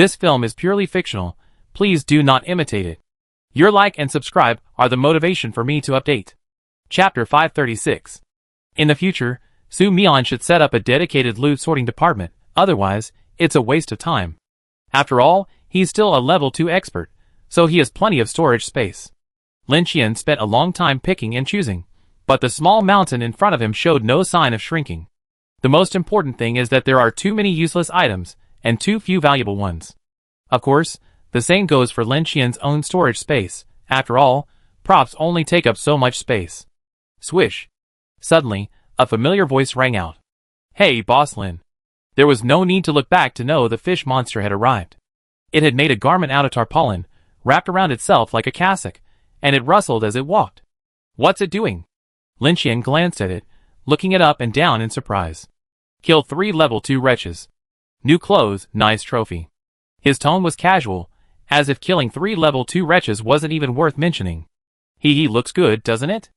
This film is purely fictional. Please do not imitate it. Your like and subscribe are the motivation for me to update. Chapter 536. In the future, Su Mian should set up a dedicated loot sorting department, otherwise, it's a waste of time. After all, he's still a level 2 expert, so he has plenty of storage space. Lin Qian spent a long time picking and choosing, but the small mountain in front of him showed no sign of shrinking. The most important thing is that there are too many useless items, and too few valuable ones. Of course, the same goes for Lin Qian's own storage space. After all, props only take up so much space. Swish. Suddenly, a familiar voice rang out. Hey, Boss Lin. There was no need to look back to know the fish monster had arrived. It had made a garment out of tarpaulin, wrapped around itself like a cassock, and it rustled as it walked. What's it doing? Lin Qian glanced at it, looking it up and down in surprise. Kill 3 level 2 wretches. New clothes, nice trophy. His tone was casual, as if killing 3 level 2 wretches wasn't even worth mentioning. He looks good, doesn't it?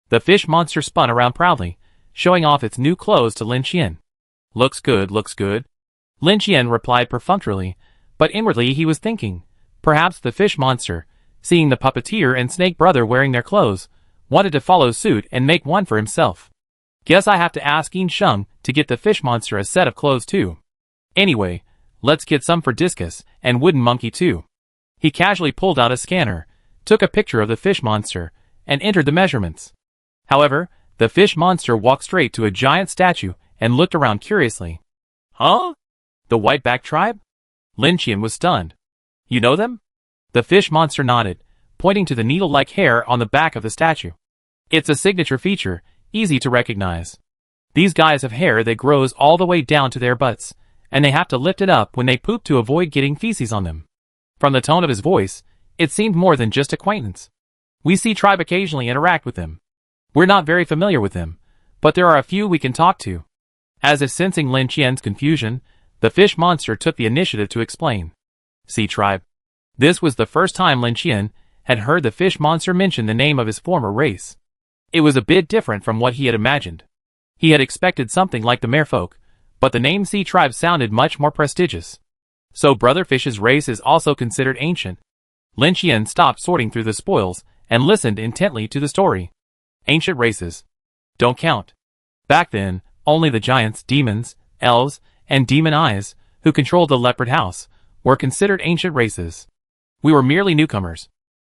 The fish monster spun around proudly, showing off its new clothes to Lin Qian. Looks good, looks good. Lin Qian replied perfunctorily, but inwardly he was thinking, perhaps the fish monster, seeing the puppeteer and snake brother wearing their clothes, wanted to follow suit and make one for himself. Guess I have to ask Yin Sheng to get the fish monster a set of clothes too. Anyway, let's get some for Discus and Wooden Monkey too. He casually pulled out a scanner, took a picture of the fish monster, and entered the measurements. However, the fish monster walked straight to a giant statue and looked around curiously. Huh? The Whiteback tribe? Lin Qian was stunned. You know them? The fish monster nodded, pointing to the needle-like hair on the back of the statue. It's a signature feature, easy to recognize. These guys have hair that grows all the way down to their butts, and they have to lift it up when they poop to avoid getting feces on them. From the tone of his voice, it seemed more than just acquaintance. We see tribe occasionally interact with them. We're not very familiar with them, but there are a few we can talk to. As if sensing Lin Qian's confusion, the fish monster took the initiative to explain. Sea tribe. This was the first time Lin Qian had heard the fish monster mention the name of his former race. It was a bit different from what he had imagined. He had expected something like the merfolk, but the name Sea tribe sounded much more prestigious. So Brotherfish's race is also considered ancient. Lin Qian stopped sorting through the spoils and listened intently to the story. Ancient races. Don't count. Back then, only the giants, demons, elves, and demon eyes, who controlled the leopard house, were considered ancient races. We were merely newcomers.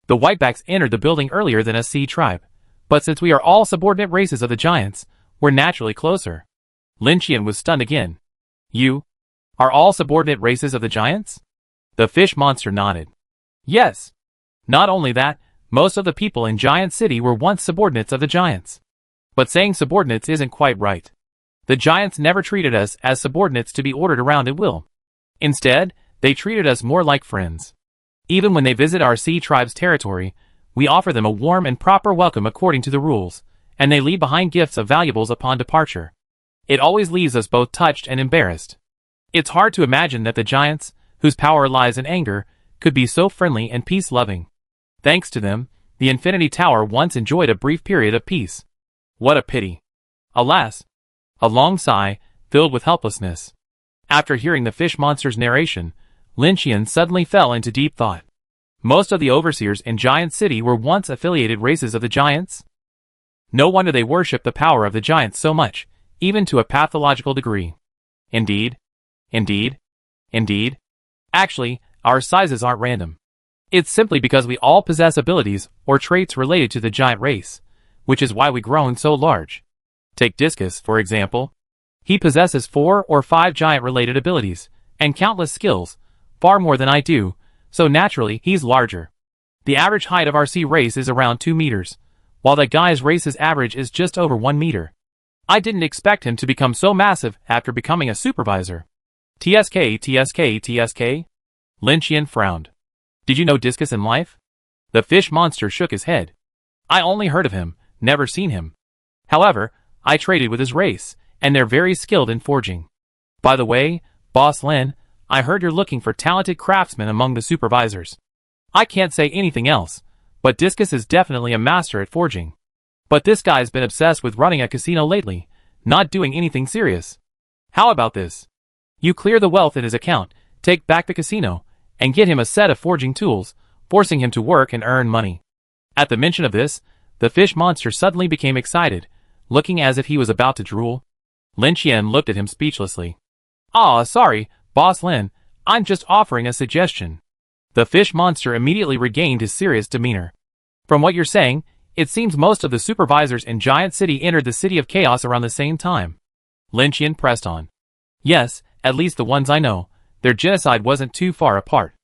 The Whitebacks entered the building earlier than a sea tribe, but since we are all subordinate races of the giants, we're naturally closer. Lin Qian was stunned again. You are all subordinate races of the giants? The fish monster nodded. Yes. Not only that, most of the people in Giant City were once subordinates of the giants. But saying subordinates isn't quite right. The giants never treated us as subordinates to be ordered around at will. Instead, they treated us more like friends. Even when they visit our sea tribe's territory, we offer them a warm and proper welcome according to the rules, and they leave behind gifts of valuables upon departure. It always leaves us both touched and embarrassed. It's hard to imagine that the giants, whose power lies in anger, could be so friendly and peace-loving. Thanks to them, the Infinity Tower once enjoyed a brief period of peace. What a pity. Alas. A long sigh, filled with helplessness. After hearing the fish monster's narration, Lin Qian suddenly fell into deep thought. Most of the overseers in Giant City were once affiliated races of the giants. No wonder they worship the power of the giants so much, even to a pathological degree. Indeed. Indeed. Indeed. Actually, our sizes aren't random. It's simply because we all possess abilities or traits related to the giant race, which is why we've grown so large. Take Discus, for example. He possesses 4 or 5 giant-related abilities, and countless skills, far more than I do, so naturally he's larger. The average height of our sea race is around 2 meters, while that guy's race's average is just over 1 meter. I didn't expect him to become so massive after becoming a supervisor. TSK. Lin Qian frowned. Did you know Discus in life? The fish monster shook his head. I only heard of him, never seen him. However, I traded with his race, and they're very skilled in forging. By the way, Boss Lin, I heard you're looking for talented craftsmen among the supervisors. I can't say anything else, but Discus is definitely a master at forging. But this guy's been obsessed with running a casino lately, not doing anything serious. How about this? You clear the wealth in his account, take back the casino, and get him a set of forging tools, forcing him to work and earn money. At the mention of this, the fish monster suddenly became excited, looking as if he was about to drool. Lin Qian looked at him speechlessly. "Ah, sorry, Boss Lin, I'm just offering a suggestion." The fish monster immediately regained his serious demeanor. "From what you're saying, it seems most of the supervisors in Giant City entered the City of Chaos around the same time." Lin Qian pressed on. "Yes, at least the ones I know. Their genocide wasn't too far apart."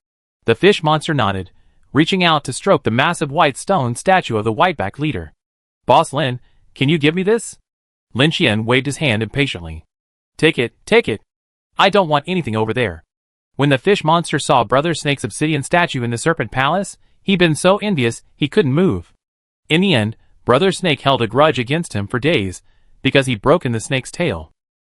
The fish monster nodded, reaching out to stroke the massive white stone statue of the whiteback leader. "Boss Lin, can you give me this?" Lin Qian waved his hand impatiently. Take it, take it. I don't want anything over there." When the fish monster saw Brother Snake's obsidian statue in the Serpent Palace, he'd been so envious he couldn't move. In the end, Brother Snake held a grudge against him for days, because he'd broken the snake's tail.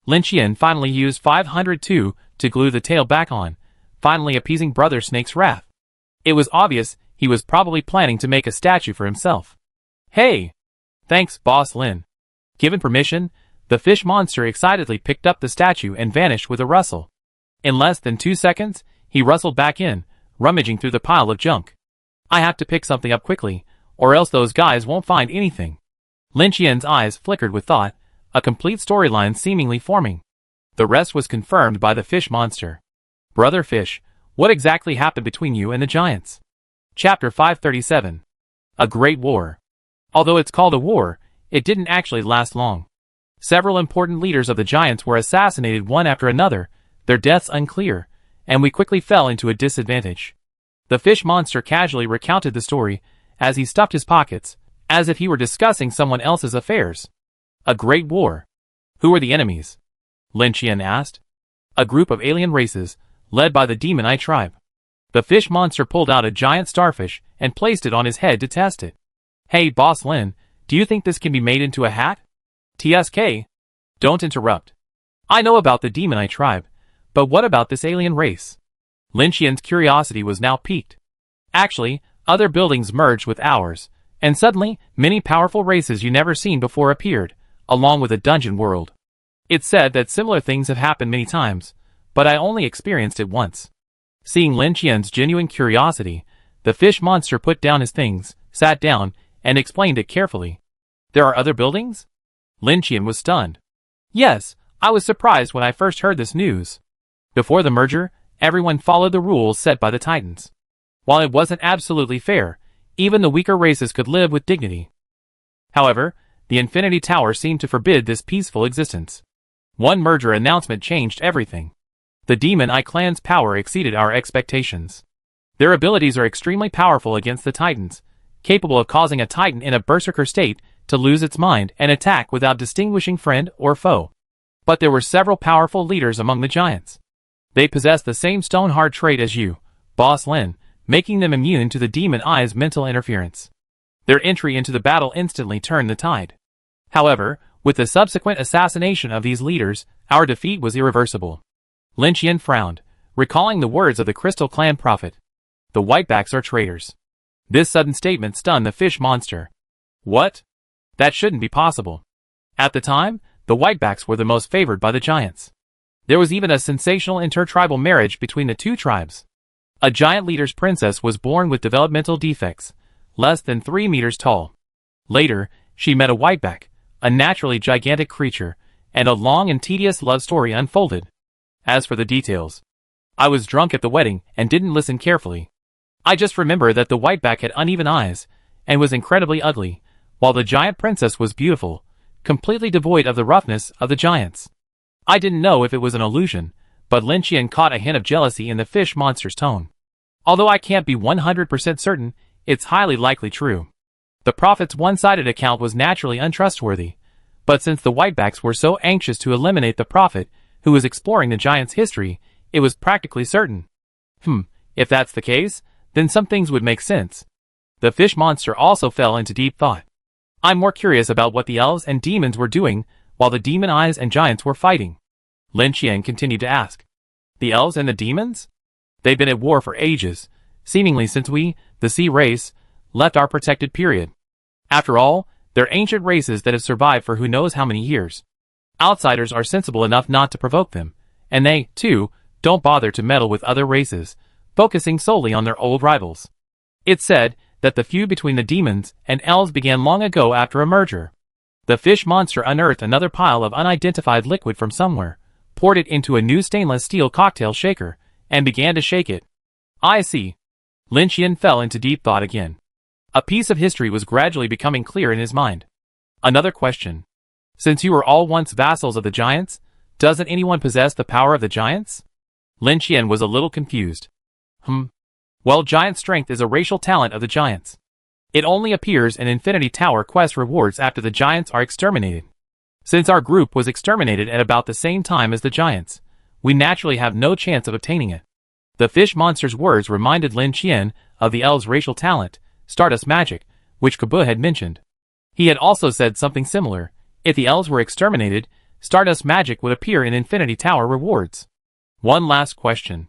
Lin Qian finally used 502 to glue the tail back on, finally appeasing Brother Snake's wrath. It was obvious he was probably planning to make a statue for himself. "Hey! Thanks, Boss Lin." Given permission, the fish monster excitedly picked up the statue and vanished with a rustle. In less than 2 seconds, he rustled back in, rummaging through the pile of junk. "I have to pick something up quickly, or else those guys won't find anything." Lin Qian's eyes flickered with thought, a complete storyline seemingly forming. The rest was confirmed by the fish monster. "Brother Fish, what exactly happened between you and the giants?" Chapter 537. A Great War. Although it's called a war, it didn't actually last long. Several important leaders of the giants were assassinated one after another, their deaths unclear, and we quickly fell into a disadvantage. The fish monster casually recounted the story, as he stuffed his pockets, as if he were discussing someone else's affairs. "A great war. Who were the enemies?" Lin Qian asked. "A group of alien races, led by the Demon Eye tribe." The fish monster pulled out a giant starfish and placed it on his head to test it. "Hey, Boss Lin, do you think this can be made into a hat?" "TSK. Don't interrupt. I know about the Demon Eye tribe, but what about this alien race?" Lin Qian's curiosity was now piqued. Actually, other buildings merged with ours, and suddenly, many powerful races you never seen before appeared, along with a dungeon world. It's said that similar things have happened many times, but I only experienced it once. Seeing Lin Qian's genuine curiosity, the fish monster put down his things, sat down, and explained it carefully. "There are other buildings?" Lin Qian was stunned. "Yes, I was surprised when I first heard this news. Before the merger, everyone followed the rules set by the Titans. While it wasn't absolutely fair, even the weaker races could live with dignity. However, the Infinity Tower seemed to forbid this peaceful existence. One merger announcement changed everything. The Demon Eye clan's power exceeded our expectations. Their abilities are extremely powerful against the Titans, capable of causing a Titan in a berserker state to lose its mind and attack without distinguishing friend or foe. But there were several powerful leaders among the giants. They possessed the same stone-hard trait as you, Boss Lin, making them immune to the Demon Eye's mental interference. Their entry into the battle instantly turned the tide. However, with the subsequent assassination of these leaders, our defeat was irreversible." Lin Qian frowned, recalling the words of the Crystal Clan prophet. "The Whitebacks are traitors." This sudden statement stunned the fish monster. "What? That shouldn't be possible." At the time, the Whitebacks were the most favored by the giants. There was even a sensational intertribal marriage between the two tribes. A giant leader's princess was born with developmental defects, less than 3 meters tall. Later, she met a whiteback, a naturally gigantic creature, and a long and tedious love story unfolded. As for the details, I was drunk at the wedding and didn't listen carefully. I just remember that the whiteback had uneven eyes, and was incredibly ugly, while the giant princess was beautiful, completely devoid of the roughness of the giants. I didn't know if it was an illusion, but Lin Qian caught a hint of jealousy in the fish monster's tone. Although I can't be 100% certain, it's highly likely true. The prophet's one-sided account was naturally untrustworthy, but since the Whitebacks were so anxious to eliminate the prophet, who was exploring the giant's history, it was practically certain. If that's the case, then some things would make sense. The fish monster also fell into deep thought. I'm more curious about what the elves and demons were doing while the demon eyes and giants were fighting. Lin Qian continued to ask. The elves and the demons? They've been at war for ages, seemingly since we, the sea race, left our protected period. After all, they're ancient races that have survived for who knows how many years. Outsiders are sensible enough not to provoke them, and they, too, don't bother to meddle with other races, focusing solely on their old rivals. It's said that the feud between the demons and elves began long ago after a merger. The fish monster unearthed another pile of unidentified liquid from somewhere, poured it into a new stainless steel cocktail shaker, and began to shake it. I see. Lin Qian fell into deep thought again. A piece of history was gradually becoming clear in his mind. Another question. Since you were all once vassals of the giants, doesn't anyone possess the power of the giants? Lin Qian was a little confused. Well, giant strength is a racial talent of the giants. It only appears in Infinity Tower quest rewards after the giants are exterminated. Since our group was exterminated at about the same time as the giants, we naturally have no chance of obtaining it. The fish monster's words reminded Lin Qian of the elves' racial talent, Stardust Magic, which Kabu had mentioned. He had also said something similar. If the elves were exterminated, Stardust Magic would appear in Infinity Tower rewards. One last question.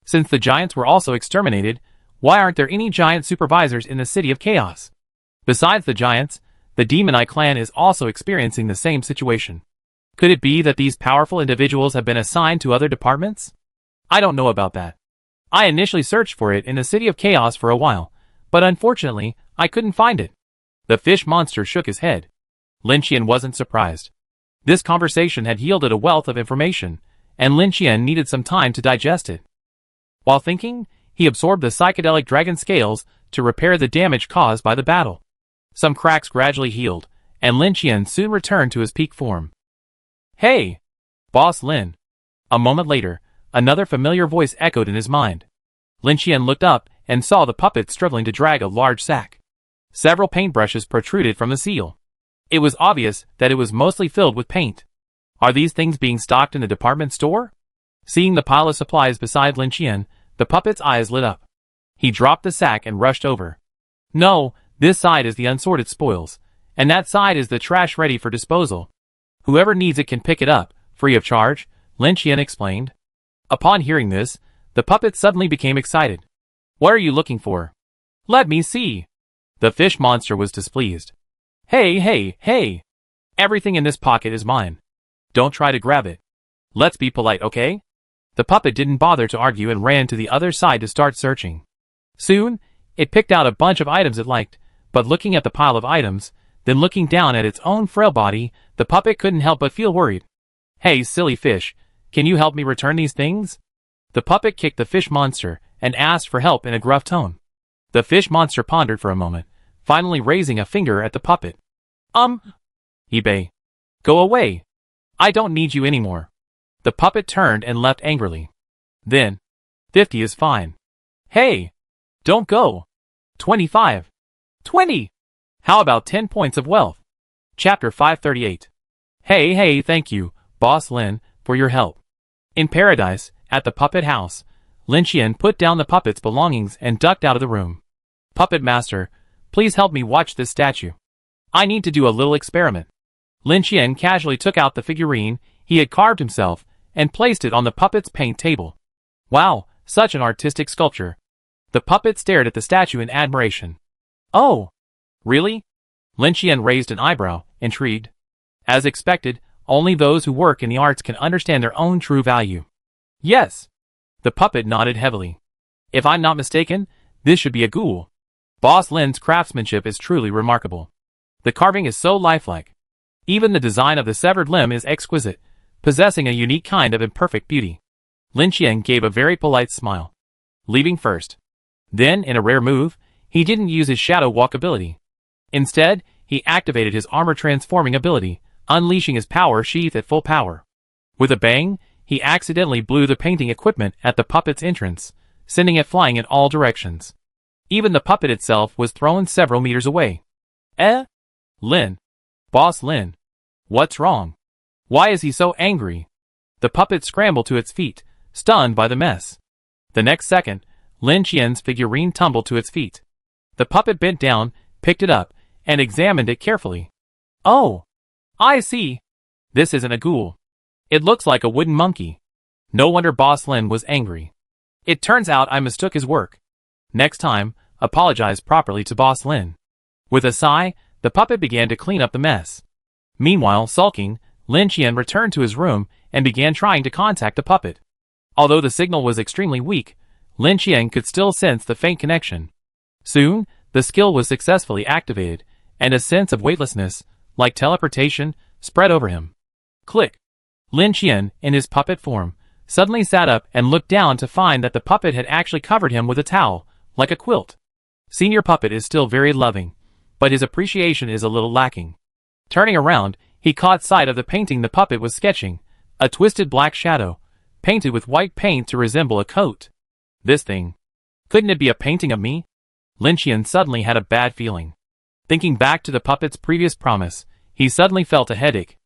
Since the giants were also exterminated, why aren't there any giant supervisors in the City of Chaos? Besides the giants, the Demon Eye clan is also experiencing the same situation. Could it be that these powerful individuals have been assigned to other departments? I don't know about that. I initially searched for it in the City of Chaos for a while, but unfortunately, I couldn't find it. The fish monster shook his head. Lin Qian wasn't surprised. This conversation had yielded a wealth of information, and Lin Qian needed some time to digest it. While thinking, he absorbed the psychedelic dragon scales to repair the damage caused by the battle. Some cracks gradually healed, and Lin Qian soon returned to his peak form. Hey! Boss Lin. A moment later, another familiar voice echoed in his mind. Lin Qian looked up and saw the puppet struggling to drag a large sack. Several paintbrushes protruded from the seal. It was obvious that it was mostly filled with paint. Are these things being stocked in the department store? Seeing the pile of supplies beside Lin Qian, the puppet's eyes lit up. He dropped the sack and rushed over. No, this side is the unsorted spoils, and that side is the trash ready for disposal. Whoever needs it can pick it up, free of charge, Lin Qian explained. Upon hearing this, the puppet suddenly became excited. What are you looking for? Let me see. The fish monster was displeased. Hey! Everything in this pocket is mine. Don't try to grab it. Let's be polite, okay? The puppet didn't bother to argue and ran to the other side to start searching. Soon, it picked out a bunch of items it liked, but looking at the pile of items, then looking down at its own frail body, the puppet couldn't help but feel worried. Hey, silly fish, can you help me return these things? The puppet kicked the fish monster and asked for help in a gruff tone. The fish monster pondered for a moment, finally raising a finger at the puppet. eBay. Go away. I don't need you anymore. The puppet turned and left angrily. Then, 50 is fine. Hey! Don't go. 25. 20. How about 10 points of wealth? Chapter 538. Hey, thank you, Boss Lin, for your help. In paradise, at the puppet house, Lin Qian put down the puppet's belongings and ducked out of the room. Puppet Master, please help me watch this statue. I need to do a little experiment. Lin Qian casually took out the figurine he had carved himself and placed it on the puppet's paint table. Wow, such an artistic sculpture. The puppet stared at the statue in admiration. Oh, really? Lin Qian raised an eyebrow, intrigued. As expected, only those who work in the arts can understand their own true value. Yes. The puppet nodded heavily. If I'm not mistaken, this should be a ghoul. Boss Lin's craftsmanship is truly remarkable. The carving is so lifelike. Even the design of the severed limb is exquisite, possessing a unique kind of imperfect beauty. Lin Qian gave a very polite smile. Leaving first. Then, in a rare move, he didn't use his shadow walk ability. Instead, he activated his armor transforming ability, unleashing his power sheath at full power. With a bang, he accidentally blew the painting equipment at the puppet's entrance, sending it flying in all directions. Even the puppet itself was thrown several meters away. Lin. Boss Lin. What's wrong? Why is he so angry? The puppet scrambled to its feet, stunned by the mess. The next second, Lin Qian's figurine tumbled to its feet. The puppet bent down, picked it up, and examined it carefully. Oh! I see. This isn't a ghoul. It looks like a wooden monkey. No wonder Boss Lin was angry. It turns out I mistook his work. Next time, apologize properly to Boss Lin. With a sigh, the puppet began to clean up the mess. Meanwhile, sulking, Lin Qian returned to his room and began trying to contact the puppet. Although the signal was extremely weak, Lin Qian could still sense the faint connection. Soon, the skill was successfully activated, and a sense of weightlessness, like teleportation, spread over him. Click! Lin Qian, in his puppet form, suddenly sat up and looked down to find that the puppet had actually covered him with a towel, like a quilt. Senior puppet is still very loving, but his appreciation is a little lacking. Turning around, he caught sight of the painting the puppet was sketching, a twisted black shadow, painted with white paint to resemble a coat. This thing. Couldn't it be a painting of me? Lin Qian suddenly had a bad feeling. Thinking back to the puppet's previous promise, he suddenly felt a headache.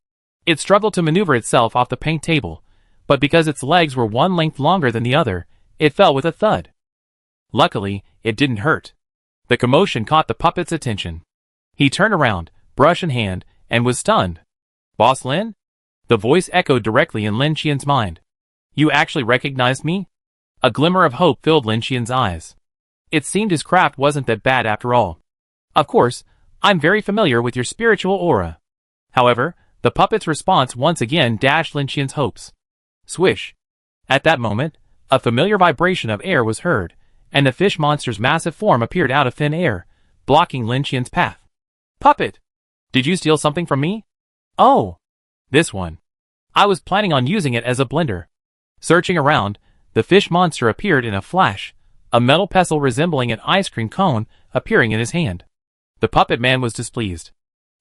It struggled to maneuver itself off the paint table, but because its legs were one length longer than the other, it fell with a thud. Luckily, it didn't hurt. The commotion caught the puppet's attention. He turned around, brush in hand, and was stunned. Boss Lin? The voice echoed directly in Lin Qian's mind. You actually recognized me? A glimmer of hope filled Lin Qian's eyes. It seemed his craft wasn't that bad after all. Of course, I'm very familiar with your spiritual aura. However, the puppet's response once again dashed Lin Qian's hopes. Swish! At that moment, a familiar vibration of air was heard, and the fish monster's massive form appeared out of thin air, blocking Lin Qian's path. Puppet! Did you steal something from me? Oh! This one. I was planning on using it as a blender. Searching around, the fish monster appeared in a flash, a metal pestle resembling an ice cream cone appearing in his hand. The puppet man was displeased.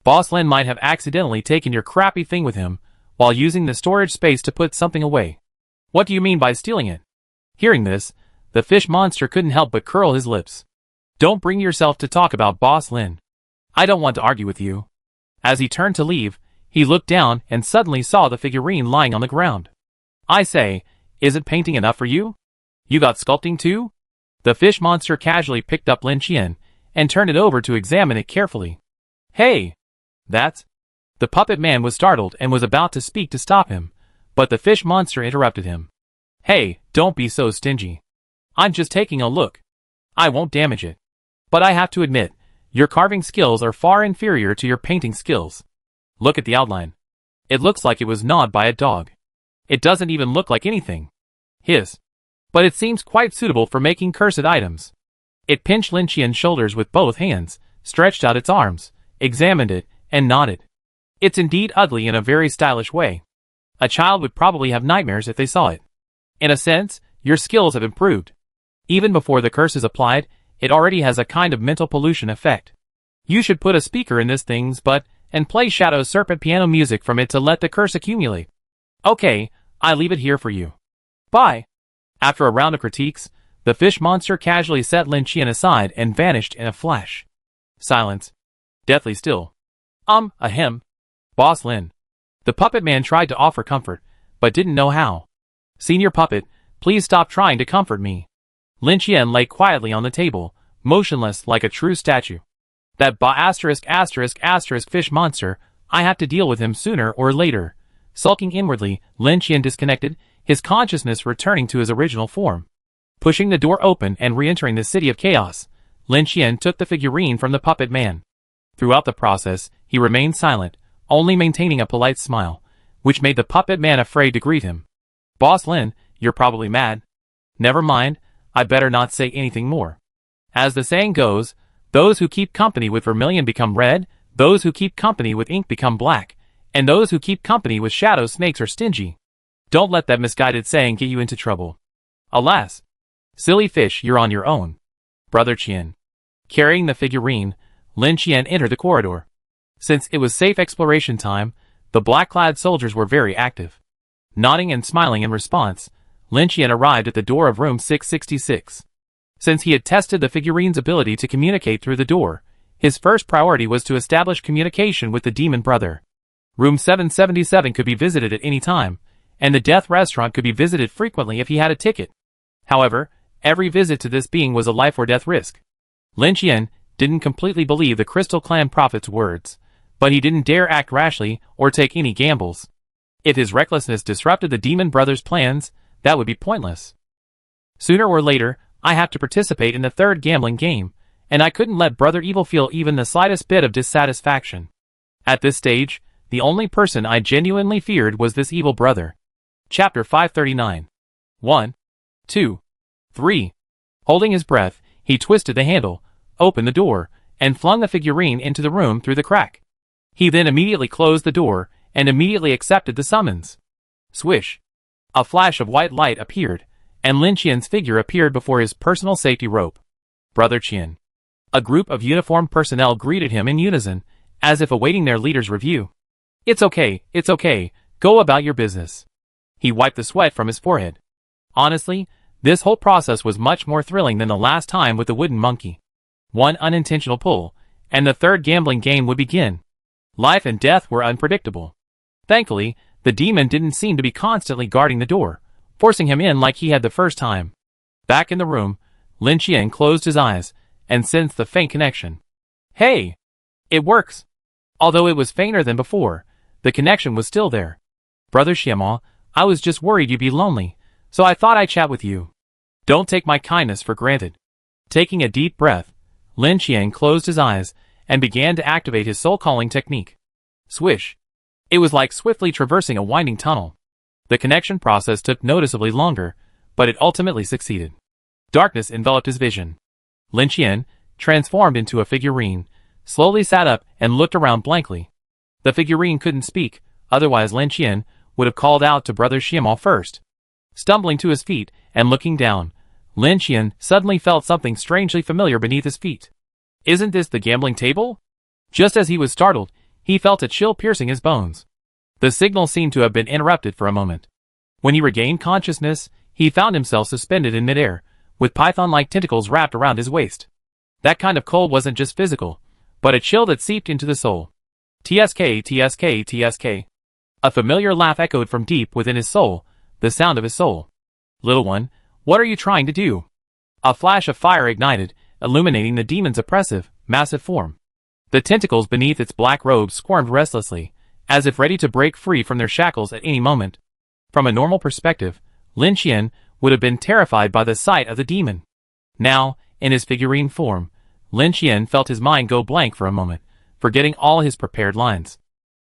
Boss Lin might have accidentally taken your crappy thing with him, while using the storage space to put something away. What do you mean by stealing it? Hearing this, the fish monster couldn't help but curl his lips. Don't bring yourself to talk about Boss Lin. I don't want to argue with you. As he turned to leave, he looked down and suddenly saw the figurine lying on the ground. I say, isn't painting enough for you? You got sculpting too? The fish monster casually picked up Lin Qian and turned it over to examine it carefully. Hey! That's... The puppet man was startled and was about to speak to stop him, but the fish monster interrupted him. Hey, don't be so stingy. I'm just taking a look. I won't damage it. But I have to admit, your carving skills are far inferior to your painting skills. Look at the outline. It looks like it was gnawed by a dog. It doesn't even look like anything. His. But it seems quite suitable for making cursed items. It pinched Lin Qian's shoulders with both hands, stretched out its arms, examined it, and nodded. It's indeed ugly in a very stylish way. A child would probably have nightmares if they saw it. In a sense, your skills have improved. Even before the curse is applied, it already has a kind of mental pollution effect. You should put a speaker in this thing's butt and play Shadow Serpent piano music from it to let the curse accumulate. Okay, I leave it here for you. Bye. After a round of critiques, the fish monster casually set Lin Qian aside and vanished in a flash. Silence. Deathly still. Ahem. Boss Lin. The puppet man tried to offer comfort, but didn't know how. Senior puppet, please stop trying to comfort me. Lin Qian lay quietly on the table, motionless like a true statue. That fish monster, I have to deal with him sooner or later. Sulking inwardly, Lin Qian disconnected, his consciousness returning to his original form. Pushing the door open and re-entering the city of chaos, Lin Qian took the figurine from the puppet man. Throughout the process, he remained silent, only maintaining a polite smile, which made the puppet man afraid to greet him. Boss Lin, you're probably mad. Never mind, I better not say anything more. As the saying goes, those who keep company with vermilion become red, those who keep company with ink become black, and those who keep company with shadow snakes are stingy. Don't let that misguided saying get you into trouble. Alas. Silly fish, you're on your own. Brother Qian. Carrying the figurine, Lin Qian entered the corridor. Since it was safe exploration time, the black-clad soldiers were very active. Nodding and smiling in response, Lin Qian arrived at the door of room 666. Since he had tested the figurine's ability to communicate through the door, his first priority was to establish communication with the demon brother. Room 777 could be visited at any time, and the death restaurant could be visited frequently if he had a ticket. However, every visit to this being was a life or death risk. Lin Qian didn't completely believe the Crystal Clan prophet's words, but he didn't dare act rashly or take any gambles. If his recklessness disrupted the demon brother's plans, that would be pointless. Sooner or later, I have to participate in the third gambling game, and I couldn't let Brother Evil feel even the slightest bit of dissatisfaction. At this stage, the only person I genuinely feared was this evil brother. Chapter 539. 1, 2, 3. Holding his breath, he twisted the handle, opened the door, and flung the figurine into the room through the crack. He then immediately closed the door, and immediately accepted the summons. Swish! A flash of white light appeared, and Lin Qian's figure appeared before his personal safety rope. Brother Qian. A group of uniformed personnel greeted him in unison, as if awaiting their leader's review. It's okay, go about your business. He wiped the sweat from his forehead. Honestly, this whole process was much more thrilling than the last time with the wooden monkey. One unintentional pull, and the third gambling game would begin. Life and death were unpredictable. Thankfully, the demon didn't seem to be constantly guarding the door, forcing him in like he had the first time. Back in the room, Lin Qian closed his eyes, and sensed the faint connection. Hey! It works! Although it was fainter than before, the connection was still there. Brother Xiaomao, I was just worried you'd be lonely, so I thought I'd chat with you. Don't take my kindness for granted. Taking a deep breath, Lin Qian closed his eyes, and began to activate his soul-calling technique. Swish! It was like swiftly traversing a winding tunnel. The connection process took noticeably longer, but it ultimately succeeded. Darkness enveloped his vision. Lin Qian, transformed into a figurine, slowly sat up and looked around blankly. The figurine couldn't speak, otherwise Lin Qian would have called out to Brother Xiaomao first. Stumbling to his feet and looking down, Lin Qian suddenly felt something strangely familiar beneath his feet. Isn't this the gambling table? Just as he was startled, he felt a chill piercing his bones. The signal seemed to have been interrupted for a moment. When he regained consciousness, he found himself suspended in midair, with python-like tentacles wrapped around his waist. That kind of cold wasn't just physical, but a chill that seeped into the soul. TSK, TSK, TSK. A familiar laugh echoed from deep within his soul, the sound of his soul. Little one, what are you trying to do? A flash of fire ignited, illuminating the demon's oppressive, massive form. The tentacles beneath its black robes squirmed restlessly, as if ready to break free from their shackles at any moment. From a normal perspective, Lin Qian would have been terrified by the sight of the demon. Now, in his figurine form, Lin Qian felt his mind go blank for a moment, forgetting all his prepared lines.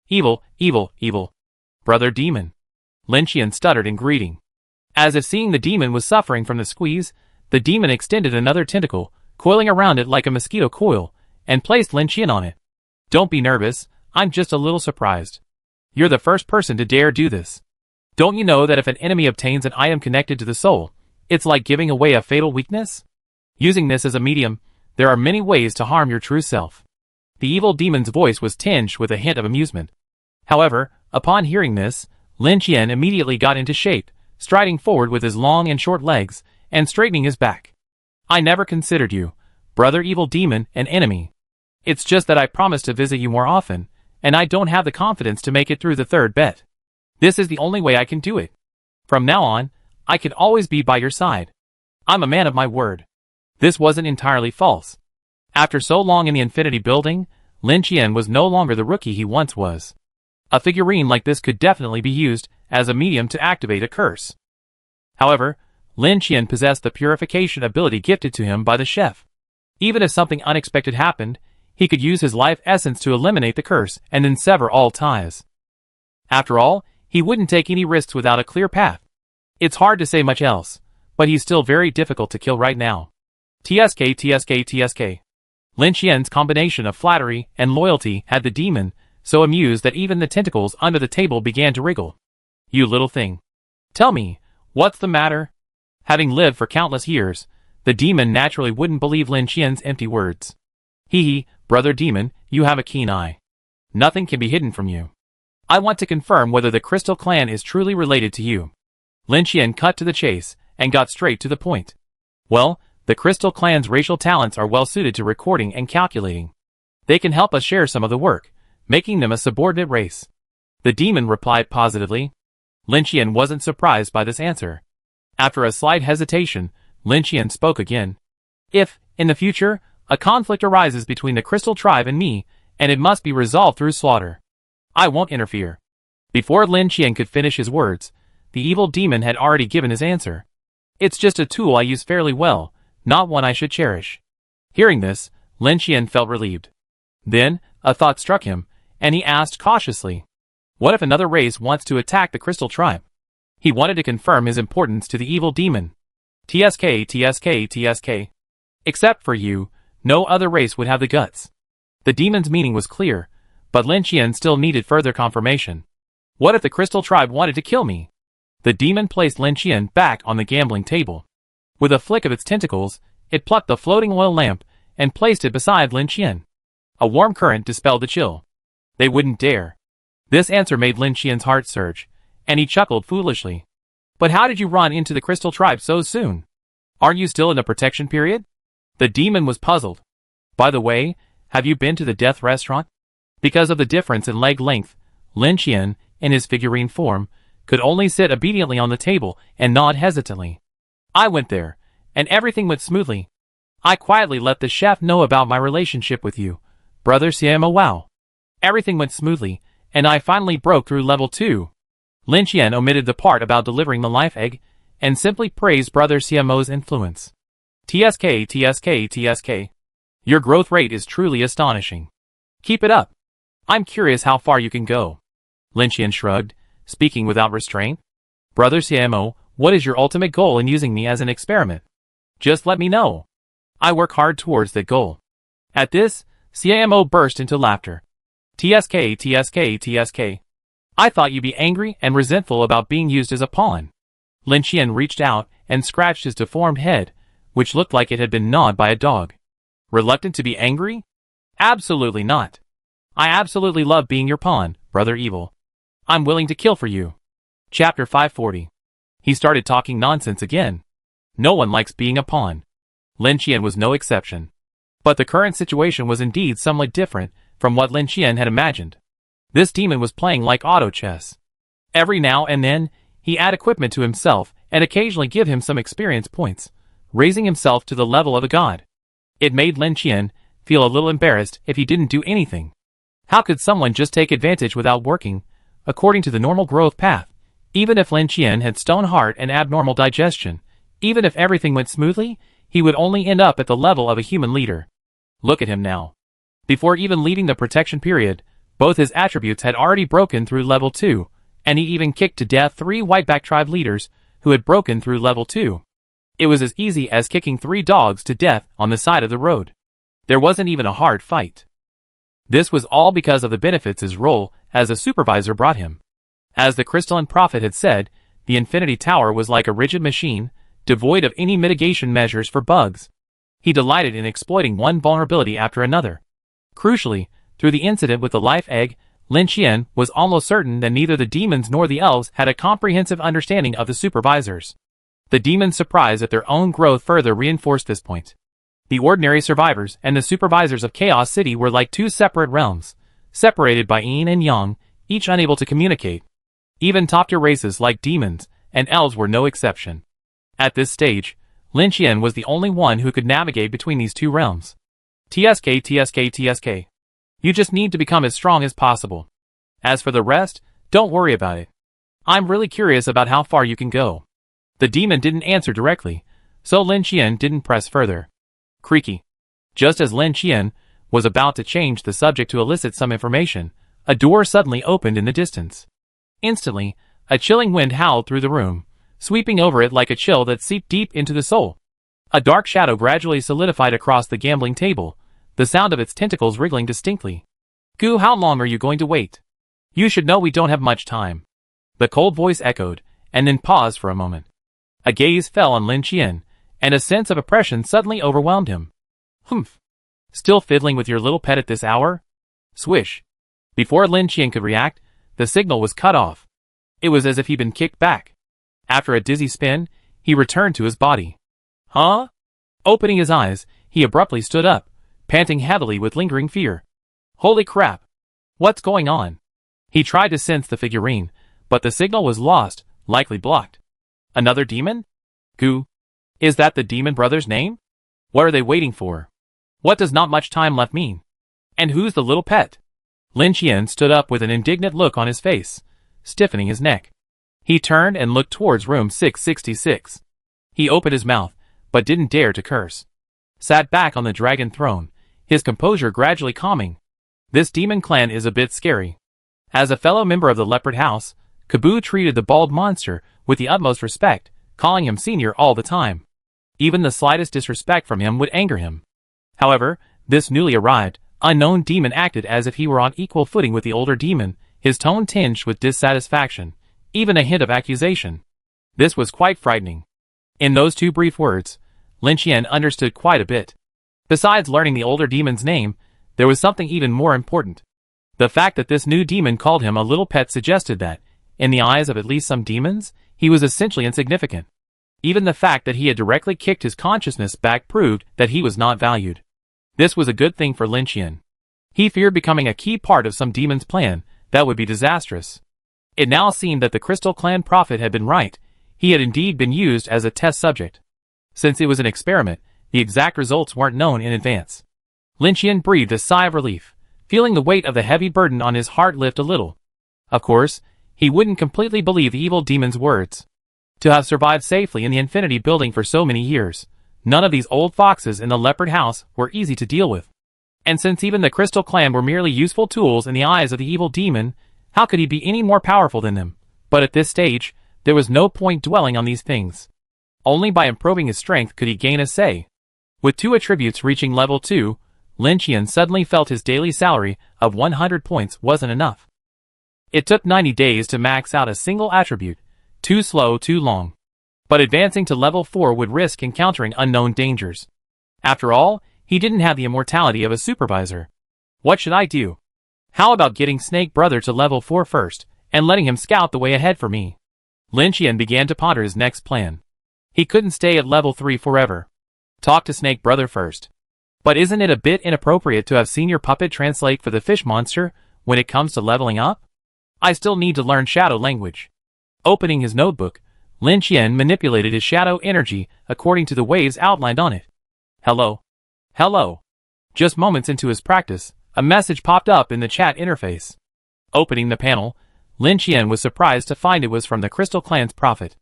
Evil, evil, evil. Brother demon. Lin Qian stuttered in greeting. As if seeing the demon was suffering from the squeeze, the demon extended another tentacle, coiling around it like a mosquito coil, and placed Lin Qian on it. Don't be nervous, I'm just a little surprised. You're the first person to dare do this. Don't you know that if an enemy obtains an item connected to the soul, it's like giving away a fatal weakness? Using this as a medium, there are many ways to harm your true self. The evil demon's voice was tinged with a hint of amusement. However, upon hearing this, Lin Qian immediately got into shape, striding forward with his long and short legs, and straightening his back. I never considered you, brother evil demon, an enemy. It's just that I promised to visit you more often, and I don't have the confidence to make it through the third bet. This is the only way I can do it. From now on, I can always be by your side. I'm a man of my word. This wasn't entirely false. After so long in the Infinity Building, Lin Qian was no longer the rookie he once was. A figurine like this could definitely be used as a medium to activate a curse. However, Lin Qian possessed the purification ability gifted to him by the chef. Even if something unexpected happened, he could use his life essence to eliminate the curse and then sever all ties. After all, he wouldn't take any risks without a clear path. It's hard to say much else, but he's still very difficult to kill right now. TSK, TSK, TSK. Lin Qian's combination of flattery and loyalty had the demon so amused that even the tentacles under the table began to wriggle. You little thing. Tell me, what's the matter? Having lived for countless years, the demon naturally wouldn't believe Lin Qian's empty words. Hee, brother demon, you have a keen eye. Nothing can be hidden from you. I want to confirm whether the Crystal Clan is truly related to you. Lin Qian cut to the chase and got straight to the point. Well, the Crystal Clan's racial talents are well suited to recording and calculating. They can help us share some of the work, making them a subordinate race. The demon replied positively. Lin Qian wasn't surprised by this answer. After a slight hesitation, Lin Qian spoke again. If, in the future, a conflict arises between the Crystal Tribe and me, and it must be resolved through slaughter, I won't interfere. Before Lin Qian could finish his words, the evil demon had already given his answer. It's just a tool I use fairly well, not one I should cherish. Hearing this, Lin Qian felt relieved. Then, a thought struck him, and he asked cautiously, what if another race wants to attack the Crystal Tribe? He wanted to confirm his importance to the evil demon. TSK, TSK, TSK. Except for you, no other race would have the guts. The demon's meaning was clear, but Lin Qian still needed further confirmation. What if the Crystal Tribe wanted to kill me? The demon placed Lin Qian back on the gambling table. With a flick of its tentacles, it plucked the floating oil lamp and placed it beside Lin Qian. A warm current dispelled the chill. They wouldn't dare. This answer made Lin Qian's heart surge, and he chuckled foolishly. But how did you run into the Crystal Tribe so soon? Aren't you still in a protection period? The demon was puzzled. By the way, have you been to the death restaurant? Because of the difference in leg length, Lin Qian, in his figurine form, could only sit obediently on the table and nod hesitantly. I went there, and everything went smoothly. I quietly let the chef know about my relationship with you, Brother Siamo. Wow. Everything went smoothly, and I finally broke through level 2. Lin Qian omitted the part about delivering the life egg, and simply praised Brother Siamo's influence. TSK, TSK, TSK. Your growth rate is truly astonishing. Keep it up. I'm curious how far you can go. Lin Qian shrugged, speaking without restraint. Brother Siamo, what is your ultimate goal in using me as an experiment? Just let me know. I work hard towards that goal. At this, Siamo burst into laughter. TSK, TSK, TSK. I thought you'd be angry and resentful about being used as a pawn. Lin Qian reached out and scratched his deformed head, which looked like it had been gnawed by a dog. Reluctant to be angry? Absolutely not. I absolutely love being your pawn, Brother Evil. I'm willing to kill for you. Chapter 540. He started talking nonsense again. No one likes being a pawn. Lin Qian was no exception. But the current situation was indeed somewhat different from what Lin Qian had imagined. This demon was playing like auto chess. Every now and then, he add equipment to himself and occasionally give him some experience points, raising himself to the level of a god. It made Lin Qian feel a little embarrassed if he didn't do anything. How could someone just take advantage without working, according to the normal growth path? Even if Lin Qian had stone heart and abnormal digestion, even if everything went smoothly, he would only end up at the level of a human leader. Look at him now. Before even leaving the protection period, both his attributes had already broken through level 2, and he even kicked to death 3 Whiteback tribe leaders who had broken through level 2. It was as easy as kicking 3 dogs to death on the side of the road. There wasn't even a hard fight. This was all because of the benefits his role as a supervisor brought him. As the Crystalline Prophet had said, the Infinity Tower was like a rigid machine, devoid of any mitigation measures for bugs. He delighted in exploiting one vulnerability after another. Crucially, through the incident with the life egg, Lin Qian was almost certain that neither the demons nor the elves had a comprehensive understanding of the supervisors. The demons' surprise at their own growth further reinforced this point. The ordinary survivors and the supervisors of Chaos City were like 2 separate realms, separated by yin and yang, each unable to communicate. Even top-tier races like demons and elves were no exception. At this stage, Lin Qian was the only one who could navigate between these 2 realms. TSK, TSK, TSK. You just need to become as strong as possible. As for the rest, don't worry about it. I'm really curious about how far you can go. The demon didn't answer directly, so Lin Qian didn't press further. Creaky. Just as Lin Qian was about to change the subject to elicit some information, a door suddenly opened in the distance. Instantly, a chilling wind howled through the room, sweeping over it like a chill that seeped deep into the soul. A dark shadow gradually solidified across the gambling table, the sound of its tentacles wriggling distinctly. Goo, how long are you going to wait? You should know we don't have much time. The cold voice echoed, and then paused for a moment. A gaze fell on Lin Qian, and a sense of oppression suddenly overwhelmed him. Humph. Still fiddling with your little pet at this hour? Swish. Before Lin Qian could react, the signal was cut off. It was as if he'd been kicked back. After a dizzy spin, he returned to his body. Huh? Opening his eyes, he abruptly stood up, panting heavily with lingering fear. Holy crap! What's going on? He tried to sense the figurine, but the signal was lost, likely blocked. Another demon? Goo. Is that the demon brother's name? What are they waiting for? What does not much time left mean? And who's the little pet? Lin Qian stood up with an indignant look on his face, stiffening his neck. He turned and looked towards room 666. He opened his mouth, but didn't dare to curse. Sat back on the dragon throne, his composure gradually calming. This demon clan is a bit scary. As a fellow member of the Leopard House, Kabu treated the bald monster with the utmost respect, calling him senior all the time. Even the slightest disrespect from him would anger him. However, this newly arrived, unknown demon acted as if he were on equal footing with the older demon, his tone tinged with dissatisfaction, even a hint of accusation. This was quite frightening. In those two brief words, Lin Qian understood quite a bit. Besides learning the older demon's name, there was something even more important. The fact that this new demon called him a little pet suggested that, in the eyes of at least some demons, he was essentially insignificant. Even the fact that he had directly kicked his consciousness back proved that he was not valued. This was a good thing for Lin Qian. He feared becoming a key part of some demon's plan that would be disastrous. It now seemed that the Crystal Clan prophet had been right. He had indeed been used as a test subject. Since it was an experiment, the exact results weren't known in advance. Lin Qian breathed a sigh of relief, feeling the weight of the heavy burden on his heart lift a little. Of course, he wouldn't completely believe the evil demon's words. To have survived safely in the Infinity Building for so many years, none of these old foxes in the Leopard House were easy to deal with. And since even the Crystal Clan were merely useful tools in the eyes of the evil demon, how could he be any more powerful than them? But at this stage, there was no point dwelling on these things. Only by improving his strength could he gain a say. With 2 attributes reaching level 2, Lin Qian suddenly felt his daily salary of 100 points wasn't enough. It took 90 days to max out a single attribute. Too slow, too long. But advancing to level 4 would risk encountering unknown dangers. After all, he didn't have the immortality of a supervisor. What should I do? How about getting Snake Brother to level 4 first, and letting him scout the way ahead for me? Lin Qian began to ponder his next plan. He couldn't stay at level 3 forever. Talk to Snake Brother first. But isn't it a bit inappropriate to have Senior Puppet translate for the fish monster when it comes to leveling up? I still need to learn shadow language. Opening his notebook, Lin Qian manipulated his shadow energy according to the waves outlined on it. Hello. Hello. Just moments into his practice, a message popped up in the chat interface. Opening the panel, Lin Qian was surprised to find it was from the Crystal Clan's prophet.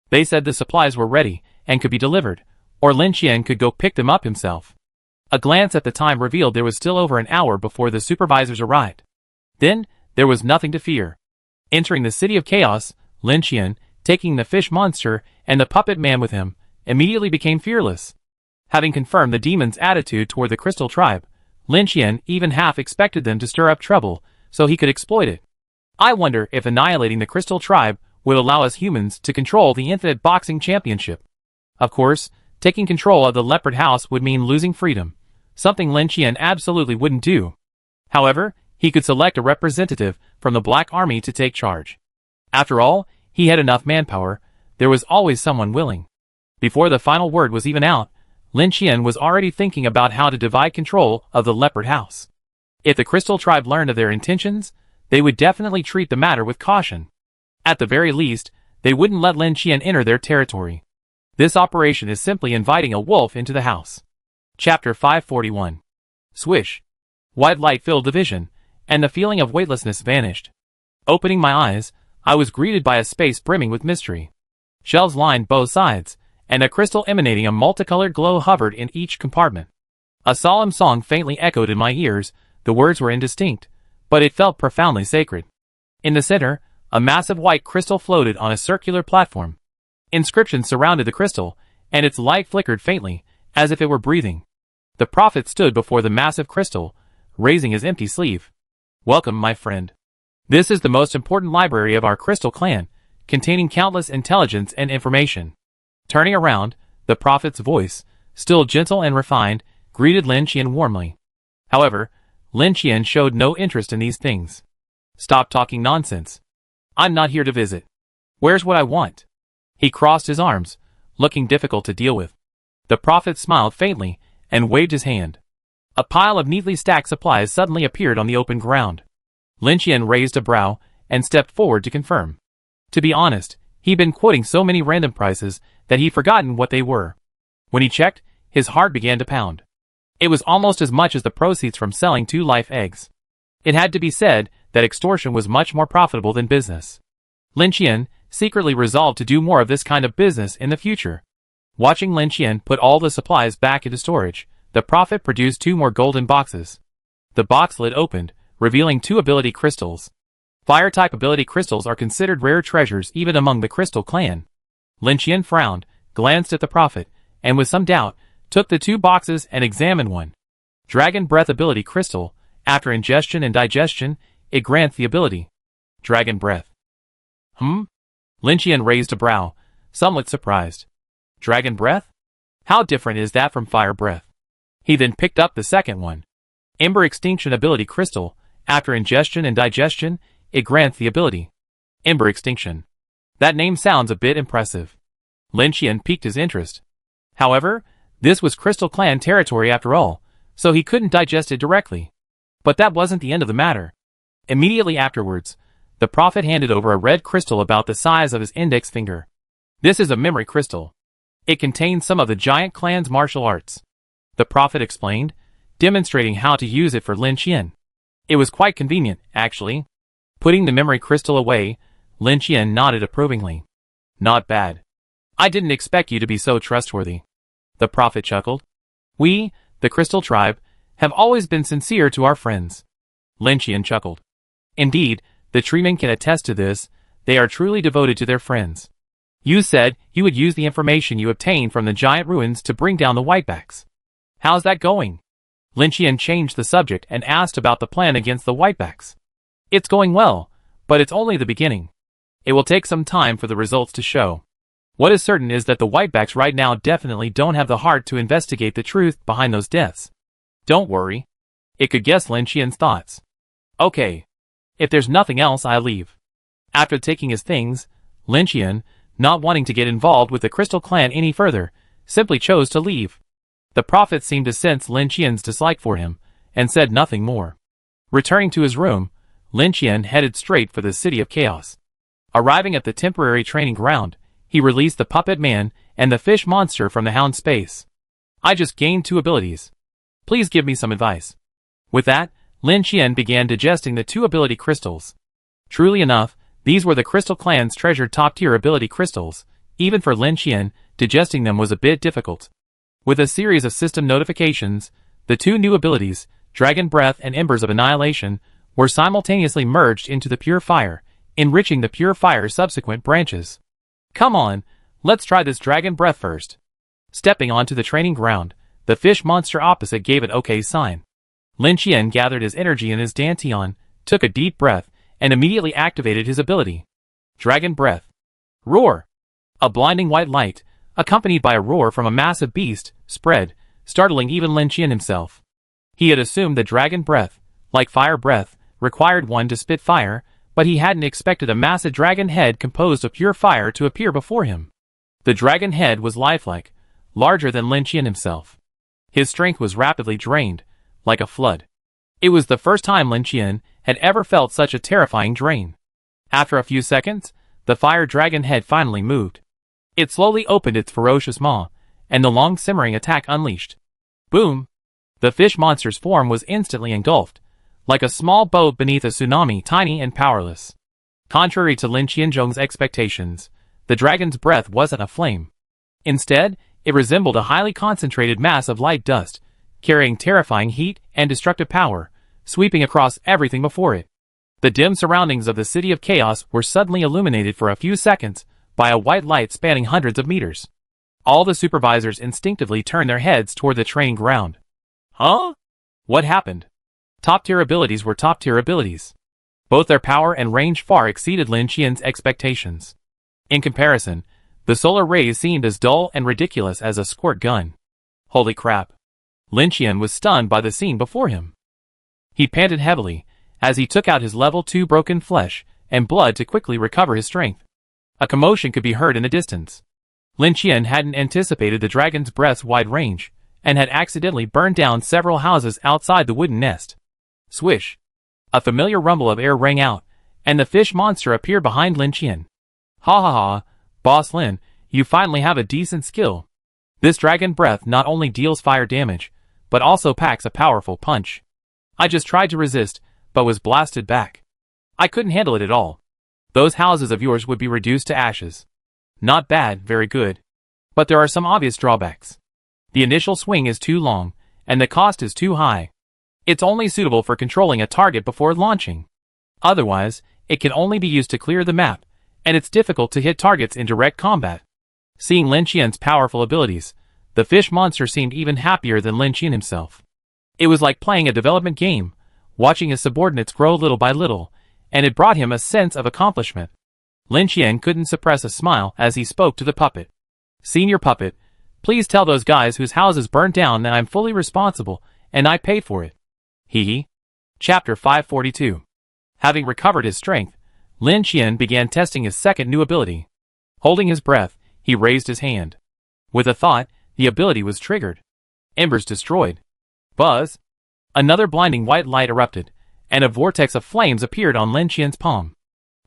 They said the supplies were ready and could be delivered, or Lin Qian could go pick them up himself. A glance at the time revealed there was still over an hour before the supervisors arrived. Then, there was nothing to fear. Entering the City of Chaos, Lin Qian, taking the fish monster and the puppet man with him, immediately became fearless. Having confirmed the demon's attitude toward the Crystal Tribe, Lin Qian even half expected them to stir up trouble so he could exploit it. I wonder if annihilating the Crystal Tribe would allow us humans to control the Infinite Boxing Championship. Of course, taking control of the Leopard House would mean losing freedom, something Lin Qian absolutely wouldn't do. However, he could select a representative from the Black Army to take charge. After all, he had enough manpower, there was always someone willing. Before the final word was even out, Lin Qian was already thinking about how to divide control of the Leopard House. If the Crystal Tribe learned of their intentions, they would definitely treat the matter with caution. At the very least, they wouldn't let Lin Qian enter their territory. This operation is simply inviting a wolf into the house. Chapter 541. Swish. White light filled the vision, and the feeling of weightlessness vanished. Opening my eyes, I was greeted by a space brimming with mystery. Shelves lined both sides, and a crystal emanating a multicolored glow hovered in each compartment. A solemn song faintly echoed in my ears. The words were indistinct, but it felt profoundly sacred. In the center, a massive white crystal floated on a circular platform. Inscriptions surrounded the crystal, and its light flickered faintly, as if it were breathing. The prophet stood before the massive crystal, raising his empty sleeve. Welcome, my friend. This is the most important library of our Crystal Clan, containing countless intelligence and information. Turning around, the prophet's voice, still gentle and refined, greeted Lin Qian warmly. However, Lin Qian showed no interest in these things. Stop talking nonsense. I'm not here to visit. Where's what I want? He crossed his arms, looking difficult to deal with. The prophet smiled faintly and waved his hand. A pile of neatly stacked supplies suddenly appeared on the open ground. Lin Qian raised a brow and stepped forward to confirm. To be honest, he'd been quoting so many random prices that he'd forgotten what they were. When he checked, his heart began to pound. It was almost as much as the proceeds from selling 2 life eggs. It had to be said that extortion was much more profitable than business. Lin Qian secretly resolved to do more of this kind of business in the future. Watching Lin Qian put all the supplies back into storage, the prophet produced 2 more golden boxes. The box lid opened, revealing 2 ability crystals. Fire-type ability crystals are considered rare treasures even among the Crystal Clan. Lin Qian frowned, glanced at the prophet, and with some doubt, took the 2 boxes and examined one. Dragon Breath ability crystal. After ingestion and digestion, it grants the ability. Dragon Breath. Lin Qian raised a brow, somewhat surprised. Dragon Breath? How different is that from Fire Breath? He then picked up the second one. Ember Extinction ability crystal. After ingestion and digestion, it grants the ability. Ember Extinction. That name sounds a bit impressive. Lin Qian piqued his interest. However, this was Crystal Clan territory after all, so he couldn't digest it directly. But that wasn't the end of the matter. Immediately afterwards, the prophet handed over a red crystal about the size of his index finger. This is a memory crystal. It contains some of the giant clan's martial arts. The prophet explained, demonstrating how to use it for Lin Qian. It was quite convenient, actually. Putting the memory crystal away, Lin Qian nodded approvingly. Not bad. I didn't expect you to be so trustworthy. The prophet chuckled. We, the Crystal Tribe, have always been sincere to our friends. Lin Qian chuckled. Indeed, the treemen can attest to this. They are truly devoted to their friends. You said you would use the information you obtained from the giant ruins to bring down the Whitebacks. How's that going? Lin Qian changed the subject and asked about the plan against the Whitebacks. It's going well, but it's only the beginning. It will take some time for the results to show. What is certain is that the Whitebacks right now definitely don't have the heart to investigate the truth behind those deaths. Don't worry. It could guess Lin Qian's thoughts. Okay. If there's nothing else, I'll leave. After taking his things, Lin Qian, not wanting to get involved with the Crystal Clan any further, simply chose to leave. The prophet seemed to sense Lin Qian's dislike for him, and said nothing more. Returning to his room, Lin Qian headed straight for the City of Chaos. Arriving at the temporary training ground, he released the puppet man and the fish monster from the hound space. I just gained 2 abilities. Please give me some advice. With that, Lin Qian began digesting the 2 ability crystals. Truly enough, these were the Crystal Clan's treasured top-tier ability crystals. Even for Lin Qian, digesting them was a bit difficult. With a series of system notifications, the 2 new abilities, Dragon Breath and Embers of Annihilation, were simultaneously merged into the Pure Fire, enriching the Pure Fire's subsequent branches. Come on, let's try this Dragon Breath first. Stepping onto the training ground, the fish monster opposite gave an okay sign. Lin Qian gathered his energy in his dantian, took a deep breath, and immediately activated his ability. Dragon Breath. Roar! A blinding white light, accompanied by a roar from a massive beast, spread, startling even Lin Qian himself. He had assumed that Dragon Breath, like Fire Breath, required one to spit fire, but he hadn't expected a massive dragon head composed of pure fire to appear before him. The dragon head was lifelike, larger than Lin Qian himself. His strength was rapidly drained, like a flood. It was the first time Lin Qian had ever felt such a terrifying drain. After a few seconds, the fire dragon head finally moved. It slowly opened its ferocious maw, and the long simmering attack unleashed. Boom! The fish monster's form was instantly engulfed, like a small boat beneath a tsunami, tiny and powerless. Contrary to Lin Qianzhong's expectations, the dragon's breath wasn't a flame. Instead, it resembled a highly concentrated mass of light dust, carrying terrifying heat and destructive power, sweeping across everything before it. The dim surroundings of the City of Chaos were suddenly illuminated for a few seconds by a white light spanning hundreds of meters. All the supervisors instinctively turned their heads toward the training ground. Huh? What happened? Top-tier abilities were top-tier abilities. Both their power and range far exceeded Lin Qian's expectations. In comparison, the solar rays seemed as dull and ridiculous as a squirt gun. Holy crap. Lin Qian was stunned by the scene before him. He panted heavily, as he took out his level 2 broken flesh and blood to quickly recover his strength. A commotion could be heard in the distance. Lin Qian hadn't anticipated the dragon's breath's wide range, and had accidentally burned down several houses outside the wooden nest. Swish! A familiar rumble of air rang out, and the fish monster appeared behind Lin Qian. Ha ha ha, Boss Lin, you finally have a decent skill. This dragon breath not only deals fire damage, but also packs a powerful punch. I just tried to resist, but was blasted back. I couldn't handle it at all. Those houses of yours would be reduced to ashes. Not bad, very good. But there are some obvious drawbacks. The initial swing is too long, and the cost is too high. It's only suitable for controlling a target before launching. Otherwise, it can only be used to clear the map, and it's difficult to hit targets in direct combat. Seeing Lin Qian's powerful abilities, the fish monster seemed even happier than Lin Qian himself. It was like playing a development game, watching his subordinates grow little by little, and it brought him a sense of accomplishment. Lin Qian couldn't suppress a smile as he spoke to the puppet. "Senior puppet, please tell those guys whose houses burned down that I'm fully responsible, and I paid for it." Hee. Chapter 542. Having recovered his strength, Lin Qian began testing his second new ability. Holding his breath, he raised his hand. With a thought, the ability was triggered. Embers destroyed. Buzz! Another blinding white light erupted, and a vortex of flames appeared on Lin Qian's palm.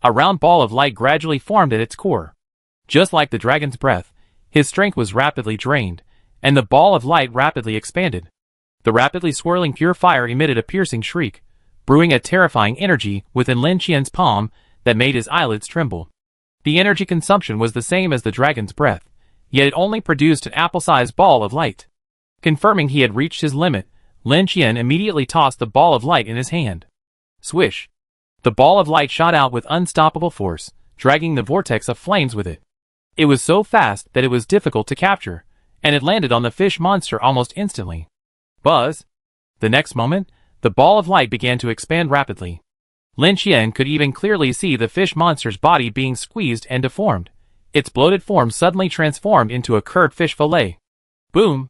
A round ball of light gradually formed at its core. Just like the dragon's breath, his strength was rapidly drained, and the ball of light rapidly expanded. The rapidly swirling pure fire emitted a piercing shriek, brewing a terrifying energy within Lin Qian's palm that made his eyelids tremble. The energy consumption was the same as the dragon's breath, yet it only produced an apple-sized ball of light. Confirming he had reached his limit, Lin Qian immediately tossed the ball of light in his hand. Swish! The ball of light shot out with unstoppable force, dragging the vortex of flames with it. It was so fast that it was difficult to capture, and it landed on the fish monster almost instantly. Buzz! The next moment, the ball of light began to expand rapidly. Lin Qian could even clearly see the fish monster's body being squeezed and deformed. Its bloated form suddenly transformed into a curved fish fillet. Boom!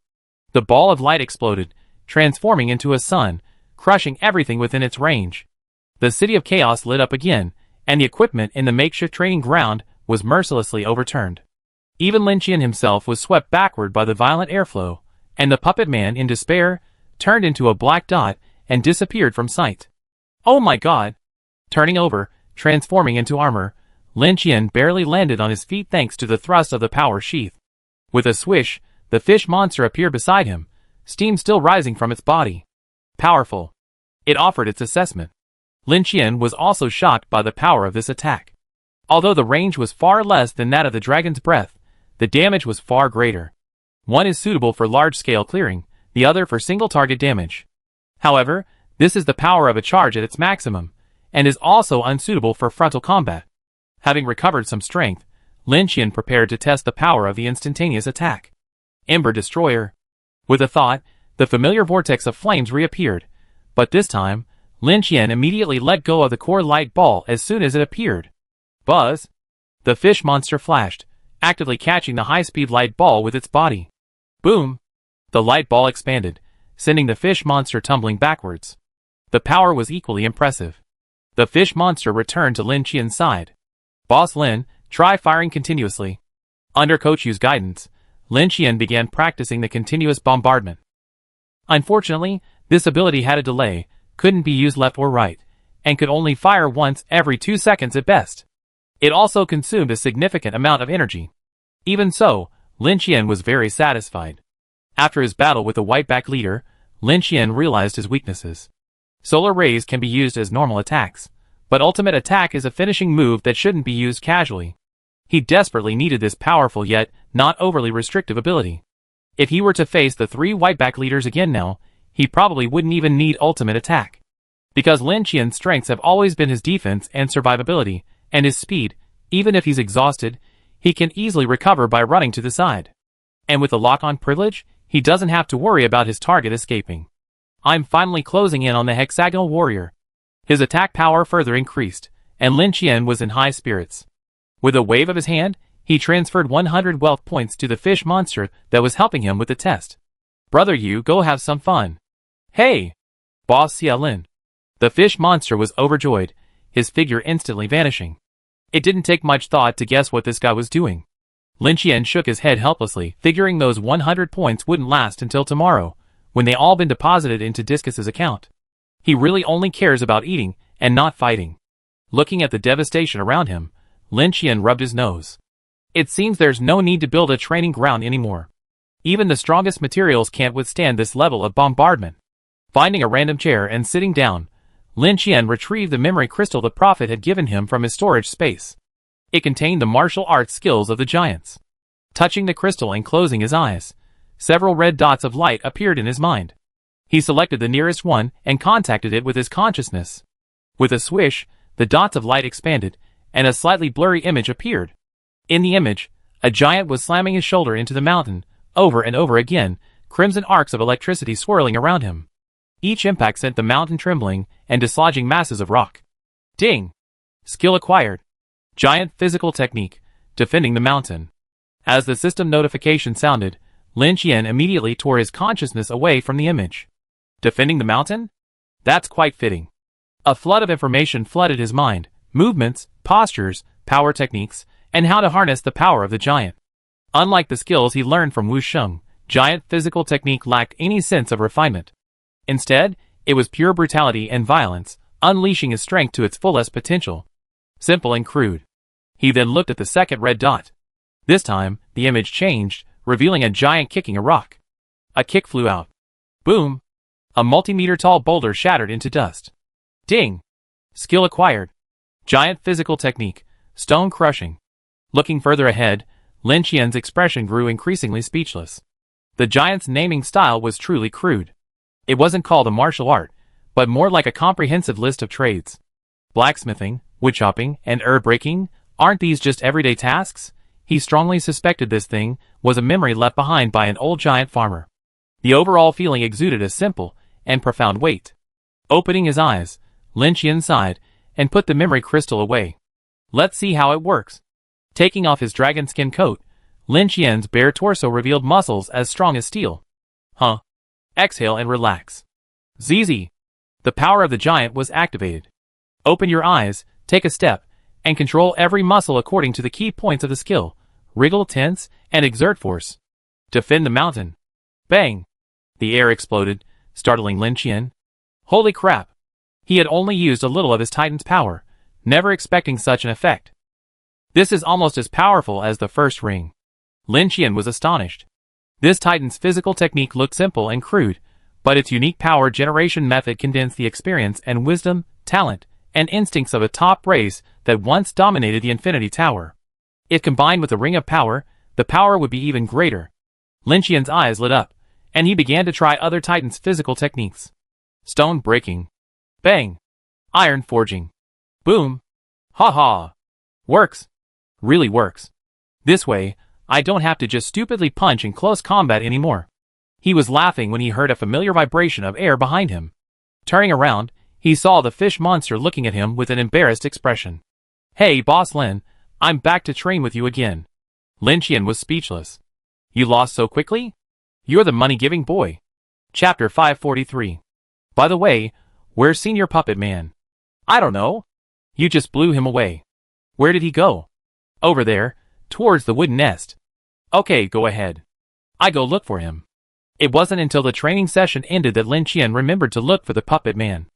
The ball of light exploded, transforming into a sun, crushing everything within its range. The City of Chaos lit up again, and the equipment in the makeshift training ground was mercilessly overturned. Even Lin Qian himself was swept backward by the violent airflow, and the puppet man, in despair, turned into a black dot and disappeared from sight. Oh my god! Turning over, transforming into armor, Lin Qian barely landed on his feet thanks to the thrust of the power sheath. With a swish, the fish monster appeared beside him, steam still rising from its body. Powerful. It offered its assessment. Lin Qian was also shocked by the power of this attack. Although the range was far less than that of the dragon's breath, the damage was far greater. One is suitable for large-scale clearing, the other for single-target damage. However, this is the power of a charge at its maximum, and is also unsuitable for frontal combat. Having recovered some strength, Lin Qian prepared to test the power of the instantaneous attack. Ember Destroyer. With a thought, the familiar vortex of flames reappeared, but this time, Lin Qian immediately let go of the core light ball as soon as it appeared. Buzz! The fish monster flashed, actively catching the high-speed light ball with its body. Boom! The light ball expanded, sending the fish monster tumbling backwards. The power was equally impressive. The fish monster returned to Lin Qian's side. Boss Lin, try firing continuously. Under Coach Yu's guidance, Lin Qian began practicing the continuous bombardment. Unfortunately, this ability had a delay, couldn't be used left or right, and could only fire once every 2 seconds at best. It also consumed a significant amount of energy. Even so, Lin Qian was very satisfied. After his battle with the whiteback leader, Lin Qian realized his weaknesses. Solar rays can be used as normal attacks, but ultimate attack is a finishing move that shouldn't be used casually. He desperately needed this powerful yet not overly restrictive ability. If he were to face the 3 whiteback leaders again now, he probably wouldn't even need ultimate attack. Because Lin Qian's strengths have always been his defense and survivability, and his speed, even if he's exhausted, he can easily recover by running to the side. And with the lock-on privilege, he doesn't have to worry about his target escaping. I'm finally closing in on the hexagonal warrior. His attack power further increased, and Lin Qian was in high spirits. With a wave of his hand, he transferred 100 wealth points to the fish monster that was helping him with the test. Brother Yu, go have some fun. Hey! Boss Xia Lin. The fish monster was overjoyed, his figure instantly vanishing. It didn't take much thought to guess what this guy was doing. Lin Qian shook his head helplessly, figuring those 100 points wouldn't last until tomorrow, when they all been deposited into Discus's account. He really only cares about eating, and not fighting. Looking at the devastation around him, Lin Qian rubbed his nose. It seems there's no need to build a training ground anymore. Even the strongest materials can't withstand this level of bombardment. Finding a random chair and sitting down, Lin Qian retrieved the memory crystal the prophet had given him from his storage space. It contained the martial arts skills of the giants. Touching the crystal and closing his eyes, several red dots of light appeared in his mind. He selected the nearest one and contacted it with his consciousness. With a swish, the dots of light expanded, and a slightly blurry image appeared. In the image, a giant was slamming his shoulder into the mountain, over and over again, crimson arcs of electricity swirling around him. Each impact sent the mountain trembling and dislodging masses of rock. Ding! Skill acquired. Giant physical technique, defending the mountain. As the system notification sounded, Lin Qian immediately tore his consciousness away from the image. Defending the mountain? That's quite fitting. A flood of information flooded his mind, movements, postures, power techniques, and how to harness the power of the giant. Unlike the skills he learned from Wu Sheng, giant physical technique lacked any sense of refinement. Instead, it was pure brutality and violence, unleashing his strength to its fullest potential. Simple and crude. He then looked at the second red dot. This time, the image changed, revealing a giant kicking a rock. A kick flew out. Boom! A multi-meter-tall boulder shattered into dust. Ding! Skill acquired. Giant physical technique, stone crushing. Looking further ahead, Lin Qian's expression grew increasingly speechless. The giant's naming style was truly crude. It wasn't called a martial art, but more like a comprehensive list of trades. Blacksmithing, woodchopping, and herb breaking, aren't these just everyday tasks? He strongly suspected this thing was a memory left behind by an old giant farmer. The overall feeling exuded a simple and profound weight. Opening his eyes, Lin Qian sighed and put the memory crystal away. Let's see how it works. Taking off his dragon skin coat, Lin Qian's bare torso revealed muscles as strong as steel. Huh? Exhale and relax. ZZ. The power of the giant was activated. Open your eyes, take a step, and control every muscle according to the key points of the skill. Wriggle, tense, and exert force. Defend the mountain. Bang! The air exploded, startling Lin Qian. Holy crap! He had only used a little of his Titan's power, never expecting such an effect. This is almost as powerful as the first ring. Lin Qian was astonished. This Titan's physical technique looked simple and crude, but its unique power generation method condensed the experience and wisdom, talent, and instincts of a top race that once dominated the Infinity Tower. If combined with the Ring of Power, the power would be even greater. Lin Qian's eyes lit up, and he began to try other Titan's physical techniques. Stone breaking. Bang! Iron forging. Boom! Ha ha! Works. Really works. This way, I don't have to just stupidly punch in close combat anymore. He was laughing when he heard a familiar vibration of air behind him. Turning around, he saw the fish monster looking at him with an embarrassed expression. Hey, Boss Lin, I'm back to train with you again. Lin Qian was speechless. You lost so quickly? You're the money-giving boy. Chapter 543. By the way, where's Senior Puppet Man? I don't know. You just blew him away. Where did he go? Over there, towards the wooden nest. Okay, go ahead. I go look for him. It wasn't until the training session ended that Lin Qian remembered to look for the Puppet Man.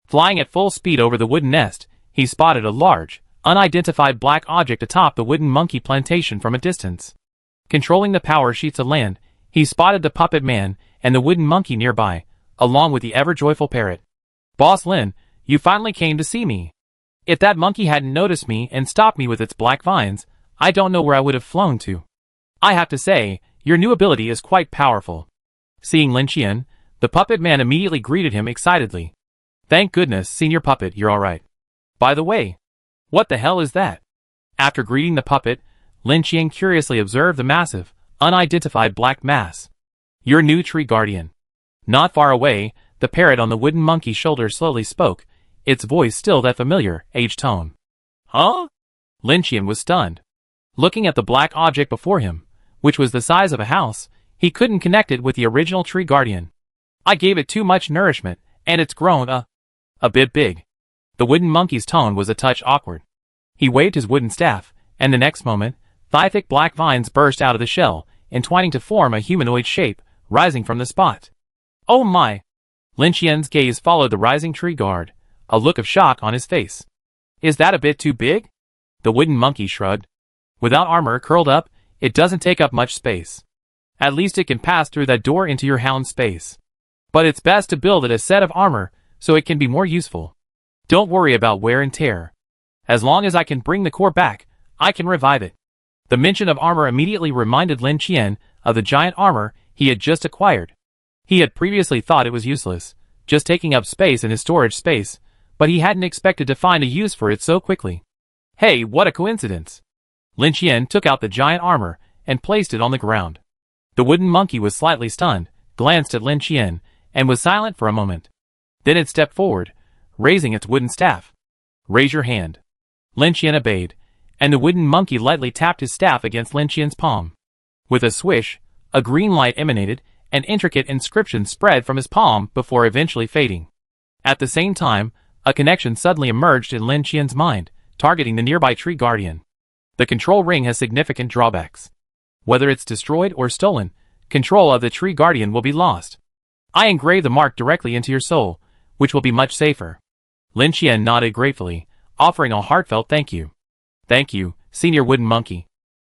Flying at full speed over the wooden nest, he spotted a large, unidentified black object atop the wooden monkey plantation from a distance. Controlling the power sheets of land, he spotted the Puppet Man and the wooden monkey nearby, along with the ever-joyful parrot. Boss Lin, you finally came to see me. If that monkey hadn't noticed me and stopped me with its black vines, I don't know where I would have flown to. I have to say, your new ability is quite powerful. Seeing Lin Qian, the Puppet Man immediately greeted him excitedly. Thank goodness, Senior Puppet, you're alright. By the way, what the hell is that? After greeting the puppet, Lin Qian curiously observed the massive, unidentified black mass. Your new tree guardian. Not far away, the parrot on the wooden monkey's shoulder slowly spoke, its voice still that familiar, aged tone. Huh? Lin Qian was stunned. Looking at the black object before him, which was the size of a house, he couldn't connect it with the original tree guardian. I gave it too much nourishment, and it's grown a bit big. The wooden monkey's tone was a touch awkward. He waved his wooden staff, and the next moment, thigh-thick black vines burst out of the shell, entwining to form a humanoid shape, rising from the spot. Oh my! Lin Qian's gaze followed the rising tree guard, a look of shock on his face. Is that a bit too big? The wooden monkey shrugged. Without armor curled up, it doesn't take up much space. At least it can pass through that door into your hound's space. But it's best to build it a set of armor, so it can be more useful. Don't worry about wear and tear. As long as I can bring the core back, I can revive it. The mention of armor immediately reminded Lin Qian of the giant armor he had just acquired. He had previously thought it was useless, just taking up space in his storage space, but he hadn't expected to find a use for it so quickly. Hey, what a coincidence! Lin Qian took out the giant armor and placed it on the ground. The wooden monkey was slightly stunned, glanced at Lin Qian, and was silent for a moment. Then it stepped forward, raising its wooden staff. Raise your hand. Lin Qian obeyed, and the wooden monkey lightly tapped his staff against Lin Qian's palm. With a swish, a green light emanated, and intricate inscriptions spread from his palm before eventually fading. At the same time, a connection suddenly emerged in Lin Qian's mind, targeting the nearby tree guardian. The control ring has significant drawbacks. Whether it's destroyed or stolen, control of the tree guardian will be lost. I engrave the mark directly into your soul, which will be much safer. Lin Qian nodded gratefully, offering a heartfelt thank you. Thank you, Senior Wooden Monkey.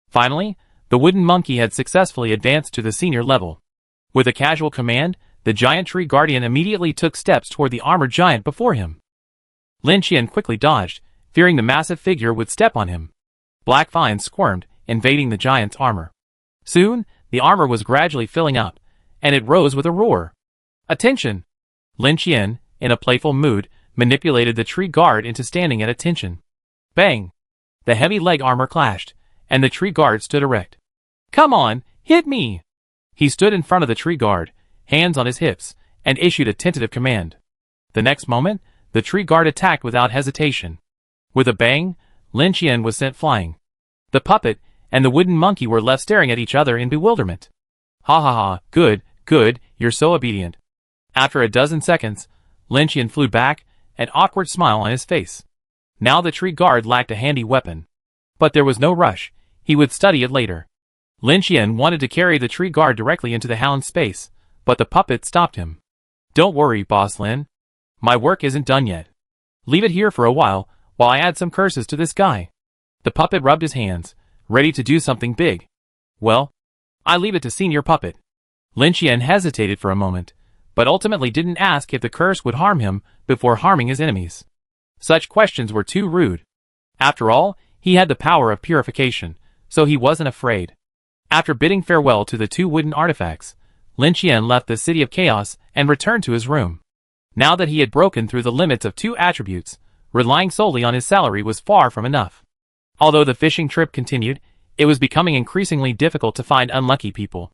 Finally, the wooden monkey had successfully advanced to the senior level. With a casual command, the giant tree guardian immediately took steps toward the armored giant before him. Lin Qian quickly dodged, fearing the massive figure would step on him. Black vines squirmed, invading the giant's armor. Soon, the armor was gradually filling up, and it rose with a roar. Attention! Lin Qian, in a playful mood, manipulated the tree guard into standing at attention. Bang! The heavy leg armor clashed, and the tree guard stood erect. Come on, hit me! He stood in front of the tree guard, hands on his hips, and issued a tentative command. The next moment, the tree guard attacked without hesitation. With a bang, Lin Qian was sent flying. The puppet and the wooden monkey were left staring at each other in bewilderment. Ha ha ha, good, good, you're so obedient. After a dozen seconds, Lin Qian flew back, an awkward smile on his face. Now the tree guard lacked a handy weapon. But there was no rush, he would study it later. Lin Qian wanted to carry the tree guard directly into the hound's space, but the puppet stopped him. Don't worry, Boss Lin. My work isn't done yet. Leave it here for a while I add some curses to this guy. The puppet rubbed his hands, ready to do something big. Well, I leave it to Senior Puppet. Lin Qian hesitated for a moment, but ultimately didn't ask if the curse would harm him before harming his enemies. Such questions were too rude. After all, he had the power of purification, so he wasn't afraid. After bidding farewell to the two wooden artifacts, Lin Qian left the City of Chaos and returned to his room. Now that he had broken through the limits of 2 attributes, relying solely on his salary was far from enough. Although the fishing trip continued, it was becoming increasingly difficult to find unlucky people.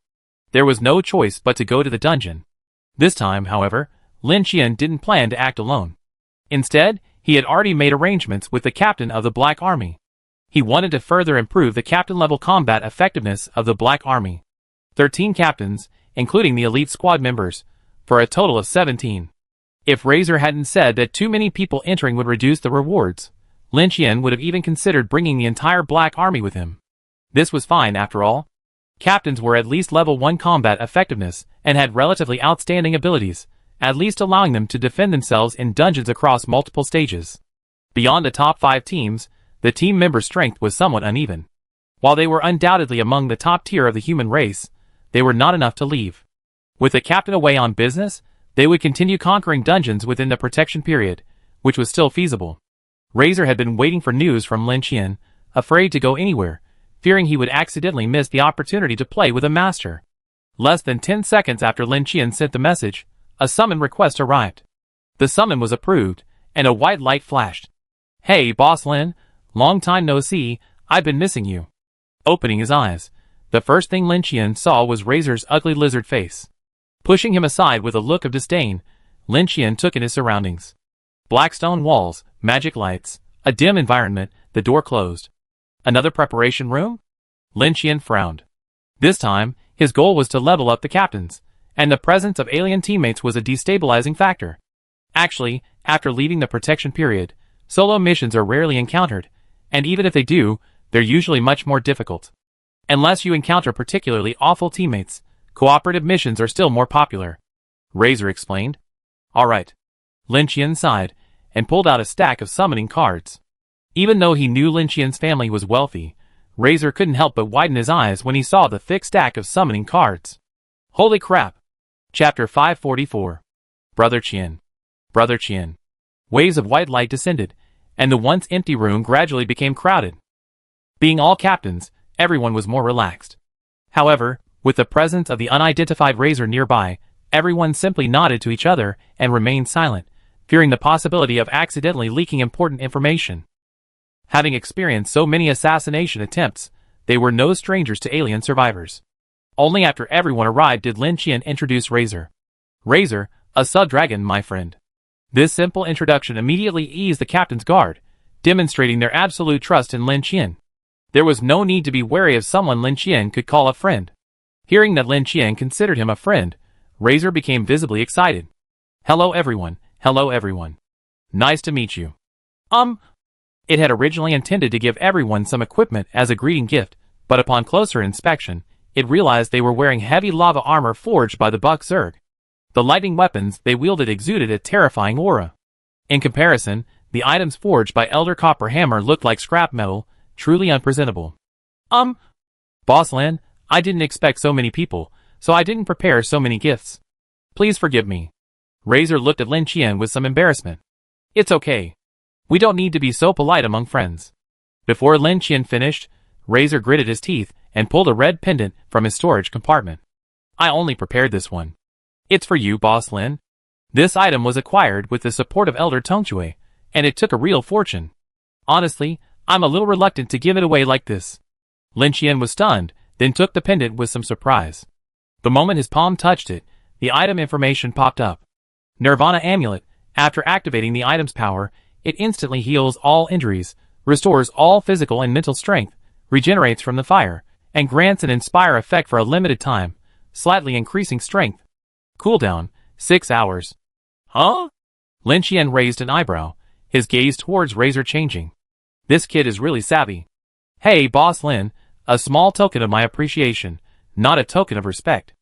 There was no choice but to go to the dungeon. This time, however, Lin Qian didn't plan to act alone. Instead, he had already made arrangements with the captain of the Black Army. He wanted to further improve the captain-level combat effectiveness of the Black Army. 13 captains, including the elite squad members, for a total of 17. If Razor hadn't said that too many people entering would reduce the rewards, Lin Qian would have even considered bringing the entire Black Army with him. This was fine after all. Captains were at least level 1 combat effectiveness and had relatively outstanding abilities, at least allowing them to defend themselves in dungeons across multiple stages. Beyond the top 5 teams, the team member strength was somewhat uneven. While they were undoubtedly among the top tier of the human race, they were not enough to leave. With the captain away on business, they would continue conquering dungeons within the protection period, which was still feasible. Razor had been waiting for news from Lin Qian, afraid to go anywhere, fearing he would accidentally miss the opportunity to play with a master. Less than 10 seconds after Lin Qian sent the message, a summon request arrived. The summon was approved, and a white light flashed. Hey, Boss Lin, long time no see, I've been missing you. Opening his eyes, the first thing Lin Qian saw was Razor's ugly lizard face. Pushing him aside with a look of disdain, Lin Qian took in his surroundings. Black stone walls, magic lights, a dim environment, the door closed. Another preparation room? Lin Qian frowned. This time, his goal was to level up the captains, and the presence of alien teammates was a destabilizing factor. Actually, after leaving the protection period, solo missions are rarely encountered, and even if they do, they're usually much more difficult. Unless you encounter particularly awful teammates, cooperative missions are still more popular. Razor explained. Alright. Lin Qian sighed, and pulled out a stack of summoning cards. Even though he knew Lin Qian's family was wealthy, Razor couldn't help but widen his eyes when he saw the thick stack of summoning cards. Holy crap! Chapter 544. Brother Qian. Brother Qian. Waves of white light descended, and the once empty room gradually became crowded. Being all captains, everyone was more relaxed. However, with the presence of the unidentified Razor nearby, everyone simply nodded to each other and remained silent, fearing the possibility of accidentally leaking important information. Having experienced so many assassination attempts, they were no strangers to alien survivors. Only after everyone arrived did Lin Qian introduce Razor. Razor, a sub-dragon, my friend. This simple introduction immediately eased the captain's guard, demonstrating their absolute trust in Lin Qian. There was no need to be wary of someone Lin Qian could call a friend. Hearing that Lin Qian considered him a friend, Razor became visibly excited. Hello everyone, hello everyone. Nice to meet you. It had originally intended to give everyone some equipment as a greeting gift, but upon closer inspection, it realized they were wearing heavy lava armor forged by the Buck Zerg. The lightning weapons they wielded exuded a terrifying aura. In comparison, the items forged by Elder Copper Hammer looked like scrap metal, truly unpresentable. Boss Lin, I didn't expect so many people, so I didn't prepare so many gifts. Please forgive me. Razor looked at Lin Qian with some embarrassment. It's okay. We don't need to be so polite among friends. Before Lin Qian finished, Razor gritted his teeth and pulled a red pendant from his storage compartment. I only prepared this one. It's for you, Boss Lin. This item was acquired with the support of Elder Tongchui, and it took a real fortune. Honestly, I'm a little reluctant to give it away like this. Lin Qian was stunned, then took the pendant with some surprise. The moment his palm touched it, the item information popped up. Nirvana Amulet. After activating the item's power, it instantly heals all injuries, restores all physical and mental strength, regenerates from the fire, and grants an inspire effect for a limited time, slightly increasing strength. Cooldown, 6 hours. Huh? Lin Qian raised an eyebrow, his gaze towards Razor changing. This kid is really savvy. Hey, Boss Lin, a small token of my appreciation, not a token of respect.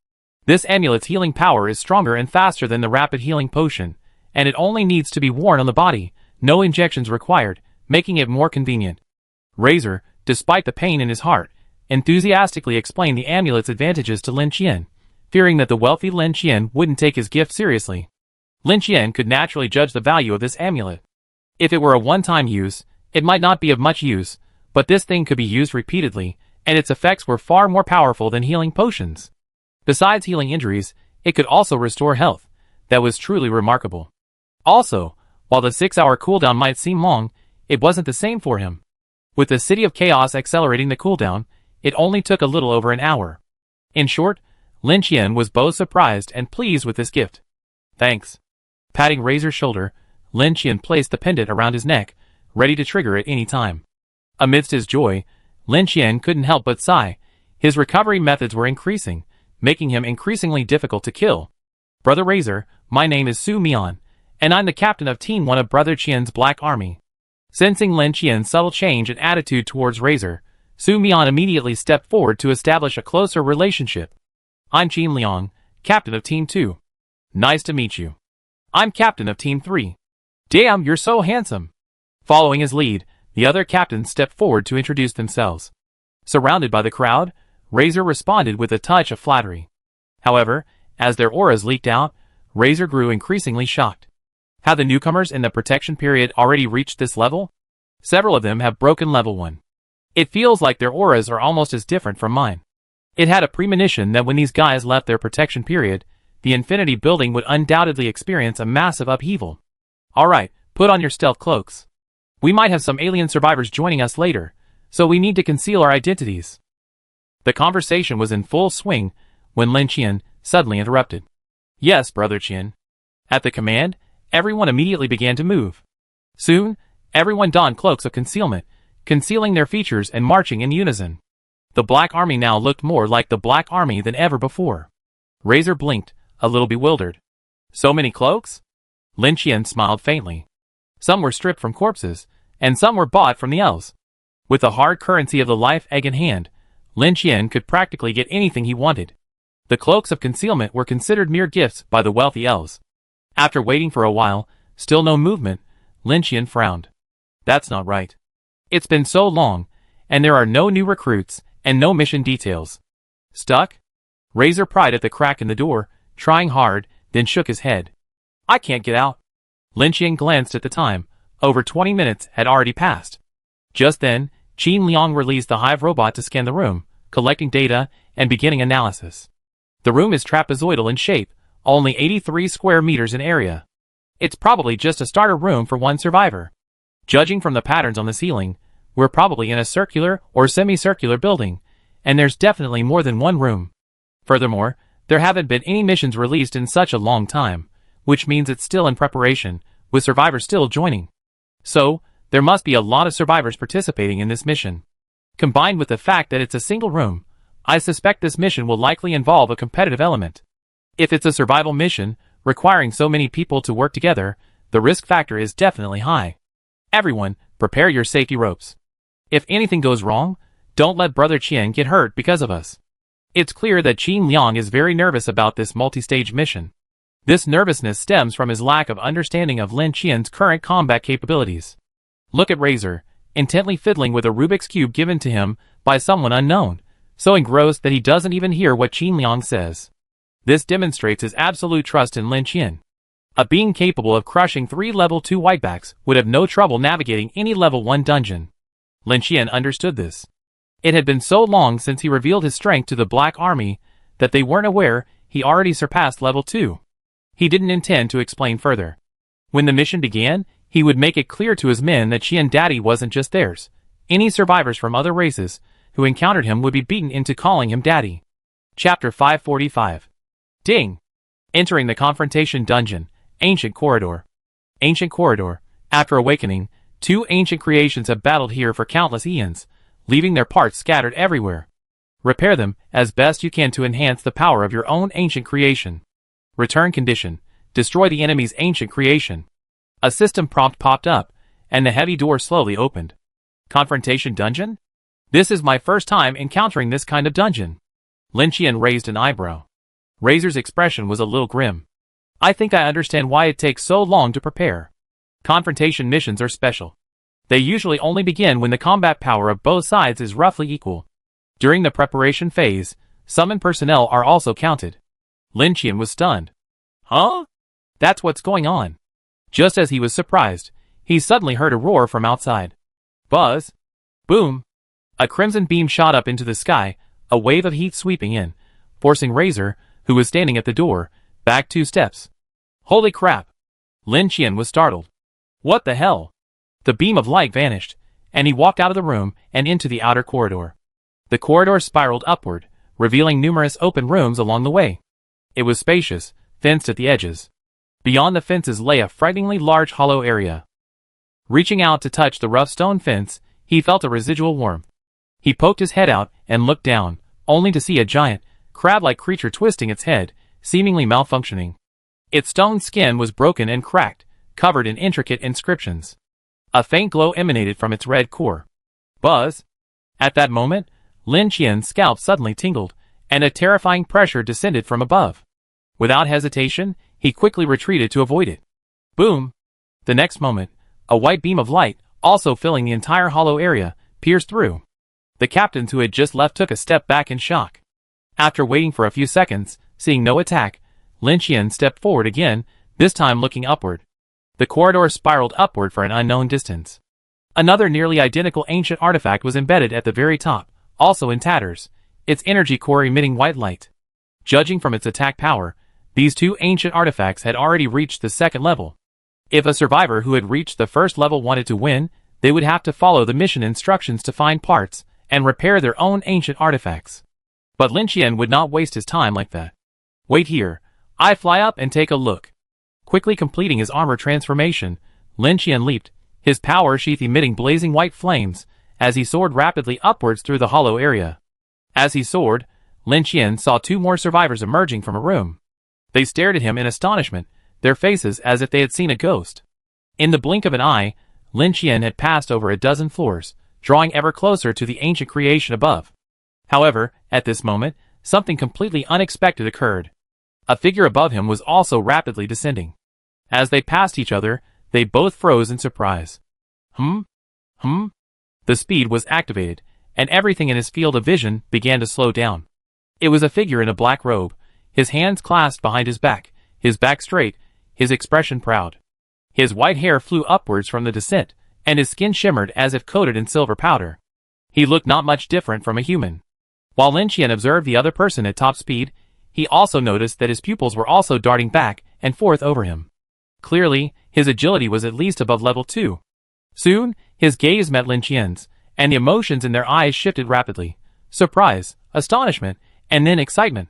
This amulet's healing power is stronger and faster than the rapid healing potion, and it only needs to be worn on the body, no injections required, making it more convenient. Razor, despite the pain in his heart, enthusiastically explained the amulet's advantages to Lin Qian, fearing that the wealthy Lin Qian wouldn't take his gift seriously. Lin Qian could naturally judge the value of this amulet. If it were a one-time use, it might not be of much use, but this thing could be used repeatedly, and its effects were far more powerful than healing potions. Besides healing injuries, it could also restore health. That was truly remarkable. Also, while the 6-hour cooldown might seem long, it wasn't the same for him. With the City of Chaos accelerating the cooldown, it only took a little over an hour. In short, Lin Qian was both surprised and pleased with this gift. Thanks. Patting Razor's shoulder, Lin Qian placed the pendant around his neck, ready to trigger at any time. Amidst his joy, Lin Qian couldn't help but sigh. His recovery methods were increasing, making him increasingly difficult to kill. Brother Razor, my name is Su Mian, and I'm the captain of Team 1 of Brother Qian's Black Army. Sensing Lin Qian's subtle change in attitude towards Razor, Su Mian immediately stepped forward to establish a closer relationship. I'm Qin Liang, captain of Team 2. Nice to meet you. I'm captain of Team 3. Damn, you're so handsome. Following his lead, the other captains stepped forward to introduce themselves. Surrounded by the crowd, Razor responded with a touch of flattery. However, as their auras leaked out, Razor grew increasingly shocked. Had the newcomers in the protection period already reached this level? Several of them have broken level 1. It feels like their auras are almost as different from mine. It had a premonition that when these guys left their protection period, the Infinity Building would undoubtedly experience a massive upheaval. Alright, put on your stealth cloaks. We might have some alien survivors joining us later, so we need to conceal our identities. The conversation was in full swing when Lin Qian suddenly interrupted. Yes, Brother Qian. At the command, everyone immediately began to move. Soon, everyone donned cloaks of concealment, concealing their features and marching in unison. The Black Army now looked more like the Black Army than ever before. Razor blinked, a little bewildered. So many cloaks? Lin Qian smiled faintly. Some were stripped from corpses, and some were bought from the elves. With the hard currency of the life egg in hand, Lin Qian could practically get anything he wanted. The cloaks of concealment were considered mere gifts by the wealthy elves. After waiting for a while, still no movement, Lin Qian frowned. That's not right. It's been so long, and there are no new recruits, and no mission details. Stuck? Razor pried at the crack in the door, trying hard, then shook his head. I can't get out. Lin Qian glanced at the time. Over 20 minutes had already passed. Just then, Qin Liang released the hive robot to scan the room, collecting data and beginning analysis. The room is trapezoidal in shape, only 83 square meters in area. It's probably just a starter room for one survivor. Judging from the patterns on the ceiling, we're probably in a circular or semicircular building, and there's definitely more than one room. Furthermore, there haven't been any missions released in such a long time, which means it's still in preparation, with survivors still joining. So, there must be a lot of survivors participating in this mission. Combined with the fact that it's a single room, I suspect this mission will likely involve a competitive element. If it's a survival mission, requiring so many people to work together, the risk factor is definitely high. Everyone, prepare your safety ropes. If anything goes wrong, don't let Brother Qian get hurt because of us. It's clear that Qin Liang is very nervous about this multi-stage mission. This nervousness stems from his lack of understanding of Lin Qian's current combat capabilities. Look at Razor, intently fiddling with a Rubik's Cube given to him by someone unknown, so engrossed that he doesn't even hear what Qin Liang says. This demonstrates his absolute trust in Lin Qian. A being capable of crushing 3 level 2 whitebacks would have no trouble navigating any level 1 dungeon. Lin Qian understood this. It had been so long since he revealed his strength to the Black Army that they weren't aware he already surpassed level 2. He didn't intend to explain further. When the mission began, he would make it clear to his men that Qian Daddy wasn't just theirs. Any survivors from other races who encountered him would be beaten into calling him Daddy. Chapter 545. Ding! Entering the confrontation dungeon, Ancient Corridor. Ancient Corridor. After awakening, 2 ancient creations have battled here for countless eons, leaving their parts scattered everywhere. Repair them as best you can to enhance the power of your own ancient creation. Return condition. Destroy the enemy's ancient creation. A system prompt popped up, and the heavy door slowly opened. Confrontation dungeon? This is my first time encountering this kind of dungeon. Lin Qian raised an eyebrow. Razor's expression was a little grim. I think I understand why it takes so long to prepare. Confrontation missions are special. They usually only begin when the combat power of both sides is roughly equal. During the preparation phase, summoned personnel are also counted. Lin Qian was stunned. Huh? That's what's going on. Just as he was surprised, he suddenly heard a roar from outside. Buzz! Boom! A crimson beam shot up into the sky, a wave of heat sweeping in, forcing Razor, who was standing at the door, back 2 steps. Holy crap! Lin Qian was startled. What the hell? The beam of light vanished, and he walked out of the room and into the outer corridor. The corridor spiraled upward, revealing numerous open rooms along the way. It was spacious, fenced at the edges. Beyond the fences lay a frighteningly large hollow area. Reaching out to touch the rough stone fence, he felt a residual warmth. He poked his head out and looked down, only to see a giant, crab-like creature twisting its head, seemingly malfunctioning. Its stone skin was broken and cracked, covered in intricate inscriptions. A faint glow emanated from its red core. Buzz! At that moment, Lin Qian's scalp suddenly tingled, and a terrifying pressure descended from above. Without hesitation, he quickly retreated to avoid it. Boom! The next moment, a white beam of light, also filling the entire hollow area, pierced through. The captains who had just left took a step back in shock. After waiting for a few seconds, seeing no attack, Lin Qian stepped forward again, this time looking upward. The corridor spiraled upward for an unknown distance. Another nearly identical ancient artifact was embedded at the very top, also in tatters, its energy core emitting white light. Judging from its attack power, these 2 ancient artifacts had already reached the 2nd level. If a survivor who had reached the 1st level wanted to win, they would have to follow the mission instructions to find parts and repair their own ancient artifacts. But Lin Qian would not waste his time like that. Wait here, I fly up and take a look. Quickly completing his armor transformation, Lin Qian leaped, his power sheath emitting blazing white flames, as he soared rapidly upwards through the hollow area. As he soared, Lin Qian saw 2 more survivors emerging from a room. They stared at him in astonishment, their faces as if they had seen a ghost. In the blink of an eye, Lin Qian had passed over a dozen floors, drawing ever closer to the ancient creation above. However, at this moment, something completely unexpected occurred. A figure above him was also rapidly descending. As they passed each other, they both froze in surprise. The speed was activated, and everything in his field of vision began to slow down. It was a figure in a black robe, his hands clasped behind his back straight, his expression proud. His white hair flew upwards from the descent, and his skin shimmered as if coated in silver powder. He looked not much different from a human. While Lin Qian observed the other person at top speed, he also noticed that his pupils were also darting back and forth over him. Clearly, his agility was at least above level 2. Soon, his gaze met Lin Qian's, and the emotions in their eyes shifted rapidly. Surprise, astonishment, and then excitement.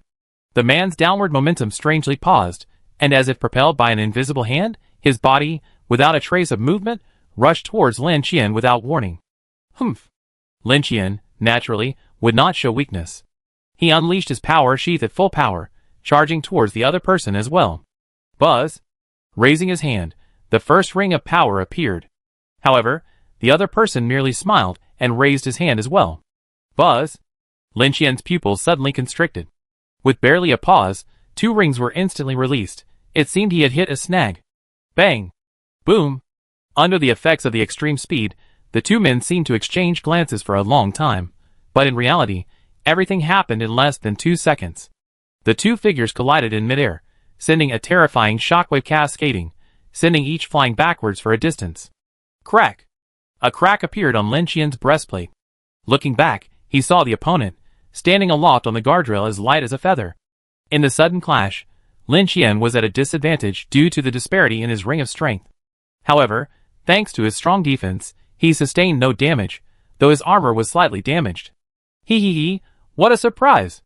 The man's downward momentum strangely paused, and as if propelled by an invisible hand, his body, without a trace of movement, rushed towards Lin Qian without warning. Humph. Lin Qian, naturally, would not show weakness. He unleashed his power sheath at full power, charging towards the other person as well. Buzz! Raising his hand, the first ring of power appeared. However, the other person merely smiled and raised his hand as well. Buzz! Lin Qian's pupils suddenly constricted. With barely a pause, 2 rings were instantly released. It seemed he had hit a snag. Bang! Boom! Under the effects of the extreme speed, the 2 men seemed to exchange glances for a long time, but in reality, everything happened in less than 2 seconds. The 2 figures collided in midair, sending a terrifying shockwave cascading, sending each flying backwards for a distance. Crack! A crack appeared on Lin Qian's breastplate. Looking back, he saw the opponent, standing aloft on the guardrail as light as a feather. In the sudden clash, Lin Qian was at a disadvantage due to the disparity in his ring of strength. However, thanks to his strong defense, he sustained no damage, though his armor was slightly damaged. Hee, what a surprise!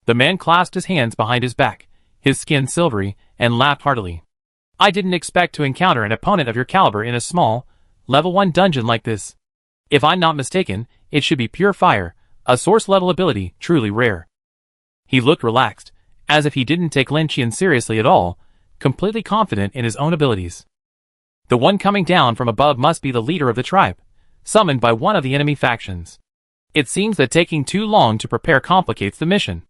The man clasped his hands behind his back, his skin silvery, and laughed heartily. I didn't expect to encounter an opponent of your caliber in a small, level 1 dungeon like this. If I'm not mistaken, it should be pure fire, a source-level ability truly rare. He looked relaxed, as if he didn't take Lin Qian seriously at all, completely confident in his own abilities. The one coming down from above must be the leader of the tribe, summoned by one of the enemy factions. It seems that taking too long to prepare complicates the mission.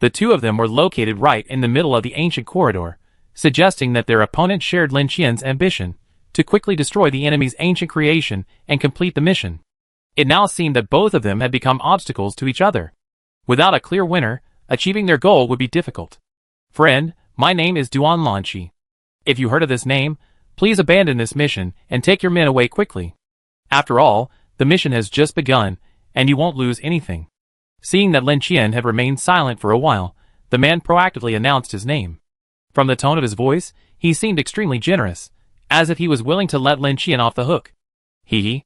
The 2 of them were located right in the middle of the ancient corridor, suggesting that their opponent shared Lin Qian's ambition to quickly destroy the enemy's ancient creation and complete the mission. It now seemed that both of them had become obstacles to each other. Without a clear winner, achieving their goal would be difficult. Friend, my name is Duan Lanqi. If you heard of this name, please abandon this mission and take your men away quickly. After all, the mission has just begun, and you won't lose anything. Seeing that Lin Qian had remained silent for a while, the man proactively announced his name. From the tone of his voice, he seemed extremely generous, as if he was willing to let Lin Qian off the hook. Hee.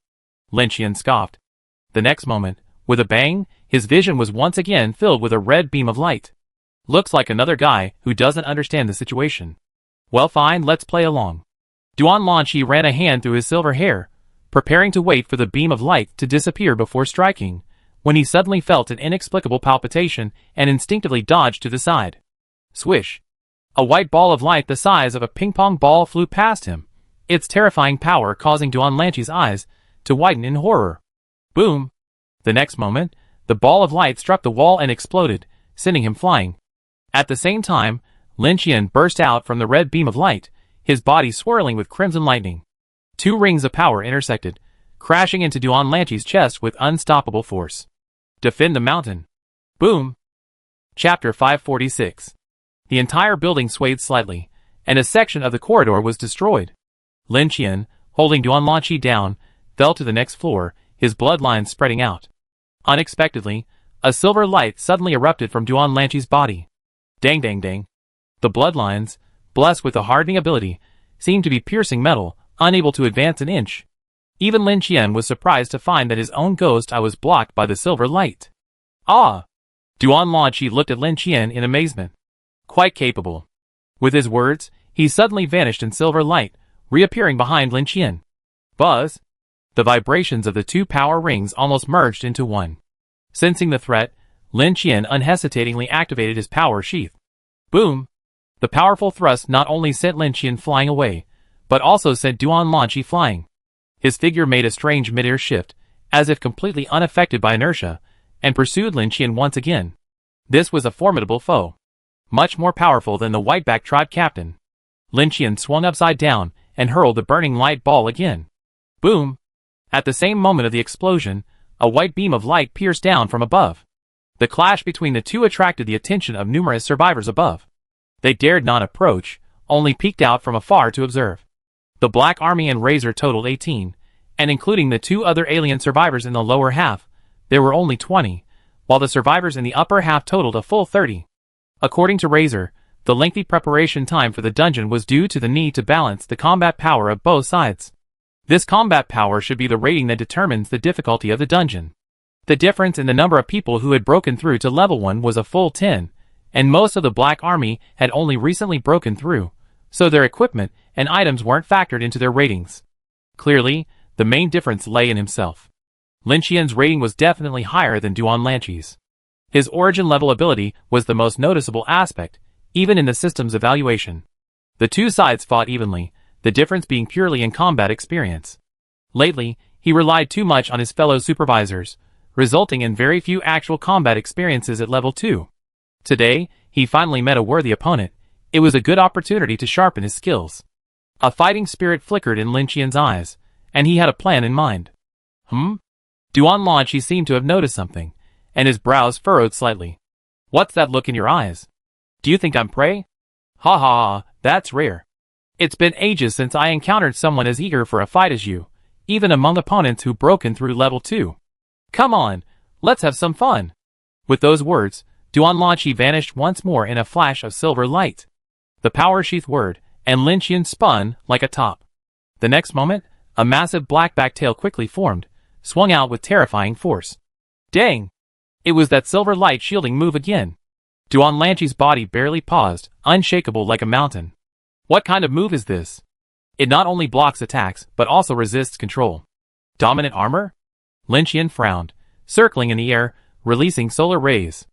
Lin Qian scoffed. The next moment, with a bang, his vision was once again filled with a red beam of light. Looks like another guy who doesn't understand the situation. Well fine, let's play along. Duan Lanqi ran a hand through his silver hair, preparing to wait for the beam of light to disappear before striking, when he suddenly felt an inexplicable palpitation and instinctively dodged to the side. Swish! A white ball of light the size of a ping-pong ball flew past him, its terrifying power causing Duan Lanqi's eyes to widen in horror. Boom! The next moment, the ball of light struck the wall and exploded, sending him flying. At the same time, Lin Qian burst out from the red beam of light, his body swirling with crimson lightning. 2 rings of power intersected, crashing into Duan Lanqi's chest with unstoppable force. Defend the mountain. Boom! Chapter 546. The entire building swayed slightly, and a section of the corridor was destroyed. Lin Qian, holding Duan Lanqi down, fell to the next floor, his bloodlines spreading out. Unexpectedly, a silver light suddenly erupted from Duan Lanqi's body. Dang dang dang. The bloodlines, blessed with the hardening ability, seemed to be piercing metal, unable to advance an inch. Even Lin Qian was surprised to find that his own ghost eye was blocked by the silver light. Ah! Duan Lanqi looked at Lin Qian in amazement. Quite capable. With his words, he suddenly vanished in silver light, reappearing behind Lin Qian. Buzz! The vibrations of the 2 power rings almost merged into one. Sensing the threat, Lin Qian unhesitatingly activated his power sheath. Boom! The powerful thrust not only sent Lin Qian flying away, but also sent Duan Lanqi flying. His figure made a strange mid-air shift, as if completely unaffected by inertia, and pursued Lin Qian once again. This was a formidable foe. Much more powerful than the Whiteback tribe captain. Lin Qian swung upside down and hurled the burning light ball again. Boom! At the same moment of the explosion, a white beam of light pierced down from above. The clash between the 2 attracted the attention of numerous survivors above. They dared not approach, only peeked out from afar to observe. The Black Army and Razor totaled 18, and including the 2 other alien survivors in the lower half, there were only 20, while the survivors in the upper half totaled a full 30. According to Razor, The lengthy preparation time for the dungeon was due to the need to balance the combat power of both sides. This combat power should be the rating that determines the difficulty of the dungeon. The difference in the number of people who had broken through to level 1 was a full 10, and most of the Black Army had only recently broken through, so their equipment and items weren't factored into their ratings. Clearly, the main difference lay in himself. Lin Qian's rating was definitely higher than Duan Lanqi's. His origin level ability was the most noticeable aspect, even in the system's evaluation. The two sides fought evenly, the difference being purely in combat experience. Lately, he relied too much on his fellow supervisors, resulting in very few actual combat experiences at level 2. Today, he finally met a worthy opponent. It was a good opportunity to sharpen his skills. A fighting spirit flickered in Lin Qian's eyes, and he had a plan in mind. Duan Lanqi seemed to have noticed something, and his brows furrowed slightly. What's that look in your eyes? Do you think I'm prey? Ha ha ha, that's rare. It's been ages since I encountered someone as eager for a fight as you, even among opponents who broken through level 2. Come on, let's have some fun. With those words, Duan Lanqi vanished once more in a flash of silver light. The power sheath whirred, and Lin Qian spun like a top. The next moment, a massive black backtail quickly formed, swung out with terrifying force. Dang! It was that silver light shielding move again. Duan Lanqi's body barely paused, unshakable like a mountain. What kind of move is this? It not only blocks attacks, but also resists control. Dominant armor? Lin Qian frowned, circling in the air, releasing solar rays.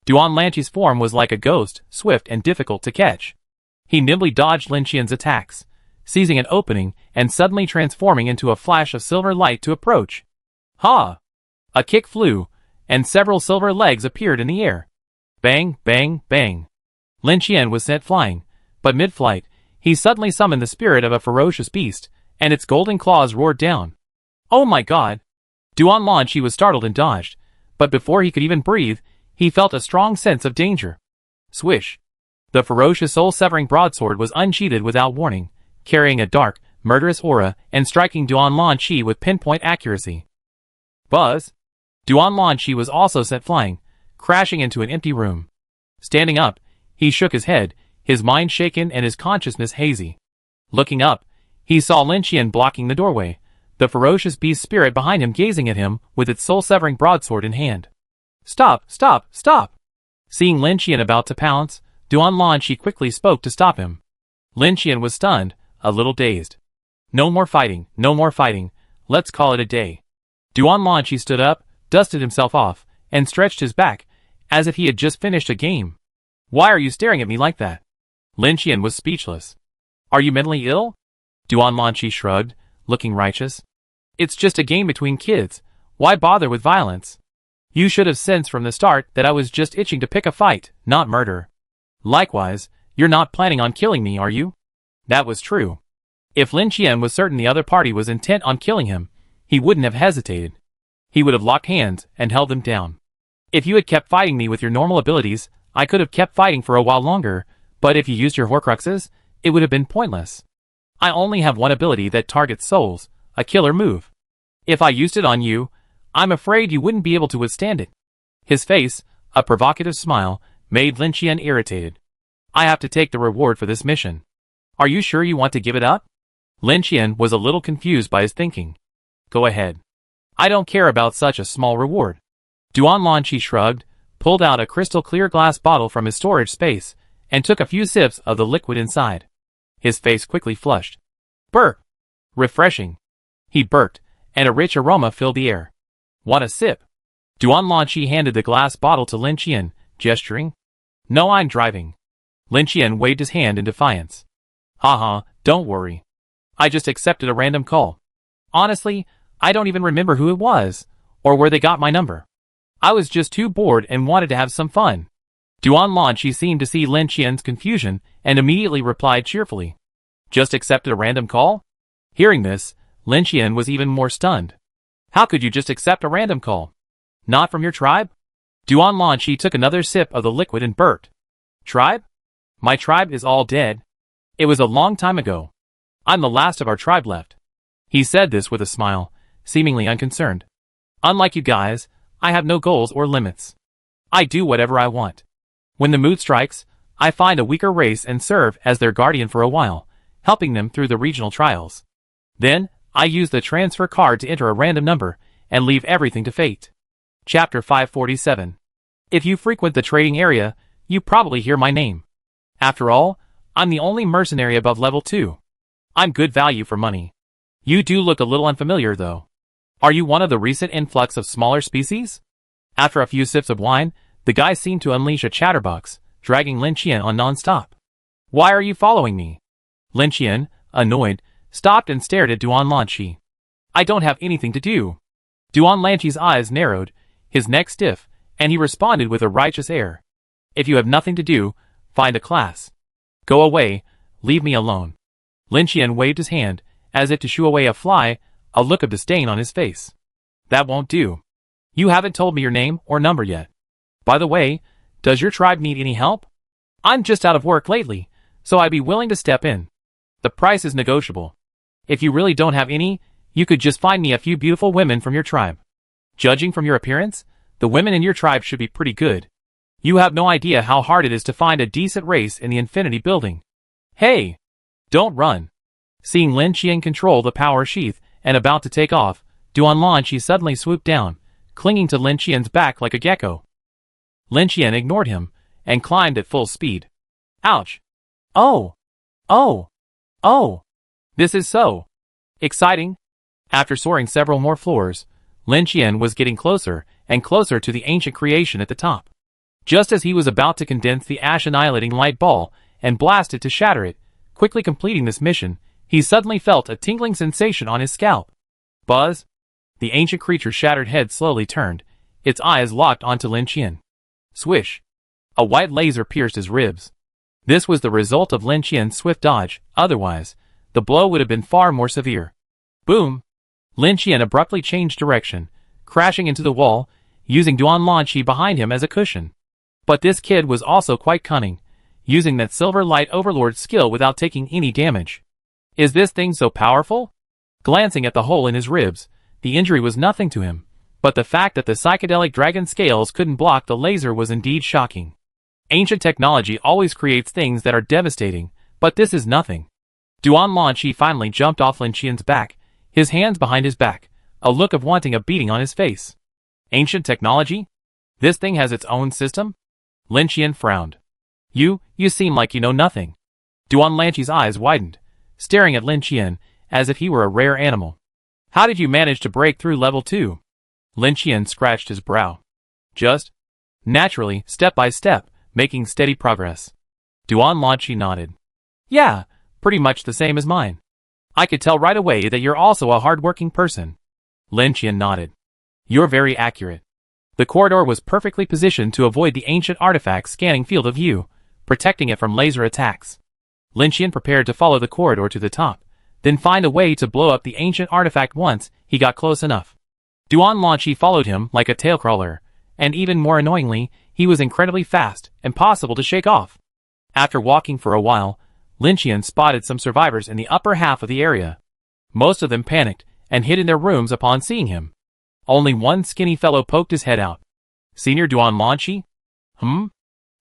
Duan Lanqi's form was like a ghost, swift and difficult to catch. He nimbly dodged Lin Qian's attacks, seizing an opening and suddenly transforming into a flash of silver light to approach. Ha! A kick flew, and several silver legs appeared in the air. Bang, bang, bang. Lin Qian was sent flying, but mid-flight, he suddenly summoned the spirit of a ferocious beast, and its golden claws roared down. Oh my god! Duan Lanqi was startled and dodged, but before he could even breathe, he felt a strong sense of danger. Swish! The ferocious soul-severing broadsword was unsheathed without warning, carrying a dark, murderous aura and striking Duan Lanqi with pinpoint accuracy. Buzz! Duan Lanqi was also sent flying, crashing into an empty room. Standing up, he shook his head, his mind shaken and his consciousness hazy. Looking up, he saw Lin Qian blocking the doorway, the ferocious beast spirit behind him gazing at him with its soul-severing broadsword in hand. Stop, stop, stop! Seeing Lin Qian about to pounce, Duan Lanqi quickly spoke to stop him. Lin Qian was stunned, a little dazed. No more fighting, no more fighting, let's call it a day. Duan Lanqi stood up, dusted himself off, and stretched his back, as if he had just finished a game. Why are you staring at me like that? Lin Qian was speechless. Are you mentally ill? Duan Lanqi shrugged, looking righteous. It's just a game between kids, why bother with violence? You should have sensed from the start that I was just itching to pick a fight, not murder. Likewise, you're not planning on killing me, are you? That was true. If Lin Qian was certain the other party was intent on killing him, he wouldn't have hesitated. He would have locked hands and held them down. If you had kept fighting me with your normal abilities, I could have kept fighting for a while longer, but if you used your Horcruxes, it would have been pointless. I only have one ability that targets souls, a killer move. If I used it on you, I'm afraid you wouldn't be able to withstand it. His face, a provocative smile, made Lin Qian irritated. I have to take the reward for this mission. Are you sure you want to give it up? Lin Qian was a little confused by his thinking. Go ahead. I don't care about such a small reward. Duan Lanqi shrugged, pulled out a crystal-clear glass bottle from his storage space, and took a few sips of the liquid inside. His face quickly flushed. Burp! Refreshing. He burped, and a rich aroma filled the air. Want a sip? Duan Lanqi handed the glass bottle to Lin Qian, gesturing. No, I'm driving. Lin Qian waved his hand in defiance. Haha, don't worry. I just accepted a random call. Honestly, I don't even remember who it was, or where they got my number. I was just too bored and wanted to have some fun. Duan Lanqi seemed to see Lin Qian's confusion and immediately replied cheerfully. Just accepted a random call? Hearing this, Lin Qian was even more stunned. How could you just accept a random call? Not from your tribe? Duan Lanqi took another sip of the liquid and burped. Tribe? My tribe is all dead. It was a long time ago. I'm the last of our tribe left. He said this with a smile, seemingly unconcerned. Unlike you guys, I have no goals or limits. I do whatever I want. When the mood strikes, I find a weaker race and serve as their guardian for a while, helping them through the regional trials. Then, I use the transfer card to enter a random number, and leave everything to fate. Chapter 547. If you frequent the trading area, you probably hear my name. After all, I'm the only mercenary above level 2. I'm good value for money. You do look a little unfamiliar though. Are you one of the recent influx of smaller species? After a few sips of wine, the guy seemed to unleash a chatterbox, dragging Lin Qian on non-stop. Why are you following me? Lin Qian, annoyed, stopped and stared at Duan Lanqi. I don't have anything to do. Duan Lanqi's eyes narrowed, his neck stiff, and he responded with a righteous air. If you have nothing to do, find a class. Go away, leave me alone. Lin Qian waved his hand, as if to shoo away a fly, a look of disdain on his face. That won't do. You haven't told me your name or number yet. By the way, does your tribe need any help? I'm just out of work lately, so I'd be willing to step in. The price is negotiable. If you really don't have any, you could just find me a few beautiful women from your tribe. Judging from your appearance, the women in your tribe should be pretty good. You have no idea how hard it is to find a decent race in the Infinity Building. Hey! Don't run. Seeing Lin Qian control the power sheath and about to take off, Duan Lanqi suddenly swooped down, clinging to Lin Qian's back like a gecko. Lin Qian ignored him and climbed at full speed. Ouch! Oh! Oh! Oh! This is so exciting! After soaring several more floors, Lin Qian was getting closer and closer to the ancient creation at the top. Just as he was about to condense the ash-annihilating light ball and blast it to shatter it, quickly completing this mission, he suddenly felt a tingling sensation on his scalp. Buzz! The ancient creature's shattered head slowly turned, its eyes locked onto Lin Qian. Swish! A white laser pierced his ribs. This was the result of Lin Qian's swift dodge, otherwise, the blow would have been far more severe. Boom! Lin Qian abruptly changed direction, crashing into the wall, using Duan Lanqi behind him as a cushion. But this kid was also quite cunning, using that Silver Light Overlord skill without taking any damage. Is this thing so powerful? Glancing at the hole in his ribs, the injury was nothing to him, but the fact that the psychedelic dragon scales couldn't block the laser was indeed shocking. Ancient technology always creates things that are devastating, but this is nothing. Duan Lanqi finally jumped off Lin Qian's back, his hands behind his back, a look of wanting a beating on his face. Ancient technology? This thing has its own system? Lin Qian frowned. You seem like you know nothing. Duan Lanqi's eyes widened, staring at Lin Qian as if he were a rare animal. How did you manage to break through level 2? Lin Qian scratched his brow. Just naturally, step by step, making steady progress. Duan Lanqi nodded. Yeah, pretty much the same as mine. I could tell right away that you're also a hard-working person. Lin Qian nodded. You're very accurate. The corridor was perfectly positioned to avoid the ancient artifact's scanning field of view, protecting it from laser attacks. Lin Qian prepared to follow the corridor to the top, then find a way to blow up the ancient artifact once he got close enough. Duan Lanqi followed him like a tailcrawler, and even more annoyingly, he was incredibly fast and possible to shake off. After walking for a while, Lin Qian spotted some survivors in the upper half of the area. Most of them panicked and hid in their rooms upon seeing him. Only one skinny fellow poked his head out. Senior Duan Lanqi? Duan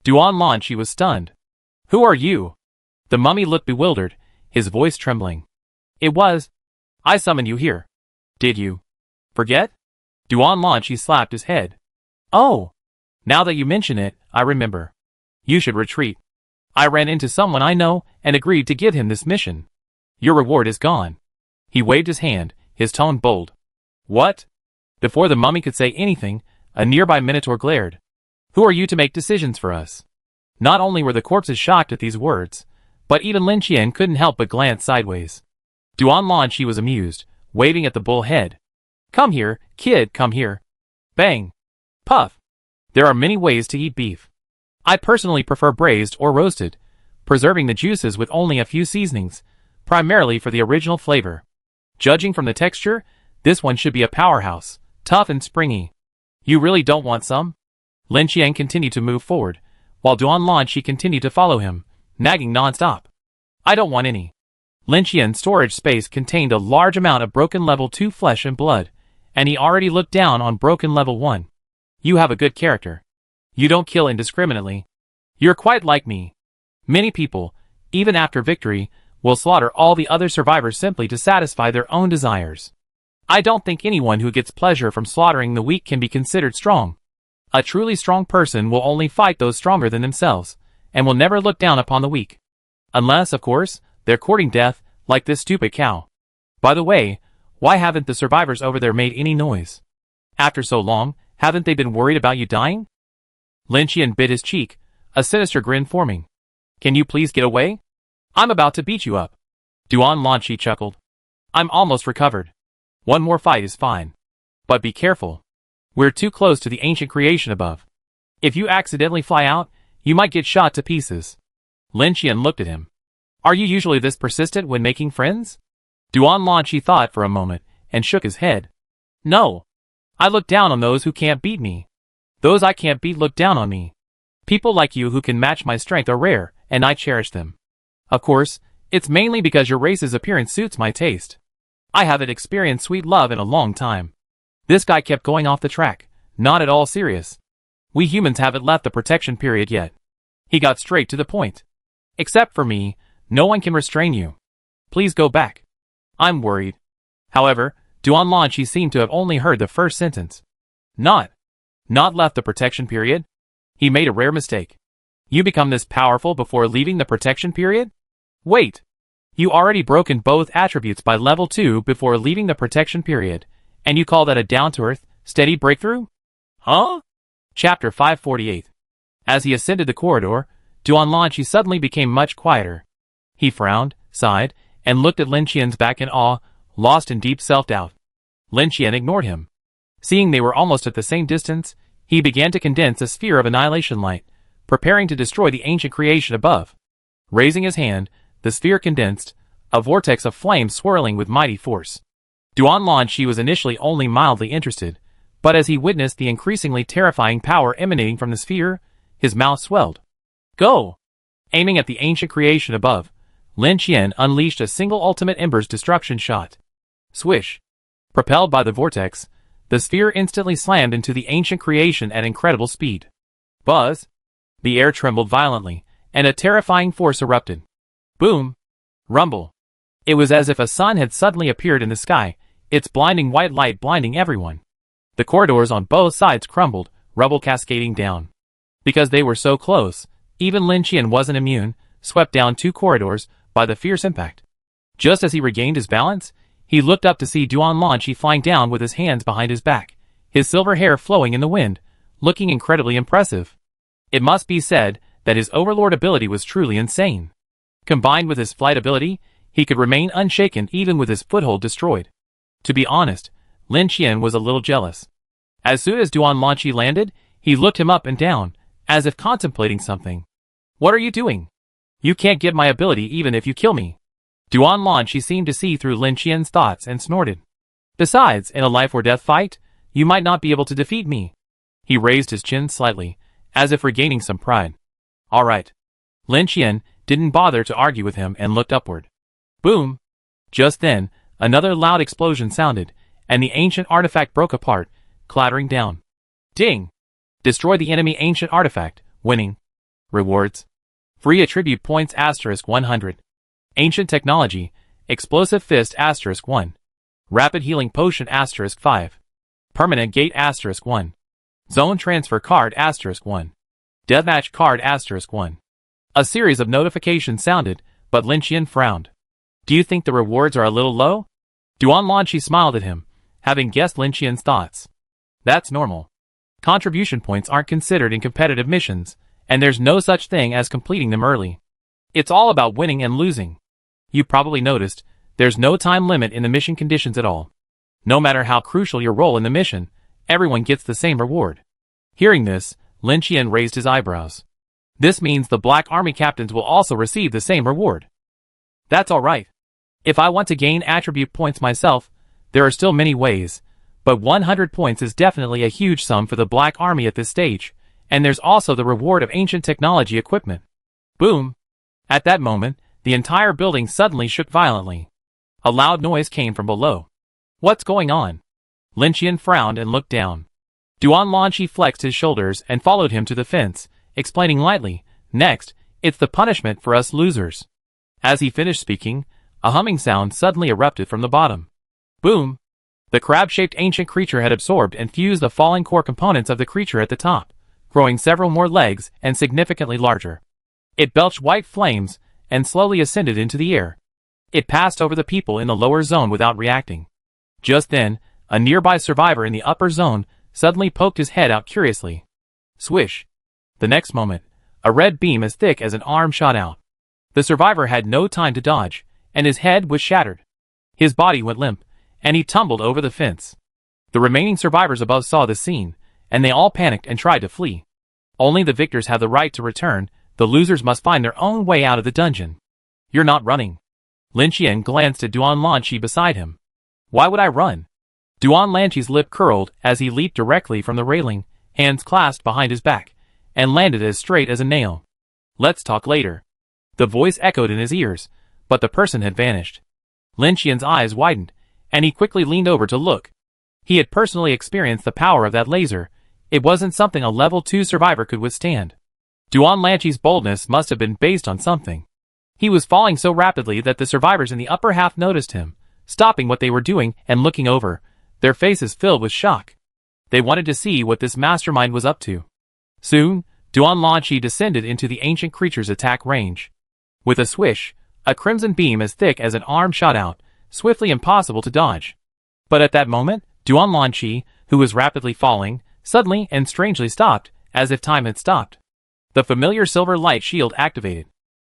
Lanqi was stunned. Who are you? The mummy looked bewildered, his voice trembling. I summoned you here. Did you forget? Duan Lanqi slapped his head. Oh! Now that you mention it, I remember. You should retreat. I ran into someone I know and agreed to give him this mission. Your reward is gone. He waved his hand, his tone bold. What? Before the mummy could say anything, a nearby minotaur glared. Who are you to make decisions for us? Not only were the corpses shocked at these words, but even Lin Qian couldn't help but glance sideways. Duan Lanqi was amused, waving at the bull head. Come here, kid, come here. Bang. Puff. There are many ways to eat beef. I personally prefer braised or roasted, preserving the juices with only a few seasonings, primarily for the original flavor. Judging from the texture, this one should be a powerhouse, tough and springy. You really don't want some? Lin Qian continued to move forward, while Duan Lanqi continued to follow him, nagging non-stop. I don't want any. Lin Qian's storage space contained a large amount of broken level 2 flesh and blood, and he already looked down on broken level 1. You have a good character. You don't kill indiscriminately. You're quite like me. Many people, even after victory, will slaughter all the other survivors simply to satisfy their own desires. I don't think anyone who gets pleasure from slaughtering the weak can be considered strong. A truly strong person will only fight those stronger than themselves, and will never look down upon the weak. Unless, of course, they're courting death, like this stupid cow. By the way, why haven't the survivors over there made any noise? After so long, haven't they been worried about you dying? Lin Qian bit his cheek, a sinister grin forming. Can you please get away? I'm about to beat you up. Duan Lanqi chuckled. I'm almost recovered. One more fight is fine. But be careful. We're too close to the ancient creation above. If you accidentally fly out, you might get shot to pieces. Lin Qian looked at him. Are you usually this persistent when making friends? Duan Lanqi thought for a moment, and shook his head. No. I look down on those who can't beat me. Those I can't beat look down on me. People like you who can match my strength are rare, and I cherish them. Of course, it's mainly because your race's appearance suits my taste. I haven't experienced sweet love in a long time. This guy kept going off the track, not at all serious. We humans haven't left the protection period yet. He got straight to the point. Except for me, no one can restrain you. Please go back. I'm worried. However, Duan Lanqi seemed to have only heard the first sentence. Not left the protection period? He made a rare mistake. You become this powerful before leaving the protection period? Wait. You already broken both attributes by level 2 before leaving the protection period, and you call that a down-to-earth, steady breakthrough? Huh? Chapter 548. As he ascended the corridor, Duan Lanqi suddenly became much quieter. He frowned, sighed, and looked at Lin Qian's back in awe, lost in deep self-doubt. Lin Qian ignored him. Seeing they were almost at the same distance, he began to condense a sphere of annihilation light, preparing to destroy the ancient creation above. Raising his hand, the sphere condensed, a vortex of flame swirling with mighty force. Duan Lanqi was initially only mildly interested, but as he witnessed the increasingly terrifying power emanating from the sphere, his mouth swelled. Go! Aiming at the ancient creation above, Lin Qian unleashed a single ultimate ember's destruction shot. Swish! Propelled by the vortex, the sphere instantly slammed into the ancient creation at incredible speed. Buzz! The air trembled violently, and a terrifying force erupted. Boom! Rumble! It was as if a sun had suddenly appeared in the sky, its blinding white light blinding everyone. The corridors on both sides crumbled, rubble cascading down. Because they were so close, even Lin Qian wasn't immune, swept down 2 corridors by the fierce impact. Just as he regained his balance, he looked up to see Duan Lanqi flying down with his hands behind his back, his silver hair flowing in the wind, looking incredibly impressive. It must be said that his overlord ability was truly insane. Combined with his flight ability, he could remain unshaken even with his foothold destroyed. To be honest, Lin Qian was a little jealous. As soon as Duan Lanqi landed, he looked him up and down, as if contemplating something. What are you doing? You can't get my ability even if you kill me. Duan Lanqi seemed to see through Lin Qian's thoughts and snorted. Besides, in a life-or-death fight, you might not be able to defeat me. He raised his chin slightly, as if regaining some pride. All right. Lin Qian didn't bother to argue with him and looked upward. Boom! Just then, another loud explosion sounded, and the ancient artifact broke apart, clattering down. Ding! Destroy the enemy ancient artifact, winning. Rewards. Free attribute points *100. Ancient technology, explosive fist *1. Rapid healing potion *5. Permanent gate *1. Zone transfer card *1. Deathmatch card *1. A series of notifications sounded, but Lin Qian frowned. Do you think the rewards are a little low? Duan Lanqi smiled at him, having guessed Lin Qian's thoughts. That's normal. Contribution points aren't considered in competitive missions, and there's no such thing as completing them early. It's all about winning and losing. You probably noticed, there's no time limit in the mission conditions at all. No matter how crucial your role in the mission, everyone gets the same reward. Hearing this, Lin Qian raised his eyebrows. This means the Black Army captains will also receive the same reward. That's alright. If I want to gain attribute points myself, there are still many ways, but 100 points is definitely a huge sum for the Black Army at this stage, and there's also the reward of ancient technology equipment. Boom! At that moment, the entire building suddenly shook violently. A loud noise came from below. What's going on? Lin Qian frowned and looked down. Duan Lanqi flexed his shoulders and followed him to the fence, explaining lightly, next, It's the punishment for us losers. As he finished speaking, a humming sound suddenly erupted from the bottom. Boom! The crab-shaped ancient creature had absorbed and fused the falling core components of the creature at the top, growing several more legs and significantly larger. It belched white flames and slowly ascended into the air. It passed over the people in the lower zone without reacting. Just then, a nearby survivor in the upper zone suddenly poked his head out curiously. Swish! The next moment, a red beam as thick as an arm shot out. The survivor had no time to dodge, and his head was shattered. His body went limp, and he tumbled over the fence. The remaining survivors above saw the scene, and they all panicked and tried to flee. Only the victors have the right to return. The losers must find their own way out of the dungeon. You're not running. Lin Qian glanced at Duan Lanqi beside him. Why would I run? Duan Lanqi's lip curled as he leaped directly from the railing, hands clasped behind his back, and landed as straight as a nail. Let's talk later. The voice echoed in his ears, but the person had vanished. Lin Qian's eyes widened, and he quickly leaned over to look. He had personally experienced the power of that laser. It wasn't something a level 2 survivor could withstand. Duan Lanqi's boldness must have been based on something. He was falling so rapidly that the survivors in the upper half noticed him, stopping what they were doing and looking over, their faces filled with shock. They wanted to see what this mastermind was up to. Soon, Duan Lanqi descended into the ancient creature's attack range. With a swish, a crimson beam as thick as an arm shot out, swiftly impossible to dodge. But at that moment, Duan Lanqi, who was rapidly falling, suddenly and strangely stopped, as if time had stopped. The familiar silver light shield activated.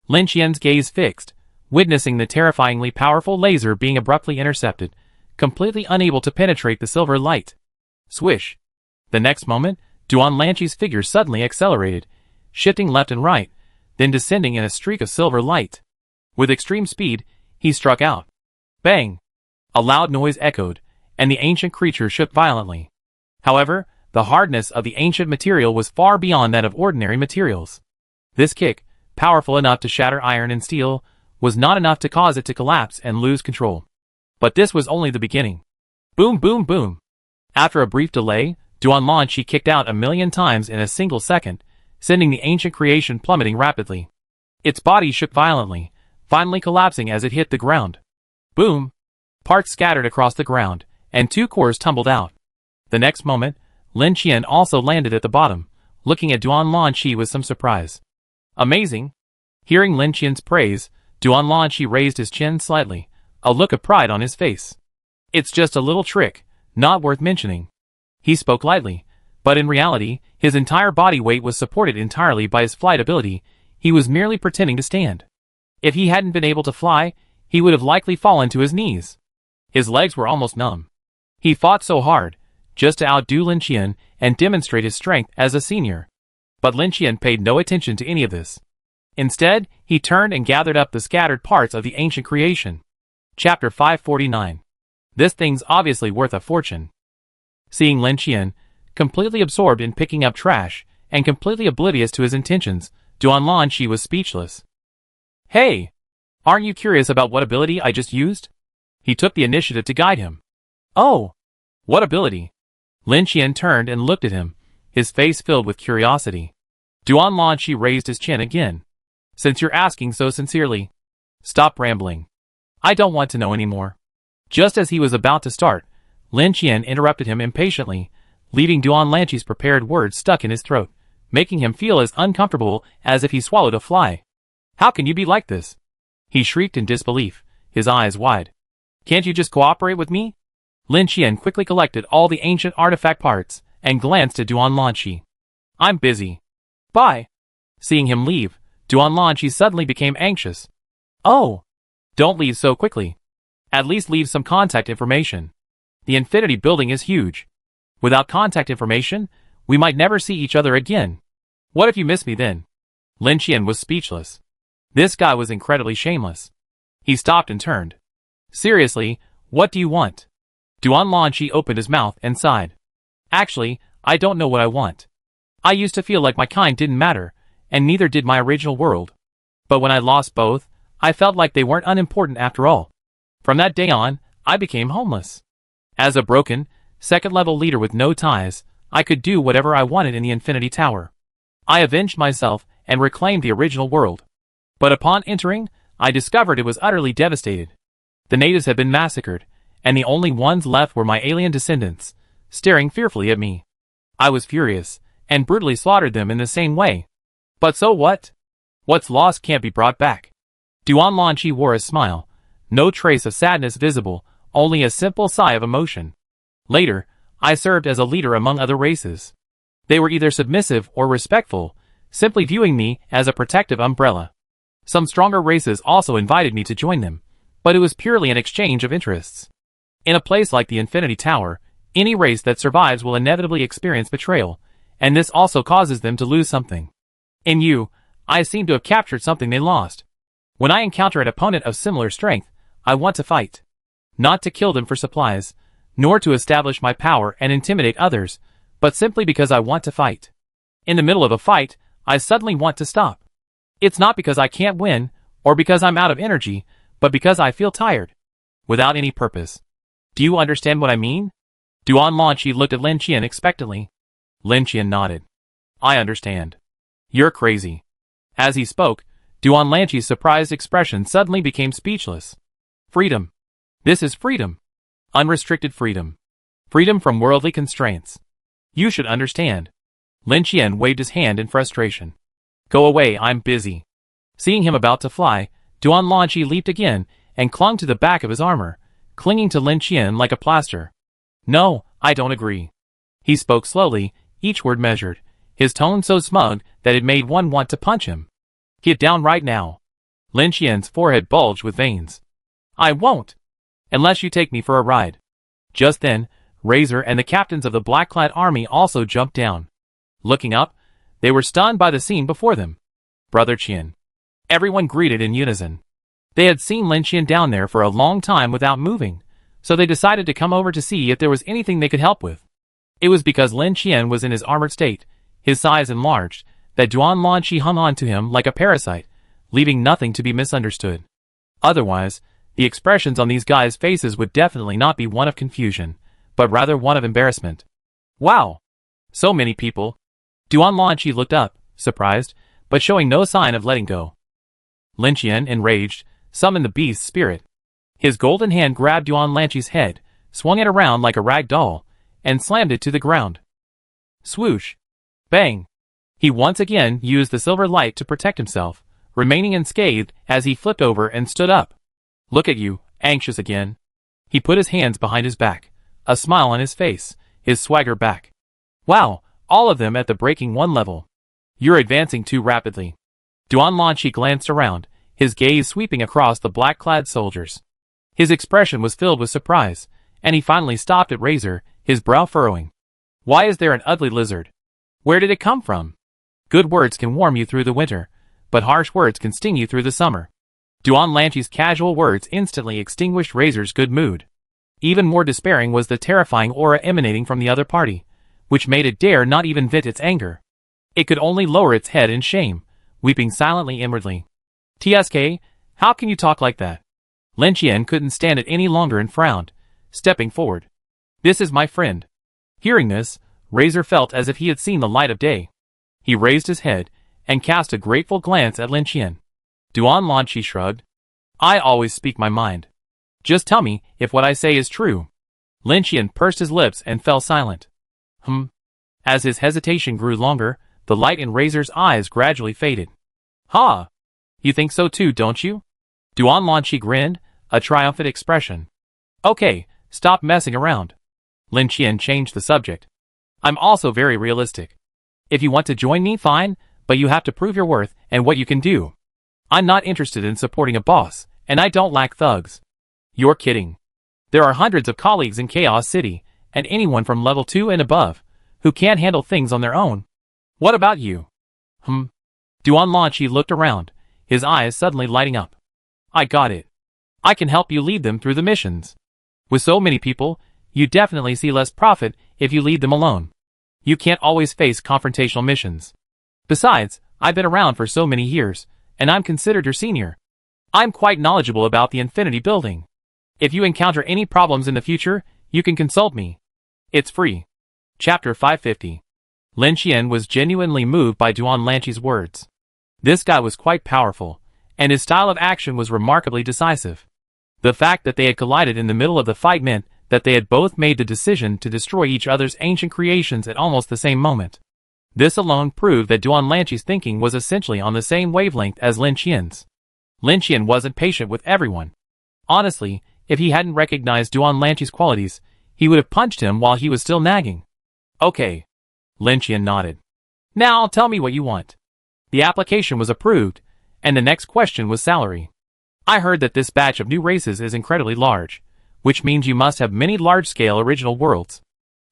Lin Qian's gaze fixed, witnessing the terrifyingly powerful laser being abruptly intercepted, completely unable to penetrate the silver light. Swish! The next moment, Duan Lanqi's figure suddenly accelerated, shifting left and right, then descending in a streak of silver light. With extreme speed, he struck out. Bang! A loud noise echoed, and the ancient creature shook violently. However, the hardness of the ancient material was far beyond that of ordinary materials. This kick, powerful enough to shatter iron and steel, was not enough to cause it to collapse and lose control. But this was only the beginning. Boom, boom, boom! After a brief delay, Duan Lanqi kicked out 1,000,000 times in a single second, sending the ancient creation plummeting rapidly. Its body shook violently, finally collapsing as it hit the ground. Boom! Parts scattered across the ground, and 2 cores tumbled out. The next moment, Lin Qian also landed at the bottom, looking at Duan Lanqi with some surprise. Amazing! Hearing Lin Qian's praise, Duan Lanqi raised his chin slightly, a look of pride on his face. It's just a little trick, not worth mentioning. He spoke lightly, but in reality, his entire body weight was supported entirely by his flight ability. He was merely pretending to stand. If he hadn't been able to fly, he would have likely fallen to his knees. His legs were almost numb. He fought so hard, just to outdo Lin Qian and demonstrate his strength as a senior. But Lin Qian paid no attention to any of this. Instead, he turned and gathered up the scattered parts of the ancient creation. Chapter 549. This thing's obviously worth a fortune. Seeing Lin Qian, completely absorbed in picking up trash, and completely oblivious to his intentions, Duan Lanqi was speechless. Hey! Aren't you curious about what ability I just used? He took the initiative to guide him. Oh! What ability? Lin Qian turned and looked at him, his face filled with curiosity. Duan Lanqi raised his chin again. Since you're asking so sincerely, stop rambling. I don't want to know anymore. Just as he was about to start, Lin Qian interrupted him impatiently, leaving Duan Lanqi's prepared words stuck in his throat, making him feel as uncomfortable as if he swallowed a fly. How can you be like this? He shrieked in disbelief, his eyes wide. Can't you just cooperate with me? Lin Qian quickly collected all the ancient artifact parts and glanced at Duan Lanqi. I'm busy. Bye. Seeing him leave, Duan Lanqi suddenly became anxious. Oh! Don't leave so quickly. At least leave some contact information. The Infinity Building is huge. Without contact information, we might never see each other again. What if you miss me then? Lin Qian was speechless. This guy was incredibly shameless. He stopped and turned. Seriously, what do you want? Duan Lanqi opened his mouth and sighed. Actually, I don't know what I want. I used to feel like my kind didn't matter, and neither did my original world. But when I lost both, I felt like they weren't unimportant after all. From that day on, I became homeless. As a broken, second-level leader with no ties, I could do whatever I wanted in the Infinity Tower. I avenged myself and reclaimed the original world. But upon entering, I discovered it was utterly devastated. The natives had been massacred, and the only ones left were my alien descendants, staring fearfully at me. I was furious, and brutally slaughtered them in the same way. But so what? What's lost can't be brought back. Duan Lanqi wore a smile, no trace of sadness visible, only a simple sigh of emotion. Later, I served as a leader among other races. They were either submissive or respectful, simply viewing me as a protective umbrella. Some stronger races also invited me to join them, but it was purely an exchange of interests. In a place like the Infinity Tower, any race that survives will inevitably experience betrayal, and this also causes them to lose something. In you, I seem to have captured something they lost. When I encounter an opponent of similar strength, I want to fight. Not to kill them for supplies, nor to establish my power and intimidate others, but simply because I want to fight. In the middle of a fight, I suddenly want to stop. It's not because I can't win, or because I'm out of energy, but because I feel tired. Without any purpose. Do you understand what I mean? Duan Lanqi looked at Lin Qian expectantly. Lin Qian nodded. I understand. You're crazy. As he spoke, Duan Lanqi's surprised expression suddenly became speechless. Freedom. This is freedom. Unrestricted freedom. Freedom from worldly constraints. You should understand. Lin Qian waved his hand in frustration. Go away, I'm busy. Seeing him about to fly, Duan Lanqi leaped again and clung to the back of his armor, clinging to Lin Qian like a plaster. No, I don't agree. He spoke slowly, each word measured, his tone so smug that it made one want to punch him. Get down right now. Lin Qian's forehead bulged with veins. I won't. Unless you take me for a ride. Just then, Razor and the captains of the black-clad army also jumped down. Looking up, they were stunned by the scene before them. Brother Qian. Everyone greeted in unison. They had seen Lin Qian down there for a long time without moving, so they decided to come over to see if there was anything they could help with. It was because Lin Qian was in his armored state, his size enlarged, that Duan Lanqi hung on to him like a parasite, leaving nothing to be misunderstood. Otherwise, the expressions on these guys' faces would definitely not be one of confusion, but rather one of embarrassment. Wow! So many people. Duan Lanqi looked up, surprised, but showing no sign of letting go. Lin Qian, enraged, summoned the beast's spirit. His golden hand grabbed Duan Lanqi's head, swung it around like a rag doll, and slammed it to the ground. Swoosh! Bang! He once again used the silver light to protect himself, remaining unscathed as he flipped over and stood up. Look at you, anxious again. He put his hands behind his back, a smile on his face, his swagger back. Wow, all of them at the breaking one level. You're advancing too rapidly. Duan Lanqi glanced around, his gaze sweeping across the black-clad soldiers. His expression was filled with surprise, and he finally stopped at Razor, his brow furrowing. Why is there an ugly lizard? Where did it come from? Good words can warm you through the winter, but harsh words can sting you through the summer. Duan Lanqi's casual words instantly extinguished Razor's good mood. Even more despairing was the terrifying aura emanating from the other party, which made it dare not even vent its anger. It could only lower its head in shame, weeping silently inwardly. TSK, how can you talk like that? Lin Qian couldn't stand it any longer and frowned, stepping forward. This is my friend. Hearing this, Razor felt as if he had seen the light of day. He raised his head and cast a grateful glance at Lin Qian. Duan Lanqi shrugged. I always speak my mind. Just tell me if what I say is true. Lin Qian pursed his lips and fell silent. As his hesitation grew longer, the light in Razor's eyes gradually faded. Ha! You think so too, don't you? Duan Lanqi grinned, a triumphant expression. Okay, stop messing around. Lin Qian changed the subject. I'm also very realistic. If you want to join me, fine, but you have to prove your worth and what you can do. I'm not interested in supporting a boss, and I don't lack thugs. You're kidding. There are hundreds of colleagues in Chaos City, and anyone from level 2 and above, who can't handle things on their own. What about you? Duan Lanqi looked around, his eyes suddenly lighting up. I got it. I can help you lead them through the missions. With so many people, you definitely see less profit if you lead them alone. You can't always face confrontational missions. Besides, I've been around for so many years, and I'm considered your senior. I'm quite knowledgeable about the Infinity Building. If you encounter any problems in the future, you can consult me. It's free. Chapter 550. Lin Qian was genuinely moved by Duan Lanqi's words. This guy was quite powerful, and his style of action was remarkably decisive. The fact that they had collided in the middle of the fight meant that they had both made the decision to destroy each other's ancient creations at almost the same moment. This alone proved that Duanlanqi's thinking was essentially on the same wavelength as Lin Qian's. Lin Qian wasn't patient with everyone. Honestly, if he hadn't recognized Duanlanqi's qualities, he would have punched him while he was still nagging. Okay. Lin Qian nodded. Now tell me what you want. The application was approved, and the next question was salary. I heard that this batch of new races is incredibly large, which means you must have many large-scale original worlds.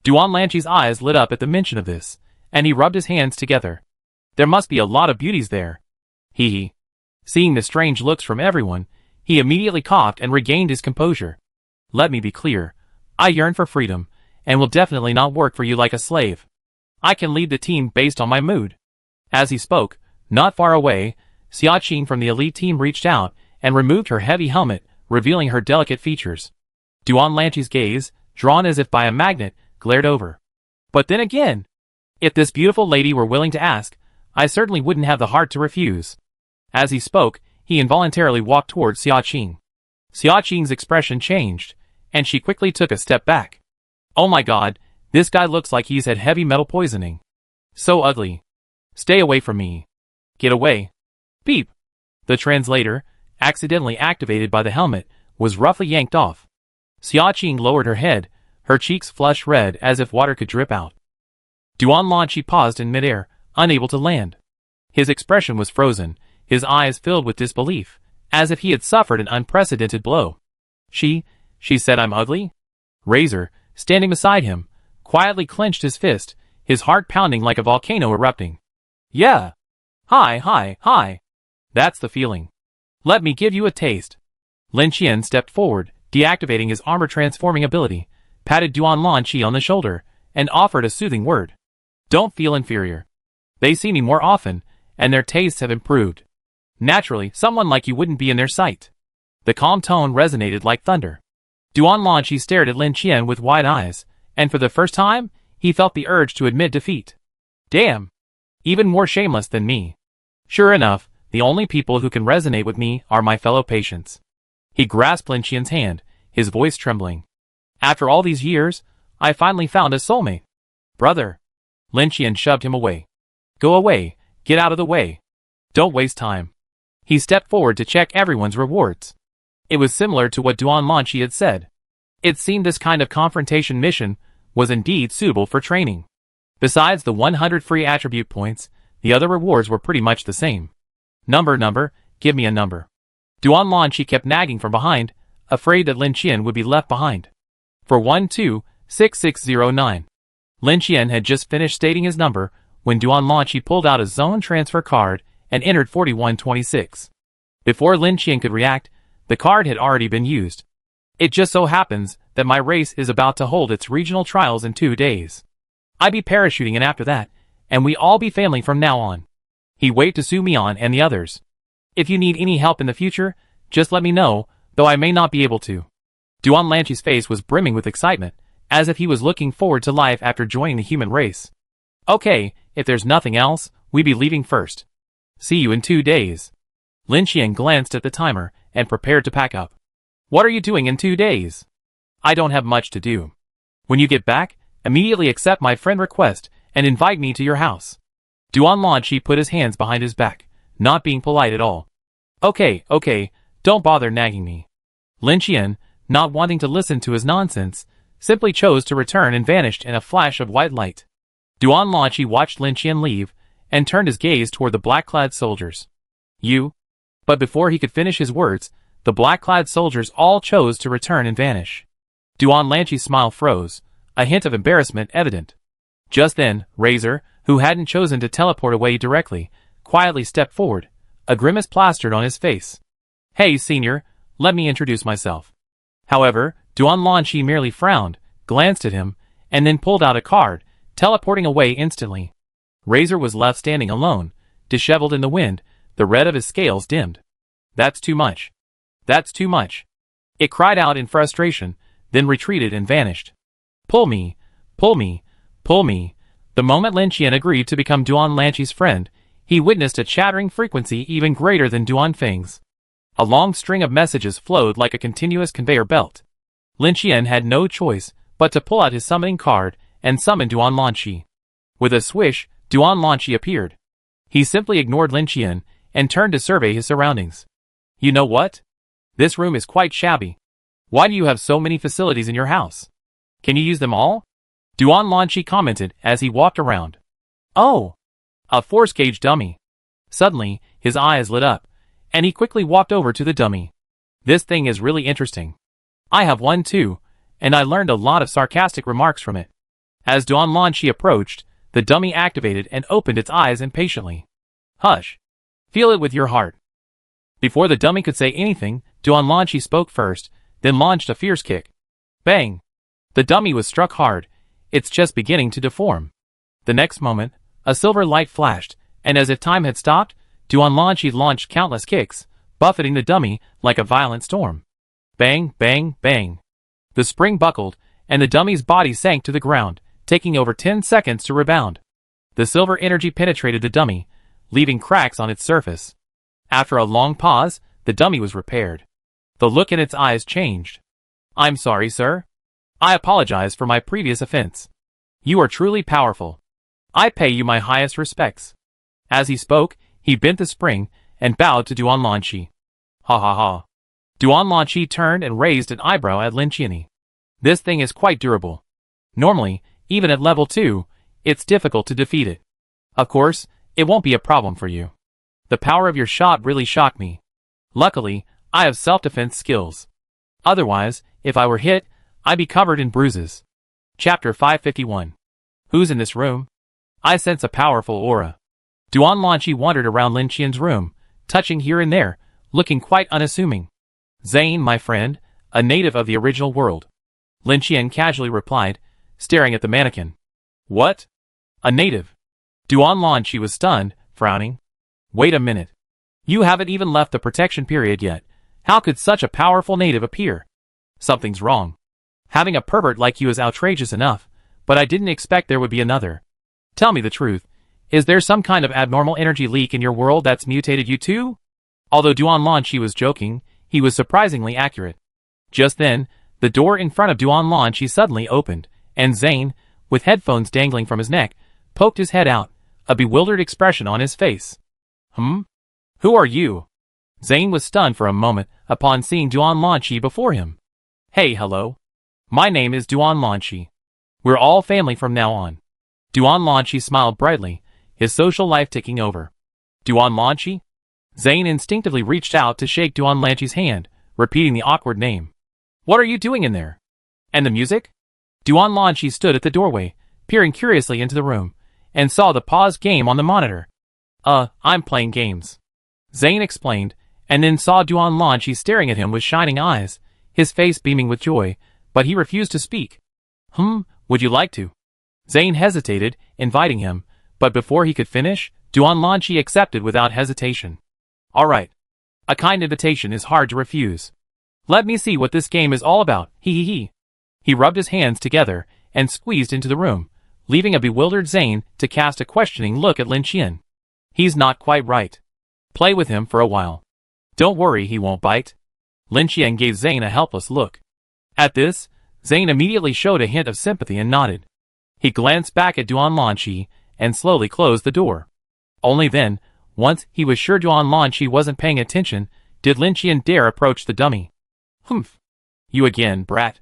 Duanlanqi's eyes lit up at the mention of this, and he rubbed his hands together. There must be a lot of beauties there. Hee hee. Seeing the strange looks from everyone, he immediately coughed and regained his composure. Let me be clear. I yearn for freedom, and will definitely not work for you like a slave. I can lead the team based on my mood. As he spoke, not far away, Xiaqing from the elite team reached out and removed her heavy helmet, revealing her delicate features. Duanlanqi's gaze, drawn as if by a magnet, glared over. But then again, if this beautiful lady were willing to ask, I certainly wouldn't have the heart to refuse. As he spoke, he involuntarily walked towards Xiaqing. Xiaqing's expression changed, and she quickly took a step back. Oh my god, this guy looks like he's had heavy metal poisoning. So ugly. Stay away from me. Get away. Beep. The translator, accidentally activated by the helmet, was roughly yanked off. Xiaqing lowered her head, her cheeks flushed red as if water could drip out. Duanlanqi paused in midair, unable to land. His expression was frozen, his eyes filled with disbelief, as if he had suffered an unprecedented blow. She said I'm ugly? Razor, standing beside him, quietly clenched his fist, his heart pounding like a volcano erupting. Yeah. Hi. That's the feeling. Let me give you a taste. Lin Qian stepped forward, deactivating his armor transforming ability, patted Duanlanqi on the shoulder, and offered a soothing word. Don't feel inferior. They see me more often, and their tastes have improved. Naturally, someone like you wouldn't be in their sight. The calm tone resonated like thunder. Duanlanqi stared at Lin Qian with wide eyes, and for the first time, he felt the urge to admit defeat. Damn. Even more shameless than me. Sure enough, the only people who can resonate with me are my fellow patients. He grasped Lin Qian's hand, his voice trembling. After all these years, I finally found a soulmate. Brother. Lin Qian shoved him away. Go away, get out of the way. Don't waste time. He stepped forward to check everyone's rewards. It was similar to what Duanlanqi had said. It seemed this kind of confrontation mission was indeed suitable for training. Besides the 100 free attribute points, the other rewards were pretty much the same. Number, give me a number. Duanlanqi kept nagging from behind, afraid that Lin Qian would be left behind. For 126609. Lin Qian had just finished stating his number when Duanlanqi pulled out a zone transfer card and entered 4126. Before Lin Qian could react, the card had already been used. It just so happens that my race is about to hold its regional trials in 2 days. I be parachuting in after that, and we all be family from now on. He waved to Su Mian and the others. If you need any help in the future, just let me know, though I may not be able to. Duanlanqi's face was brimming with excitement, as if he was looking forward to life after joining the human race. Okay, if there's nothing else, we be leaving first. See you in 2 days. Lin Qian glanced at the timer and prepared to pack up. What are you doing in 2 days? I don't have much to do. When you get back, immediately accept my friend request and invite me to your house. Duanlanqi put his hands behind his back, not being polite at all. Okay, don't bother nagging me. Lin Qian, not wanting to listen to his nonsense, simply chose to return and vanished in a flash of white light. Duanlanqi watched Lin Qian leave and turned his gaze toward the black-clad soldiers. You? But before he could finish his words, the black-clad soldiers all chose to return and vanish. Duanlanqi's smile froze, a hint of embarrassment evident. Just then, Razor, who hadn't chosen to teleport away directly, quietly stepped forward, a grimace plastered on his face. Hey, senior, let me introduce myself. However, Duanlanqi merely frowned, glanced at him, and then pulled out a card, teleporting away instantly. Razor was left standing alone, disheveled in the wind, the red of his scales dimmed. That's too much. That's too much. It cried out in frustration, then retreated and vanished. Pull me, pull me, pull me. The moment Lin Qian agreed to become Duanlanqi's friend, he witnessed a chattering frequency even greater than Duanfeng's. A long string of messages flowed like a continuous conveyor belt. Lin Qian had no choice but to pull out his summoning card and summon Duan Lanqi. With a swish, Duan Lanqi appeared. He simply ignored Lin Qian and turned to survey his surroundings. You know what? This room is quite shabby. Why do you have so many facilities in your house? Can you use them all? Duan Lanqi commented as he walked around. Oh! A force gauge dummy. Suddenly, his eyes lit up, and he quickly walked over to the dummy. This thing is really interesting. I have one too, and I learned a lot of sarcastic remarks from it. As Duan Lanqi approached, the dummy activated and opened its eyes impatiently. Hush. Feel it with your heart. Before the dummy could say anything, Duan Lanqi spoke first, then launched a fierce kick. Bang! The dummy was struck hard, its chest beginning to deform. The next moment, a silver light flashed, and as if time had stopped, Duan Lanqi launched countless kicks, buffeting the dummy like a violent storm. Bang, bang, bang. The spring buckled, and the dummy's body sank to the ground, taking over 10 seconds to rebound. The silver energy penetrated the dummy, leaving cracks on its surface. After a long pause, the dummy was repaired. The look in its eyes changed. I'm sorry, sir. I apologize for my previous offense. You are truly powerful. I pay you my highest respects. As he spoke, he bent the spring and bowed to Duan Lanqi. Ha ha ha. Duan Lanqi turned and raised an eyebrow at Lin Qian. This thing is quite durable. Normally, even at level 2, it's difficult to defeat it. Of course, it won't be a problem for you. The power of your shot really shocked me. Luckily, I have self-defense skills. Otherwise, if I were hit, I'd be covered in bruises. Chapter 551. Who's in this room? I sense a powerful aura. Duan Lanqi wandered around Lin Qian's room, touching here and there, looking quite unassuming. Zane, my friend, a native of the original world. Lin Qian casually replied, staring at the mannequin. What? A native? Duan Lanqi was stunned, frowning. Wait a minute. You haven't even left the protection period yet. How could such a powerful native appear? Something's wrong. Having a pervert like you is outrageous enough, but I didn't expect there would be another. Tell me the truth. Is there some kind of abnormal energy leak in your world that's mutated you too? Although Duan Lanqi was joking, he was surprisingly accurate. Just then, the door in front of Duan Lanqi suddenly opened, and Zane, with headphones dangling from his neck, poked his head out, a bewildered expression on his face. Who are you? Zane was stunned for a moment upon seeing Duan Lanqi before him. Hey, hello. My name is Duan Lanqi. We're all family from now on. Duan Lanqi smiled brightly, his social life taking over. Duan Lanqi? Zane instinctively reached out to shake Duan Lanqi's hand, repeating the awkward name. What are you doing in there? And the music? Duan Lanqi stood at the doorway, peering curiously into the room, and saw the paused game on the monitor. I'm playing games. Zane explained, and then saw Duan Lanqi staring at him with shining eyes, his face beaming with joy, but he refused to speak. Would you like to? Zane hesitated, inviting him, but before he could finish, Duan Lanqi accepted without hesitation. All right. A kind invitation is hard to refuse. Let me see what this game is all about, he. He rubbed his hands together and squeezed into the room, leaving a bewildered Zane to cast a questioning look at Lin Qian. He's not quite right. Play with him for a while. Don't worry, he won't bite. Lin Qian gave Zane a helpless look. At this, Zane immediately showed a hint of sympathy and nodded. He glanced back at Duan Lanqi and slowly closed the door. Only then, once he was sure Duan Lanqi wasn't paying attention, did Lin Qian dare approach the dummy. You again, brat.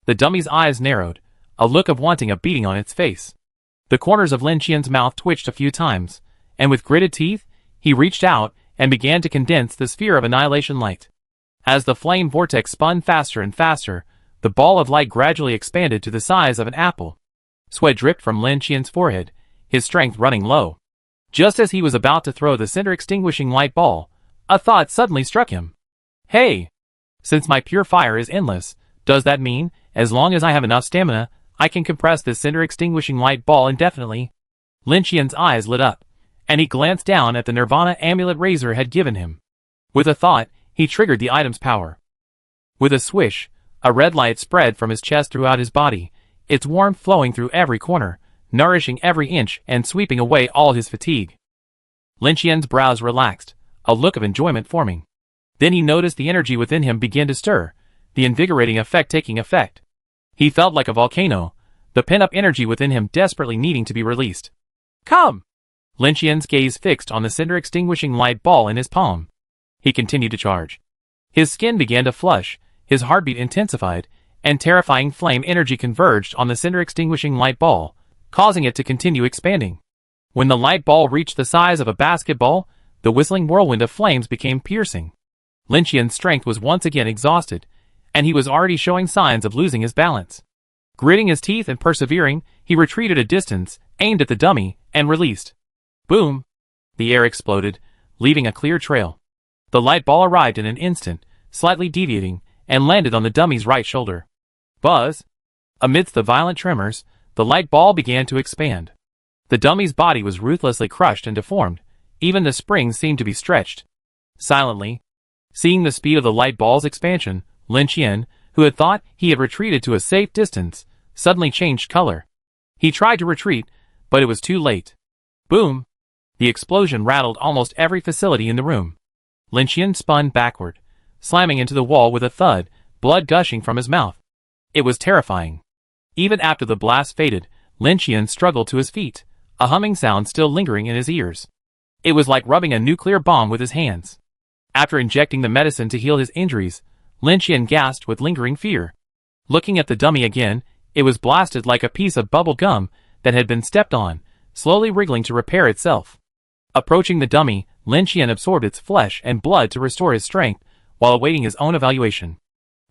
The dummy's eyes narrowed, a look of wanting a beating on its face. The corners of Lin Qian's mouth twitched a few times, and with gritted teeth, he reached out and began to condense the sphere of annihilation light. As the flame vortex spun faster and faster, the ball of light gradually expanded to the size of an apple. Sweat dripped from Lin Qian's forehead, his strength running low. Just as he was about to throw the center-extinguishing light ball, a thought suddenly struck him. Hey! Since my pure fire is endless, does that mean, as long as I have enough stamina, I can compress this center-extinguishing light ball indefinitely? Lin Qian's eyes lit up, and he glanced down at the Nirvana amulet Razor had given him. With a thought, he triggered the item's power. With a swish, a red light spread from his chest throughout his body, its warmth flowing through every corner, nourishing every inch and sweeping away all his fatigue. Lin Qian's brows relaxed, a look of enjoyment forming. Then he noticed the energy within him begin to stir, the invigorating effect taking effect. He felt like a volcano, the pent-up energy within him desperately needing to be released. Come! Lin Qian's gaze fixed on the cinder-extinguishing light ball in his palm. He continued to charge. His skin began to flush, his heartbeat intensified, and terrifying flame energy converged on the cinder-extinguishing light ball, causing it to continue expanding. When the light ball reached the size of a basketball, the whistling whirlwind of flames became piercing. Lin Qian's strength was once again exhausted, and he was already showing signs of losing his balance. Gritting his teeth and persevering, he retreated a distance, aimed at the dummy, and released. Boom! The air exploded, leaving a clear trail. The light ball arrived in an instant, slightly deviating, and landed on the dummy's right shoulder. Buzz! Amidst the violent tremors, the light ball began to expand. The dummy's body was ruthlessly crushed and deformed, even the springs seemed to be stretched. Silently, seeing the speed of the light ball's expansion, Lin Qian, who had thought he had retreated to a safe distance, suddenly changed color. He tried to retreat, but it was too late. Boom! The explosion rattled almost every facility in the room. Lin Qian spun backward, slamming into the wall with a thud, blood gushing from his mouth. It was terrifying. Even after the blast faded, Lin Qian struggled to his feet, a humming sound still lingering in his ears. It was like rubbing a nuclear bomb with his hands. After injecting the medicine to heal his injuries, Lin Qian gasped with lingering fear. Looking at the dummy again, it was blasted like a piece of bubble gum that had been stepped on, slowly wriggling to repair itself. Approaching the dummy, Lin Qian absorbed its flesh and blood to restore his strength, while awaiting his own evaluation.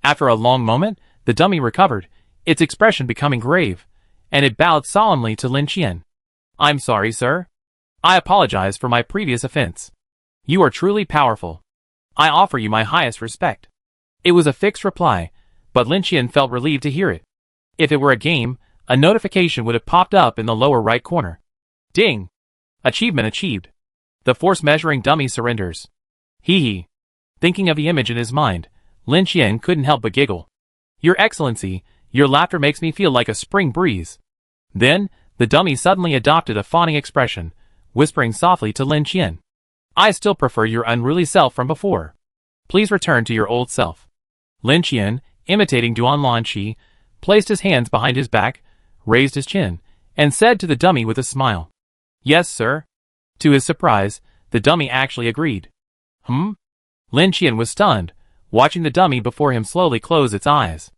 After a long moment, the dummy recovered, its expression becoming grave, and it bowed solemnly to Lin Qian. I'm sorry, sir. I apologize for my previous offense. You are truly powerful. I offer you my highest respect. It was a fixed reply, but Lin Qian felt relieved to hear it. If it were a game, a notification would have popped up in the lower right corner. Ding! Achievement achieved. The force measuring dummy surrenders. Hee hee. Thinking of the image in his mind, Lin Qian couldn't help but giggle. Your Excellency, your laughter makes me feel like a spring breeze. Then, the dummy suddenly adopted a fawning expression, whispering softly to Lin Qian. I still prefer your unruly self from before. Please return to your old self. Lin Qian, imitating Duan Lanqi, placed his hands behind his back, raised his chin, and said to the dummy with a smile. Yes, sir. To his surprise, the dummy actually agreed. Lin Qian was stunned, watching the dummy before him slowly close its eyes.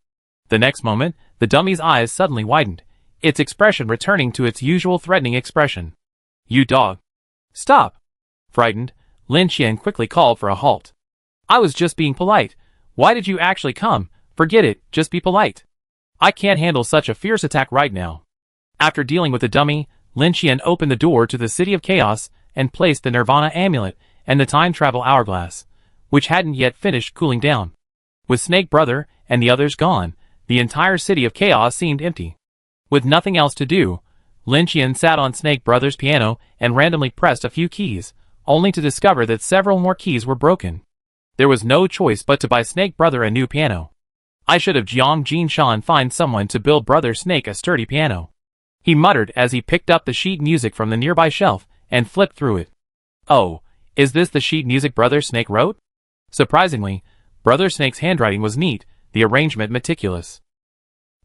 The next moment, the dummy's eyes suddenly widened, its expression returning to its usual threatening expression. You dog. Stop. Frightened, Lin Qian quickly called for a halt. I was just being polite. Why did you actually come? Forget it, just be polite. I can't handle such a fierce attack right now. After dealing with the dummy, Lin Qian opened the door to the City of Chaos and placed the Nirvana amulet and the time travel hourglass, which hadn't yet finished cooling down. With Snake Brother and the others gone, the entire City of Chaos seemed empty. With nothing else to do, Lin Qian sat on Snake Brother's piano and randomly pressed a few keys, only to discover that several more keys were broken. There was no choice but to buy Snake Brother a new piano. I should have Jiang Jinshan find someone to build Brother Snake a sturdy piano. He muttered as he picked up the sheet music from the nearby shelf and flipped through it. Oh, is this the sheet music Brother Snake wrote? Surprisingly, Brother Snake's handwriting was neat, the arrangement meticulous.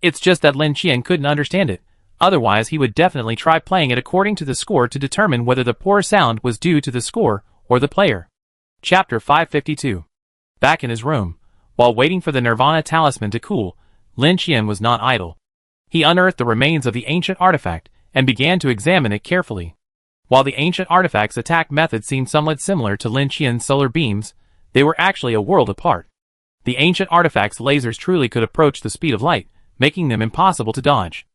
It's just that Lin Qian couldn't understand it, otherwise he would definitely try playing it according to the score to determine whether the poor sound was due to the score or the player. Chapter 552. Back in his room, while waiting for the Nirvana talisman to cool, Lin Qian was not idle. He unearthed the remains of the ancient artifact and began to examine it carefully. While the ancient artifact's attack method seemed somewhat similar to Lin Qian's solar beams, they were actually a world apart. The ancient artifact's lasers truly could approach the speed of light, making them impossible to dodge.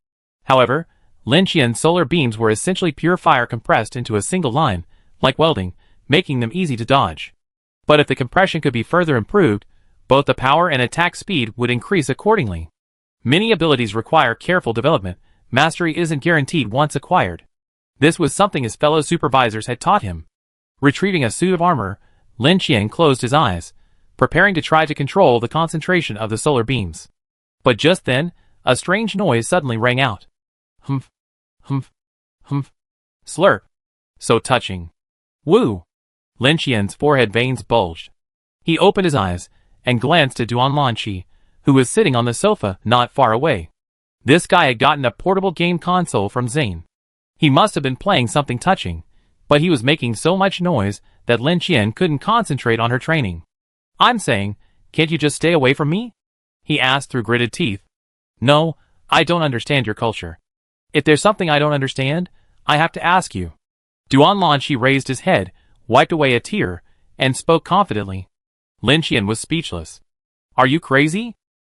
However, Lin Qian's solar beams were essentially pure fire compressed into a single line, like welding, making them easy to dodge. But if the compression could be further improved, both the power and attack speed would increase accordingly. Many abilities require careful development. Mastery isn't guaranteed once acquired. This was something his fellow supervisors had taught him. Retrieving a suit of armor, Lin Qian closed his eyes, preparing to try to control the concentration of the solar beams. But just then, a strange noise suddenly rang out. Humph, humph, humph. Slurp. So touching. Woo! Lin Qian's forehead veins bulged. He opened his eyes and glanced at Duan Lanqi, who was sitting on the sofa not far away. This guy had gotten a portable game console from Zane. He must have been playing something touching, but he was making so much noise that Lin Qian couldn't concentrate on her training. I'm saying, can't you just stay away from me? He asked through gritted teeth. No, I don't understand your culture. If there's something I don't understand, I have to ask you. Duan Lanqi raised his head, wiped away a tear, and spoke confidently. Lin Qian was speechless. Are you crazy?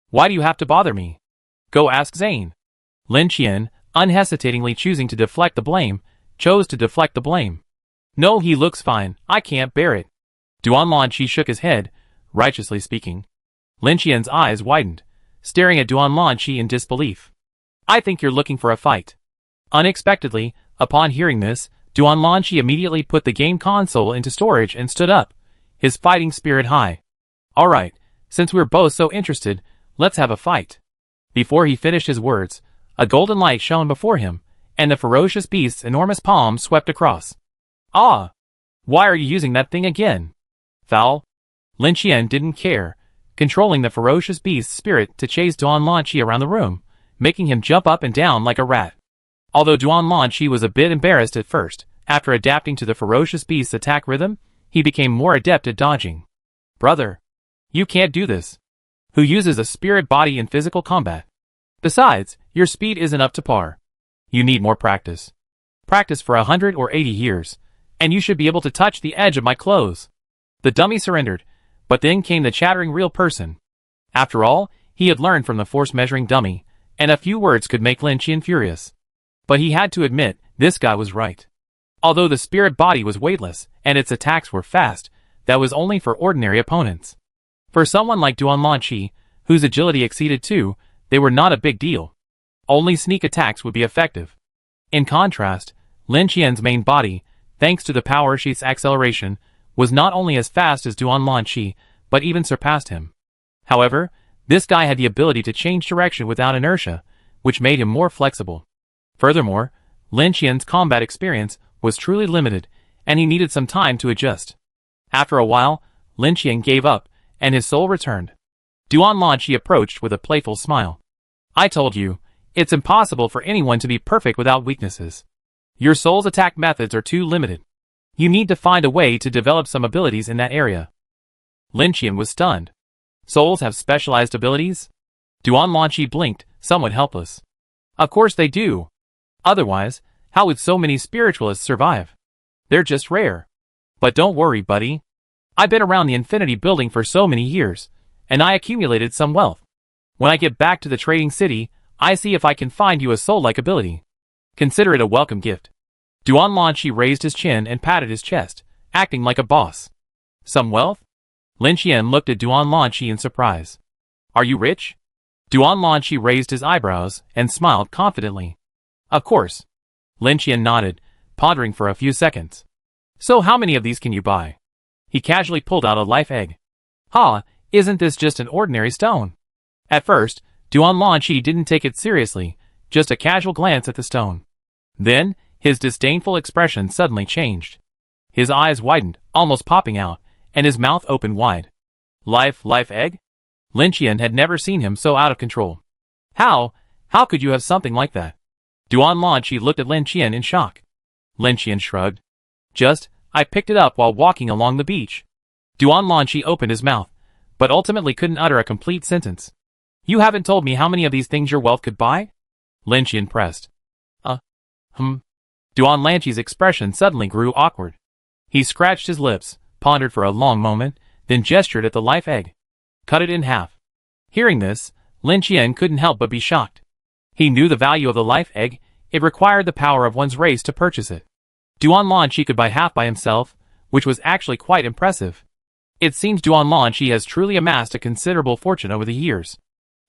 Why do you have to bother me? Go ask Zane. Lin Qian, unhesitatingly choosing to deflect the blame, chose to deflect the blame. No, he looks fine. I can't bear it. Duan Lanqi shook his head, righteously speaking. Lin Qian's eyes widened, staring at Duan Lanqi in disbelief. I think you're looking for a fight. Unexpectedly, upon hearing this, Duan Lanqi immediately put the game console into storage and stood up, his fighting spirit high. Alright, since we're both so interested, let's have a fight. Before he finished his words, a golden light shone before him, and the ferocious beast's enormous palm swept across. Ah! Why are you using that thing again? Foul? Lin Qian didn't care, controlling the ferocious beast's spirit to chase Duan Lanqi around the room, making him jump up and down like a rat. Although Duan Lanqi was a bit embarrassed at first, after adapting to the ferocious beast's attack rhythm, he became more adept at dodging. Brother, you can't do this. Who uses a spirit body in physical combat? Besides, your speed isn't up to par. You need more practice. Practice for 100 or 80 years, and you should be able to touch the edge of my clothes. The dummy surrendered, but then came the chattering real person. After all, he had learned from the force-measuring dummy, and a few words could make Lin Qian furious. But he had to admit, this guy was right. Although the spirit body was weightless, and its attacks were fast, that was only for ordinary opponents. For someone like Duan Lanqi, whose agility exceeded 2, they were not a big deal. Only sneak attacks would be effective. In contrast, Lin Qian's main body, thanks to the power sheath's acceleration, was not only as fast as Duan Lanqi, but even surpassed him. However, this guy had the ability to change direction without inertia, which made him more flexible. Furthermore, Lin Qian's combat experience was truly limited, and he needed some time to adjust. After a while, Lin Qian gave up, and his soul returned. Duan Lanqi approached with a playful smile. I told you, it's impossible for anyone to be perfect without weaknesses. Your soul's attack methods are too limited. You need to find a way to develop some abilities in that area. Lin Qian was stunned. Souls have specialized abilities? Duan Lanqi blinked, somewhat helpless. Of course they do. Otherwise, how would so many spiritualists survive? They're just rare. But don't worry, buddy. I've been around the Infinity Building for so many years, and I accumulated some wealth. When I get back to the trading city, I see if I can find you a soul-like ability. Consider it a welcome gift. Duan Lanqi raised his chin and patted his chest, acting like a boss. Some wealth? Lin Qian looked at Duan Lanqi in surprise. Are you rich? Duan Lanqi raised his eyebrows and smiled confidently. Of course. Lin Qian nodded, pondering for a few seconds. So how many of these can you buy? He casually pulled out a life egg. Ha, isn't this just an ordinary stone? At first, Duan Lanqi didn't take it seriously, just a casual glance at the stone. Then, his disdainful expression suddenly changed. His eyes widened, almost popping out, and his mouth opened wide. Life egg? Lin Qian had never seen him so out of control. How could you have something like that? Duan Lanqi looked at Lin Qian in shock. Lin Qian shrugged. I picked it up while walking along the beach. Duan Lanqi opened his mouth, but ultimately couldn't utter a complete sentence. You haven't told me how many of these things your wealth could buy? Lin Qian pressed. Duan Lanqi's expression suddenly grew awkward. He scratched his lips, pondered for a long moment, then gestured at the life egg. Cut it in half. Hearing this, Lin Qian couldn't help but be shocked. He knew the value of the life egg. It required the power of one's race to purchase it. Duan Lanqi could buy half by himself, which was actually quite impressive. It seems Duan Lanqi has truly amassed a considerable fortune over the years.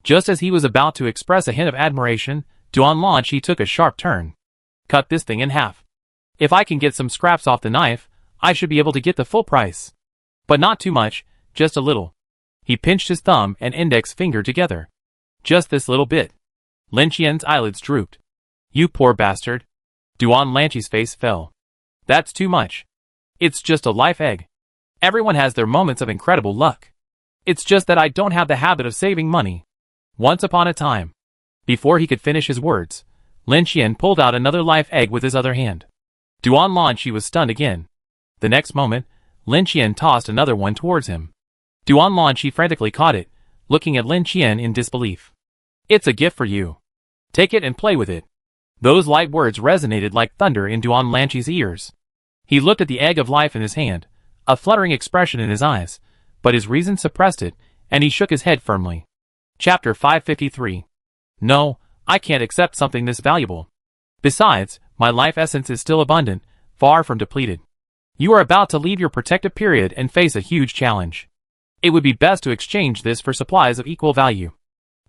Just as he was about to express a hint of admiration, Duan Lanqi took a sharp turn. Cut this thing in half. If I can get some scraps off the knife, I should be able to get the full price. But not too much, just a little. He pinched his thumb and index finger together. Just this little bit. Lin Qian's eyelids drooped. You poor bastard. Duan Lanqi's face fell. That's too much. It's just a life egg. Everyone has their moments of incredible luck. It's just that I don't have the habit of saving money. Once upon a time. Before he could finish his words, Lin Qian pulled out another life egg with his other hand. Duan Lanqi was stunned again. The next moment, Lin Qian tossed another one towards him. Duan Lanqi frantically caught it, looking at Lin Qian in disbelief. It's a gift for you. Take it and play with it. Those light words resonated like thunder in Duan Lanqi's ears. He looked at the egg of life in his hand, a fluttering expression in his eyes, but his reason suppressed it, and he shook his head firmly. Chapter 553. No, I can't accept something this valuable. Besides, my life essence is still abundant, far from depleted. You are about to leave your protective period and face a huge challenge. It would be best to exchange this for supplies of equal value.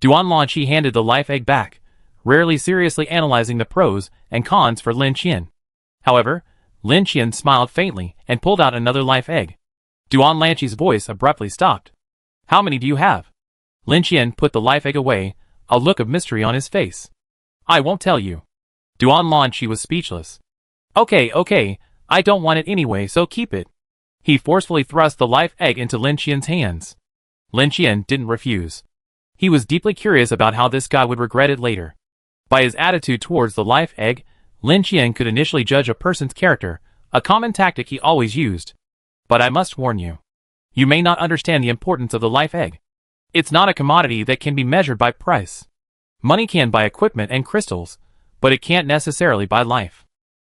Duan Lanqi handed the life egg back, rarely seriously analyzing the pros and cons for Lin Qian. However, Lin Qian smiled faintly and pulled out another life egg. Duan Lanqi's voice abruptly stopped. How many do you have? Lin Qian put the life egg away, a look of mystery on his face. I won't tell you. Duan Lanqi was speechless. Okay, I don't want it anyway, so keep it. He forcefully thrust the life egg into Lin Qian's hands. Lin Qian didn't refuse. He was deeply curious about how this guy would regret it later. By his attitude towards the life egg, Lin Qian could initially judge a person's character, a common tactic he always used. But I must warn you. You may not understand the importance of the life egg. It's not a commodity that can be measured by price. Money can buy equipment and crystals, but it can't necessarily buy life.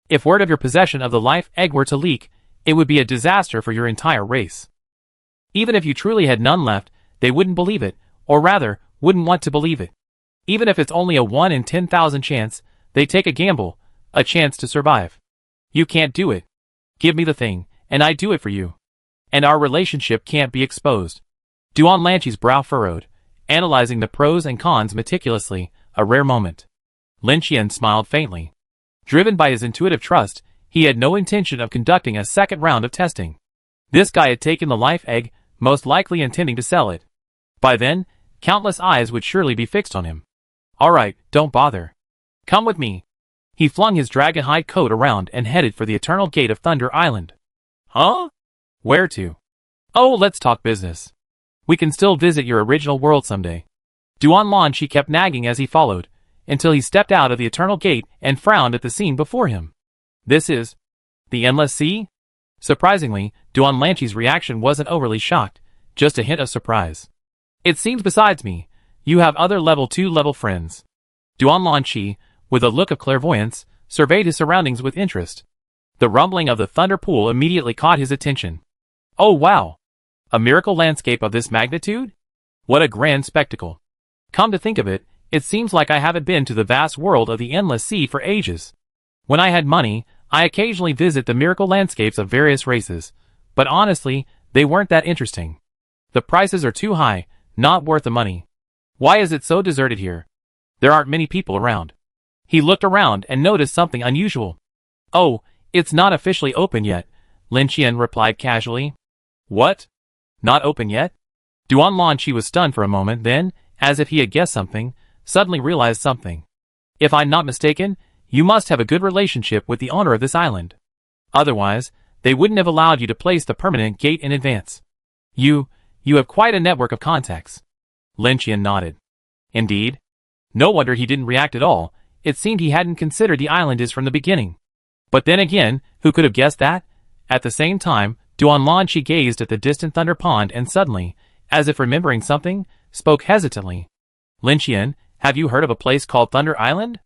If word of your possession of the life egg were to leak, it would be a disaster for your entire race. Even if you truly had none left, they wouldn't believe it, or rather, wouldn't want to believe it. Even if it's only a 1 in 10,000 chance, they take a gamble, a chance to survive. You can't do it. Give me the thing, and I do it for you. And our relationship can't be exposed. Duan Lanqi's brow furrowed, analyzing the pros and cons meticulously, a rare moment. Lin Qian smiled faintly. Driven by his intuitive trust, he had no intention of conducting a second round of testing. This guy had taken the life egg, most likely intending to sell it. By then, countless eyes would surely be fixed on him. Alright, don't bother. Come with me. He flung his dragon-hide coat around and headed for the eternal gate of Thunder Island. Huh? Where to? Oh, let's talk business. We can still visit your original world someday. Duan Lanqi kept nagging as he followed, until he stepped out of the eternal gate and frowned at the scene before him. This is the Endless Sea? Surprisingly, Duan Lanqi's reaction wasn't overly shocked, just a hint of surprise. It seems besides me, you have other level 2 friends. Duan Lanqi, with a look of clairvoyance, surveyed his surroundings with interest. The rumbling of the thunder pool immediately caught his attention. Oh wow! A miracle landscape of this magnitude? What a grand spectacle. Come to think of it, it seems like I haven't been to the vast world of the Endless Sea for ages. When I had money, I occasionally visit the miracle landscapes of various races, but honestly, they weren't that interesting. The prices are too high, not worth the money. Why is it so deserted here? There aren't many people around. He looked around and noticed something unusual. Oh, it's not officially open yet, Lin Qian replied casually. What? Not open yet? Duan Lanqi was stunned for a moment, then, as if he had guessed something, suddenly realized something. If I'm not mistaken, you must have a good relationship with the owner of this island. Otherwise, they wouldn't have allowed you to place the permanent gate in advance. You have quite a network of contacts. Lin Qian nodded. Indeed. No wonder he didn't react at all. It seemed he hadn't considered the islanders from the beginning. But then again, who could have guessed that? At the same time, Duan Lanqi gazed at the distant thunder pond and suddenly, as if remembering something, spoke hesitantly. Lin Qian, have you heard of a place called Thunder Island?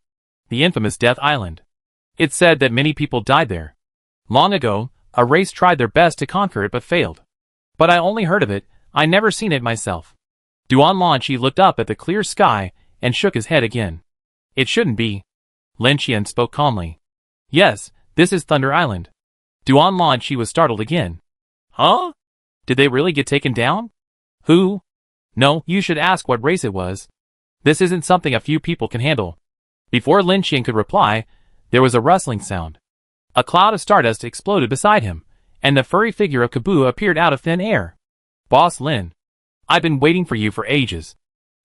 The infamous Death Island. It's said that many people died there. Long ago, a race tried their best to conquer it but failed. But I only heard of it, I never seen it myself. Duan Lanqi looked up at the clear sky and shook his head again. It shouldn't be. Lin Qian spoke calmly. Yes, this is Thunder Island. Duan Lanqi was startled again. Huh? Did they really get taken down? Who? No, you should ask what race it was. This isn't something a few people can handle. Before Lin Qian could reply, there was a rustling sound. A cloud of stardust exploded beside him, and the furry figure of Kabu appeared out of thin air. Boss Lin. I've been waiting for you for ages.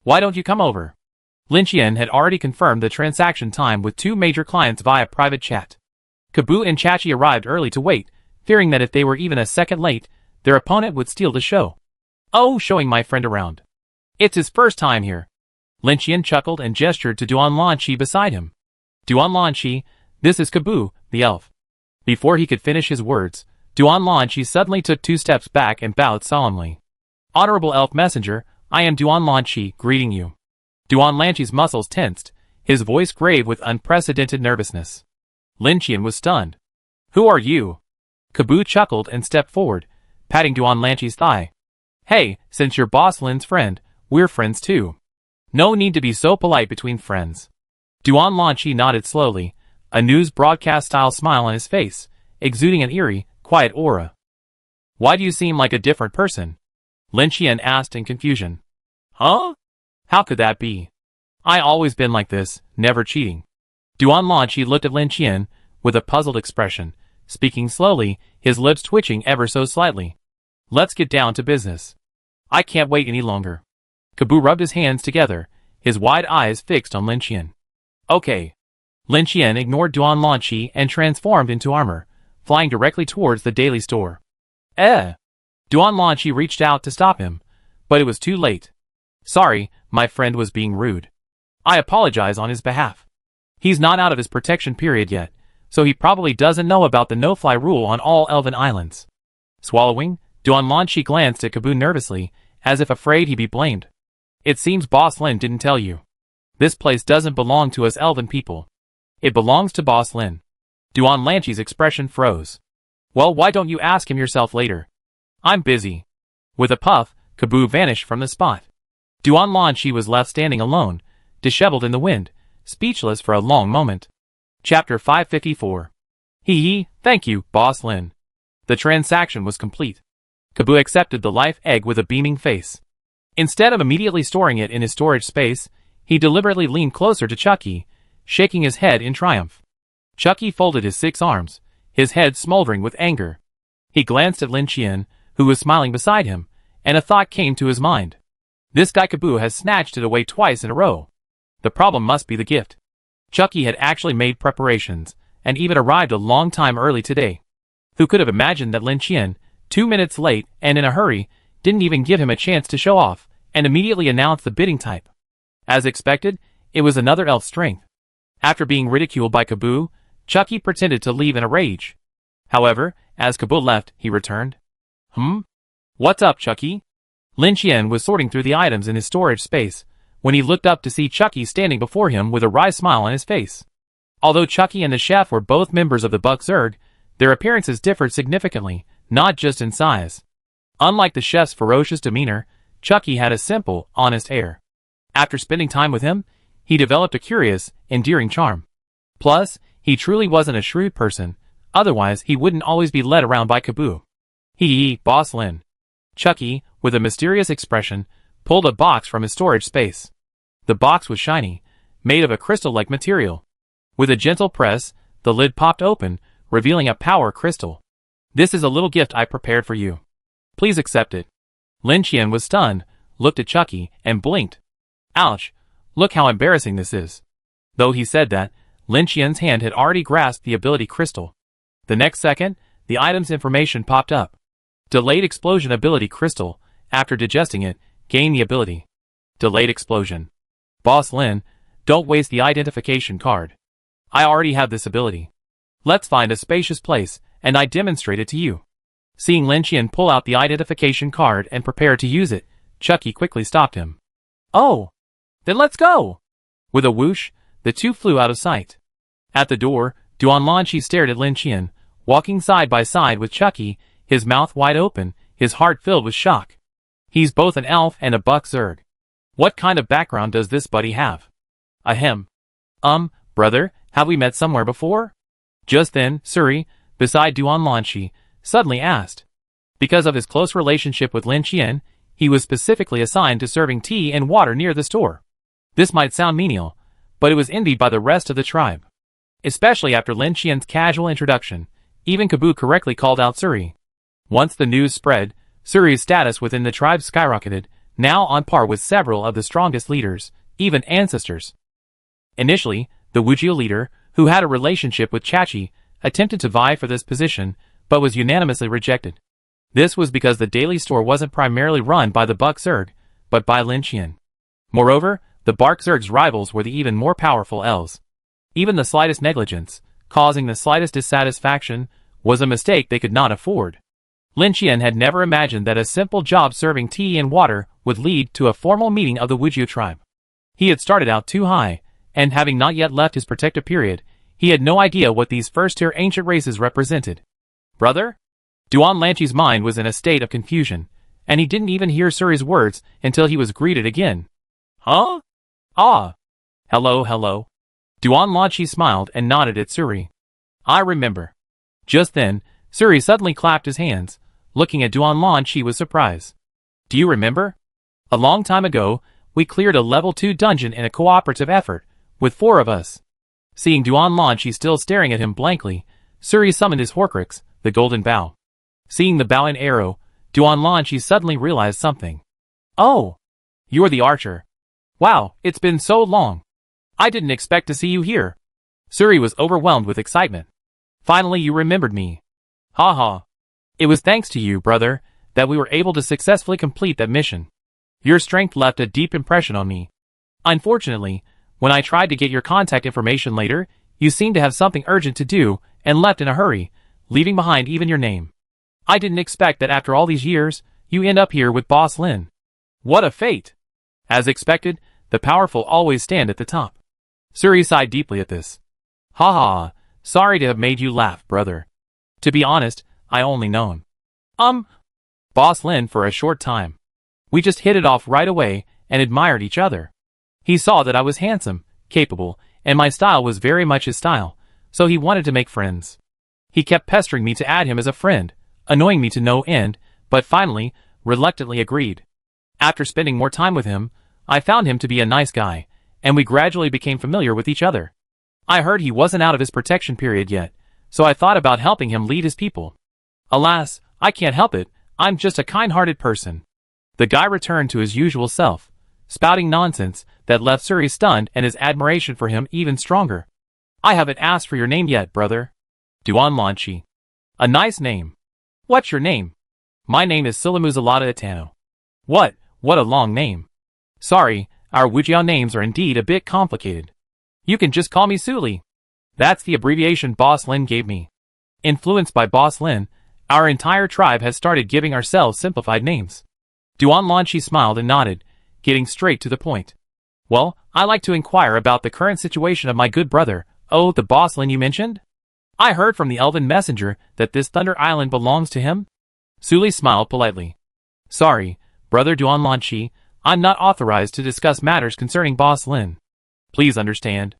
Why don't you come over? Lin Qian had already confirmed the transaction time with 2 major clients via private chat. Kabu and Chachi arrived early to wait, fearing that if they were even a second late, their opponent would steal the show. Oh, showing my friend around. It's his first time here. Lin Qian chuckled and gestured to Duan Lanqi beside him. Duan Lanqi, this is Kabu, the elf. Before he could finish his words, Duan Lanqi suddenly took 2 steps back and bowed solemnly. Honorable elf messenger, I am Duan Lanqi, greeting you. Duan Lanqi's muscles tensed, his voice grave with unprecedented nervousness. Lin Qian was stunned. Who are you? Kabu chuckled and stepped forward, patting Duan Lanqi's thigh. Hey, since you're Boss Lin's friend, we're friends too. No need to be so polite between friends. Duan Lanqi nodded slowly, a news broadcast-style smile on his face, exuding an eerie, quiet aura. Why do you seem like a different person? Lin Qian asked in confusion. Huh? How could that be? I always been like this, never cheating. Duan Lanqi looked at Lin Qian with a puzzled expression, speaking slowly, his lips twitching ever so slightly. Let's get down to business. I can't wait any longer. Kabu rubbed his hands together, his wide eyes fixed on Lin Qian. Okay. Lin Qian ignored Duan Lanqi and transformed into armor, flying directly towards the daily store. Duan Lanqi reached out to stop him, but it was too late. Sorry, my friend was being rude. I apologize on his behalf. He's not out of his protection period yet, so he probably doesn't know about the no-fly rule on all Elven Islands. Swallowing, Duan Lanqi glanced at Kabu nervously, as if afraid he'd be blamed. It seems Boss Lin didn't tell you. This place doesn't belong to us Elven people. It belongs to Boss Lin. Duan Lanqi's expression froze. Well, why don't you ask him yourself later? I'm busy. With a puff, Kabu vanished from the spot. Duan Lanqi was left standing alone, disheveled in the wind, speechless for a long moment. Chapter 554. Hee, thank you, Boss Lin. The transaction was complete. Kabu accepted the life egg with a beaming face. Instead of immediately storing it in his storage space, he deliberately leaned closer to Chucky, shaking his head in triumph. Chucky folded his 6 arms, his head smoldering with anger. He glanced at Lin Qian, who was smiling beside him, and a thought came to his mind. This guy Kabu has snatched it away twice in a row. The problem must be the gift. Chucky had actually made preparations, and even arrived a long time early today. Who could have imagined that Lin Qian, 2 minutes late and in a hurry, didn't even give him a chance to show off, and immediately announced the bidding type. As expected, it was another elf strength. After being ridiculed by Kabu, Chucky pretended to leave in a rage. However, as Kabu left, he returned. What's up, Chucky? Lin Qian was sorting through the items in his storage space, when he looked up to see Chucky standing before him with a wry smile on his face. Although Chucky and the chef were both members of the Buck Zerg, their appearances differed significantly, not just in size. Unlike the chef's ferocious demeanor, Chucky had a simple, honest air. After spending time with him, he developed a curious, endearing charm. Plus, he truly wasn't a shrewd person, otherwise he wouldn't always be led around by Kabu. Boss Lin. Chucky, with a mysterious expression, pulled a box from his storage space. The box was shiny, made of a crystal-like material. With a gentle press, the lid popped open, revealing a power crystal. This is a little gift I prepared for you. Please accept it. Lin Qian was stunned, looked at Chucky, and blinked. Ouch, look how embarrassing this is. Though he said that, Lin Qian's hand had already grasped the ability crystal. The next second, the item's information popped up. Delayed explosion ability crystal, after digesting it, gain the ability. Delayed explosion. Boss Lin, don't waste the identification card. I already have this ability. Let's find a spacious place, and I demonstrate it to you. Seeing Lin Qian pull out the identification card and prepare to use it, Chucky quickly stopped him. Oh! Then let's go! With a whoosh, the two flew out of sight. At the door, Duan Lanqi stared at Lin Qian, walking side by side with Chucky, his mouth wide open, his heart filled with shock. He's both an elf and a Buck Zerg. What kind of background does this buddy have? Ahem. Brother, have we met somewhere before? Just then, Suri, beside Duan Lanqi, suddenly asked. Because of his close relationship with Lin Qian, he was specifically assigned to serving tea and water near the store. This might sound menial, but it was envied by the rest of the tribe. Especially after Lin Qian's casual introduction, even Kabu correctly called out Suri. Once the news spread, Suri's status within the tribe skyrocketed, now on par with several of the strongest leaders, even ancestors. Initially, the Wujie leader, who had a relationship with Chachi, attempted to vie for this position, but was unanimously rejected. This was because the daily store wasn't primarily run by the Buck Zerg, but by Lin Qian. Moreover, the Bark Zerg's rivals were the even more powerful elves. Even the slightest negligence, causing the slightest dissatisfaction, was a mistake they could not afford. Lin Qian had never imagined that a simple job serving tea and water would lead to a formal meeting of the Wujie tribe. He had started out too high, and having not yet left his protective period, he had no idea what these first-tier ancient races represented. Brother? Duan Lanchi's mind was in a state of confusion, and he didn't even hear Suri's words until he was greeted again. Huh? Ah. Hello. Duan Lanchi smiled and nodded at Suri. I remember. Just then, Suri suddenly clapped his hands, looking at Duan Lanchi with surprise. Do you remember? A long time ago, we cleared a level 2 dungeon in a cooperative effort, with 4 of us. Seeing Duan Lanchi still staring at him blankly, Suri summoned his Horcrux, the Golden Bow. Seeing the bow and arrow, Duan Lanchi suddenly realized something. Oh! You're the archer. Wow, it's been so long. I didn't expect to see you here. Suri was overwhelmed with excitement. Finally you remembered me. Ha. It was thanks to you, brother, that we were able to successfully complete that mission. Your strength left a deep impression on me. Unfortunately, when I tried to get your contact information later, you seemed to have something urgent to do and left in a hurry, leaving behind even your name. I didn't expect that after all these years, you end up here with Boss Lin. What a fate! As expected, the powerful always stand at the top. Suri sighed deeply at this. Ha. Sorry to have made you laugh, brother. To be honest, I only known Boss Lin for a short time. We just hit it off right away and admired each other. He saw that I was handsome, capable, and my style was very much his style, so he wanted to make friends. He kept pestering me to add him as a friend, annoying me to no end, but finally, reluctantly agreed. After spending more time with him, I found him to be a nice guy, and we gradually became familiar with each other. I heard he wasn't out of his protection period yet, so I thought about helping him lead his people. Alas, I can't help it, I'm just a kind-hearted person. The guy returned to his usual self, spouting nonsense that left Suri stunned and his admiration for him even stronger. I haven't asked for your name yet, brother. Duan Lanchi. A nice name. What's your name? My name is Silamuzalata Itano. What a long name. Sorry, our Wujian names are indeed a bit complicated. You can just call me Suli. That's the abbreviation Boss Lin gave me. Influenced by Boss Lin, our entire tribe has started giving ourselves simplified names. Duan Lanchi smiled and nodded, getting straight to the point. Well, I like to inquire about the current situation of my good brother, the Boss Lin you mentioned? I heard from the elven messenger that this Thunder Island belongs to him? Suli smiled politely. Sorry, brother Duan Lanchi, I'm not authorized to discuss matters concerning Boss Lin. Please understand.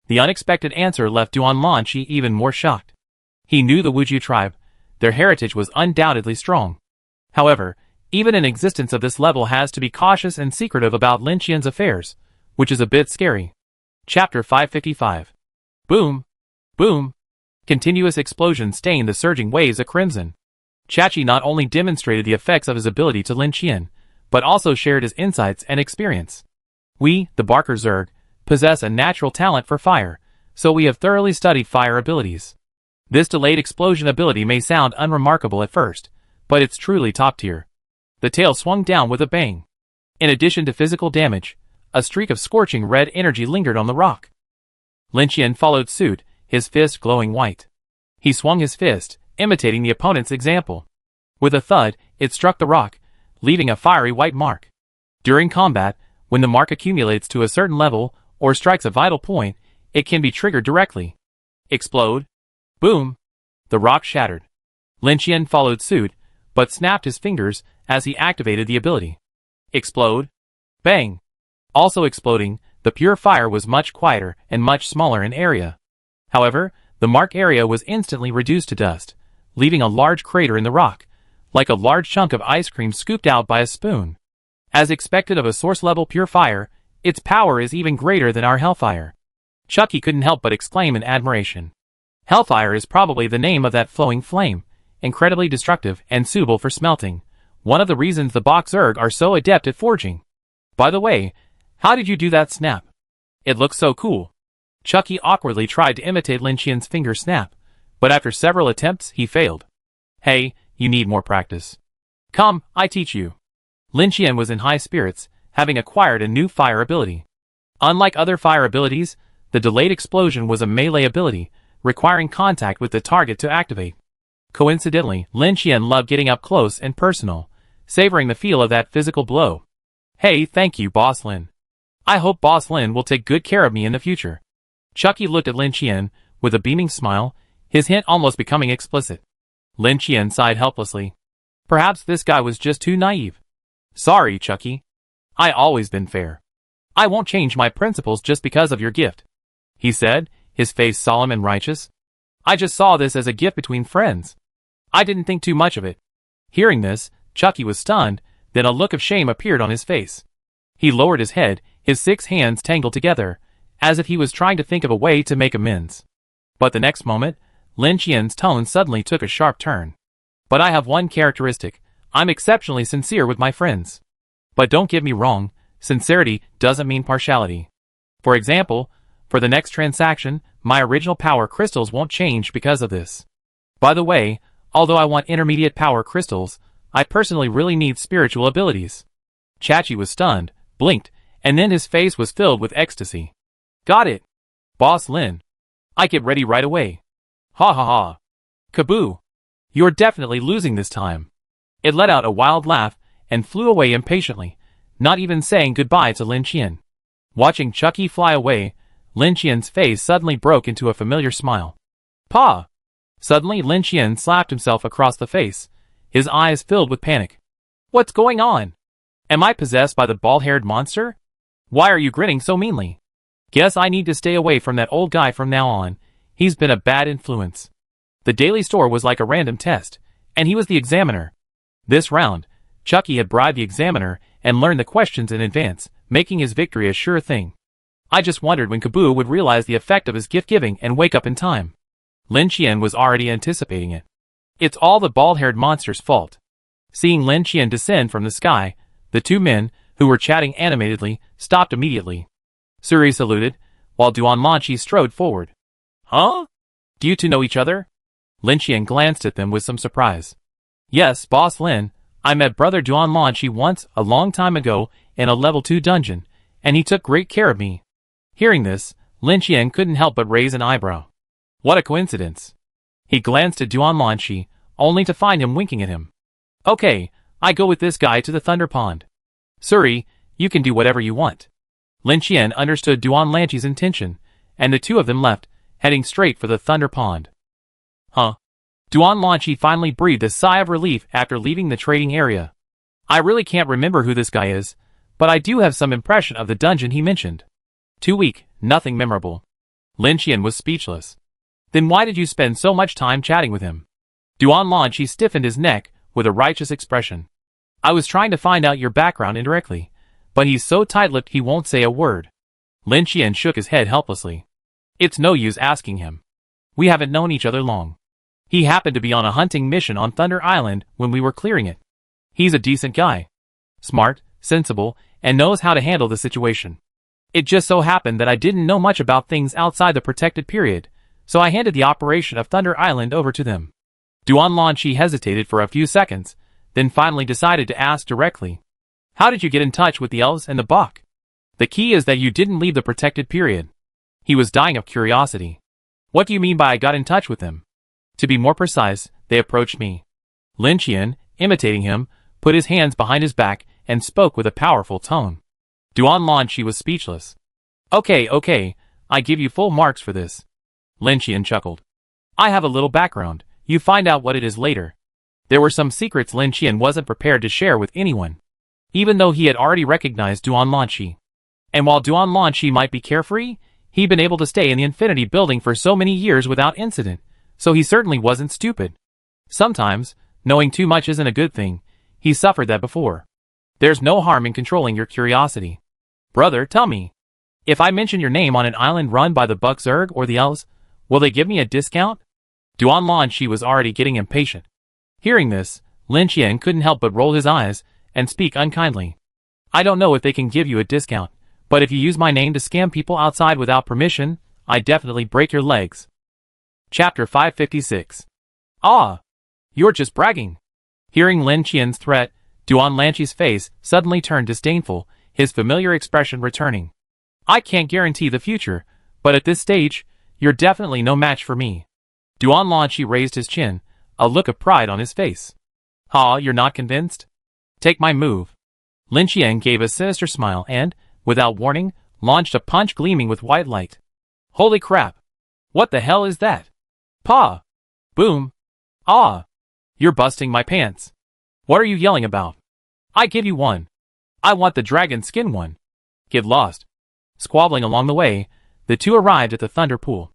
The unexpected answer left Duan Lanchi even more shocked. He knew the Wujie tribe. Their heritage was undoubtedly strong. However, even an existence of this level has to be cautious and secretive about Lin Qian's affairs, which is a bit scary. Chapter 555. Boom! Boom! Continuous explosions stained the surging waves of crimson. Chachi not only demonstrated the effects of his ability to Lin Qian, but also shared his insights and experience. We, the Barker Zerg, possess a natural talent for fire, so we have thoroughly studied fire abilities. This delayed explosion ability may sound unremarkable at first, but it's truly top tier. The tail swung down with a bang. In addition to physical damage, a streak of scorching red energy lingered on the rock. Lin Qian followed suit, his fist glowing white. He swung his fist, imitating the opponent's example. With a thud, it struck the rock, leaving a fiery white mark. During combat, when the mark accumulates to a certain level or strikes a vital point, it can be triggered directly. Explode. Boom. The rock shattered. Lin Qian followed suit, but snapped his fingers as he activated the ability. Explode. Bang. Also exploding, the pure fire was much quieter and much smaller in area. However, the mark area was instantly reduced to dust, leaving a large crater in the rock, like a large chunk of ice cream scooped out by a spoon. As expected of a source-level pure fire, its power is even greater than our Hellfire. Chucky couldn't help but exclaim in admiration. Hellfire is probably the name of that flowing flame, incredibly destructive and suitable for smelting, one of the reasons the Bok Zerg are so adept at forging. By the way, how did you do that snap? It looks so cool. Chucky awkwardly tried to imitate Lin Qian's finger snap, but after several attempts he failed. Hey, you need more practice. Come, I teach you. Lin Qian was in high spirits, having acquired a new fire ability. Unlike other fire abilities, the delayed explosion was a melee ability, requiring contact with the target to activate. Coincidentally, Lin Qian loved getting up close and personal, savoring the feel of that physical blow. Hey, thank you, Boss Lin. I hope Boss Lin will take good care of me in the future. Chucky looked at Lin Qian with a beaming smile, his hint almost becoming explicit. Lin Qian sighed helplessly. Perhaps this guy was just too naive. Sorry, Chucky. I always been fair. I won't change my principles just because of your gift, he said, his face solemn and righteous. I just saw this as a gift between friends. I didn't think too much of it. Hearing this, Chucky was stunned, then a look of shame appeared on his face. He lowered his head, his 6 hands tangled together, as if he was trying to think of a way to make amends. But the next moment, Lin Qian's tone suddenly took a sharp turn. But I have one characteristic. I'm exceptionally sincere with my friends. But don't get me wrong, sincerity doesn't mean partiality. For example, for the next transaction, my original power crystals won't change because of this. By the way, although I want intermediate power crystals, I personally really need spiritual abilities. Chachi was stunned, blinked, and then his face was filled with ecstasy. Got it. Boss Lin. I get ready right away. Ha ha ha. Kaboo. You're definitely losing this time. It let out a wild laugh and flew away impatiently, not even saying goodbye to Lin Qian. Watching Chucky fly away, Lin Qian's face suddenly broke into a familiar smile. Pa! Suddenly Lin Qian slapped himself across the face, his eyes filled with panic. What's going on? Am I possessed by the bald-haired monster? Why are you grinning so meanly? Guess I need to stay away from that old guy from now on. He's been a bad influence. The daily store was like a random test, and he was the examiner. This round, Chucky had bribed the examiner and learned the questions in advance, making his victory a sure thing. I just wondered when Kaboo would realize the effect of his gift-giving and wake up in time. Lin Qian was already anticipating it. It's all the bald-haired monster's fault. Seeing Lin Qian descend from the sky, the 2 men, who were chatting animatedly, stopped immediately. Suri saluted, while Duanlanqi strode forward. Huh? Do you two know each other? Lin Qian glanced at them with some surprise. Yes, Boss Lin, I met Brother Duanlanqi once, a long time ago, in a level 2 dungeon, and he took great care of me. Hearing this, Lin Qian couldn't help but raise an eyebrow. What a coincidence. He glanced at Duanlanqi, only to find him winking at him. Okay, I go with this guy to the Thunder Pond. Suri, you can do whatever you want. Lin Qian understood Duanlanqi's intention, and the 2 of them left, heading straight for the Thunder Pond. Huh? Duanlanqi finally breathed a sigh of relief after leaving the trading area. I really can't remember who this guy is, but I do have some impression of the dungeon he mentioned. Too weak, nothing memorable. Lin Qian was speechless. Then why did you spend so much time chatting with him? Duanlanqi stiffened his neck with a righteous expression. I was trying to find out your background indirectly, but he's so tight-lipped he won't say a word. Lin Qian shook his head helplessly. It's no use asking him. We haven't known each other long. He happened to be on a hunting mission on Thunder Island when we were clearing it. He's a decent guy. Smart, sensible, and knows how to handle the situation. It just so happened that I didn't know much about things outside the protected period, so I handed the operation of Thunder Island over to them. Duanlanqi hesitated for a few seconds, then finally decided to ask directly. How did you get in touch with the elves and the Bok? The key is that you didn't leave the protected period. He was dying of curiosity. What do you mean by I got in touch with them? To be more precise, they approached me. Lin Qian, imitating him, put his hands behind his back and spoke with a powerful tone. Duanlanqi was speechless. Okay, I give you full marks for this. Lin Qian chuckled. I have a little background, you find out what it is later. There were some secrets Lin Qian wasn't prepared to share with anyone, even though he had already recognized Duanlanqi. And while Duanlanqi might be carefree, he'd been able to stay in the Infinity Building for so many years without incident, so he certainly wasn't stupid. Sometimes, knowing too much isn't a good thing. He suffered that before. There's no harm in controlling your curiosity. Brother, tell me. If I mention your name on an island run by the Buck Zerg or the elves, will they give me a discount? Duanlanqi was already getting impatient. Hearing this, Lin Qian couldn't help but roll his eyes and speak unkindly. I don't know if they can give you a discount, but if you use my name to scam people outside without permission, I definitely break your legs. Chapter 556. Ah! You're just bragging. Hearing Lin Qian's threat, Duan Lanqi's face suddenly turned disdainful, his familiar expression returning. I can't guarantee the future, but at this stage, you're definitely no match for me. Duan Lanqi raised his chin, a look of pride on his face. Ha, you're not convinced? Take my move. Lin Qian gave a sinister smile and, without warning, launched a punch gleaming with white light. Holy crap! What the hell is that? Pa! Boom! Ah! You're busting my pants. What are you yelling about? I give you one. I want the dragon skin one. Get lost. Squabbling along the way, the two arrived at the thunder pool.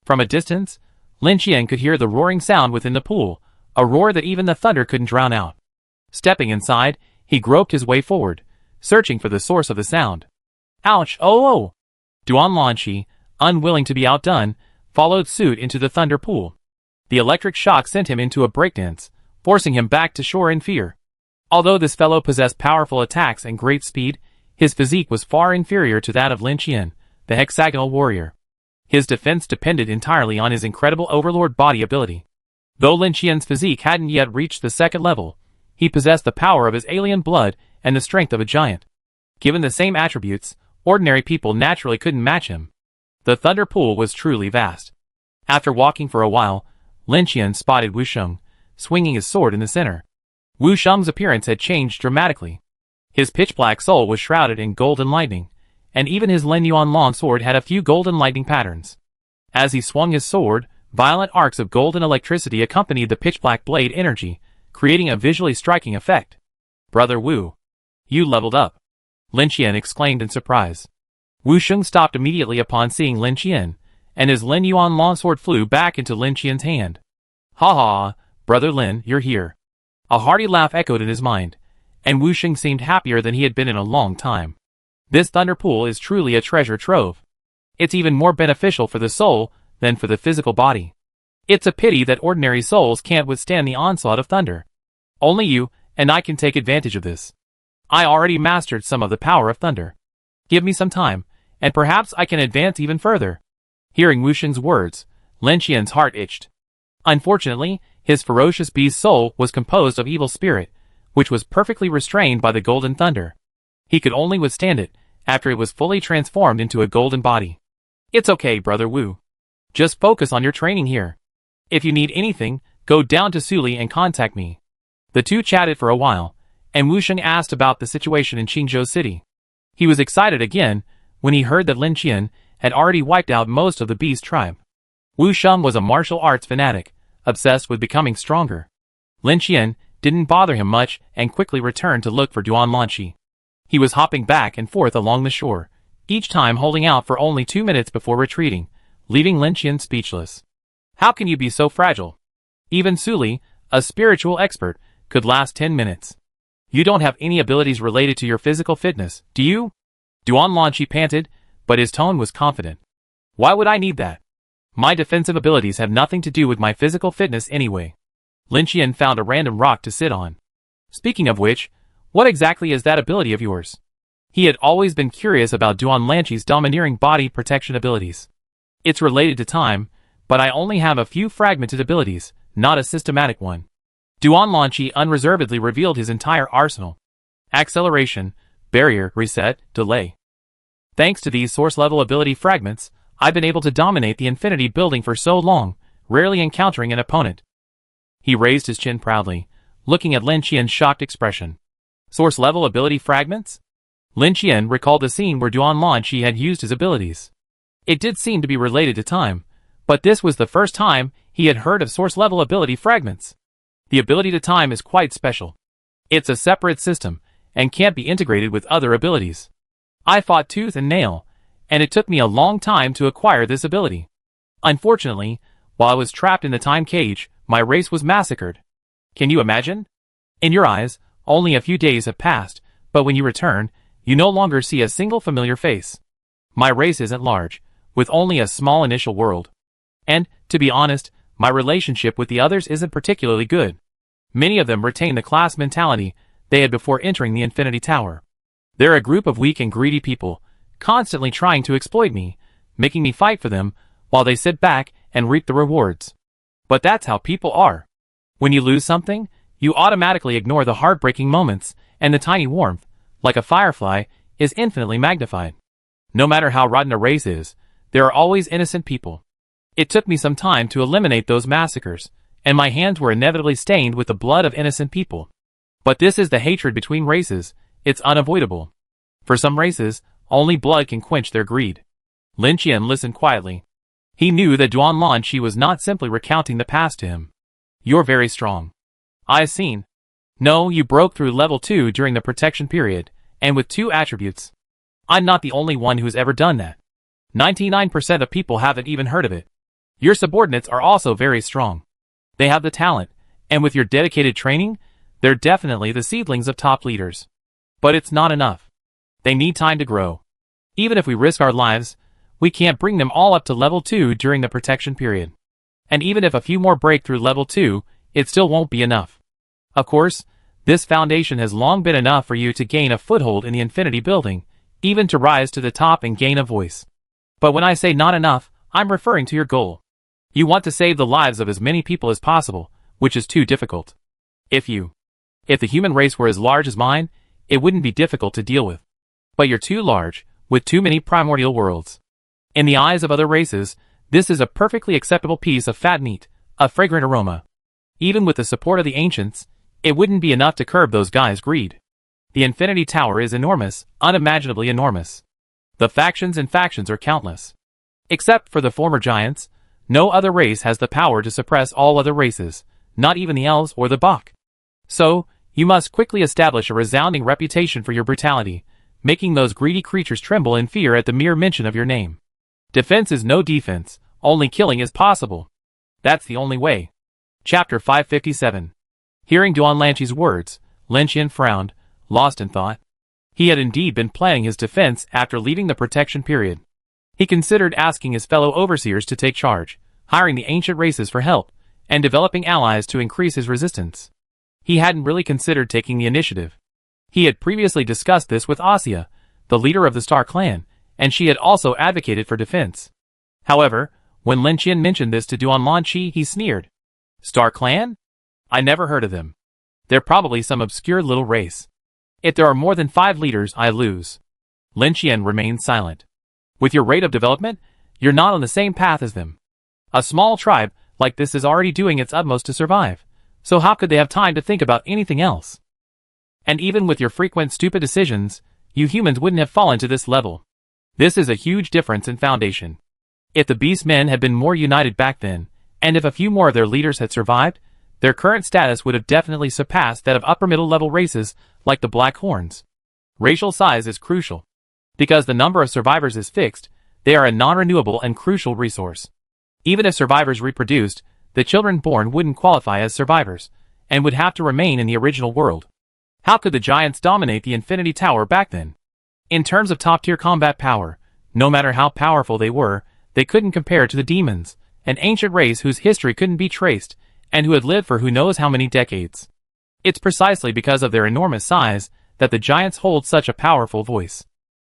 From a distance, Lin Qian could hear the roaring sound within the pool, a roar that even the thunder couldn't drown out. Stepping inside, he groped his way forward, searching for the source of the sound. Ouch! Oh! Duan Lanqi, unwilling to be outdone, followed suit into the thunder pool. The electric shock sent him into a breakdance, forcing him back to shore in fear. Although this fellow possessed powerful attacks and great speed, his physique was far inferior to that of Lin Qian, the hexagonal warrior. His defense depended entirely on his incredible overlord body ability. Though Lin Qian's physique hadn't yet reached the second level, he possessed the power of his alien blood and the strength of a giant. Given the same attributes, ordinary people naturally couldn't match him. The thunder pool was truly vast. After walking for a while, Lin Qian spotted Wu Sheng, swinging his sword in the center. Wu Sheng's appearance had changed dramatically. His pitch-black soul was shrouded in golden lightning, and even his Lin Yuan long sword had a few golden lightning patterns. As he swung his sword, violent arcs of golden electricity accompanied the pitch-black blade energy, creating a visually striking effect. Brother Wu, you leveled up. Lin Qian exclaimed in surprise. Wu Sheng stopped immediately upon seeing Lin Qian, and his Lin Yuan longsword flew back into Lin Qian's hand. Ha ha, Brother Lin, you're here. A hearty laugh echoed in his mind, and Wu Sheng seemed happier than he had been in a long time. This thunder pool is truly a treasure trove. It's even more beneficial for the soul than for the physical body. It's a pity that ordinary souls can't withstand the onslaught of thunder. Only you and I can take advantage of this. I already mastered some of the power of thunder. Give me some time, and perhaps I can advance even further. Hearing Wu Sheng's words, Lin Qian's heart itched. Unfortunately, his ferocious beast soul was composed of evil spirit, which was perfectly restrained by the golden thunder. He could only withstand it after it was fully transformed into a golden body. It's okay, Brother Wu. Just focus on your training here. If you need anything, go down to Suli and contact me. The two chatted for a while, and Wu Sheng asked about the situation in Qingzhou City. He was excited again when he heard that Lin Qian had already wiped out most of the beast tribe. Wu Sheng was a martial arts fanatic, obsessed with becoming stronger. Lin Qian didn't bother him much and quickly returned to look for Duan Lanqi. He was hopping back and forth along the shore, each time holding out for only 2 minutes before retreating, leaving Lin Qian speechless. How can you be so fragile? Even Suli, a spiritual expert, could last 10 minutes. You don't have any abilities related to your physical fitness, do you? Duan Lanqi panted, but his tone was confident. Why would I need that? My defensive abilities have nothing to do with my physical fitness anyway. Lin Qian found a random rock to sit on. Speaking of which, what exactly is that ability of yours? He had always been curious about Duan Lanqi's domineering body protection abilities. It's related to time, but I only have a few fragmented abilities, not a systematic one. Duan Lanqi unreservedly revealed his entire arsenal. Acceleration, barrier, reset, delay. Thanks to these source-level ability fragments, I've been able to dominate the Infinity Building for so long, rarely encountering an opponent. He raised his chin proudly, looking at Lin Qian's shocked expression. Source-level ability fragments? Lin Qian recalled the scene where Duan Lanqi had used his abilities. It did seem to be related to time, but this was the first time he had heard of source-level ability fragments. The ability to time is quite special. It's a separate system, and can't be integrated with other abilities. I fought tooth and nail, and it took me a long time to acquire this ability. Unfortunately, while I was trapped in the time cage, my race was massacred. Can you imagine? In your eyes, only a few days have passed, but when you return, you no longer see a single familiar face. My race isn't large, with only a small initial world. And, to be honest, my relationship with the others isn't particularly good. Many of them retain the class mentality they had before entering the Infinity Tower. They're a group of weak and greedy people, constantly trying to exploit me, making me fight for them, while they sit back and reap the rewards. But that's how people are. When you lose something, you automatically ignore the heartbreaking moments, and the tiny warmth, like a firefly, is infinitely magnified. No matter how rotten a race is, there are always innocent people. It took me some time to eliminate those massacres, and my hands were inevitably stained with the blood of innocent people. But this is the hatred between races, it's unavoidable. For some races, only blood can quench their greed. Lin Qian listened quietly. He knew that Duan Lanqi was not simply recounting the past to him. You're very strong. I've seen. No, you broke through level 2 during the protection period, and with 2 attributes. I'm not the only one who's ever done that. 99% of people haven't even heard of it. Your subordinates are also very strong. They have the talent, and with your dedicated training, they're definitely the seedlings of top leaders. But it's not enough. They need time to grow. Even if we risk our lives, we can't bring them all up to level 2 during the protection period. And even if a few more break through level 2, it still won't be enough. Of course, this foundation has long been enough for you to gain a foothold in the Infinity Building, even to rise to the top and gain a voice. But when I say not enough, I'm referring to your goal. You want to save the lives of as many people as possible, which is too difficult. If the human race were as large as mine, it wouldn't be difficult to deal with. But you're too large, with too many primordial worlds. In the eyes of other races, this is a perfectly acceptable piece of fat meat, a fragrant aroma. Even with the support of the ancients, it wouldn't be enough to curb those guys' greed. The Infinity Tower is enormous, unimaginably enormous. The factions and factions are countless. Except for the former giants, no other race has the power to suppress all other races, not even the elves or the Bak. So, you must quickly establish a resounding reputation for your brutality, making those greedy creatures tremble in fear at the mere mention of your name. Defense is no defense, only killing is possible. That's the only way. Chapter 557. Hearing Duan Lanqi's words, Lin Qian frowned, lost in thought. He had indeed been planning his defense after leaving the protection period. He considered asking his fellow overseers to take charge, hiring the ancient races for help, and developing allies to increase his resistance. He hadn't really considered taking the initiative. He had previously discussed this with Asya, the leader of the Star Clan, and she had also advocated for defense. However, when Lin Qian mentioned this to Duan Lanqi, he sneered. Star Clan? I never heard of them. They're probably some obscure little race. If there are more than 5 leaders, I lose. Lin Qian remained silent. With your rate of development, you're not on the same path as them. A small tribe like this is already doing its utmost to survive, so how could they have time to think about anything else? And even with your frequent stupid decisions, you humans wouldn't have fallen to this level. This is a huge difference in foundation. If the Beast Men had been more united back then, and if a few more of their leaders had survived, their current status would have definitely surpassed that of upper middle level races like the Black Horns. Racial size is crucial. Because the number of survivors is fixed, they are a non-renewable and crucial resource. Even if survivors reproduced, the children born wouldn't qualify as survivors, and would have to remain in the original world. How could the giants dominate the Infinity Tower back then? In terms of top-tier combat power, no matter how powerful they were, they couldn't compare to the demons, an ancient race whose history couldn't be traced, and who had lived for who knows how many decades. It's precisely because of their enormous size that the giants hold such a powerful voice.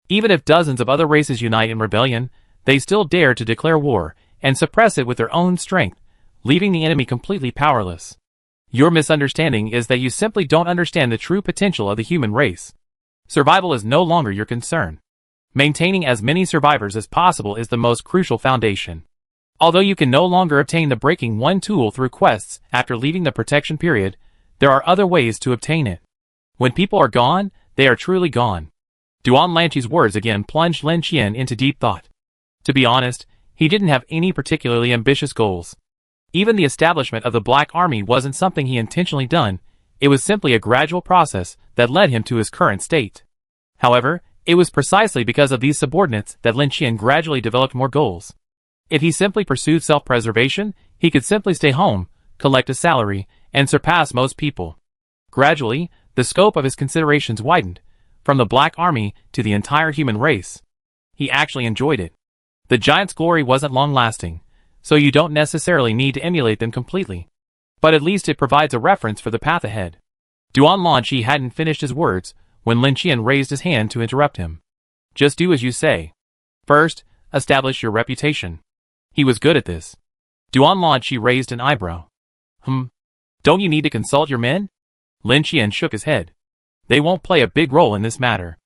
Even if dozens of other races unite in rebellion, they still dare to declare war and suppress it with their own strength, leaving the enemy completely powerless. Your misunderstanding is that you simply don't understand the true potential of the human race. Survival is no longer your concern. Maintaining as many survivors as possible is the most crucial foundation. Although you can no longer obtain the Breaking One tool through quests after leaving the protection period, there are other ways to obtain it. When people are gone, they are truly gone. Duan Lanqi's words again plunged Lin Qian into deep thought. To be honest, he didn't have any particularly ambitious goals. Even the establishment of the Black Army wasn't something he intentionally done, it was simply a gradual process that led him to his current state. However, it was precisely because of these subordinates that Lin Qian gradually developed more goals. If he simply pursued self-preservation, he could simply stay home, collect a salary, and surpass most people. Gradually, the scope of his considerations widened, from the Black Army to the entire human race. He actually enjoyed it. The giant's glory wasn't long-lasting, so you don't necessarily need to emulate them completely. But at least it provides a reference for the path ahead. Duan Lanqi hadn't finished his words when Lin Qian raised his hand to interrupt him. Just do as you say. First, establish your reputation. He was good at this. Duan Lanqi raised an eyebrow. Don't you need to consult your men? Lin Qian shook his head. They won't play a big role in this matter.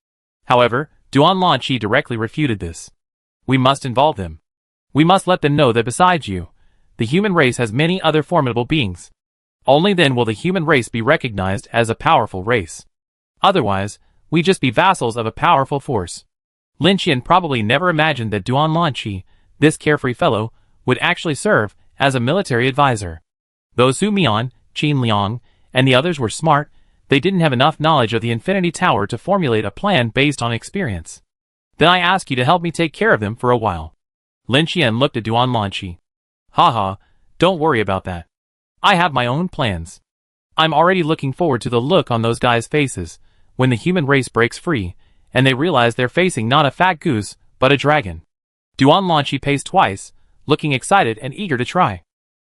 However, Duan Lanqi directly refuted this. We must involve them. We must let them know that besides you, the human race has many other formidable beings. Only then will the human race be recognized as a powerful race. Otherwise, we just be vassals of a powerful force. Lin Qian probably never imagined that Duan Lanqi, this carefree fellow, would actually serve as a military advisor. Though Su Mian, Qin Liang, and the others were smart, they didn't have enough knowledge of the Infinity Tower to formulate a plan based on experience. Then I ask you to help me take care of them for a while. Lin Qian looked at Duan Lanqi. Haha, don't worry about that. I have my own plans. I'm already looking forward to the look on those guys' faces when the human race breaks free, and they realize they're facing not a fat goose, but a dragon. Duan Lanqi paced twice, looking excited and eager to try.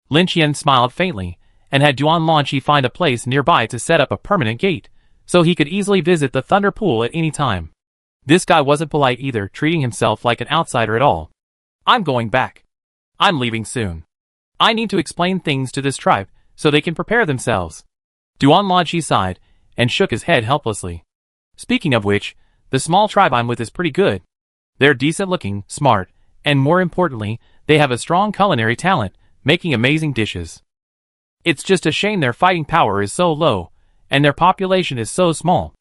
Lin Qian smiled faintly, and had Duan Lanqi find a place nearby to set up a permanent gate, so he could easily visit the Thunder Pool at any time. This guy wasn't polite either, treating himself like an outsider at all. I'm going back. I'm leaving soon. I need to explain things to this tribe, so they can prepare themselves. Duan Lanqi sighed, and shook his head helplessly. Speaking of which, the small tribe I'm with is pretty good. They're decent looking, smart, and more importantly, they have a strong culinary talent, making amazing dishes. It's just a shame their fighting power is so low, and their population is so small.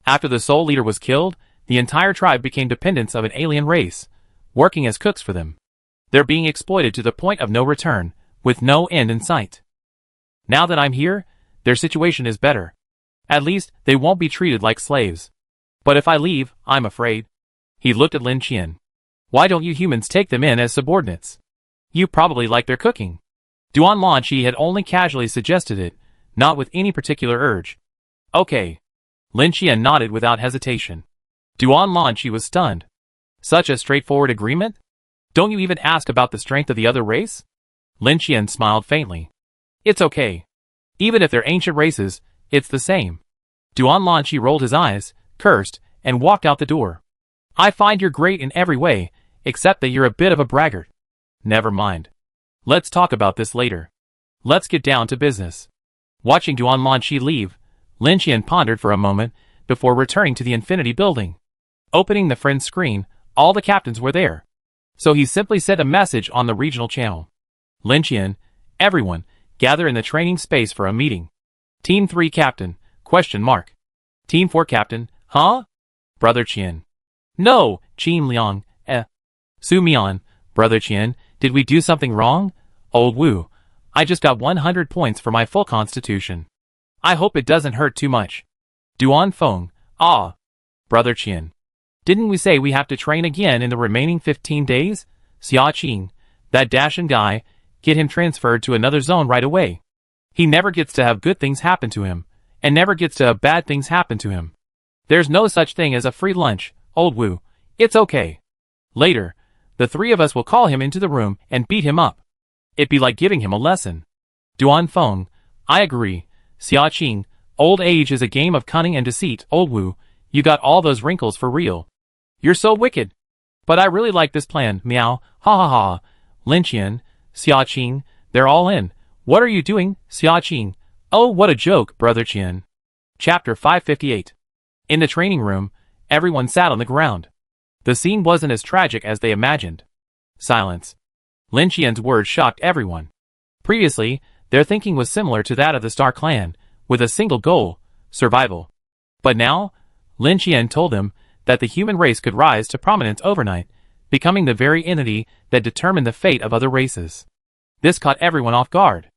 After the soul leader was killed, the entire tribe became dependents of an alien race, working as cooks for them. They're being exploited to the point of no return, with no end in sight. Now that I'm here, their situation is better. At least, they won't be treated like slaves. But if I leave, I'm afraid. He looked at Lin Qian. Why don't you humans take them in as subordinates? You probably like their cooking. Duan Lanqi had only casually suggested it, not with any particular urge. Okay. Lin Qian nodded without hesitation. Duan Lanqi was stunned. Such a straightforward agreement? Don't you even ask about the strength of the other race? Lin Qian smiled faintly. It's okay. Even if they're ancient races, it's the same. Duan Lanqi rolled his eyes, cursed, and walked out the door. I find you're great in every way, except that you're a bit of a braggart. Never mind. Let's talk about this later. Let's get down to business. Watching Duan Lanqi leave, Lin Qian pondered for a moment before returning to the Infinity Building. Opening the friend screen, all the captains were there. So he simply sent a message on the regional channel. Lin Qian, everyone, gather in the training space for a meeting. Team 3 Captain, ? Team 4 Captain, huh? Brother Qian. No, Qin Liang, Su Mian, Brother Qian, did we do something wrong? Old Wu, I just got 100 points for my full constitution. I hope it doesn't hurt too much. Duan Feng, Brother Qian. Didn't we say we have to train again in the remaining 15 days? Xia Qing, that Dashan guy, get him transferred to another zone right away. He never gets to have good things happen to him, and never gets to have bad things happen to him. There's no such thing as a free lunch, Old Wu. It's okay. Later, the three of us will call him into the room and beat him up. It'd be like giving him a lesson. Duan Feng, I agree. Xia Qing, old age is a game of cunning and deceit. Old Wu, you got all those wrinkles for real. You're so wicked. But I really like this plan, meow, ha ha ha. Lin Qian, Xia Qing, they're all in. What are you doing, Xia Qing? Oh, what a joke, Brother Qian. Chapter 558. In the training room, everyone sat on the ground. The scene wasn't as tragic as they imagined. Silence. Lin Qian's words shocked everyone. Previously, their thinking was similar to that of the Star Clan, with a single goal, survival. But now, Lin Qian told them that the human race could rise to prominence overnight, becoming the very entity that determined the fate of other races. This caught everyone off guard.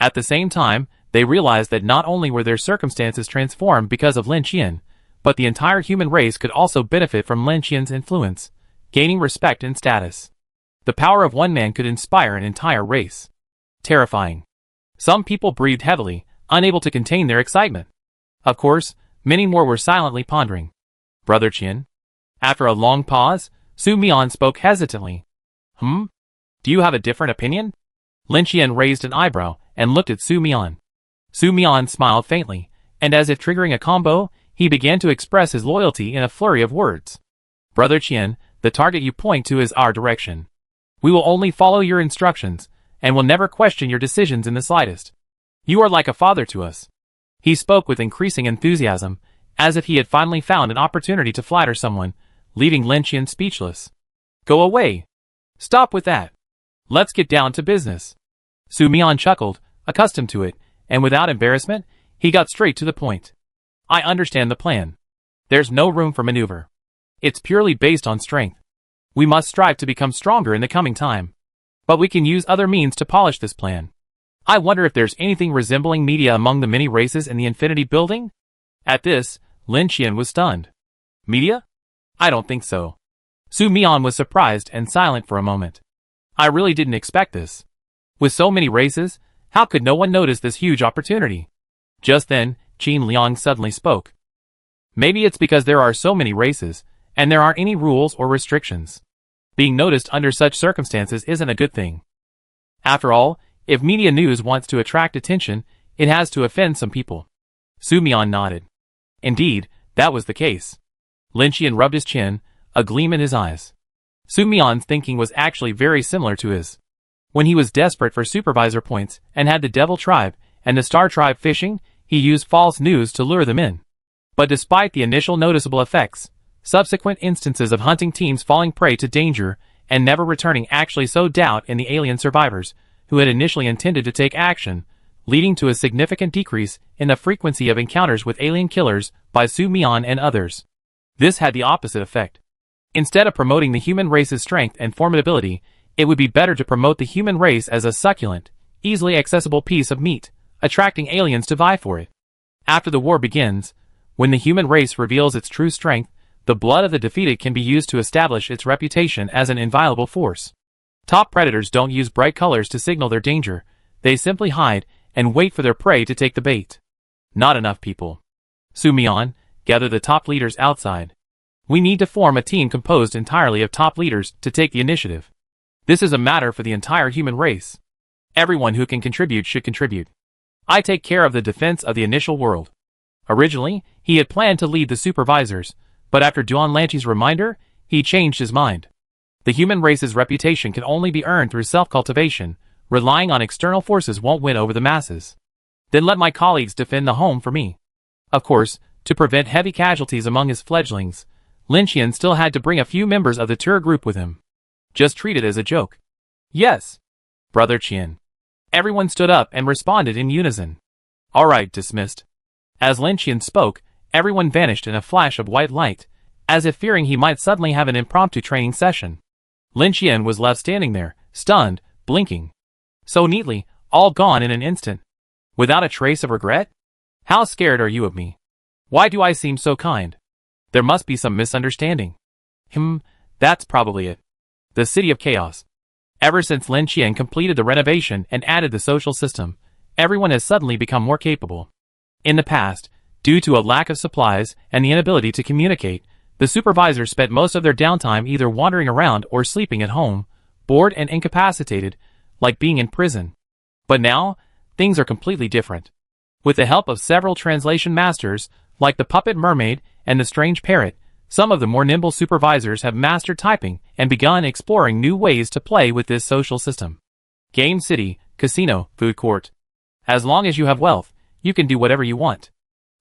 At the same time, they realized that not only were their circumstances transformed because of Lin Qian, but the entire human race could also benefit from Lin Qian's influence, gaining respect and status. The power of one man could inspire an entire race. Terrifying. Some people breathed heavily, unable to contain their excitement. Of course, many more were silently pondering. Brother Qian? After a long pause, Su Mian spoke hesitantly. Do you have a different opinion? Lin Qian raised an eyebrow and looked at Su Mian. Su Mian smiled faintly, and as if triggering a combo, he began to express his loyalty in a flurry of words. Brother Qian, the target you point to is our direction. We will only follow your instructions, and will never question your decisions in the slightest. You are like a father to us. He spoke with increasing enthusiasm, as if he had finally found an opportunity to flatter someone, leaving Lin Qian speechless. Go away. Stop with that. Let's get down to business. Su Mian chuckled, accustomed to it, and without embarrassment, he got straight to the point. I understand the plan. There's no room for maneuver. It's purely based on strength. We must strive to become stronger in the coming time. But we can use other means to polish this plan. I wonder if there's anything resembling media among the many races in the Infinity Building? At this, Lin Qian was stunned. Media? I don't think so. Su Mian was surprised and silent for a moment. I really didn't expect this. With so many races, how could no one notice this huge opportunity? Just then, Qin Liang suddenly spoke. Maybe it's because there are so many races, and there aren't any rules or restrictions. Being noticed under such circumstances isn't a good thing. After all, if media news wants to attract attention, it has to offend some people. Su Mian nodded. Indeed, that was the case. Lin Qian rubbed his chin, a gleam in his eyes. Su Mian's thinking was actually very similar to his. When he was desperate for supervisor points and had the Devil Tribe and the Star Tribe fishing, he used false news to lure them in. But despite the initial noticeable effects, subsequent instances of hunting teams falling prey to danger and never returning actually sowed doubt in the alien survivors who had initially intended to take action, leading to a significant decrease in the frequency of encounters with alien killers by Su Mian and others. This had the opposite effect. Instead of promoting the human race's strength and formidability, it would be better to promote the human race as a succulent, easily accessible piece of meat, attracting aliens to vie for it. After the war begins, when the human race reveals its true strength, the blood of the defeated can be used to establish its reputation as an inviolable force. Top predators don't use bright colors to signal their danger, they simply hide and wait for their prey to take the bait. Not enough people. Su Mian, gather the top leaders outside. We need to form a team composed entirely of top leaders to take the initiative. This is a matter for the entire human race. Everyone who can contribute should contribute. I take care of the defense of the initial world. Originally, he had planned to lead the supervisors, but after Duan Lanchi's reminder, he changed his mind. The human race's reputation can only be earned through self-cultivation. Relying on external forces won't win over the masses. Then let my colleagues defend the home for me. Of course, to prevent heavy casualties among his fledglings, Lin Qian still had to bring a few members of the tour group with him. Just treat it as a joke. Yes, Brother Qian. Everyone stood up and responded in unison. All right, dismissed. As Lin Qian spoke, everyone vanished in a flash of white light, as if fearing he might suddenly have an impromptu training session. Lin Qian was left standing there, stunned, blinking. So neatly, all gone in an instant. Without a trace of regret? How scared are you of me? Why do I seem so kind? There must be some misunderstanding. That's probably it. The City of Chaos. Ever since Lin Qian completed the renovation and added the social system, everyone has suddenly become more capable. In the past, due to a lack of supplies and the inability to communicate, the supervisors spent most of their downtime either wandering around or sleeping at home, bored and incapacitated, like being in prison. But now, things are completely different. With the help of several translation masters, like the puppet mermaid and the strange parrot, some of the more nimble supervisors have mastered typing and begun exploring new ways to play with this social system. Game City, Casino, Food Court. As long as you have wealth, you can do whatever you want.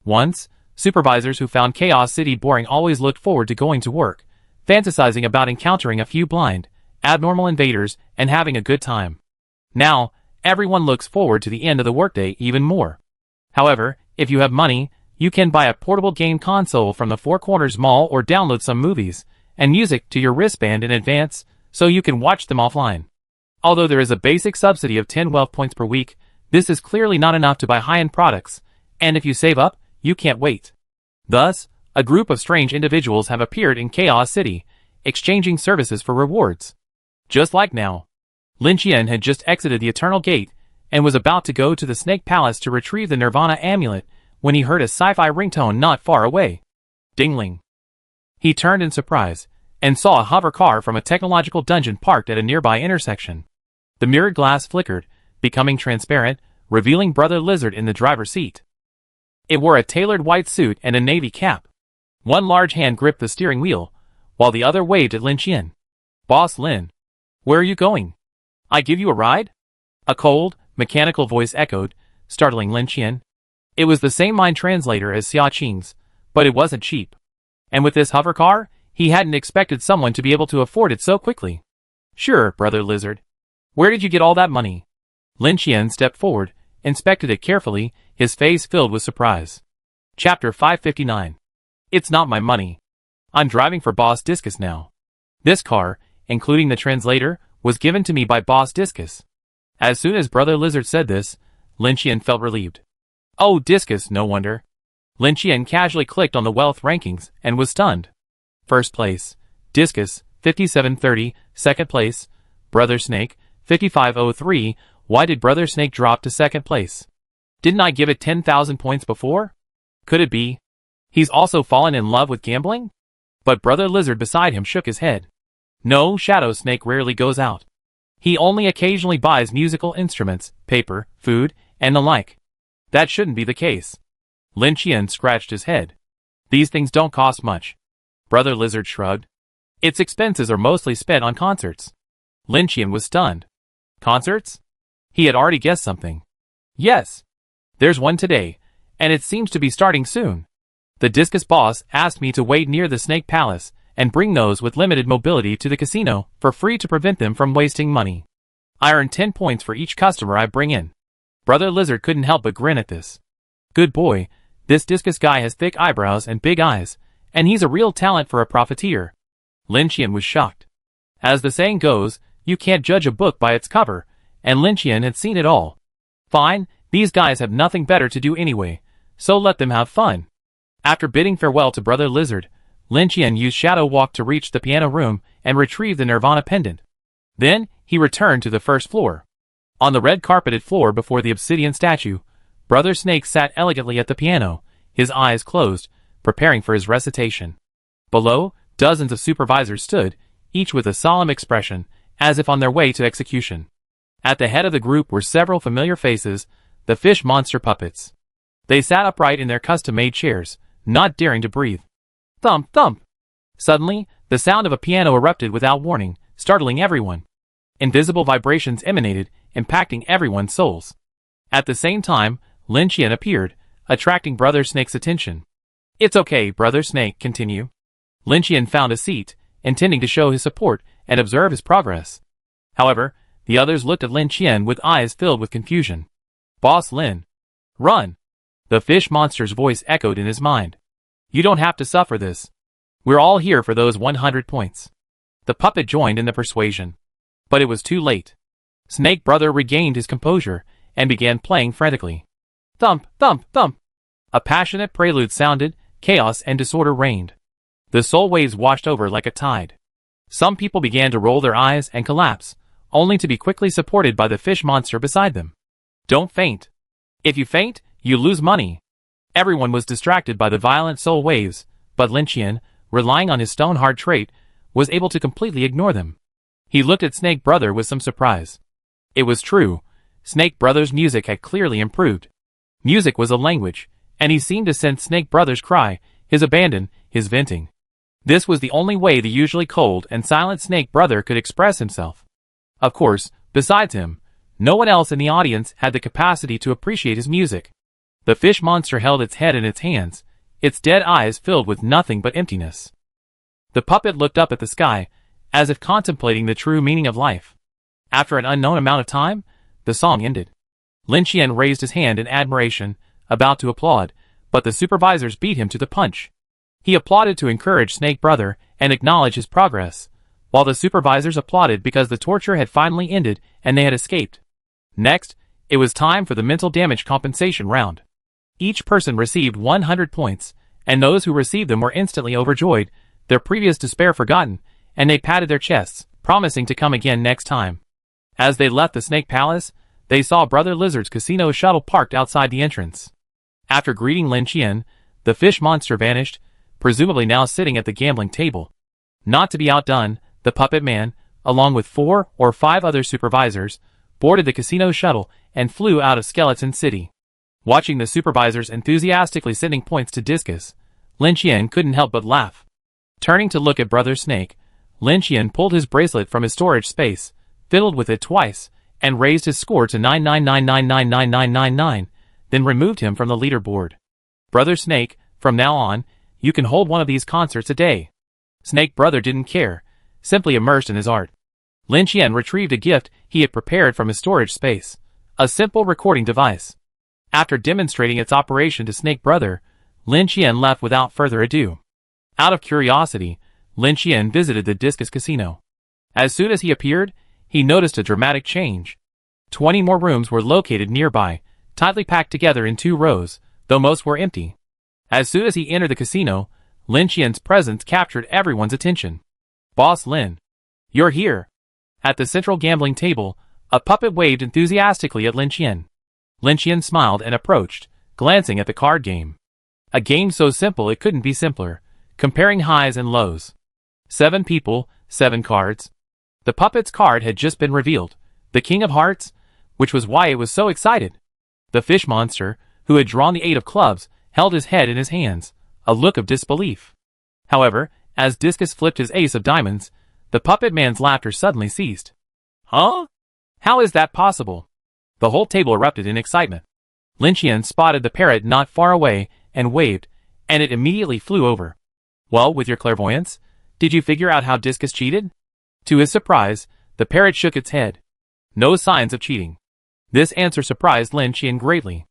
Once, supervisors who found Chaos City boring always looked forward to going to work, fantasizing about encountering a few blind, abnormal invaders and having a good time. Now, everyone looks forward to the end of the workday even more. However, if you have money, you can buy a portable game console from the Four Corners Mall or download some movies and music to your wristband in advance so you can watch them offline. Although there is a basic subsidy of 10 wealth points per week, this is clearly not enough to buy high-end products, and if you save up, you can't wait. Thus, a group of strange individuals have appeared in Chaos City, exchanging services for rewards. Just like now. Lin Qian had just exited the Eternal Gate and was about to go to the Snake Palace to retrieve the Nirvana amulet when he heard a sci-fi ringtone not far away. Dingling. He turned in surprise and saw a hover car from a technological dungeon parked at a nearby intersection. The mirrored glass flickered, becoming transparent, revealing Brother Lizard in the driver's seat. It wore a tailored white suit and a navy cap. One large hand gripped the steering wheel, while the other waved at Lin Qian. Boss Lin. Where are you going? I give you a ride? A cold, mechanical voice echoed, startling Lin Qian. It was the same mind translator as Xia Qing's, but it wasn't cheap. And with this hover car, he hadn't expected someone to be able to afford it so quickly. Sure, Brother Lizard. Where did you get all that money? Lin Qian stepped forward, inspected it carefully, his face filled with surprise. Chapter 559. It's not my money. I'm driving for Boss Discus now. This car, including the translator, was given to me by Boss Discus. As soon as Brother Lizard said this, Lin Qian felt relieved. Oh, Discus, no wonder. Lin Qian casually clicked on the wealth rankings and was stunned. First place, Discus, 5730, second place, Brother Snake, 5503. Why did Brother Snake drop to second place? Didn't I give it 10,000 points before? Could it be? He's also fallen in love with gambling? But Brother Lizard beside him shook his head. No, Shadow Snake rarely goes out. He only occasionally buys musical instruments, paper, food, and the like. That shouldn't be the case. Lin Qian scratched his head. These things don't cost much. Brother Lizard shrugged. Its expenses are mostly spent on concerts. Lin Qian was stunned. Concerts? He had already guessed something. Yes. There's one today, and it seems to be starting soon. The Discus boss asked me to wait near the Snake Palace and bring those with limited mobility to the casino for free to prevent them from wasting money. I earn 10 points for each customer I bring in. Brother Lizard couldn't help but grin at this. Good boy, this Discus guy has thick eyebrows and big eyes, and he's a real talent for a profiteer. Lin Qian was shocked. As the saying goes, you can't judge a book by its cover, and Lin Qian had seen it all. Fine, these guys have nothing better to do anyway, so let them have fun. After bidding farewell to Brother Lizard, Lin Qian used Shadow Walk to reach the piano room and retrieve the Nirvana pendant. Then, he returned to the first floor. On the red-carpeted floor before the obsidian statue, Brother Snake sat elegantly at the piano, his eyes closed, preparing for his recitation. Below, dozens of supervisors stood, each with a solemn expression, as if on their way to execution. At the head of the group were several familiar faces, the fish monster puppets. They sat upright in their custom-made chairs, not daring to breathe. Thump, thump! Suddenly, the sound of a piano erupted without warning, startling everyone. Invisible vibrations emanated, impacting everyone's souls. At the same time, Lin Qian appeared, attracting Brother Snake's attention. It's okay, Brother Snake, continue. Lin Qian found a seat, intending to show his support and observe his progress. However, the others looked at Lin Qian with eyes filled with confusion. Boss Lin. Run! The fish monster's voice echoed in his mind. You don't have to suffer this. We're all here for those 100 points. The puppet joined in the persuasion. But it was too late. Snake Brother regained his composure and began playing frantically. Thump, thump, thump! A passionate prelude sounded, chaos and disorder reigned. The soul waves washed over like a tide. Some people began to roll their eyes and collapse, only to be quickly supported by the fish monster beside them. Don't faint. If you faint, you lose money. Everyone was distracted by the violent soul waves, but Lin Qian, relying on his stone-hard trait, was able to completely ignore them. He looked at Snake Brother with some surprise. It was true. Snake Brother's music had clearly improved. Music was a language, and he seemed to sense Snake Brother's cry, his abandon, his venting. This was the only way the usually cold and silent Snake Brother could express himself. Of course, besides him, no one else in the audience had the capacity to appreciate his music. The fish monster held its head in its hands, its dead eyes filled with nothing but emptiness. The puppet looked up at the sky, as if contemplating the true meaning of life. After an unknown amount of time, the song ended. Lin Qian raised his hand in admiration, about to applaud, but the supervisors beat him to the punch. He applauded to encourage Snake Brother and acknowledge his progress, while the supervisors applauded because the torture had finally ended and they had escaped. Next, it was time for the mental damage compensation round. Each person received 100 points, and those who received them were instantly overjoyed, their previous despair forgotten, and they patted their chests, promising to come again next time. As they left the Snake Palace, they saw Brother Lizard's casino shuttle parked outside the entrance. After greeting Lin Qian, the fish monster vanished, presumably now sitting at the gambling table. Not to be outdone, the puppet man, along with 4 or 5 other supervisors, boarded the casino shuttle and flew out of Skeleton City. Watching the supervisors enthusiastically sending points to Discus, Lin Qian couldn't help but laugh. Turning to look at Brother Snake, Lin Qian pulled his bracelet from his storage space, fiddled with it twice, and raised his score to 999999999, then removed him from the leaderboard. Brother Snake, from now on, you can hold one of these concerts a day. Snake Brother didn't care, simply immersed in his art. Lin Qian retrieved a gift he had prepared from his storage space, a simple recording device. After demonstrating its operation to Snake Brother, Lin Qian left without further ado. Out of curiosity, Lin Qian visited the Discus Casino. As soon as he appeared, he noticed a dramatic change. 20 more rooms were located nearby, tightly packed together in 2 rows, though most were empty. As soon as he entered the casino, Lin Qian's presence captured everyone's attention. Boss Lin. You're here. At the central gambling table, a puppet waved enthusiastically at Lin Qian. Lin Qian smiled and approached, glancing at the card game. A game so simple it couldn't be simpler, comparing highs and lows. 7 people, 7 cards. The puppet's card had just been revealed, the King of Hearts, which was why it was so excited. The fish monster, who had drawn the 8 of clubs, held his head in his hands, a look of disbelief. However, as Discus flipped his ace of diamonds, the puppet man's laughter suddenly ceased. Huh? How is that possible? The whole table erupted in excitement. Lin Qian spotted the parrot not far away and waved, and it immediately flew over. Well, with your clairvoyance, did you figure out how Discus cheated? To his surprise, the parrot shook its head. No signs of cheating. This answer surprised Lin Qian greatly.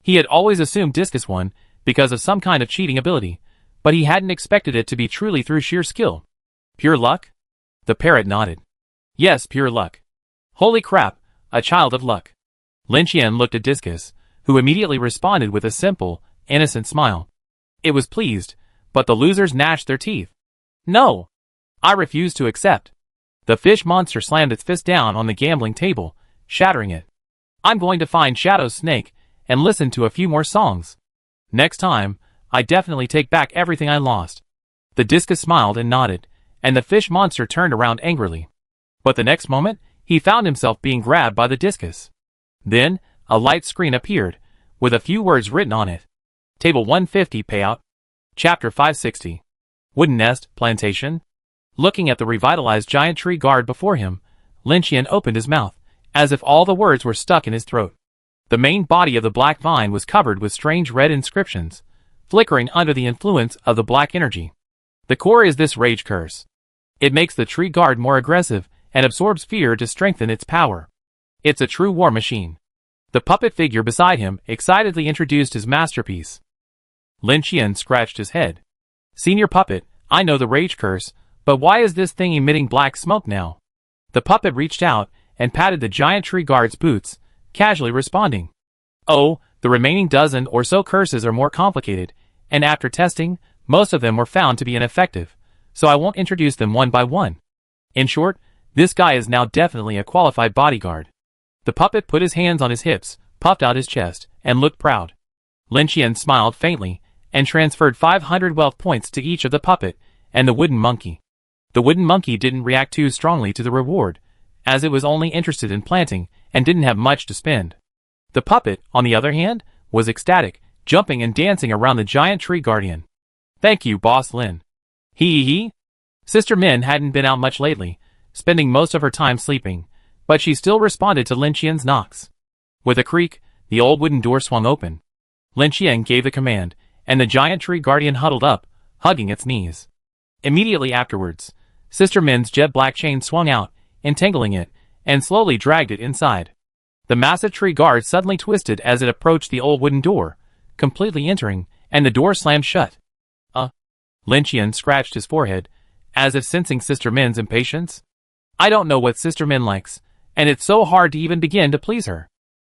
He had always assumed Discus won because of some kind of cheating ability, but he hadn't expected it to be truly through sheer skill. Pure luck? The parrot nodded. Yes, pure luck. Holy crap, a child of luck. Lin Qian looked at Discus, who immediately responded with a simple, innocent smile. It was pleased, but the losers gnashed their teeth. No! I refuse to accept. The fish monster slammed its fist down on the gambling table, shattering it. I'm going to find Shadow's snake and listen to a few more songs. Next time, I definitely take back everything I lost. The Discus smiled and nodded, and the fish monster turned around angrily. But the next moment, he found himself being grabbed by the Discus. Then, a light screen appeared, with a few words written on it. Table 150 payout. Chapter 560. Wooden Nest, Plantation. Looking at the revitalized giant tree guard before him, Lin Qian opened his mouth, as if all the words were stuck in his throat. The main body of the black vine was covered with strange red inscriptions, flickering under the influence of the black energy. The core is this rage curse. It makes the tree guard more aggressive and absorbs fear to strengthen its power. It's a true war machine. The puppet figure beside him excitedly introduced his masterpiece. Lin Qian scratched his head. Senior puppet, I know the rage curse, but why is this thing emitting black smoke now? The puppet reached out and patted the giant tree guard's boots, casually responding. Oh, the remaining dozen or so curses are more complicated, and after testing, most of them were found to be ineffective, so I won't introduce them one by one. In short, this guy is now definitely a qualified bodyguard. The puppet put his hands on his hips, puffed out his chest, and looked proud. Lin Qian smiled faintly, and transferred 500 wealth points to each of the puppet and the wooden monkey. The wooden monkey didn't react too strongly to the reward, as it was only interested in planting and didn't have much to spend. The puppet, on the other hand, was ecstatic, jumping and dancing around the giant tree guardian. Thank you, Boss Lin. Hee. Sister Min hadn't been out much lately, spending most of her time sleeping, but she still responded to Lin Qian's knocks. With a creak, the old wooden door swung open. Lin Qian gave the command, and the giant tree guardian huddled up, hugging its knees. Immediately afterwards, Sister Min's jet black chain swung out, entangling it, and slowly dragged it inside. The massive tree guard suddenly twisted as it approached the old wooden door, completely entering, and the door slammed shut. Lin Qian scratched his forehead, as if sensing Sister Min's impatience. I don't know what Sister Min likes, and it's so hard to even begin to please her.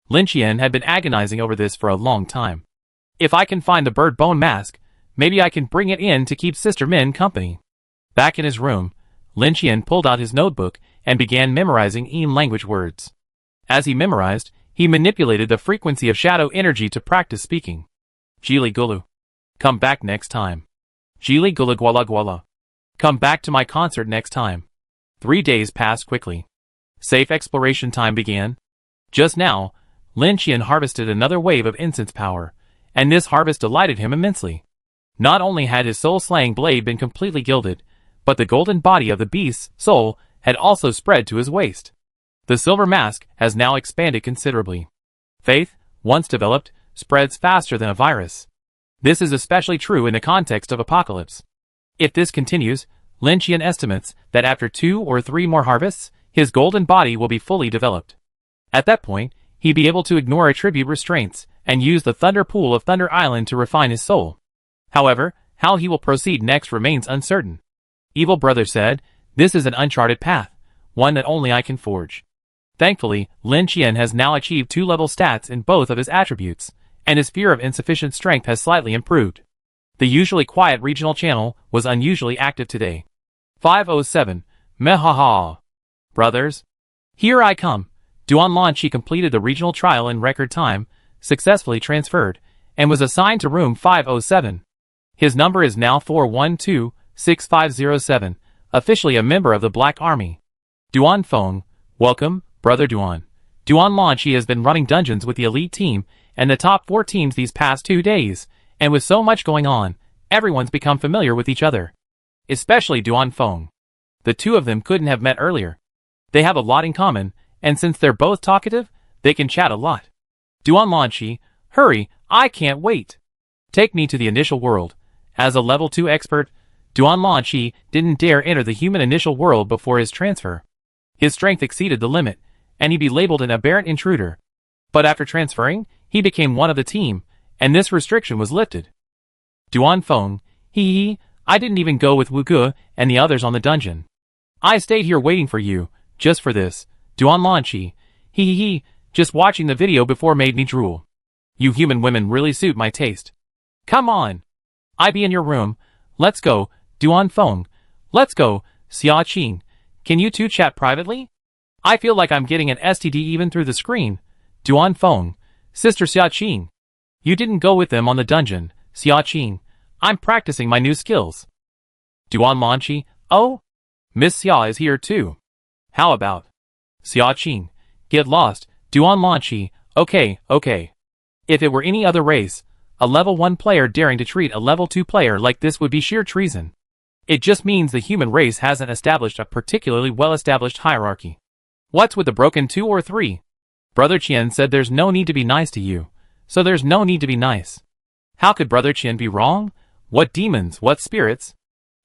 Lin Qian had been agonizing over this for a long time. If I can find the bird bone mask, maybe I can bring it in to keep Sister Min company. Back in his room, Lin Qian pulled out his notebook and began memorizing Ean language words. As he memorized, he manipulated the frequency of shadow energy to practice speaking. Jili Gulu. Come back next time. Jili Gulu Gwala Gwala. Come back to my concert next time. 3 days passed quickly. Safe exploration time began. Just now, Lin Qian harvested another wave of incense power, and this harvest delighted him immensely. Not only had his soul-slaying blade been completely gilded, but the golden body of the beast's soul had also spread to his waist. The silver mask has now expanded considerably. Faith, once developed, spreads faster than a virus. This is especially true in the context of apocalypse. If this continues, Lin Qian estimates that after 2 or 3 more harvests, his golden body will be fully developed. At that point, he'd be able to ignore attribute restraints and use the thunder pool of Thunder Island to refine his soul. However, how he will proceed next remains uncertain. Evil Brother said, "This is an uncharted path, one that only I can forge." Thankfully, Lin Qian has now achieved 2-level stats in both of his attributes, and his fear of insufficient strength has slightly improved. The usually quiet regional channel was unusually active today. 507. Mehaha. Brothers. Here I come. Duan Lanqi completed the regional trial in record time, successfully transferred, and was assigned to room 507. His number is now 412-6507, officially a member of the Black Army. Duan Feng, welcome, Brother Duan. Duan Lanqi has been running dungeons with the elite team and the top 4 teams these past 2 days, and with so much going on, everyone's become familiar with each other. Especially Duan Feng. The two of them couldn't have met earlier. They have a lot in common, and since they're both talkative, they can chat a lot. Duan Lanqi, hurry, I can't wait. Take me to the initial world. As a level 2 expert, Duan Lanqi didn't dare enter the human initial world before his transfer. His strength exceeded the limit, and he'd be labeled an aberrant intruder. But after transferring, he became one of the team, and this restriction was lifted. Duan Feng, hee, I didn't even go with Wu Ge and the others on the dungeon. I stayed here waiting for you, just for this. Duan Lanqi, hee, just watching the video before made me drool. You human women really suit my taste. Come on. I be in your room. Let's go, Duan Feng. Let's go, Xia Qing. Can you two chat privately? I feel like I'm getting an STD even through the screen. Duan Feng, Sister Xia Qing. You didn't go with them on the dungeon, Xia Qing. I'm practicing my new skills. Duan Lanqi, oh? Miss Xia is here too. How about? Xia Qing, get lost, Duan Lanqi, okay. If it were any other race, a level 1 player daring to treat a level 2 player like this would be sheer treason. It just means the human race hasn't established a particularly well-established hierarchy. What's with the broken 2 or 3? Brother Qian said there's no need to be nice to you, so there's no need to be nice. How could Brother Qian be wrong? What demons, what spirits?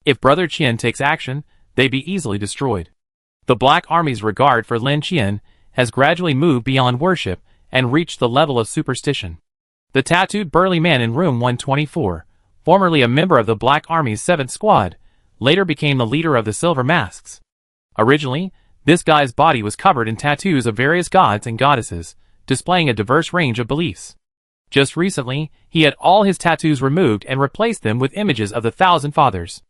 If Brother Qian takes action, they'd be easily destroyed. The Black Army's regard for Lin Qian has gradually moved beyond worship and reached the level of superstition. The tattooed burly man in room 124, formerly a member of the Black Army's 7th Squad, later became the leader of the Silver Masks. Originally, this guy's body was covered in tattoos of various gods and goddesses, displaying a diverse range of beliefs. Just recently, he had all his tattoos removed and replaced them with images of the Thousand Fathers.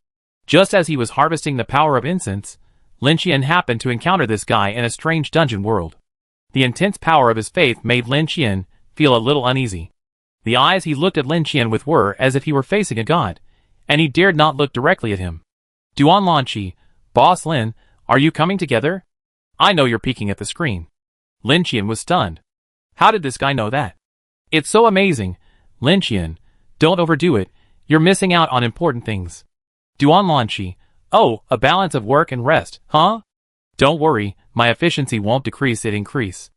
Just as he was harvesting the power of incense, Lin Qian happened to encounter this guy in a strange dungeon world. The intense power of his faith made Lin Qian feel a little uneasy. The eyes he looked at Lin Qian with were as if he were facing a god, and he dared not look directly at him. Duan Lanqi, Boss Lin, are you coming together? I know you're peeking at the screen. Lin Qian was stunned. How did this guy know that? It's so amazing. Lin Qian, don't overdo it, you're missing out on important things. Duan Lanqi, oh, a balance of work and rest, huh? Don't worry, my efficiency won't decrease, it increase.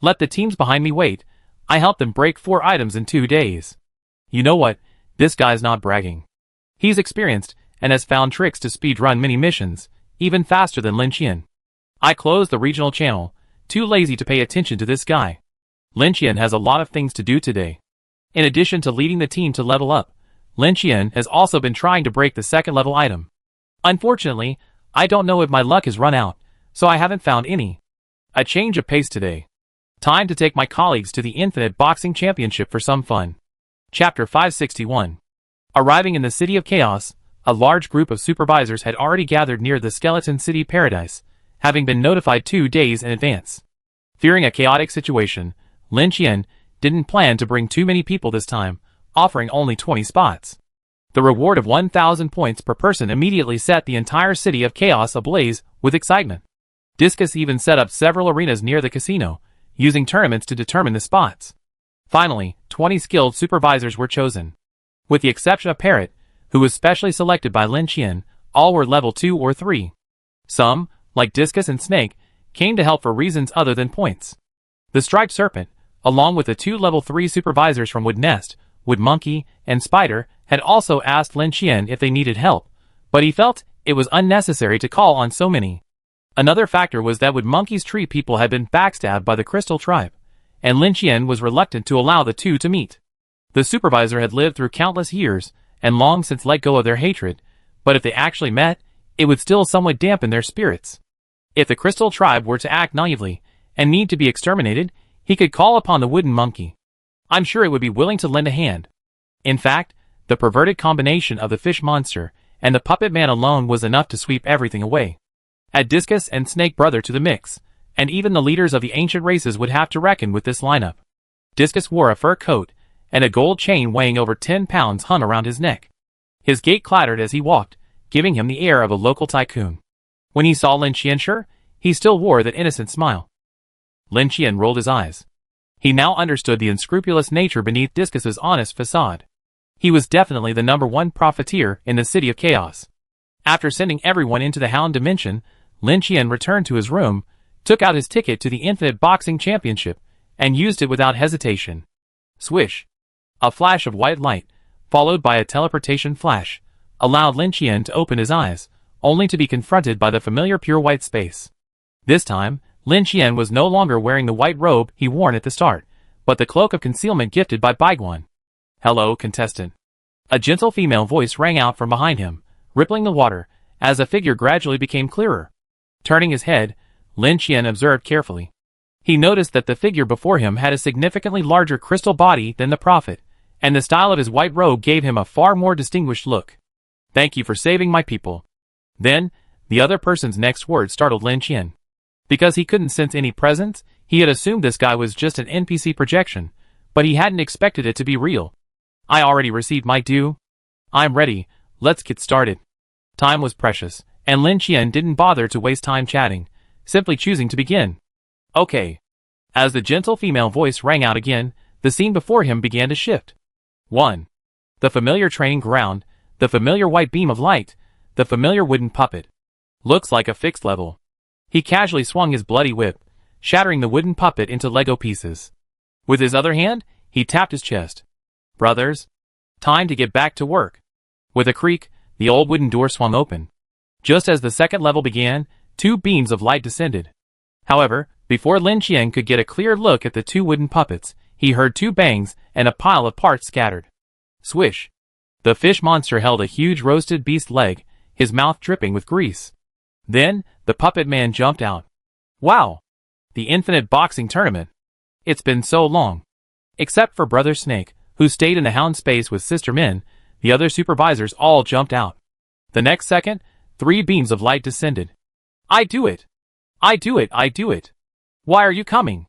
Let the teams behind me wait. I helped them break 4 items in 2 days. You know what? This guy's not bragging. He's experienced and has found tricks to speedrun many missions, even faster than Lin Qian. I closed the regional channel, too lazy to pay attention to this guy. Lin Qian has a lot of things to do today. In addition to leading the team to level up, Lin Qian has also been trying to break the 2nd level item. Unfortunately, I don't know if my luck has run out, so I haven't found any. A change of pace today. Time to take my colleagues to the Infinite Boxing Championship for some fun. Chapter 561. Arriving in the City of Chaos, a large group of supervisors had already gathered near the Skeleton City Paradise, having been notified 2 days in advance. Fearing a chaotic situation, Lin Qian didn't plan to bring too many people this time, offering only 20 spots. The reward of 1,000 points per person immediately set the entire City of Chaos ablaze with excitement. Discus even set up several arenas near the casino, using tournaments to determine the spots. Finally, 20 skilled supervisors were chosen. With the exception of Parrot, who was specially selected by Lin Qian, all were level 2 or 3. Some, like Discus and Snake, came to help for reasons other than points. The Striped Serpent, along with the 2 level 3 supervisors from Wood Nest, Wood Monkey, and Spider, had also asked Lin Qian if they needed help, but he felt it was unnecessary to call on so many. Another factor was that Wood Monkey's tree people had been backstabbed by the Crystal Tribe, and Lin Qian was reluctant to allow the two to meet. The supervisor had lived through countless years, and long since let go of their hatred, but if they actually met, it would still somewhat dampen their spirits. If the Crystal Tribe were to act naively, and need to be exterminated, he could call upon the Wooden Monkey. I'm sure it would be willing to lend a hand. In fact, the perverted combination of the fish monster and the puppet man alone was enough to sweep everything away. Add Discus and Snake Brother to the mix, and even the leaders of the ancient races would have to reckon with this lineup. Discus wore a fur coat, and a gold chain weighing over 10 pounds hung around his neck. His gait clattered as he walked, giving him the air of a local tycoon. When he saw Lin Qian, he still wore that innocent smile. Lin Qian rolled his eyes. He now understood the unscrupulous nature beneath Discus's honest facade. He was definitely the #1 profiteer in the City of Chaos. After sending everyone into the Hound Dimension, Lin Qian returned to his room, took out his ticket to the Infinite Boxing Championship, and used it without hesitation. Swish! A flash of white light, followed by a teleportation flash, allowed Lin Qian to open his eyes, only to be confronted by the familiar pure white space. This time, Lin Qian was no longer wearing the white robe he worn at the start, but the cloak of concealment gifted by Baiguan. "Hello, contestant." A gentle female voice rang out from behind him, rippling the water, as the figure gradually became clearer. Turning his head, Lin Qian observed carefully. He noticed that the figure before him had a significantly larger crystal body than the prophet, and the style of his white robe gave him a far more distinguished look. "Thank you for saving my people." Then, the other person's next words startled Lin Qian. Because he couldn't sense any presence, he had assumed this guy was just an NPC projection, but he hadn't expected it to be real. "I already received my due. I'm ready, let's get started." Time was precious, and Lin Qian didn't bother to waste time chatting, simply choosing to begin. "Okay." As the gentle female voice rang out again, the scene before him began to shift. 1. The familiar training ground, the familiar white beam of light, the familiar wooden puppet. Looks like a fixed level. He casually swung his bloody whip, shattering the wooden puppet into Lego pieces. With his other hand, he tapped his chest. "Brothers, time to get back to work." With a creak, the old wooden door swung open. Just as the second level began, 2 beams of light descended. However, before Lin Qian could get a clear look at the 2 wooden puppets, he heard 2 bangs and a pile of parts scattered. Swish! The fish monster held a huge roasted beast leg, his mouth dripping with grease. Then, the puppet man jumped out. "Wow! The Infinite Boxing Tournament! It's been so long." Except for Brother Snake, who stayed in the Hound space with Sister Min, the other supervisors all jumped out. The next second, 3 beams of light descended. "I do it! I do it! I do it! Why are you coming?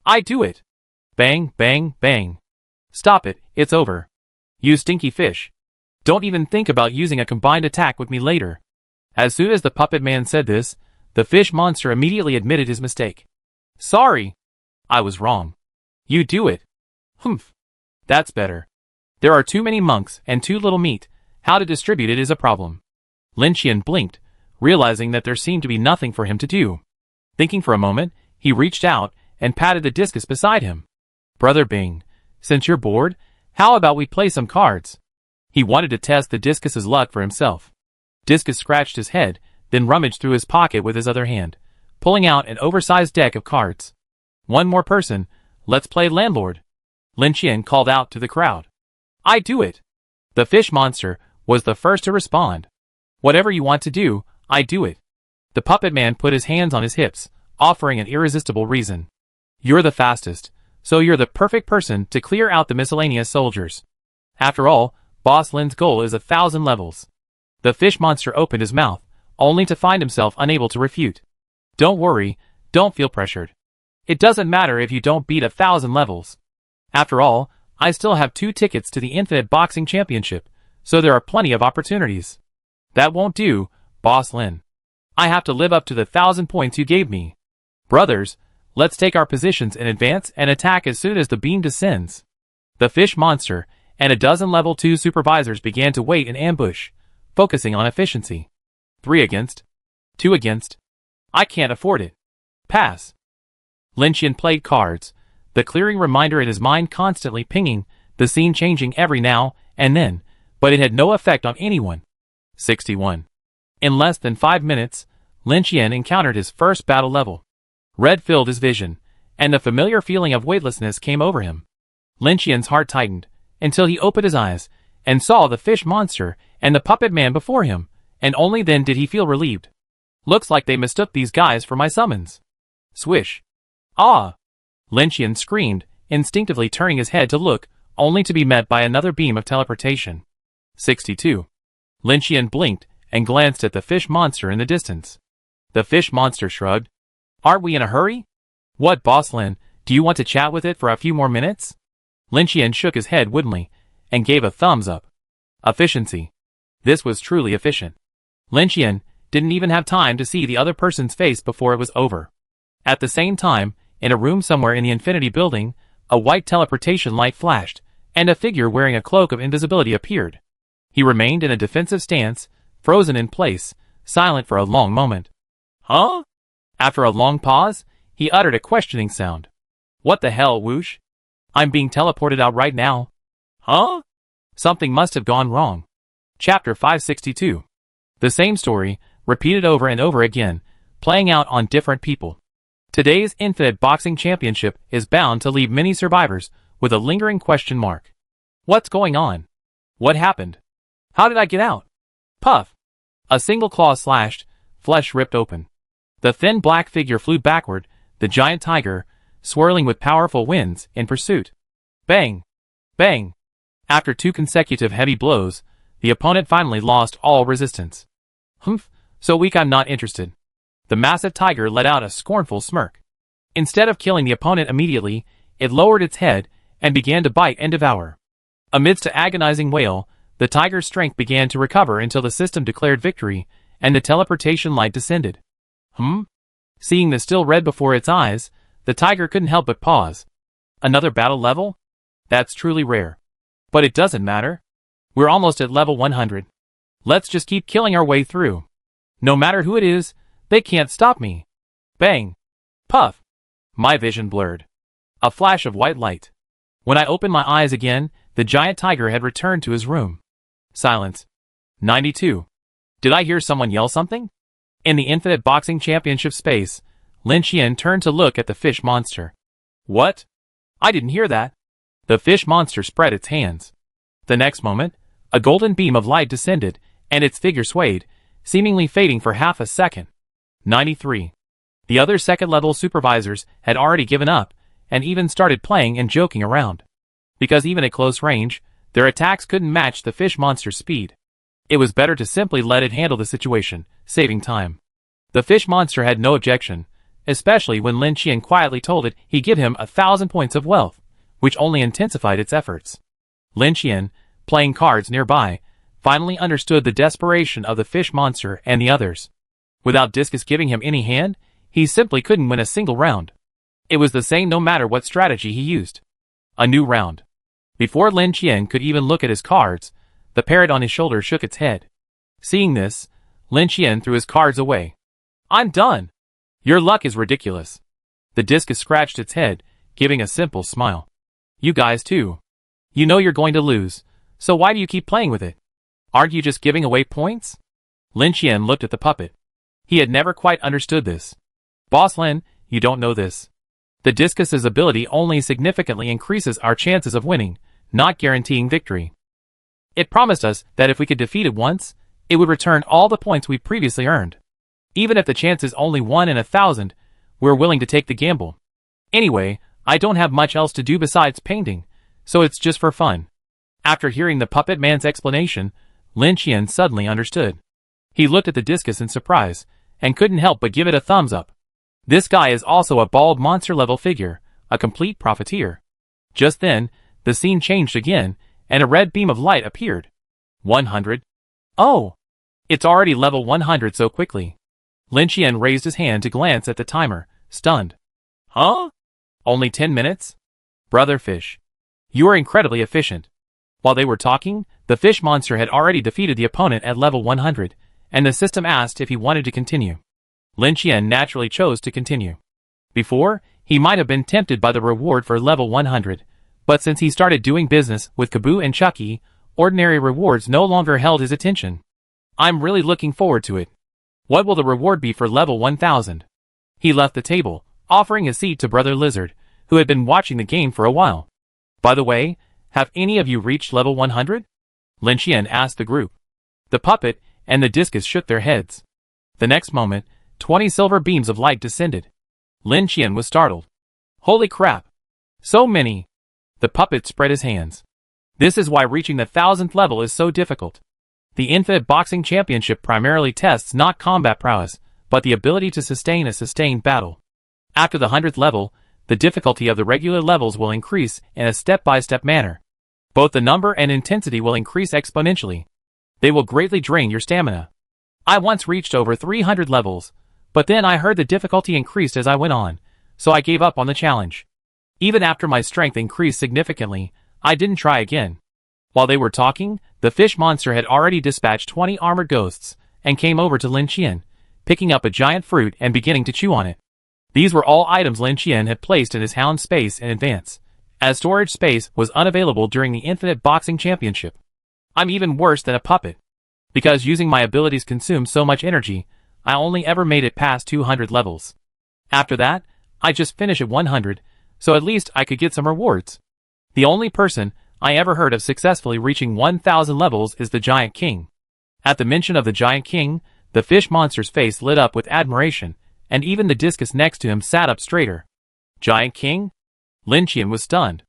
I do it!" Bang, bang, bang. "Stop it, it's over. You stinky fish. Don't even think about using a combined attack with me later." As soon as the puppet man said this, the fish monster immediately admitted his mistake. "Sorry. I was wrong. You do it. Humph. That's better. There are too many monks and too little meat. How to distribute it is a problem." Lin Qian blinked, realizing that there seemed to be nothing for him to do. Thinking for a moment, he reached out and patted the discus beside him. "Brother Bing, since you're bored, how about we play some cards?" He wanted to test the discus's luck for himself. Discus scratched his head, then rummaged through his pocket with his other hand, pulling out an oversized deck of cards. "One more person, let's play landlord." Lin Qian called out to the crowd. "I do it." The fish monster was the first to respond. "Whatever you want to do, I do it." The puppet man put his hands on his hips, offering an irresistible reason. "You're the fastest, so you're the perfect person to clear out the miscellaneous soldiers. After all, Boss Lin's goal is 1,000 levels." The fish monster opened his mouth, only to find himself unable to refute. "Don't worry, don't feel pressured. It doesn't matter if you don't beat 1,000 levels. After all, I still have 2 tickets to the Infinite Boxing Championship, so there are plenty of opportunities." "That won't do, Boss Lin. I have to live up to the 1,000 points you gave me. Brothers, let's take our positions in advance and attack as soon as the beam descends." The fish monster and a dozen level 2 supervisors began to wait in ambush, focusing on efficiency. 3 against. 2 against. I can't afford it. Pass. Lin Qian played cards, the clearing reminder in his mind constantly pinging, the scene changing every now and then, but it had no effect on anyone. 61. In less than 5 minutes, Lin Qian encountered his first battle level. Red filled his vision, and the familiar feeling of weightlessness came over him. Lin Qian's heart tightened, until he opened his eyes, and saw the fish monster and the puppet man before him, and only then did he feel relieved. Looks like they mistook these guys for my summons. Swish. Ah! Lin Qian screamed, instinctively turning his head to look, only to be met by another beam of teleportation. 62. Lin Qian blinked and glanced at the fish monster in the distance. The fish monster shrugged. Aren't we in a hurry? What, Boss Lin, do you want to chat with it for a few more minutes? Lin Qian shook his head woodenly, and gave a thumbs up. Efficiency. This was truly efficient. Lin Qian didn't even have time to see the other person's face before it was over. At the same time, in a room somewhere in the Infinity Building, a white teleportation light flashed, and a figure wearing a cloak of invisibility appeared. He remained in a defensive stance, frozen in place, silent for a long moment. Huh? After a long pause, he uttered a questioning sound. What the hell, whoosh? I'm being teleported out right now. Huh? Something must have gone wrong. Chapter 562. The same story, repeated over and over again, playing out on different people. Today's Infinite Boxing Championship is bound to leave many survivors with a lingering question mark. What's going on? What happened? How did I get out? Puff! A single claw slashed, flesh ripped open. The thin black figure flew backward, the giant tiger, swirling with powerful winds, in pursuit. Bang! Bang! After 2 consecutive heavy blows, the opponent finally lost all resistance. Humph, so weak I'm not interested. The massive tiger let out a scornful smirk. Instead of killing the opponent immediately, it lowered its head and began to bite and devour. Amidst an agonizing wail, the tiger's strength began to recover until the system declared victory, and the teleportation light descended. Seeing the still red before its eyes, the tiger couldn't help but pause. Another battle level? That's truly rare. But it doesn't matter. We're almost at level 100. Let's just keep killing our way through. No matter who it is, they can't stop me. Bang! Puff! My vision blurred. A flash of white light. When I opened my eyes again, the giant tiger had returned to his room. Silence. 92. Did I hear someone yell something? In the Infinite Boxing Championship space, Lin Qian turned to look at the fish monster. What? I didn't hear that. The fish monster spread its hands. The next moment, a golden beam of light descended, and its figure swayed, seemingly fading for half a second. 93. The other second-level supervisors had already given up, and even started playing and joking around. Because even at close range, their attacks couldn't match the fish monster's speed. It was better to simply let it handle the situation, saving time. The fish monster had no objection, especially when Lin Qian quietly told it he'd give him 1,000 points of wealth, which only intensified its efforts. Lin Qian, playing cards nearby, finally understood the desperation of the fish monster and the others. Without Discus giving him any hand, he simply couldn't win a single round. It was the same no matter what strategy he used. A new round. Before Lin Qian could even look at his cards, the parrot on his shoulder shook its head. Seeing this, Lin Qian threw his cards away. I'm done. Your luck is ridiculous. The Discus scratched its head, giving a simple smile. You guys too. You know you're going to lose, so why do you keep playing with it? Aren't you just giving away points? Lin Qian looked at the puppet. He had never quite understood this. Boss Lin, you don't know this. The Discus's ability only significantly increases our chances of winning, not guaranteeing victory. It promised us that if we could defeat it once, it would return all the points we previously earned. Even if the chance is only 1 in 1,000, we're willing to take the gamble. Anyway, I don't have much else to do besides painting, so it's just for fun. After hearing the puppet man's explanation, Lin Qian suddenly understood. He looked at the Discus in surprise, and couldn't help but give it a thumbs up. This guy is also a bald monster-level figure, a complete profiteer. Just then, the scene changed again, and a red beam of light appeared. 100. Oh! It's already level 100 so quickly. Lin Qian raised his hand to glance at the timer, stunned. Huh? Only 10 minutes? Brother Fish. You are incredibly efficient. While they were talking, the fish monster had already defeated the opponent at level 100, and the system asked if he wanted to continue. Lin Qian naturally chose to continue. Before, He might have been tempted by the reward for level 100, but since he started doing business with Kaboo and Chucky, ordinary rewards no longer held his attention. I'm really looking forward to it. What will the reward be for level 1000? He left the table, offering a seat to Brother Lizard, who had been watching the game for a while. By the way, have any of you reached level 100? Lin Qian asked the group. The puppet and the discus shook their heads. The next moment, 20 silver beams of light descended. Lin Qian was startled. Holy crap! So many! The puppet spread his hands. This is why reaching the 1000th level is so difficult. The Infinite Boxing Championship primarily tests not combat prowess, but the ability to sustain a sustained battle. After the 100th level, the difficulty of the regular levels will increase in a step-by-step manner. Both the number and intensity will increase exponentially. They will greatly drain your stamina. I once reached over 300 levels, but then I heard the difficulty increased as I went on, so I gave up on the challenge. Even after my strength increased significantly, I didn't try again. While they were talking, the fish monster had already dispatched 20 armored ghosts, and came over to Lin Qian, picking up a giant fruit and beginning to chew on it. These were all items Lin Qian had placed in his hound space in advance, as storage space was unavailable during the Infinite Boxing Championship. I'm even worse than a puppet. Because using my abilities consumed so much energy, I only ever made it past 200 levels. After that, I just finished at 100, so at least I could get some rewards. The only person I ever heard of successfully reaching 1000 levels is the Giant King. At the mention of the Giant King, the fish monster's face lit up with admiration, and even the discus next to him sat up straighter. Giant King? Lin Qian was stunned.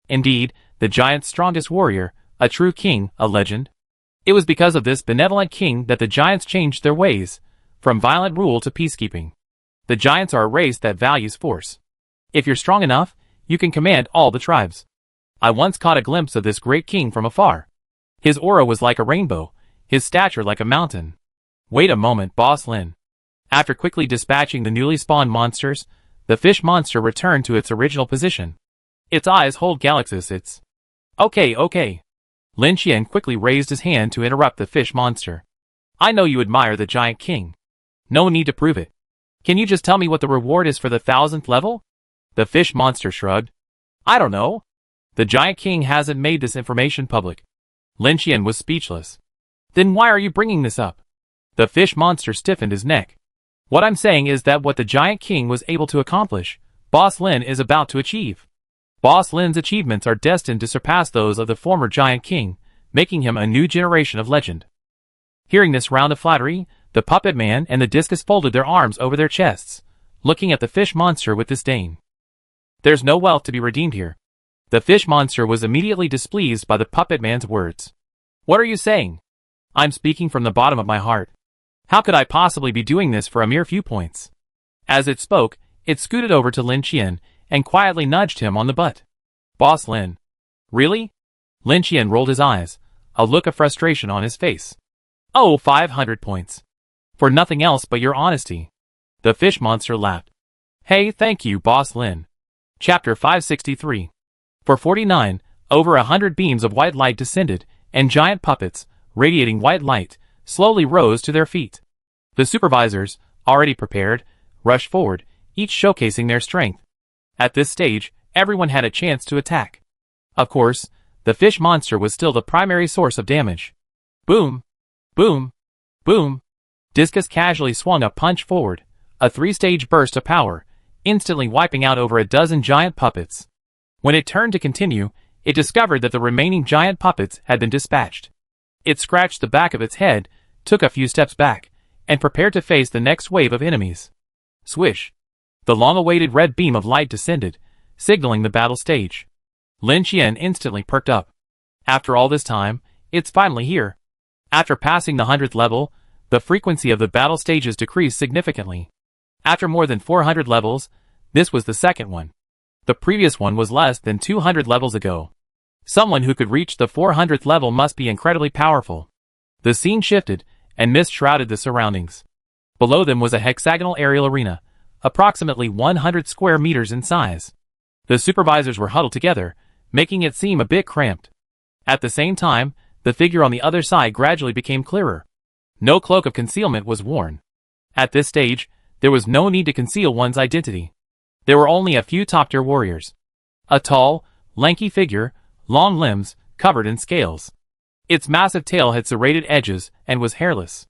Indeed, the giant's strongest warrior, a true king, a legend. It was because of this benevolent king that the giants changed their ways, from violent rule to peacekeeping. The giants are a race that values force. If you're strong enough, you can command all the tribes. I once caught a glimpse of this great king from afar. His aura was like a rainbow, his stature like a mountain. Wait a moment, Boss Lin. After quickly dispatching the newly spawned monsters, the fish monster returned to its original position. Its eyes hold galaxies. Okay. Lin Qian quickly raised his hand to interrupt the fish monster. I know you admire the Giant King. No need to prove it. Can you just tell me what the reward is for the 1000th level? The fish monster shrugged. I don't know. The Giant King hasn't made this information public. Lin Qian was speechless. Then why are you bringing this up? The fish monster stiffened his neck. What I'm saying is that what the Giant King was able to accomplish, Boss Lin is about to achieve. Boss Lin's achievements are destined to surpass those of the former Giant King, making him a new generation of legend. Hearing this round of flattery, the puppet man and the discus folded their arms over their chests, looking at the fish monster with disdain. There's no wealth to be redeemed here. The fish monster was immediately displeased by the puppet man's words. What are you saying? I'm speaking from the bottom of my heart. How could I possibly be doing this for a mere few points? As it spoke, it scooted over to Lin Qian and quietly nudged him on the butt. Boss Lin. Really? Lin Qian rolled his eyes, a look of frustration on his face. Oh, 500 points. For nothing else but your honesty. The fish monster laughed. Hey, thank you, Boss Lin. Chapter 563. For 49, over 100 beams of white light descended, and giant puppets, radiating white light, slowly rose to their feet. The supervisors, already prepared, rushed forward, each showcasing their strength. At this stage, everyone had a chance to attack. Of course, the fish monster was still the primary source of damage. Boom! Boom! Boom! Discus casually swung a punch forward, a 3-stage burst of power, instantly wiping out over a dozen giant puppets. When it turned to continue, it discovered that the remaining giant puppets had been dispatched. It scratched the back of its head, took a few steps back, and prepared to face the next wave of enemies. Swish! The long-awaited red beam of light descended, signaling the battle stage. Lin Qian instantly perked up. After all this time, it's finally here. After passing the 100th level, the frequency of the battle stages decreased significantly. After more than 400 levels, this was the second one. The previous one was less than 200 levels ago. Someone who could reach the 400th level must be incredibly powerful. The scene shifted, and mist shrouded the surroundings. Below them was a hexagonal aerial arena, approximately 100 square meters in size. The supervisors were huddled together, making it seem a bit cramped. At the same time, the figure on the other side gradually became clearer. No cloak of concealment was worn. At this stage, there was no need to conceal one's identity. There were only a few top-tier warriors. A tall, lanky figure, long limbs, covered in scales. Its massive tail had serrated edges and was hairless.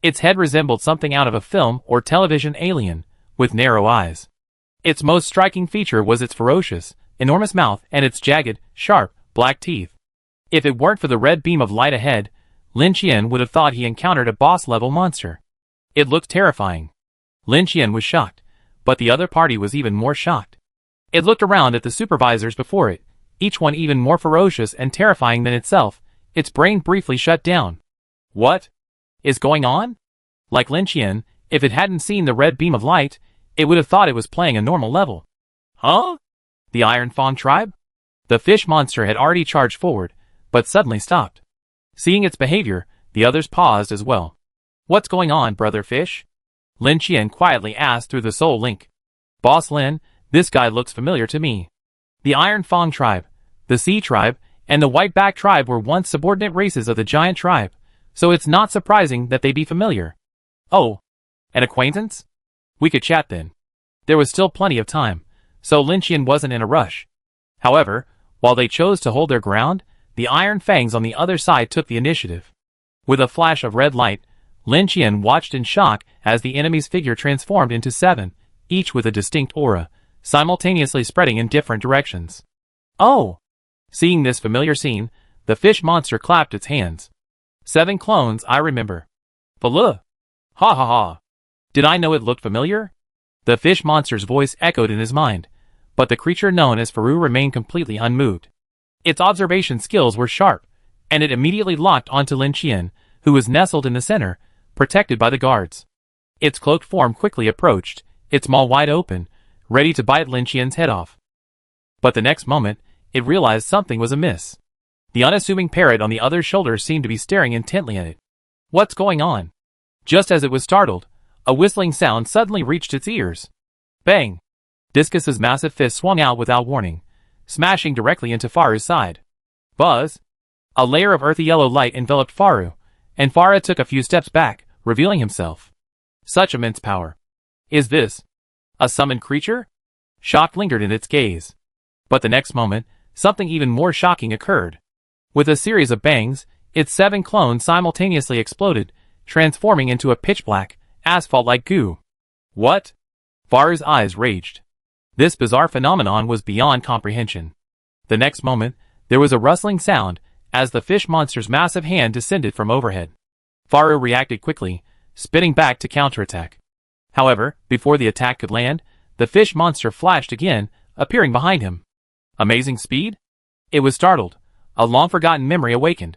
Its head resembled something out of a film or television alien, with narrow eyes. Its most striking feature was its ferocious, enormous mouth and its jagged, sharp, black teeth. If it weren't for the red beam of light ahead, Lin Qian would have thought he encountered a boss-level monster. It looked terrifying. Lin Qian was shocked, but the other party was even more shocked. It looked around at the supervisors before it, each one even more ferocious and terrifying than itself. Its brain briefly shut down. What is going on? Like Lin Qian, if it hadn't seen the red beam of light, it would have thought it was playing a normal level. Huh? The Iron Fang tribe? The fish monster had already charged forward, but suddenly stopped. Seeing its behavior, the others paused as well. What's going on, brother fish? Lin Qian quietly asked through the soul link. Boss Lin, this guy looks familiar to me. The Iron Fang tribe, the Sea tribe, and the Whiteback tribe were once subordinate races of the Giant tribe, so it's not surprising that they be familiar. Oh, an acquaintance? We could chat then. There was still plenty of time, so Lin Qian wasn't in a rush. However, while they chose to hold their ground, the Iron Fangs on the other side took the initiative. With a flash of red light, Lin Qian watched in shock as the enemy's figure transformed into 7, each with a distinct aura, simultaneously spreading in different directions. Oh! Seeing this familiar scene, the fish monster clapped its hands. 7 clones, I remember. Faluh! Ha ha ha! Did I know it looked familiar? The fish monster's voice echoed in his mind, but the creature known as Faru remained completely unmoved. Its observation skills were sharp, and it immediately locked onto Lin Qian, who was nestled in the center, protected by the guards. Its cloaked form quickly approached, its maw wide open, ready to bite Lin Qian's head off. But the next moment, it realized something was amiss. The unassuming parrot on the other's shoulder seemed to be staring intently at it. What's going on? Just as it was startled, a whistling sound suddenly reached its ears. Bang! Discus's massive fist swung out without warning, smashing directly into Faru's side. Buzz! A layer of earthy yellow light enveloped Faru, and Farah took a few steps back, revealing himself. Such immense power. Is this a summoned creature? Shock lingered in its gaze. But the next moment, something even more shocking occurred. With a series of bangs, its 7 clones simultaneously exploded, transforming into a pitch-black, asphalt-like goo. What? Faru's eyes raged. This bizarre phenomenon was beyond comprehension. The next moment, there was a rustling sound, as the fish monster's massive hand descended from overhead. Faru reacted quickly, spinning back to counterattack. However, before the attack could land, the fish monster flashed again, appearing behind him. Amazing speed? It was startled. A long-forgotten memory awakened.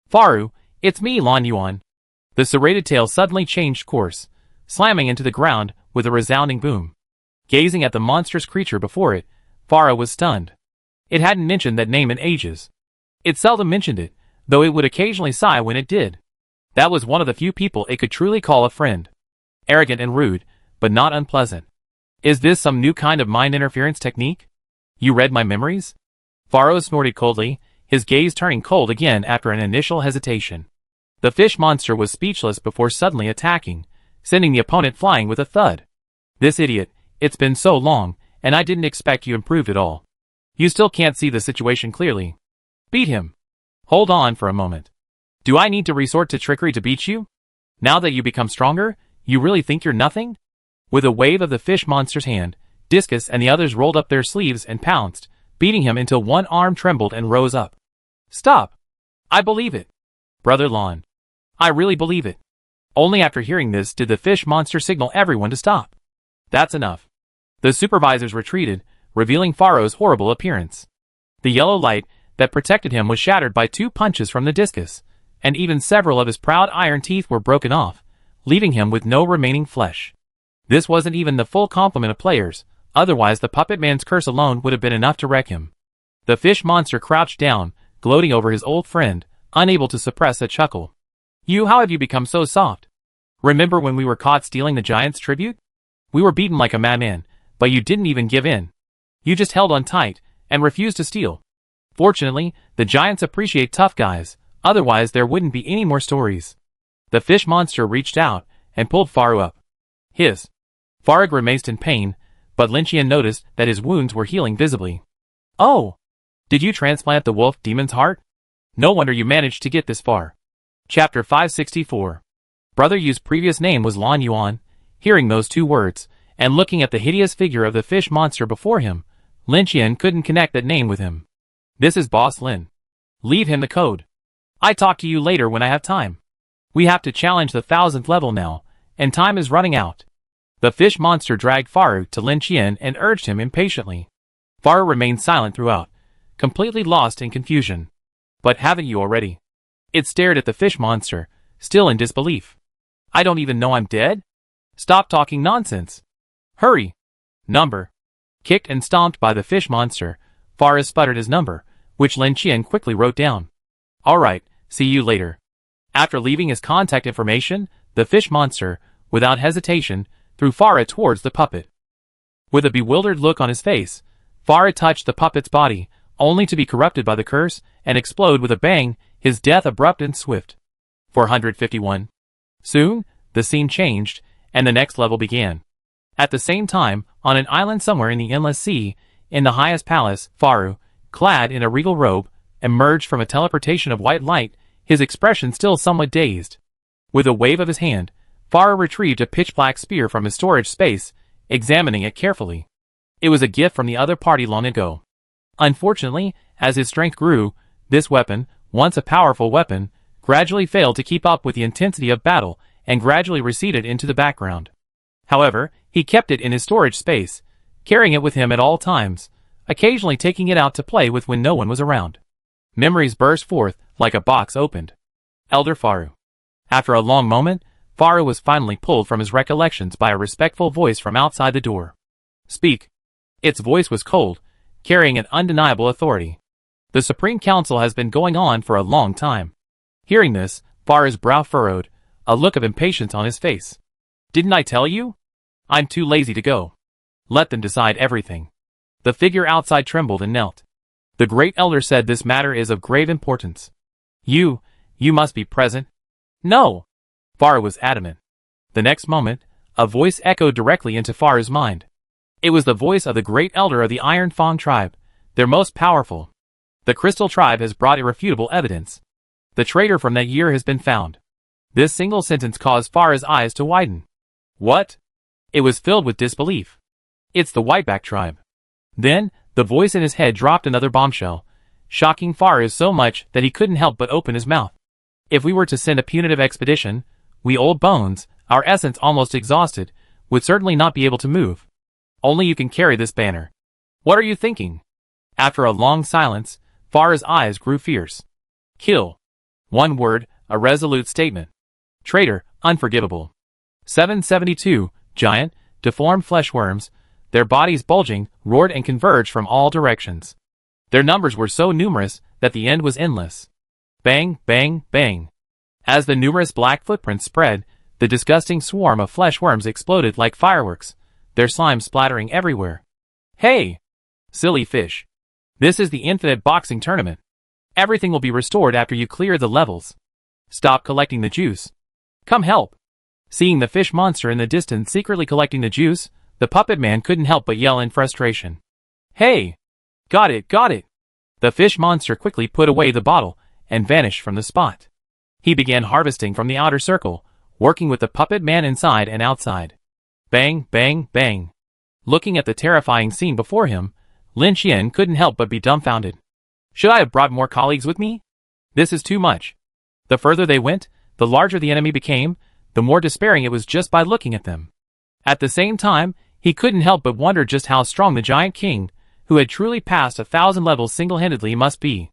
Faru, it's me, Lan Yuan. The serrated tail suddenly changed course, slamming into the ground with a resounding boom. Gazing at the monstrous creature before it, Faru was stunned. It hadn't mentioned that name in ages. It seldom mentioned it, though it would occasionally sigh when it did. That was one of the few people it could truly call a friend. Arrogant and rude, but not unpleasant. Is this some new kind of mind interference technique? You read my memories? Faru snorted coldly, his gaze turning cold again after an initial hesitation. The fish monster was speechless before suddenly attacking, sending the opponent flying with a thud. This idiot, it's been so long, and I didn't expect you improved at all. You still can't see the situation clearly. Beat him. Hold on for a moment. Do I need to resort to trickery to beat you? Now that you become stronger, you really think you're nothing? With a wave of the fish monster's hand, Discus and the others rolled up their sleeves and pounced, beating him until one arm trembled and rose up. Stop! I believe it. Brother Lon. I really believe it. Only after hearing this did the fish monster signal everyone to stop. That's enough. The supervisors retreated, revealing Faru's horrible appearance. The yellow light that protected him was shattered by 2 punches from the discus, and even several of his proud iron teeth were broken off, leaving him with no remaining flesh. This wasn't even the full complement of players, otherwise the puppet man's curse alone would have been enough to wreck him. The fish monster crouched down, gloating over his old friend, unable to suppress a chuckle. How have you become so soft? Remember when we were caught stealing the giant's tribute? We were beaten like a madman, but you didn't even give in. You just held on tight, and refused to steal. Fortunately, the giants appreciate tough guys, otherwise there wouldn't be any more stories. The fish monster reached out, and pulled Faru up. Hiss. Faru grimaced in pain, but Lin Qian noticed that his wounds were healing visibly. Oh! Did you transplant the wolf demon's heart? No wonder you managed to get this far. Chapter 564. Brother Yu's previous name was Lan Yuan. Hearing those two words, and looking at the hideous figure of the fish monster before him, Lin Qian couldn't connect that name with him. This is Boss Lin. Leave him the code. I talk to you later when I have time. We have to challenge the 1000th level now, and time is running out. The fish monster dragged Faru to Lin Qian and urged him impatiently. Faru remained silent throughout, completely lost in confusion. But haven't you already? It stared at the fish monster, still in disbelief. I don't even know I'm dead? Stop talking nonsense. Hurry. Number. Kicked and stomped by the fish monster, Faru sputtered his number, which Lin Qian quickly wrote down. Alright, see you later. After leaving his contact information, the fish monster, without hesitation, threw Faru towards the puppet. With a bewildered look on his face, Faru touched the puppet's body, only to be corrupted by the curse, and explode with a bang, his death abrupt and swift. 451. Soon, the scene changed, and the next level began. At the same time, on an island somewhere in the endless sea, in the highest palace, Faru, clad in a regal robe, emerged from a teleportation of white light, his expression still somewhat dazed. With a wave of his hand, Faru retrieved a pitch-black spear from his storage space, examining it carefully. It was a gift from the other party long ago. Unfortunately, as his strength grew, this weapon, once a powerful weapon, gradually failed to keep up with the intensity of battle and gradually receded into the background. However, he kept it in his storage space, carrying it with him at all times, occasionally taking it out to play with when no one was around. Memories burst forth like a box opened. Elder Faru. After a long moment, Faru was finally pulled from his recollections by a respectful voice from outside the door. Speak. Its voice was cold, carrying an undeniable authority. The Supreme Council has been going on for a long time. Hearing this, Faru's brow furrowed, a look of impatience on his face. Didn't I tell you? I'm too lazy to go. Let them decide everything. The figure outside trembled and knelt. The great elder said this matter is of grave importance. You must be present. No! Faru was adamant. The next moment, a voice echoed directly into Faru's mind. It was the voice of the great elder of the Iron Fang tribe, their most powerful. The Crystal tribe has brought irrefutable evidence. The traitor from that year has been found. This single sentence caused Faru's eyes to widen. What? It was filled with disbelief. It's the Whiteback tribe. Then, the voice in his head dropped another bombshell, shocking Faru so much that he couldn't help but open his mouth. If we were to send a punitive expedition, we old bones, our essence almost exhausted, would certainly not be able to move. Only you can carry this banner. What are you thinking? After a long silence, Faru's eyes grew fierce. Kill. One word, a resolute statement. Traitor, unforgivable. 772, giant, deformed fleshworms, their bodies bulging, roared and converged from all directions. Their numbers were so numerous that the end was endless. Bang, bang, bang. As the numerous black footprints spread, the disgusting swarm of fleshworms exploded like fireworks, their slime splattering everywhere. Hey! Silly fish. This is the infinite boxing tournament. Everything will be restored after you clear the levels. Stop collecting the juice. Come help. Seeing the fish monster in the distance secretly collecting the juice, the puppet man couldn't help but yell in frustration. Hey! Got it, got it! The fish monster quickly put away the bottle and vanished from the spot. He began harvesting from the outer circle, working with the puppet man inside and outside. Bang, bang, bang. Looking at the terrifying scene before him, Lin Qian couldn't help but be dumbfounded. Should I have brought more colleagues with me? This is too much. The further they went, the larger the enemy became, the more despairing it was just by looking at them. At the same time, he couldn't help but wonder just how strong the giant king, who had truly passed 1,000 levels single-handedly, must be.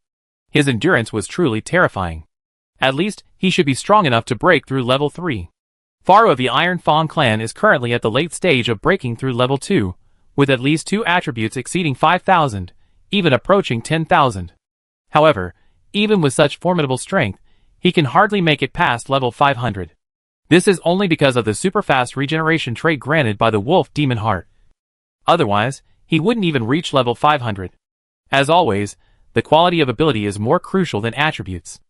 His endurance was truly terrifying. At least, he should be strong enough to break through level 3. Faru of the Iron Fang clan is currently at the late stage of breaking through level 2, with at least 2 attributes exceeding 5,000, even approaching 10,000. However, even with such formidable strength, he can hardly make it past level 500. This is only because of the super-fast regeneration trait granted by the wolf demon heart. Otherwise, he wouldn't even reach level 500. As always, the quality of ability is more crucial than attributes.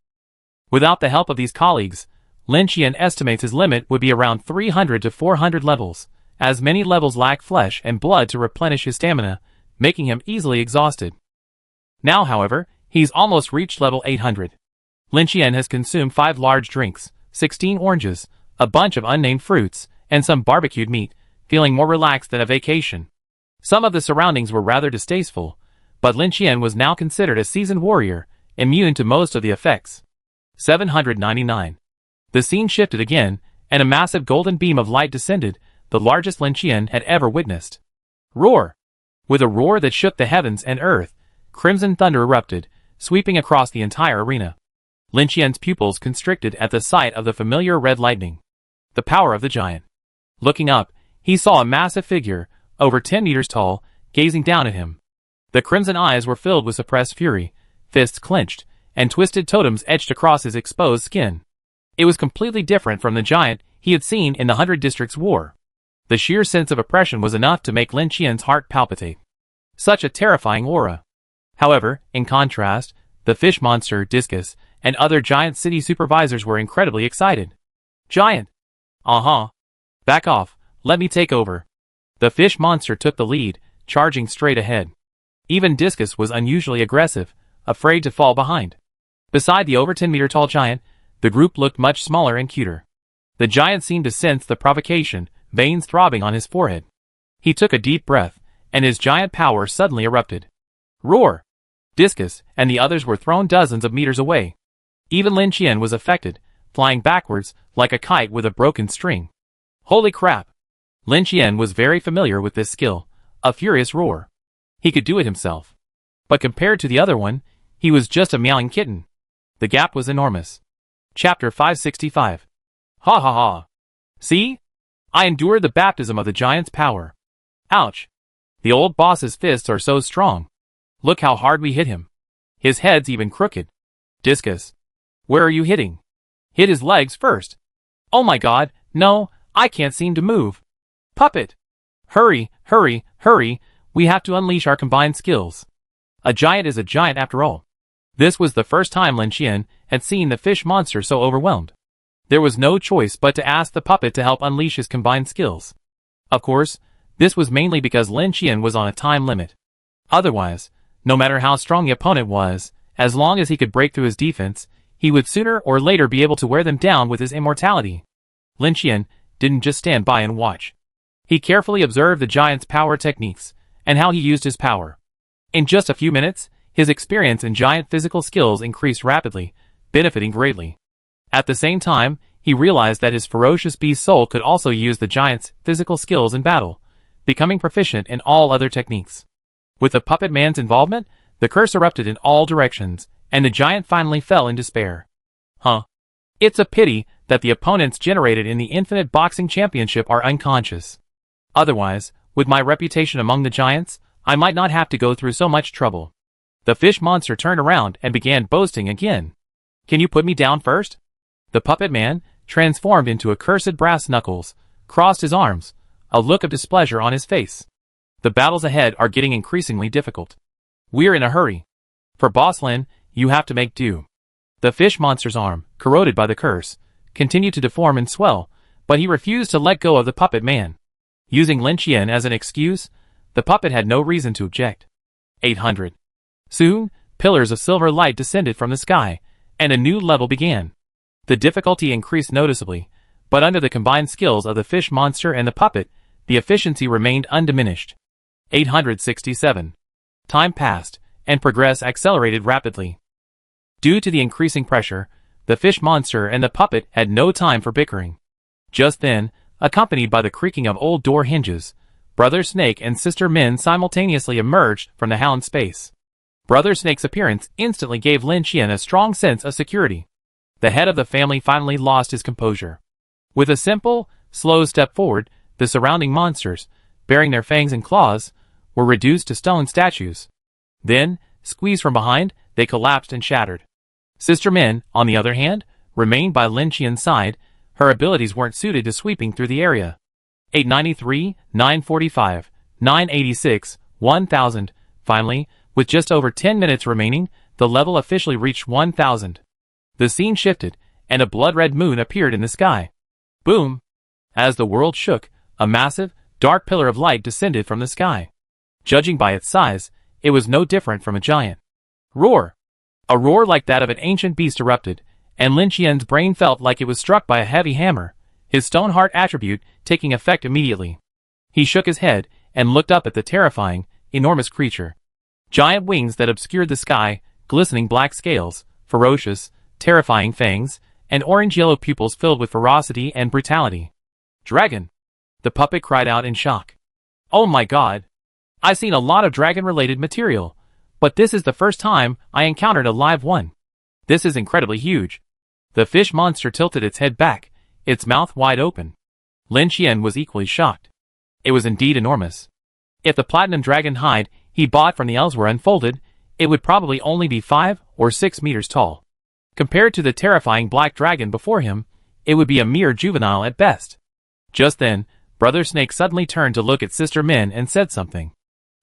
Without the help of these colleagues, Lin Qian estimates his limit would be around 300 to 400 levels, as many levels lack flesh and blood to replenish his stamina, making him easily exhausted. Now, however, he's almost reached level 800. Lin Qian has consumed 5 large drinks, 16 oranges, a bunch of unnamed fruits, and some barbecued meat, feeling more relaxed than a vacation. Some of the surroundings were rather distasteful, but Lin Qian was now considered a seasoned warrior, immune to most of the effects. 799. The scene shifted again, and a massive golden beam of light descended, the largest Lin Qian had ever witnessed. Roar! With a roar that shook the heavens and earth, crimson thunder erupted, sweeping across the entire arena. Lin Qian's pupils constricted at the sight of the familiar red lightning. The power of the giant. Looking up, he saw a massive figure, over 10 meters tall, gazing down at him. The crimson eyes were filled with suppressed fury, fists clenched, and twisted totems etched across his exposed skin. It was completely different from the giant he had seen in the 100 Districts War. The sheer sense of oppression was enough to make Lin Qian's heart palpitate. Such a terrifying aura. However, in contrast, the fish monster, Discus, and other giant city supervisors were incredibly excited. Giant! Back off, let me take over. The fish monster took the lead, charging straight ahead. Even Discus was unusually aggressive, afraid to fall behind. Beside the over 10-meter tall giant, the group looked much smaller and cuter. The giant seemed to sense the provocation, veins throbbing on his forehead. He took a deep breath, and his giant power suddenly erupted. Roar! Discus and the others were thrown dozens of meters away. Even Lin Qian was affected, flying backwards like a kite with a broken string. Holy crap! Lin Qian was very familiar with this skill, a furious roar. He could do it himself. But compared to the other one, he was just a meowing kitten. The gap was enormous. Chapter 565. Ha ha ha. See? I endured the baptism of the giant's power. Ouch. The old boss's fists are so strong. Look how hard we hit him. His head's even crooked. Discus. Where are you hitting? Hit his legs first. Oh my god, no, I can't seem to move. Puppet. Hurry, hurry, hurry, we have to unleash our combined skills. A giant is a giant after all. This was the first time Lin Qian had seen the fish monster so overwhelmed. There was no choice but to ask the puppet to help unleash his combined skills. Of course, this was mainly because Lin Qian was on a time limit. Otherwise, no matter how strong the opponent was, as long as he could break through his defense, he would sooner or later be able to wear them down with his immortality. Lin Qian didn't just stand by and watch. He carefully observed the giant's power techniques, and how he used his power. In just a few minutes, his experience in giant physical skills increased rapidly, benefiting greatly. At the same time, he realized that his ferocious beast soul could also use the giant's physical skills in battle, becoming proficient in all other techniques. With the puppet man's involvement, the curse erupted in all directions, and the giant finally fell in despair. It's a pity that the opponents generated in the Infinite Boxing Championship are unconscious. Otherwise, with my reputation among the giants, I might not have to go through so much trouble. The fish monster turned around and began boasting again. Can you put me down first? The puppet man, transformed into accursed brass knuckles, crossed his arms, a look of displeasure on his face. The battles ahead are getting increasingly difficult. We're in a hurry. For Boss Lin, you have to make do. The fish monster's arm, corroded by the curse, continued to deform and swell, but he refused to let go of the puppet man. Using Lin Qian as an excuse, the puppet had no reason to object. 800. Soon, pillars of silver light descended from the sky, and a new level began. The difficulty increased noticeably, but under the combined skills of the fish monster and the puppet, the efficiency remained undiminished. 867. Time passed, and progress accelerated rapidly. Due to the increasing pressure, the fish monster and the puppet had no time for bickering. Just then, accompanied by the creaking of old door hinges, Brother Snake and Sister Min simultaneously emerged from the hound space. Brother Snake's appearance instantly gave Lin Qian a strong sense of security. The head of the family finally lost his composure. With a simple, slow step forward, the surrounding monsters, bearing their fangs and claws, were reduced to stone statues. Then, squeezed from behind, they collapsed and shattered. Sister Min, on the other hand, remained by Lin Qian's side. Her abilities weren't suited to sweeping through the area. 893, 945, 986, 1000. Finally, with just over 10 minutes remaining, the level officially reached 1000. The scene shifted, and a blood-red moon appeared in the sky. Boom! As the world shook, a massive, dark pillar of light descended from the sky. Judging by its size, it was no different from a giant. Roar! A roar like that of an ancient beast erupted, and Lin Qian's brain felt like it was struck by a heavy hammer, his stone heart attribute taking effect immediately. He shook his head and looked up at the terrifying, enormous creature. Giant wings that obscured the sky, glistening black scales, ferocious, terrifying fangs, and orange-yellow pupils filled with ferocity and brutality. Dragon! The puppet cried out in shock. Oh my god! I've seen a lot of dragon-related material, but this is the first time I encountered a live one. This is incredibly huge. The fish monster tilted its head back, its mouth wide open. Lin Qian was equally shocked. It was indeed enormous. If the platinum dragon hide he bought from the elves were unfolded, it would probably only be 5 or 6 meters tall. Compared to the terrifying black dragon before him, it would be a mere juvenile at best. Just then, Brother Snake suddenly turned to look at Sister Min and said something.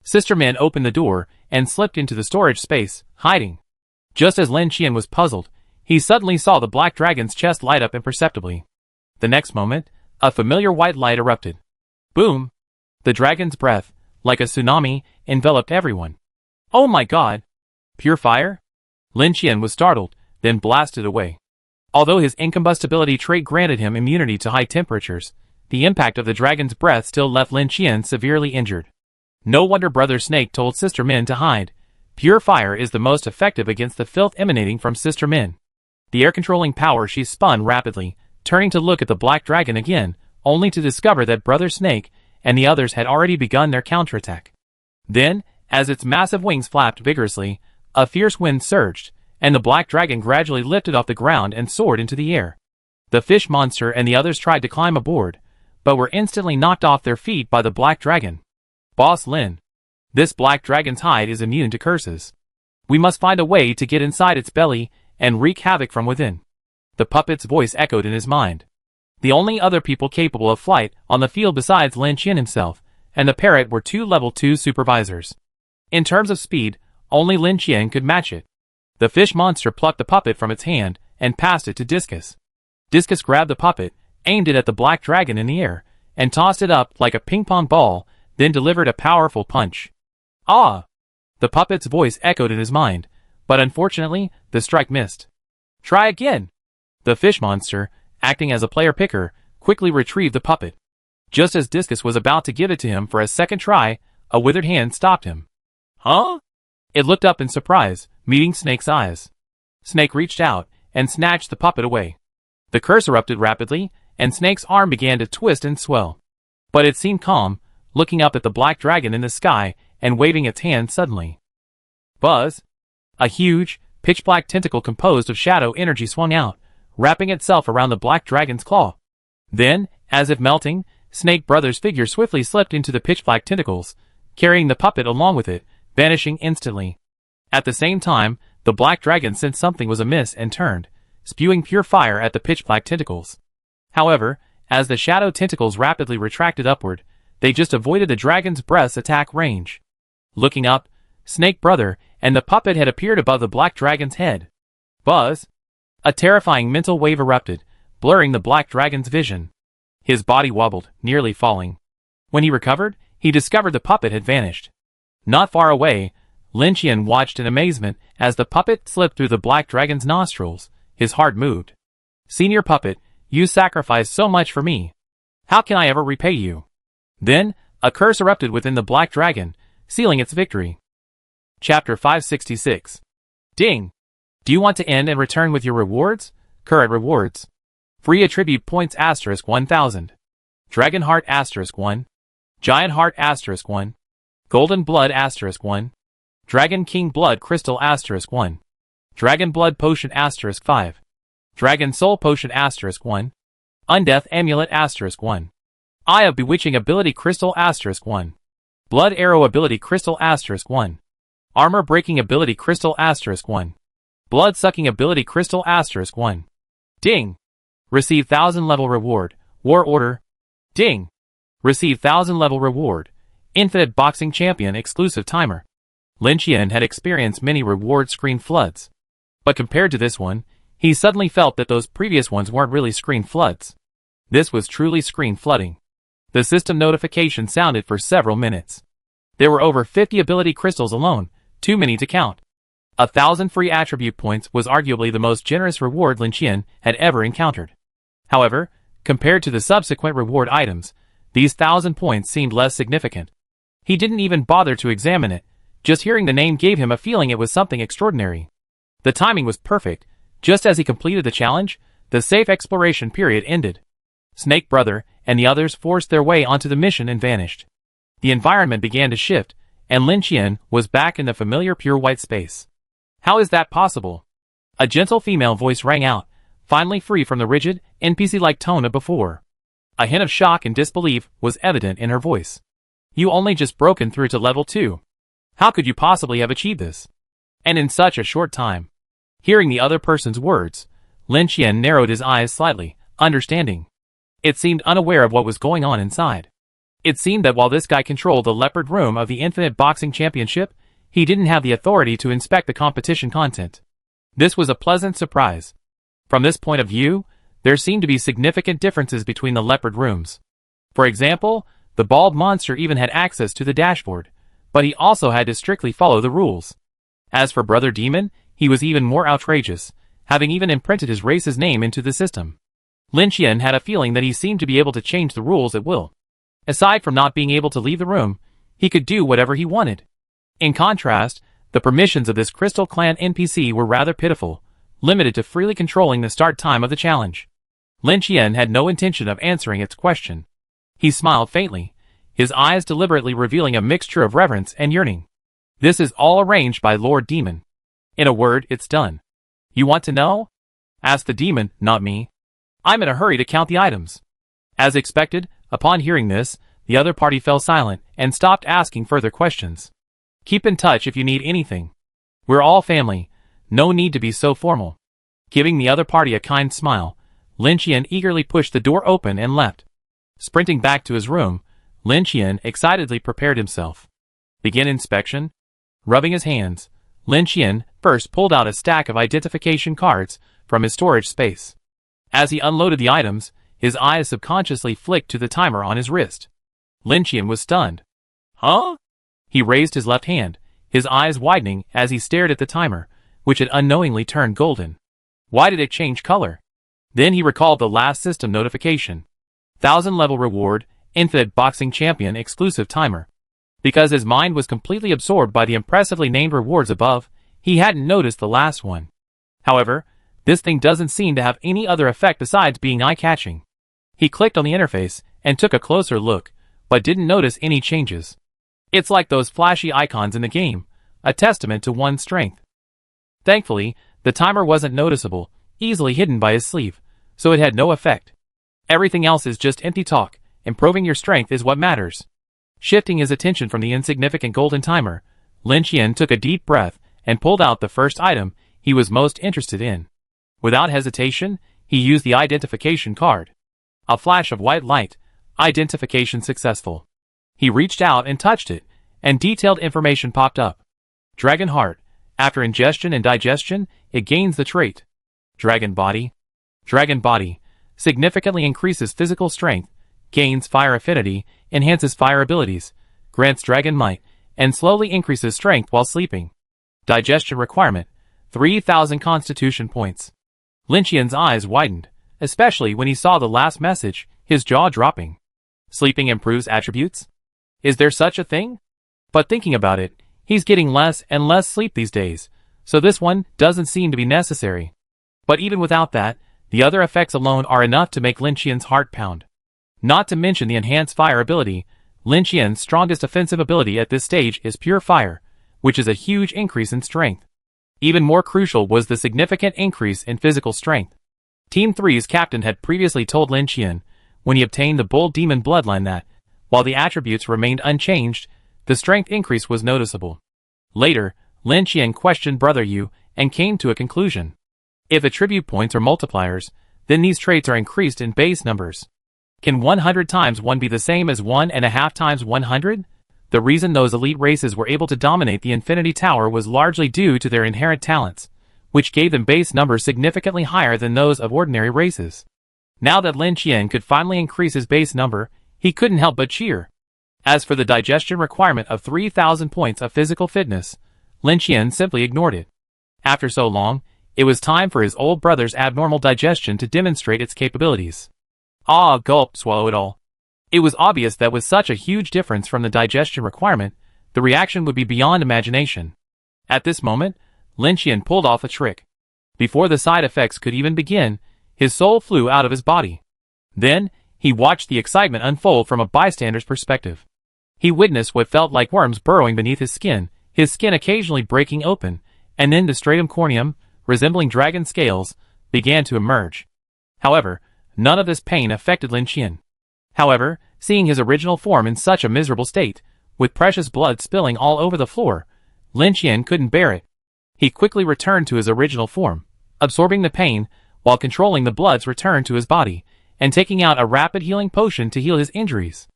Sister Min opened the door and slipped into the storage space, hiding. Just as Lin Qian was puzzled, he suddenly saw the black dragon's chest light up imperceptibly. The next moment, a familiar white light erupted. Boom! The dragon's breath, like a tsunami, enveloped everyone. Oh my god! Pure fire? Lin Qian was startled, then blasted away. Although his incombustibility trait granted him immunity to high temperatures, the impact of the dragon's breath still left Lin Qian severely injured. No wonder Brother Snake told Sister Min to hide. Pure fire is the most effective against the filth emanating from Sister Min. The air-controlling power she spun rapidly, turning to look at the black dragon again, only to discover that Brother Snake and the others had already begun their counterattack. Then, as its massive wings flapped vigorously, a fierce wind surged, and the black dragon gradually lifted off the ground and soared into the air. The fish monster and the others tried to climb aboard, but were instantly knocked off their feet by the black dragon. Boss Lin. This black dragon's hide is immune to curses. We must find a way to get inside its belly and wreak havoc from within. The puppet's voice echoed in his mind. The only other people capable of flight on the field besides Lin Qian himself and the parrot were 2 level 2 supervisors. In terms of speed, only Lin Qian could match it. The fish monster plucked the puppet from its hand and passed it to Discus. Discus grabbed the puppet, aimed it at the black dragon in the air, and tossed it up like a ping-pong ball, then delivered a powerful punch. Ah! The puppet's voice echoed in his mind, but unfortunately, the strike missed. Try again! The fish monster, acting as a player picker, quickly retrieved the puppet. Just as Discus was about to give it to him for a second try, a withered hand stopped him. Huh? It looked up in surprise, meeting Snake's eyes. Snake reached out and snatched the puppet away. The curse erupted rapidly, and Snake's arm began to twist and swell. But it seemed calm, looking up at the black dragon in the sky and waving its hand suddenly. Buzz! A huge, pitch-black tentacle composed of shadow energy swung out, wrapping itself around the black dragon's claw. Then, as if melting, Snake Brother's figure swiftly slipped into the pitch-black tentacles, carrying the puppet along with it, vanishing instantly. At the same time, the black dragon sensed something was amiss and turned, spewing pure fire at the pitch-black tentacles. However, as the shadow tentacles rapidly retracted upward, they just avoided the dragon's breath's attack range. Looking up, Snake Brother and the puppet had appeared above the black dragon's head. Buzz! A terrifying mental wave erupted, blurring the black dragon's vision. His body wobbled, nearly falling. When he recovered, he discovered the puppet had vanished. Not far away, Lin Qian watched in amazement as the puppet slipped through the black dragon's nostrils. His heart moved. Senior puppet, you sacrificed so much for me. How can I ever repay you? Then, a curse erupted within the black dragon, sealing its victory. Chapter 566. Ding! Do you want to end and return with your rewards? Current rewards. Free attribute points * 1000. Dragon Heart * 1. Giant Heart * 1. Golden Blood * 1. Dragon King Blood Crystal * 1. Dragon Blood Potion * 5. Dragon Soul Potion * 1. Undeath Amulet * 1. Eye of Bewitching Ability Crystal * 1. Blood Arrow Ability Crystal * 1. Armor Breaking Ability Crystal * 1. Blood Sucking Ability Crystal * 1. Ding! Receive 1000 level reward. War Order. Ding! Receive 1000 level reward. Infinite Boxing Champion Exclusive Timer. Lin Qian had experienced many reward screen floods. But compared to this one, he suddenly felt that those previous ones weren't really screen floods. This was truly screen flooding. The system notification sounded for several minutes. There were over 50 ability crystals alone, too many to count. 1,000 free attribute points was arguably the most generous reward Lin Qian had ever encountered. However, compared to the subsequent reward items, these 1,000 points seemed less significant. He didn't even bother to examine it, just hearing the name gave him a feeling it was something extraordinary. The timing was perfect. Just as he completed the challenge, the safe exploration period ended. Snake Brother and the others forced their way onto the mission and vanished. The environment began to shift, and Lin Qian was back in the familiar pure white space. How is that possible? A gentle female voice rang out, finally free from the rigid, NPC-like tone of before. A hint of shock and disbelief was evident in her voice. You only just broken through to level 2. How could you possibly have achieved this? And in such a short time. Hearing the other person's words, Lin Qian narrowed his eyes slightly, understanding. It seemed unaware of what was going on inside. It seemed that while this guy controlled the leopard room of the Infinite Boxing Championship, he didn't have the authority to inspect the competition content. This was a pleasant surprise. From this point of view, there seemed to be significant differences between the leopard rooms. For example, the bald monster even had access to the dashboard, but he also had to strictly follow the rules. As for Brother Demon, he was even more outrageous, having even imprinted his race's name into the system. Lin Qian had a feeling that he seemed to be able to change the rules at will. Aside from not being able to leave the room, he could do whatever he wanted. In contrast, the permissions of this Crystal Clan NPC were rather pitiful, limited to freely controlling the start time of the challenge. Lin Qian had no intention of answering its question. He smiled faintly, his eyes deliberately revealing a mixture of reverence and yearning. This is all arranged by Lord Demon. In a word, it's done. You want to know? Asked the demon, not me. I'm in a hurry to count the items. As expected, upon hearing this, the other party fell silent and stopped asking further questions. Keep in touch if you need anything. We're all family, no need to be so formal. Giving the other party a kind smile, Lin Qian eagerly pushed the door open and left. Sprinting back to his room, Lin Qian excitedly prepared himself. Begin inspection? Rubbing his hands, Lin Qian first pulled out a stack of identification cards from his storage space. As he unloaded the items, his eyes subconsciously flicked to the timer on his wrist. Lin Qian was stunned. Huh? He raised his left hand, his eyes widening as he stared at the timer, which had unknowingly turned golden. Why did it change color? Then he recalled the last system notification. 1,000 level reward, Infinite Boxing Champion exclusive timer. Because his mind was completely absorbed by the impressively named rewards above, he hadn't noticed the last one. However, this thing doesn't seem to have any other effect besides being eye-catching. He clicked on the interface and took a closer look, but didn't notice any changes. It's like those flashy icons in the game, a testament to one's strength. Thankfully, the timer wasn't noticeable, easily hidden by his sleeve, so it had no effect. Everything else is just empty talk, improving your strength is what matters. Shifting his attention from the insignificant golden timer, Lin Qian took a deep breath and pulled out the first item he was most interested in. Without hesitation, he used the identification card. A flash of white light, identification successful. He reached out and touched it, and detailed information popped up. Dragon Heart. After ingestion and digestion, it gains the trait. Dragon Body. Dragon Body significantly increases physical strength, gains fire affinity, enhances fire abilities, grants dragon might, and slowly increases strength while sleeping. Digestion requirement, 3,000 constitution points. Lin Qian's eyes widened, especially when he saw the last message, his jaw dropping. Sleeping improves attributes? Is there such a thing? But thinking about it, he's getting less and less sleep these days, so this one doesn't seem to be necessary. But even without that, the other effects alone are enough to make Lin Qian's heart pound. Not to mention the enhanced fire ability, Lin Qian's strongest offensive ability at this stage is Pure Fire, which is a huge increase in strength. Even more crucial was the significant increase in physical strength. Team 3's captain had previously told Lin Qian, when he obtained the Bull Demon bloodline that, while the attributes remained unchanged, the strength increase was noticeable. Later, Lin Qian questioned Brother Yu and came to a conclusion. If attribute points are multipliers, then these traits are increased in base numbers. Can 100 times 1 be the same as 1.5 times 100? The reason those elite races were able to dominate the Infinity Tower was largely due to their inherent talents, which gave them base numbers significantly higher than those of ordinary races. Now that Lin Qian could finally increase his base number, He couldn't help but cheer. As for the digestion requirement of 3,000 points of physical fitness, Lin Qian simply ignored it. After so long, it was time for his old brother's abnormal digestion to demonstrate its capabilities. Ah, gulp, swallow it all. It was obvious that with such a huge difference from the digestion requirement, the reaction would be beyond imagination. At this moment, Lin Qian pulled off a trick. Before the side effects could even begin, his soul flew out of his body. Then, he watched the excitement unfold from a bystander's perspective. He witnessed what felt like worms burrowing beneath his skin occasionally breaking open, and then the stratum corneum, resembling dragon scales, began to emerge. However, none of this pain affected Lin Qian. However, seeing his original form in such a miserable state, with precious blood spilling all over the floor, Lin Qian couldn't bear it. He quickly returned to his original form, absorbing the pain, while controlling the blood's return to his body, and taking out a rapid healing potion to heal his injuries.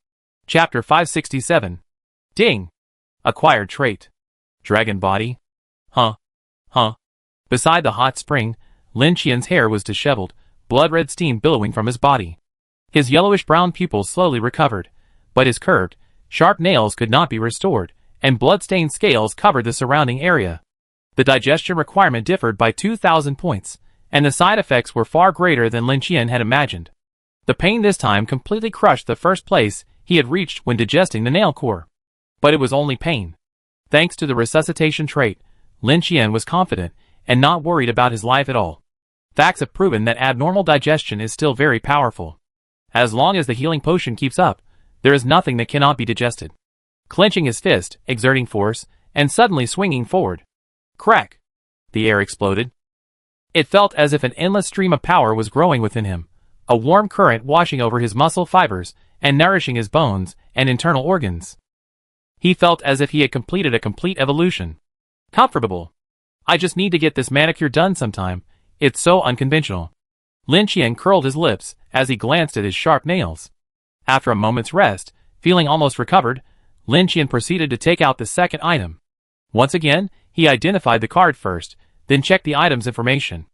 Chapter 567. Ding! Acquired trait. Dragon body? Huh? Beside the hot spring, Lin Qian's hair was disheveled, blood-red steam billowing from his body. His yellowish-brown pupils slowly recovered, but his curved, sharp nails could not be restored, and blood-stained scales covered the surrounding area. The digestion requirement differed by 2,000 points, and the side effects were far greater than Lin Qian had imagined. The pain this time completely crushed the first place he had reached when digesting the nail core. But it was only pain. Thanks to the resuscitation trait, Lin Qian was confident and not worried about his life at all. Facts have proven that abnormal digestion is still very powerful. As long as the healing potion keeps up, there is nothing that cannot be digested. Clenching his fist, exerting force, and suddenly swinging forward. Crack! The air exploded. It felt as if an endless stream of power was growing within him, a warm current washing over his muscle fibers and nourishing his bones and internal organs. He felt as if he had completed a complete evolution. Comfortable. I just need to get this manicure done sometime. It's so unconventional. Lin Qian curled his lips as he glanced at his sharp nails. After a moment's rest, feeling almost recovered, Lin Qian proceeded to take out the second item. Once again, he identified the card first, then checked the item's information.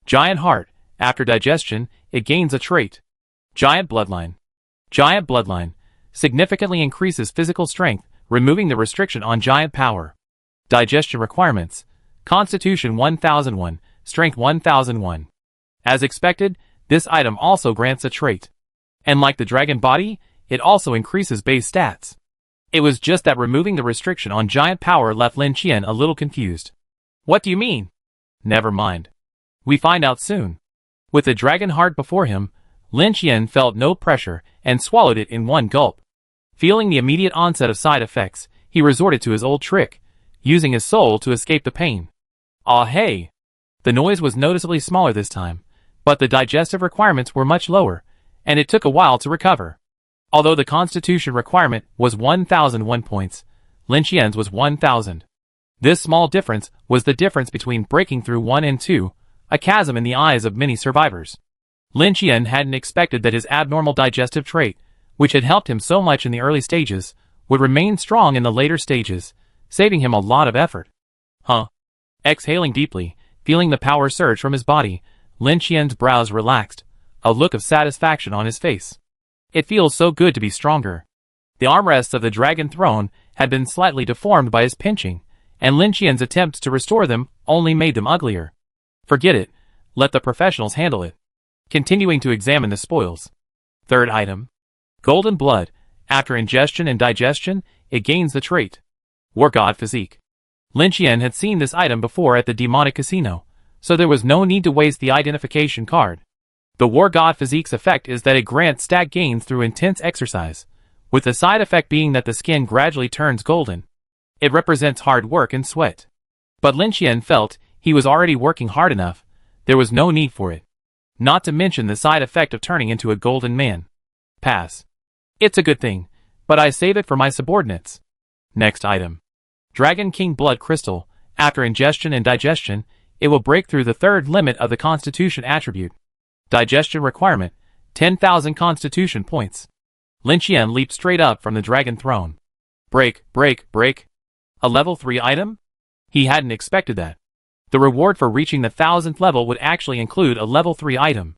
Giant heart. After digestion, it gains a trait. Giant bloodline. Giant bloodline significantly increases physical strength, removing the restriction on giant power. Digestion requirements. Constitution 1001, Strength 1001. As expected, this item also grants a trait. And like the dragon body, it also increases base stats. It was just that removing the restriction on giant power left Lin Qian a little confused. What do you mean? Never mind. We find out soon. With the dragon heart before him, Lin Qian felt no pressure and swallowed it in one gulp. Feeling the immediate onset of side effects, he resorted to his old trick, using his soul to escape the pain. Ah hey! The noise was noticeably smaller this time, but the digestive requirements were much lower, and it took a while to recover. Although the constitution requirement was 1,001 points, Lin Qian's was 1,000. This small difference was the difference between breaking through 1 and 2, a chasm in the eyes of many survivors. Lin Qian hadn't expected that his abnormal digestive trait, which had helped him so much in the early stages, would remain strong in the later stages, saving him a lot of effort. Exhaling deeply, feeling the power surge from his body, Lin Qian's brows relaxed, a look of satisfaction on his face. It feels so good to be stronger. The armrests of the dragon throne had been slightly deformed by his pinching, and Lin Qian's attempts to restore them only made them uglier. Forget it, let the professionals handle it. Continuing to examine the spoils. Third item. Golden blood. After ingestion and digestion, it gains the trait. War God physique. Lin Qian had seen this item before at the demonic casino, so there was no need to waste the identification card. The War God physique's effect is that it grants stat gains through intense exercise, with the side effect being that the skin gradually turns golden. It represents hard work and sweat. But Lin Qian felt he was already working hard enough, there was no need for it. Not to mention the side effect of turning into a golden man. Pass. It's a good thing, but I save it for my subordinates. Next item. Dragon King Blood Crystal. After ingestion and digestion, it will break through the third limit of the Constitution attribute. Digestion requirement, 10,000 Constitution points. Lin Qian leaped straight up from the dragon throne. Break. A level 3 item? He hadn't expected that. The reward for reaching the 1000th level would actually include a level 3 item.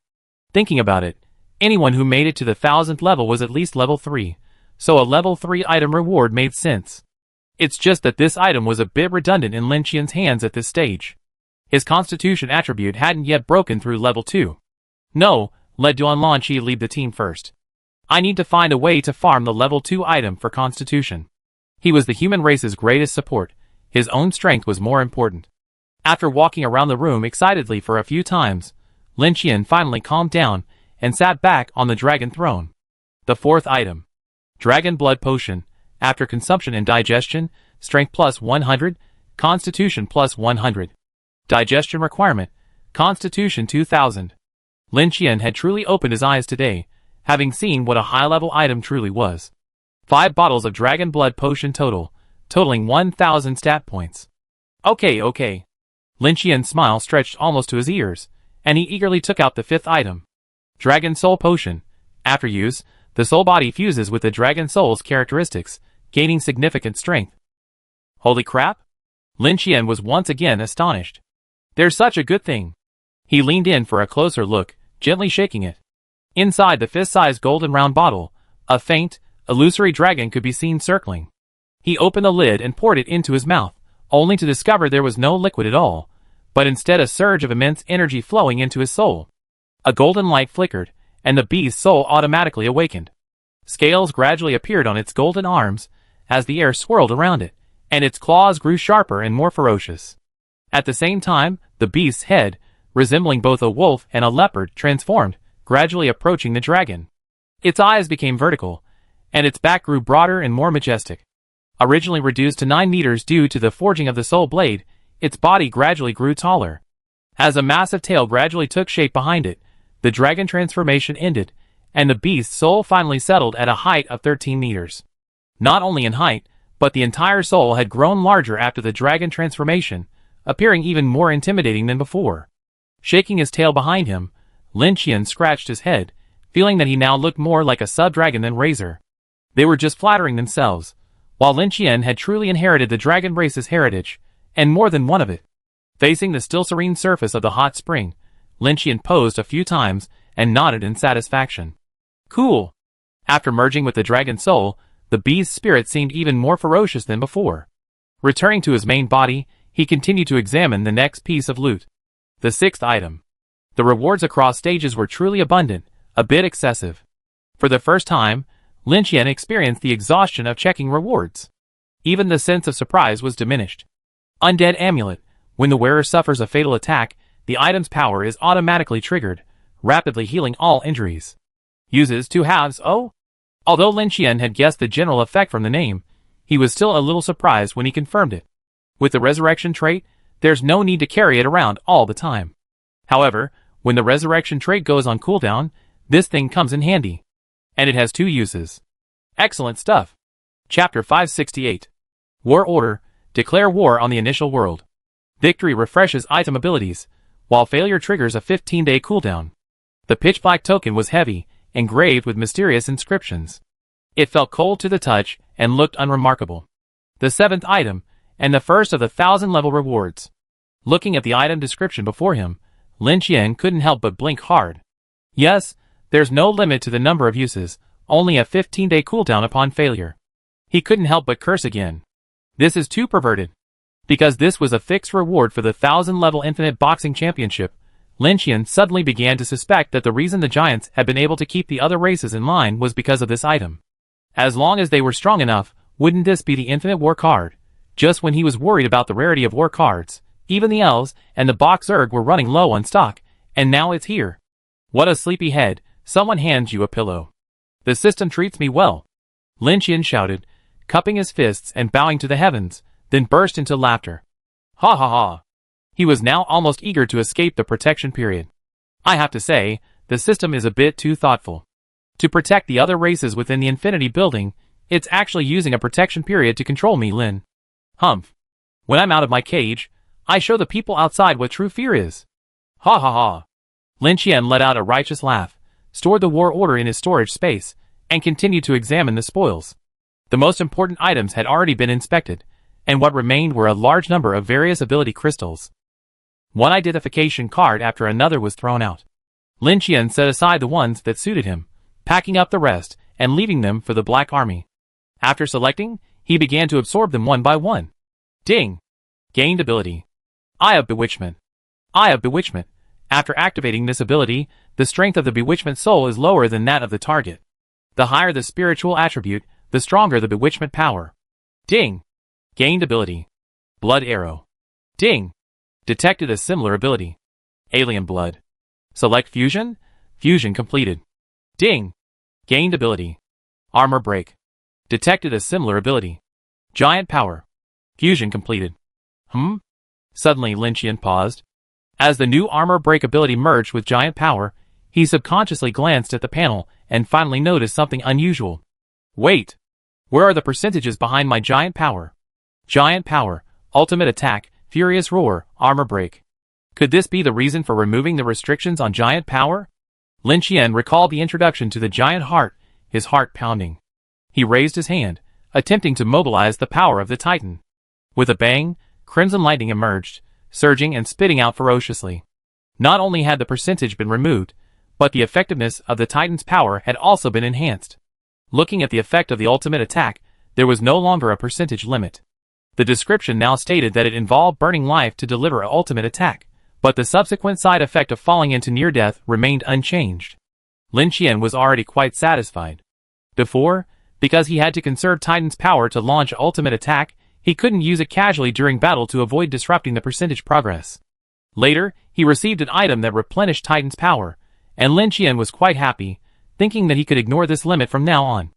Thinking about it, Anyone who made it to the 1000th level was at least level 3, so a level 3 item reward made sense. It's just that this item was a bit redundant in Lin Qian's hands at this stage. His Constitution attribute hadn't yet broken through level 2. No, let Duanlan Qi lead the team first. I need to find a way to farm the level 2 item for Constitution. He was the human race's greatest support. His own strength was more important. After walking around the room excitedly for a few times, Lin Qian finally calmed down and sat back on the dragon throne. The 4th item. Dragon Blood Potion. After consumption and digestion, strength plus 100, Constitution plus 100. Digestion requirement, Constitution 2000. Lin Qian had truly opened his eyes today, having seen what a high-level item truly was. 5 bottles of Dragon Blood Potion totaling 1000 stat points. Okay. Lin Qian's smile stretched almost to his ears, and he eagerly took out the 5th item. Dragon Soul Potion. After use, the soul body fuses with the Dragon Soul's characteristics, gaining significant strength. Holy crap! Lin Qian was once again astonished. There's such a good thing. He leaned in for a closer look, gently shaking it. Inside the fist-sized golden round bottle, a faint, illusory dragon could be seen circling. He opened the lid and poured it into his mouth, only to discover there was no liquid at all, but instead a surge of immense energy flowing into his soul. A golden light flickered, and the beast's soul automatically awakened. Scales gradually appeared on its golden arms, as the air swirled around it, and its claws grew sharper and more ferocious. At the same time, the beast's head, resembling both a wolf and a leopard, transformed, gradually approaching the dragon. Its eyes became vertical, and its back grew broader and more majestic. Originally reduced to 9 meters due to the forging of the soul blade, its body gradually grew taller. As a massive tail gradually took shape behind it, the dragon transformation ended, and the beast's soul finally settled at a height of 13 meters. Not only in height, but the entire soul had grown larger after the dragon transformation, appearing even more intimidating than before. Shaking his tail behind him, Lin Qian scratched his head, feeling that he now looked more like a sub-dragon than Razor. They were just flattering themselves, while Lin Qian had truly inherited the dragon race's heritage, and more than one of it. Facing the still serene surface of the hot spring, Lin Qian posed a few times and nodded in satisfaction. Cool. After merging with the dragon soul, the beast's spirit seemed even more ferocious than before. Returning to his main body, he continued to examine the next piece of loot. The 6th item. The rewards across stages were truly abundant, a bit excessive. For the first time, Lin Qian experienced the exhaustion of checking rewards. Even the sense of surprise was diminished. Undead Amulet. When the wearer suffers a fatal attack, the item's power is automatically triggered, rapidly healing all injuries. Uses 2 halves. Although Lin Qian had guessed the general effect from the name, he was still a little surprised when he confirmed it. With the resurrection trait, there's no need to carry it around all the time. However, when the resurrection trait goes on cooldown, this thing comes in handy. And it has 2 uses. Excellent stuff. Chapter 568. War Order. Declare war on the initial world. Victory refreshes item abilities, while failure triggers a 15-day cooldown. The pitch black token was heavy, engraved with mysterious inscriptions. It felt cold to the touch and looked unremarkable. The 7th item, and the first of the 1000-level rewards. Looking at the item description before him, Lin Qian couldn't help but blink hard. Yes, there's no limit to the number of uses, only a 15-day cooldown upon failure. He couldn't help but curse again. This is too perverted. Because this was a fixed reward for the 1000-level Infinite Boxing Championship, Lin Qian suddenly began to suspect that the reason the giants had been able to keep the other races in line was because of this item. As long as they were strong enough, wouldn't this be the Infinite War card? Just when he was worried about the rarity of war cards, even the elves and the Box Erg were running low on stock, and now it's here. What a sleepy head, someone hands you a pillow. The system treats me well. Lin Qian shouted, cupping his fists and bowing to the heavens, then burst into laughter. Ha ha ha. He was now almost eager to escape the protection period. I have to say, the system is a bit too thoughtful. To protect the other races within the Infinity Building, it's actually using a protection period to control me, Lin. Humph. When I'm out of my cage, I show the people outside what true fear is. Ha ha ha. Lin Qian let out a righteous laugh, stored the war order in his storage space, and continued to examine the spoils. The most important items had already been inspected, and what remained were a large number of various ability crystals. One identification card after another was thrown out. Lin Qian set aside the ones that suited him, packing up the rest and leaving them for the Black Army. After selecting, he began to absorb them one by one. Ding! Gained ability. Eye of Bewitchment. Eye of Bewitchment. After activating this ability, the strength of the Bewitchment soul is lower than that of the target. The higher the spiritual attribute, the stronger the Bewitchment power. Ding! Gained ability. Blood Arrow. Ding! Detected a similar ability. Alien Blood. Select Fusion. Fusion completed. Ding! Gained ability. Armor Break. Detected a similar ability. Giant Power. Fusion completed. Suddenly Lin Qian paused. As the new Armor Break ability merged with Giant Power, he subconsciously glanced at the panel and finally noticed something unusual. Wait! Where are the percentages behind my Giant Power? Giant Power, Ultimate Attack, Furious Roar, Armor Break. Could this be the reason for removing the restrictions on Giant Power? Lin Qian recalled the introduction to the Giant Heart, his heart pounding. He raised his hand, attempting to mobilize the power of the Titan. With a bang, Crimson Lightning emerged, surging and spitting out ferociously. Not only had the percentage been removed, but the effectiveness of the Titan's power had also been enhanced. Looking at the effect of the ultimate attack, there was no longer a percentage limit. The description now stated that it involved burning life to deliver an ultimate attack, but the subsequent side effect of falling into near death remained unchanged. Lin Qian was already quite satisfied. Before, because he had to conserve Titan's power to launch an ultimate attack, he couldn't use it casually during battle to avoid disrupting the percentage progress. Later, he received an item that replenished Titan's power, and Lin Qian was quite happy, thinking that he could ignore this limit from now on.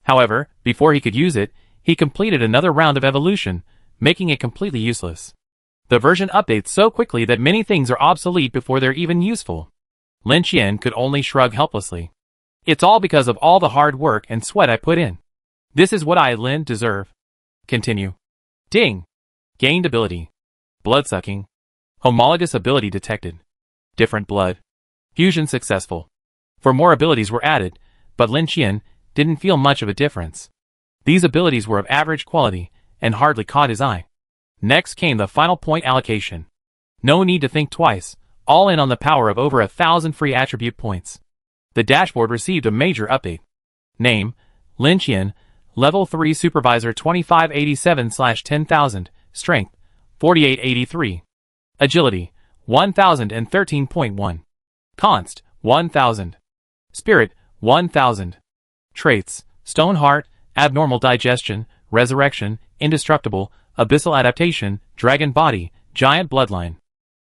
However, before he could use it, he completed another round of evolution, making it completely useless. The version updates so quickly that many things are obsolete before they're even useful. Lin Qian could only shrug helplessly. It's all because of all the hard work and sweat I put in. This is what I, Lin, deserve. Continue. Ding! Gained ability. Bloodsucking. Homologous ability detected. Different blood. Fusion successful. 4 more abilities were added, but Lin Qian didn't feel much of a difference. These abilities were of average quality and hardly caught his eye. Next came the final point allocation. No need to think twice, all in on the power of over 1,000 free attribute points. The dashboard received a major update. Name, Lin Qian, Level 3 Supervisor 2587/10,000, Strength, 4883. Agility, 1013.1. Const, 1000. Spirit, 1000. Traits, Stone Heart, Abnormal Digestion, Resurrection, Indestructible, Abyssal Adaptation, Dragon Body, Giant Bloodline.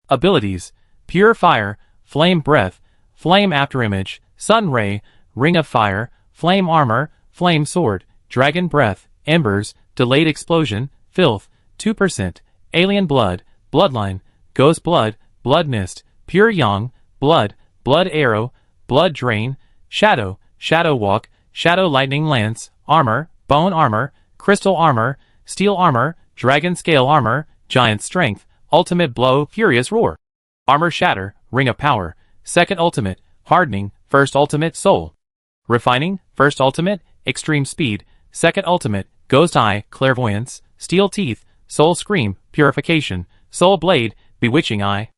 Abilities, Pure Fire, Flame Breath, Flame Afterimage, Sun Ray, Ring of Fire, Flame Armor, Flame Sword, Dragon Breath, Embers, Delayed Explosion, Filth, 2%, Alien Blood, Bloodline, Ghost Blood, Blood Mist, Pure Yang, Blood, Blood Arrow, Blood Drain, Shadow, Shadow Walk, Shadow Lightning Lance, Armor, Bone Armor, Crystal Armor, Steel Armor, Dragon Scale Armor, Giant Strength, Ultimate Blow, Furious Roar. Armor Shatter, Ring of Power, Second Ultimate, Hardening, First Ultimate, Soul. Refining, First Ultimate, Extreme Speed, Second Ultimate, Ghost Eye, Clairvoyance, Steel Teeth, Soul Scream, Purification, Soul Blade, Bewitching Eye.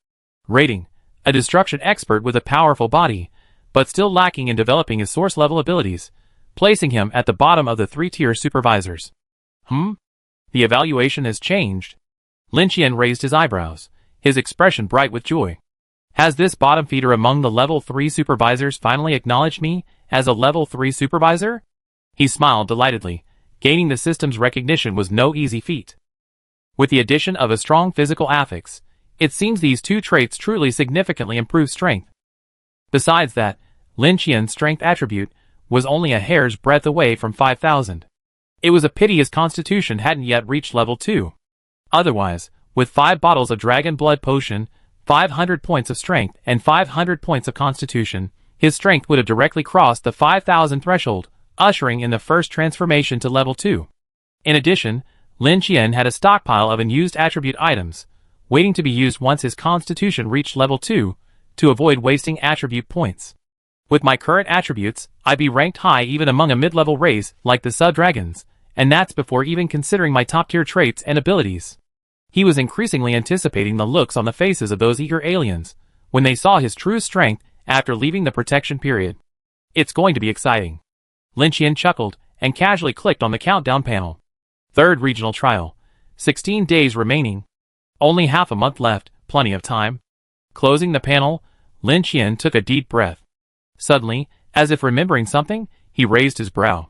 Rating, a destruction expert with a powerful body, but still lacking in developing his source level abilities, placing him at the bottom of the 3-tier supervisors. The evaluation has changed. Lin Qian raised his eyebrows, his expression bright with joy. Has this bottom feeder among the level 3 supervisors finally acknowledged me as a level 3 supervisor? He smiled delightedly. Gaining the system's recognition was no easy feat. With the addition of a strong physical affix, it seems these 2 traits truly significantly improve strength. Besides that, Lin Qian's strength attribute was only a hair's breadth away from 5,000. It was a pity his constitution hadn't yet reached level 2. Otherwise, with 5 bottles of Dragon Blood Potion, 500 points of strength, and 500 points of constitution, his strength would have directly crossed the 5,000 threshold, ushering in the first transformation to level 2. In addition, Lin Qian had a stockpile of unused attribute items, waiting to be used once his constitution reached level 2, to avoid wasting attribute points. With my current attributes, I'd be ranked high even among a mid-level race like the Sub-Dragons, and that's before even considering my top-tier traits and abilities. He was increasingly anticipating the looks on the faces of those eager aliens, when they saw his true strength after leaving the protection period. It's going to be exciting. Lin Qian chuckled and casually clicked on the countdown panel. Third regional trial. 16 days remaining. Only half a month left, plenty of time. Closing the panel, Lin Qian took a deep breath. Suddenly, as if remembering something, he raised his brow.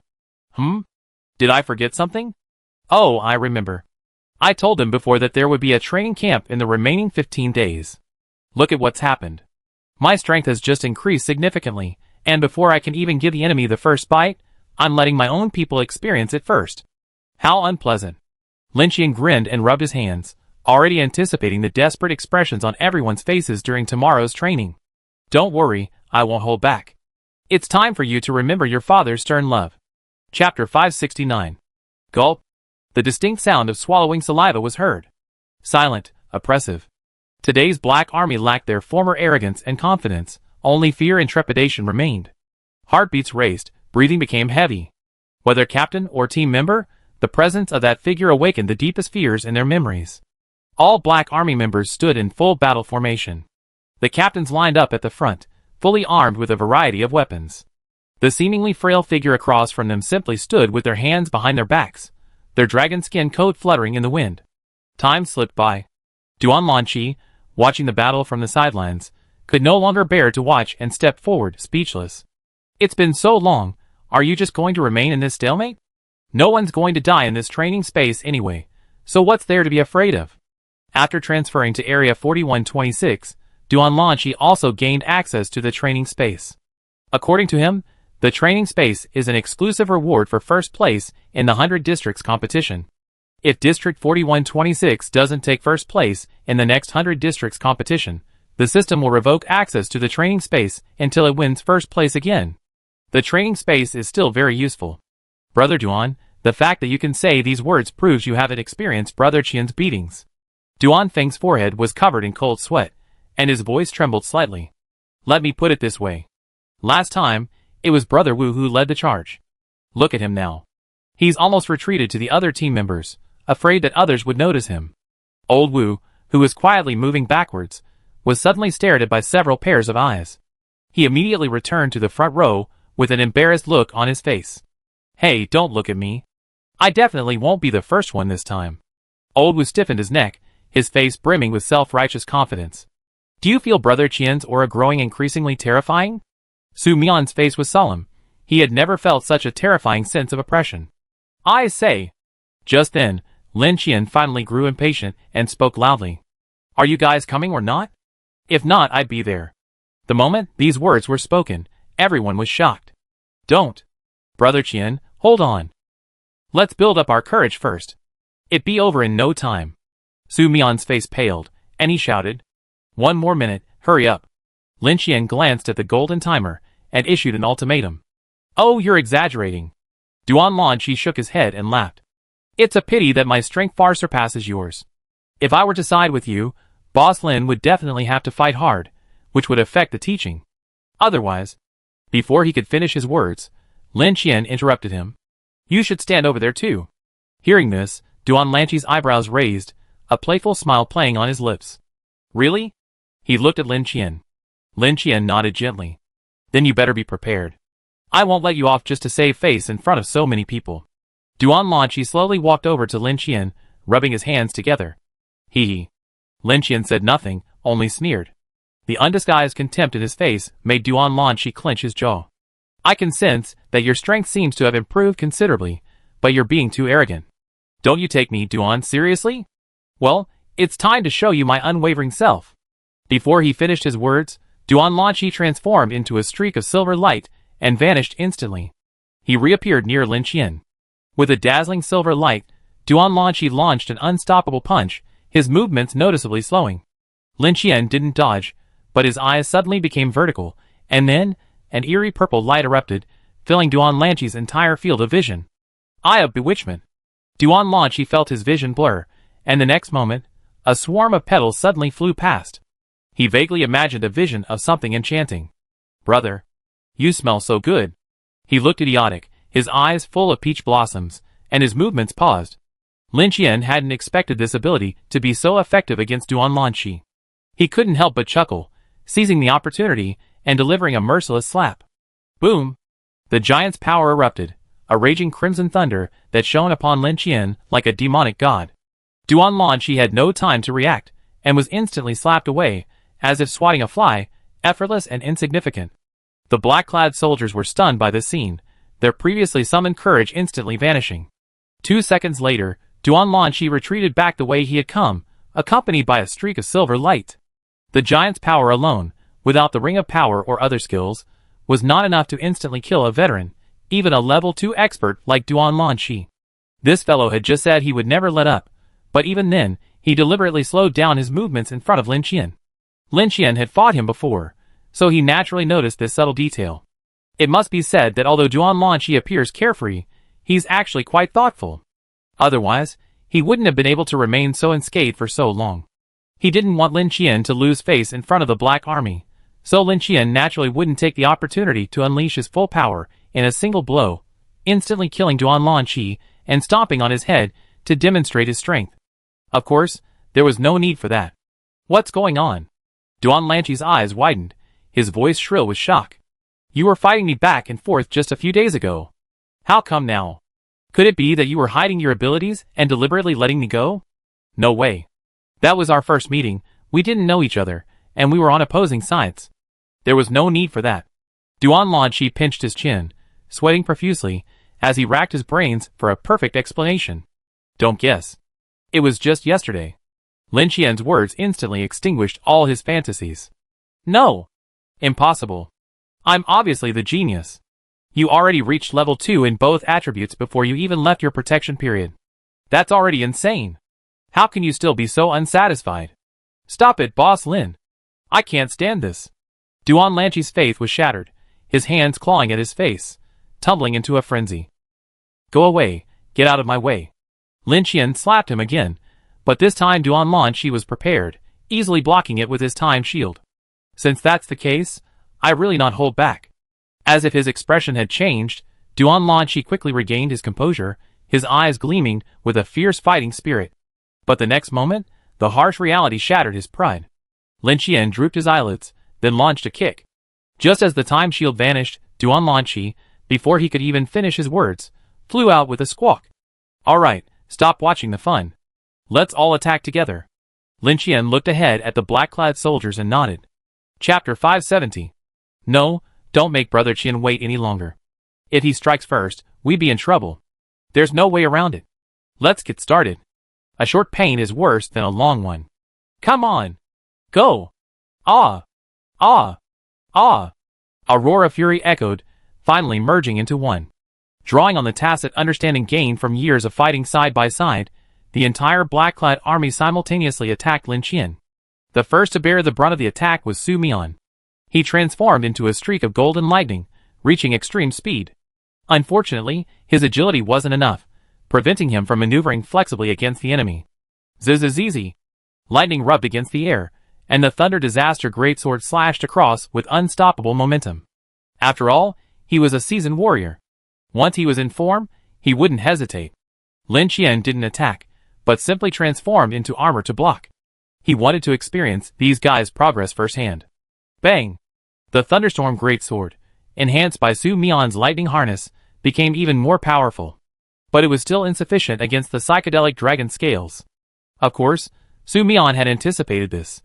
Did I forget something? Oh, I remember. I told him before that there would be a training camp in the remaining 15 days. Look at what's happened. My strength has just increased significantly, and before I can even give the enemy the first bite, I'm letting my own people experience it first. How unpleasant. Lin Qian grinned and rubbed his hands, already anticipating the desperate expressions on everyone's faces during tomorrow's training. Don't worry, I won't hold back. It's time for you to remember your father's stern love. Chapter 569. Gulp. The distinct sound of swallowing saliva was heard. Silent, oppressive. Today's Black Army lacked their former arrogance and confidence, only fear and trepidation remained. Heartbeats raced, breathing became heavy. Whether captain or team member, the presence of that figure awakened the deepest fears in their memories. All Black Army members stood in full battle formation. The captains lined up at the front, fully armed with a variety of weapons. The seemingly frail figure across from them simply stood with their hands behind their backs, their dragon skin coat fluttering in the wind. Time slipped by. Duan Lanqi, watching the battle from the sidelines, could no longer bear to watch and stepped forward, speechless. It's been so long, are you just going to remain in this stalemate? No one's going to die in this training space anyway, so what's there to be afraid of? After transferring to Area 4126, Duan Lanqi also gained access to the training space. According to him, the training space is an exclusive reward for first place in the 100 districts competition. If District 4126 doesn't take first place in the next 100 districts competition, the system will revoke access to the training space until it wins first place again. The training space is still very useful. Brother Duan, the fact that you can say these words proves you haven't experienced Brother Qian's beatings. Duan Feng's forehead was covered in cold sweat, and his voice trembled slightly. Let me put it this way. Last time, it was Brother Wu who led the charge. Look at him now. He's almost retreated to the other team members, afraid that others would notice him. Old Wu, who was quietly moving backwards, was suddenly stared at by several pairs of eyes. He immediately returned to the front row with an embarrassed look on his face. Hey, don't look at me. I definitely won't be the first one this time. Old Wu stiffened his neck, his face brimming with self-righteous confidence. Do you feel Brother Qian's aura growing increasingly terrifying? Su Mian's face was solemn. He had never felt such a terrifying sense of oppression. I say. Just then, Lin Qian finally grew impatient and spoke loudly. Are you guys coming or not? If not, I'd be there. The moment these words were spoken, everyone was shocked. Don't. Brother Qian, hold on. Let's build up our courage first. It'd be over in no time. Su Mian's face paled, and he shouted. One more minute, hurry up. Lin Qian glanced at the golden timer and issued an ultimatum. Oh, you're exaggerating. Duan Lanqi shook his head and laughed. It's a pity that my strength far surpasses yours. If I were to side with you, Boss Lin would definitely have to fight hard, which would affect the teaching. Otherwise, before he could finish his words, Lin Qian interrupted him. You should stand over there too. Hearing this, Duan Lanqi's eyebrows raised, a playful smile playing on his lips. Really? He looked at Lin Qian. Lin Qian nodded gently. Then you better be prepared. I won't let you off just to save face in front of so many people. Duan Lanqi slowly walked over to Lin Qian, rubbing his hands together. Hee. Lin Qian said nothing, only sneered. The undisguised contempt in his face made Duan Lanqi clench his jaw. I can sense that your strength seems to have improved considerably, but you're being too arrogant. Don't you take me, Duan, seriously? Well, it's time to show you my unwavering self. Before he finished his words, Duan Lanqi transformed into a streak of silver light and vanished instantly. He reappeared near Lin Qian. With a dazzling silver light, Duan Lanqi launched an unstoppable punch, his movements noticeably slowing. Lin Qian didn't dodge, but his eyes suddenly became vertical, and then, an eerie purple light erupted, filling Duan Lanqi's entire field of vision. Eye of bewitchment. Duan Lanqi felt his vision blur, and the next moment, a swarm of petals suddenly flew past. He vaguely imagined a vision of something enchanting. Brother, you smell so good. He looked idiotic, his eyes full of peach blossoms, and his movements paused. Lin Qian hadn't expected this ability to be so effective against Duan Lanqi. He couldn't help but chuckle, seizing the opportunity and delivering a merciless slap. Boom! The giant's power erupted, a raging crimson thunder that shone upon Lin Qian like a demonic god. Duan Lanqi had no time to react, and was instantly slapped away, as if swatting a fly, effortless and insignificant. The black-clad soldiers were stunned by this scene, their previously summoned courage instantly vanishing. 2 seconds later, Duan Lanqi retreated back the way he had come, accompanied by a streak of silver light. The giant's power alone, without the ring of power or other skills, was not enough to instantly kill a veteran, even a level 2 expert like Duan Lanqi. This fellow had just said he would never let up, but even then, he deliberately slowed down his movements in front of Lin Qian. Lin Qian had fought him before, so he naturally noticed this subtle detail. It must be said that although Duan Lanqi appears carefree, he's actually quite thoughtful. Otherwise, he wouldn't have been able to remain so unscathed for so long. He didn't want Lin Qian to lose face in front of the Black Army, so Lin Qian naturally wouldn't take the opportunity to unleash his full power in a single blow, instantly killing Duan Lanqi and stomping on his head to demonstrate his strength. Of course, there was no need for that. What's going on? Duan Lanqi's eyes widened, his voice shrill with shock. You were fighting me back and forth just a few days ago. How come now? Could it be that you were hiding your abilities and deliberately letting me go? No way. That was our first meeting, we didn't know each other, and we were on opposing sides. There was no need for that. Duan Lanqi pinched his chin, sweating profusely, as he racked his brains for a perfect explanation. Don't guess. It was just yesterday. Lin Qian's words instantly extinguished all his fantasies. No! Impossible. I'm obviously the genius. You already reached level 2 in both attributes before you even left your protection period. That's already insane. How can you still be so unsatisfied? Stop it, Boss Lin. I can't stand this. Duan Lanqi's faith was shattered, his hands clawing at his face, tumbling into a frenzy. Go away, get out of my way. Lin Qian slapped him again, but this time Duan Lanqi was prepared, easily blocking it with his time shield. Since that's the case, I really not hold back. As if his expression had changed, Duan Lanqi quickly regained his composure, his eyes gleaming with a fierce fighting spirit. But the next moment, the harsh reality shattered his pride. Lin Qian drooped his eyelids, then launched a kick. Just as the time shield vanished, Duan Lanqi, before he could even finish his words, flew out with a squawk. Alright, stop watching the fun. Let's all attack together. Lin Qian looked ahead at the black-clad soldiers and nodded. Chapter 570. No, don't make Brother Qian wait any longer. If he strikes first, we'd be in trouble. There's no way around it. Let's get started. A short pain is worse than a long one. Come on. Go. Ah. Ah. Ah. A roar of fury echoed, finally merging into one. Drawing on the tacit understanding gained from years of fighting side by side, the entire black-clad army simultaneously attacked Lin Qian. The first to bear the brunt of the attack was Su Mian. He transformed into a streak of golden lightning, reaching extreme speed. Unfortunately, his agility wasn't enough, preventing him from maneuvering flexibly against the enemy. Zzzz. Lightning rubbed against the air, and the Thunder Disaster greatsword slashed across with unstoppable momentum. After all, he was a seasoned warrior. Once he was in form, he wouldn't hesitate. Lin Qian didn't attack, but simply transformed into armor to block. He wanted to experience these guys' progress firsthand. Bang! The Thunderstorm Greatsword, enhanced by Su Mian's lightning harness, became even more powerful. But it was still insufficient against the psychedelic dragon scales. Of course, Su Mian had anticipated this.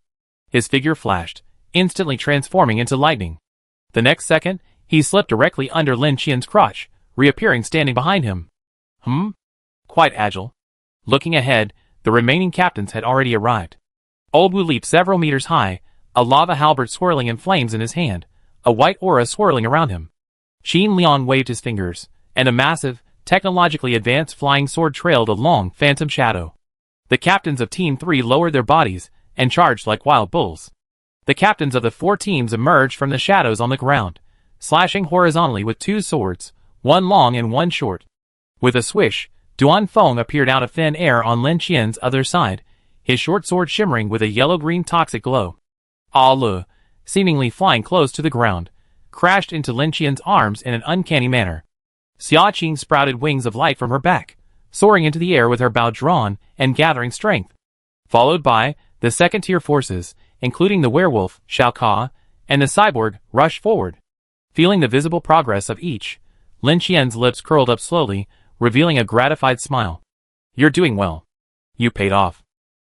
His figure flashed, instantly transforming into lightning. The next second, he slipped directly under Lin Qian's crotch, reappearing standing behind him. Quite agile. Looking ahead, the remaining captains had already arrived. Old Wu leaped several meters high, a lava halberd swirling in flames in his hand, a white aura swirling around him. Qin Liang waved his fingers, and a massive, technologically advanced flying sword trailed a long, phantom shadow. The captains of Team 3 lowered their bodies and charged like wild bulls. The captains of the 4 teams emerged from the shadows on the ground, slashing horizontally with 2 swords, one long and one short. With a swish, Duan Feng appeared out of thin air on Lin Qian's other side, his short sword shimmering with a yellow-green toxic glow. Ah Le, seemingly flying close to the ground, crashed into Lin Qian's arms in an uncanny manner. Xia Qing sprouted wings of light from her back, soaring into the air with her bow drawn and gathering strength. Followed by the second-tier forces, including the werewolf, Xiao Ka, and the cyborg rushed forward. Feeling the visible progress of each, Lin Qian's lips curled up slowly, revealing a gratified smile. You're doing well. You paid off.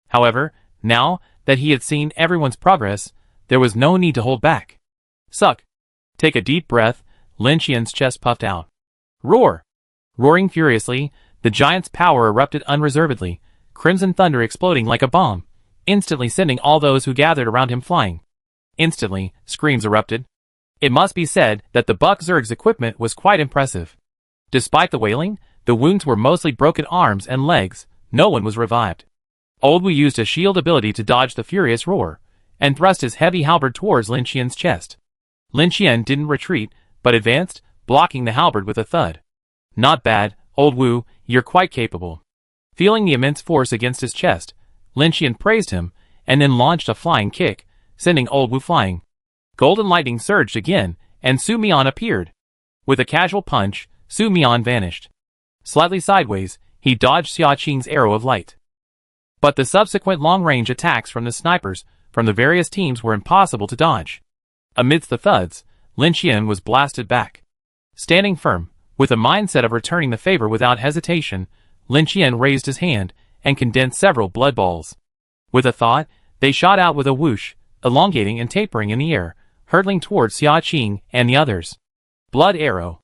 However, now that he had seen everyone's progress, there was no need to hold back. Suck. Take a deep breath. Lin Qian's chest puffed out. Roar! Roaring furiously, the giant's power erupted unreservedly, crimson thunder exploding like a bomb, instantly sending all those who gathered around him flying. Instantly, screams erupted. It must be said that the Buck Zerg's equipment was quite impressive. Despite the wailing, the wounds were mostly broken arms and legs. No one was revived. Old Wu used a shield ability to dodge the furious roar, and thrust his heavy halberd towards Lin Qian's chest. Lin Qian didn't retreat, but advanced, blocking the halberd with a thud. Not bad, Old Wu, you're quite capable. Feeling the immense force against his chest, Lin Qian praised him, and then launched a flying kick, sending Old Wu flying. Golden lightning surged again, and Su Mian appeared. With a casual punch, Su Mian vanished. Slightly sideways, he dodged Xia Qing's arrow of light. But the subsequent long-range attacks from the snipers from the various teams were impossible to dodge. Amidst the thuds, Lin Qian was blasted back. Standing firm, with a mindset of returning the favor without hesitation, Lin Qian raised his hand and condensed several blood balls. With a thought, they shot out with a whoosh, elongating and tapering in the air, hurtling towards Xia Qing and the others. Blood arrow.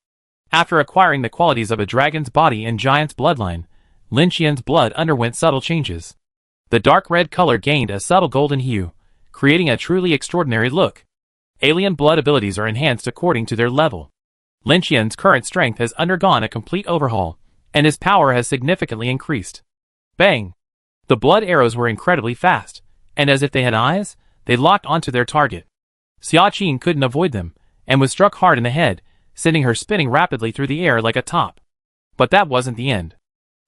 After acquiring the qualities of a dragon's body and giant's bloodline, Lin Qian's blood underwent subtle changes. The dark red color gained a subtle golden hue, creating a truly extraordinary look. Alien blood abilities are enhanced according to their level. Lin Qian's current strength has undergone a complete overhaul, and his power has significantly increased. Bang! The blood arrows were incredibly fast, and as if they had eyes, they locked onto their target. Xia Qing couldn't avoid them, and was struck hard in the head, sending her spinning rapidly through the air like a top. But that wasn't the end.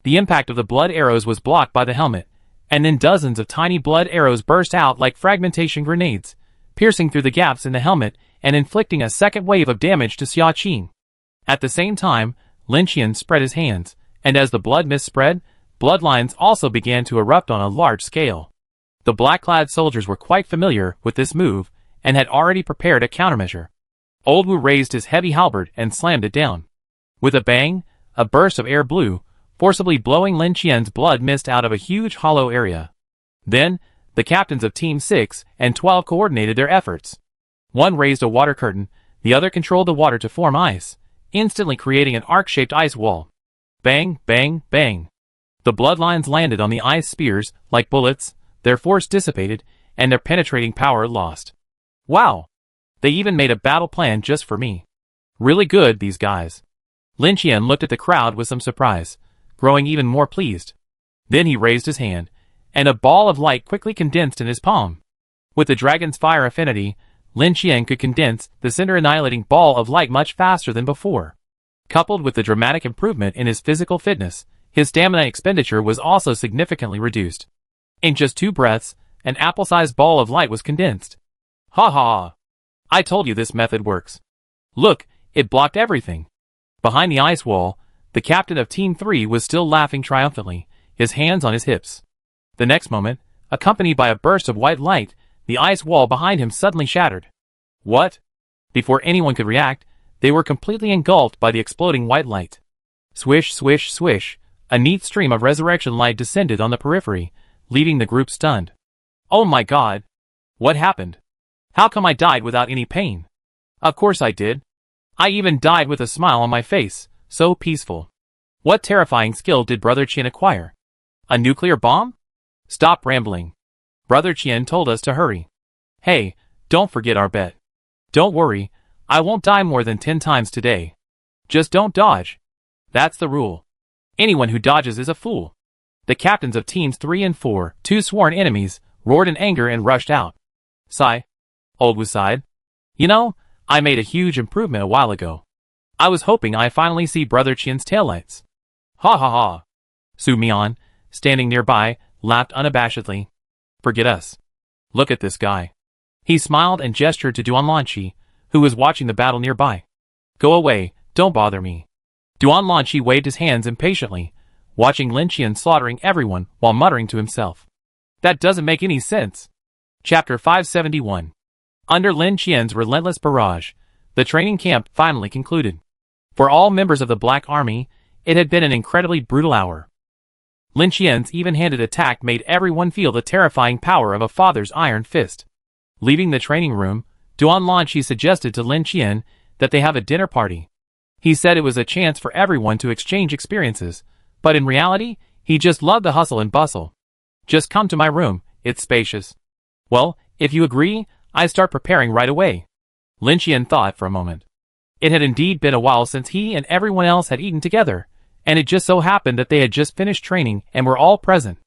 The impact of the blood arrows was blocked by the helmet, and then dozens of tiny blood arrows burst out like fragmentation grenades, piercing through the gaps in the helmet and inflicting a second wave of damage to Xia Qing. At the same time, Lin Qian spread his hands, and as the blood mist spread, bloodlines also began to erupt on a large scale. The black-clad soldiers were quite familiar with this move, and had already prepared a countermeasure. Old Wu raised his heavy halberd and slammed it down. With a bang, a burst of air blew, forcibly blowing Lin Qian's blood mist out of a huge hollow area. Then, the captains of Team 6 and 12 coordinated their efforts. One raised a water curtain, the other controlled the water to form ice, instantly creating an arc-shaped ice wall. Bang, bang, bang. The bloodlines landed on the ice spears like bullets, their force dissipated, and their penetrating power lost. Wow! They even made a battle plan just for me. Really good, these guys. Lin Qian looked at the crowd with some surprise, growing even more pleased. Then he raised his hand, and a ball of light quickly condensed in his palm. With the dragon's fire affinity, Lin Qian could condense the cinder-annihilating ball of light much faster than before. Coupled with the dramatic improvement in his physical fitness, his stamina expenditure was also significantly reduced. In just 2 breaths, an apple-sized ball of light was condensed. Ha ha! I told you this method works. Look, it blocked everything. Behind the ice wall, the captain of Team 3 was still laughing triumphantly, his hands on his hips. The next moment, accompanied by a burst of white light, the ice wall behind him suddenly shattered. What? Before anyone could react, they were completely engulfed by the exploding white light. Swish, swish, swish, a neat stream of resurrection light descended on the periphery, leaving the group stunned. Oh my god! What happened? How come I died without any pain? Of course I did. I even died with a smile on my face, so peaceful. What terrifying skill did Brother Qian acquire? A nuclear bomb? Stop rambling. Brother Qian told us to hurry. Hey, don't forget our bet. Don't worry, I won't die more than 10 times today. Just don't dodge. That's the rule. Anyone who dodges is a fool. The captains of Teams 3 and 4, 2 sworn enemies, roared in anger and rushed out. Sigh. Old Wu sighed. You know, I made a huge improvement a while ago. I was hoping I finally see Brother Qian's taillights. Ha ha ha. Su Mian, standing nearby, laughed unabashedly. Forget us. Look at this guy. He smiled and gestured to Duanlanqi, who was watching the battle nearby. Go away, don't bother me. Duanlanqi waved his hands impatiently, watching Lin Qian slaughtering everyone while muttering to himself. That doesn't make any sense. Chapter 571. Under Lin Qian's relentless barrage, the training camp finally concluded. For all members of the Black Army, it had been an incredibly brutal hour. Lin Qian's even-handed attack made everyone feel the terrifying power of a father's iron fist. Leaving the training room, Duan Lanqi suggested to Lin Qian that they have a dinner party. He said it was a chance for everyone to exchange experiences, but in reality, he just loved the hustle and bustle. Just come to my room, it's spacious. Well, if you agree, I start preparing right away. Lin Qian thought for a moment. It had indeed been a while since he and everyone else had eaten together, and it just so happened that they had just finished training and were all present.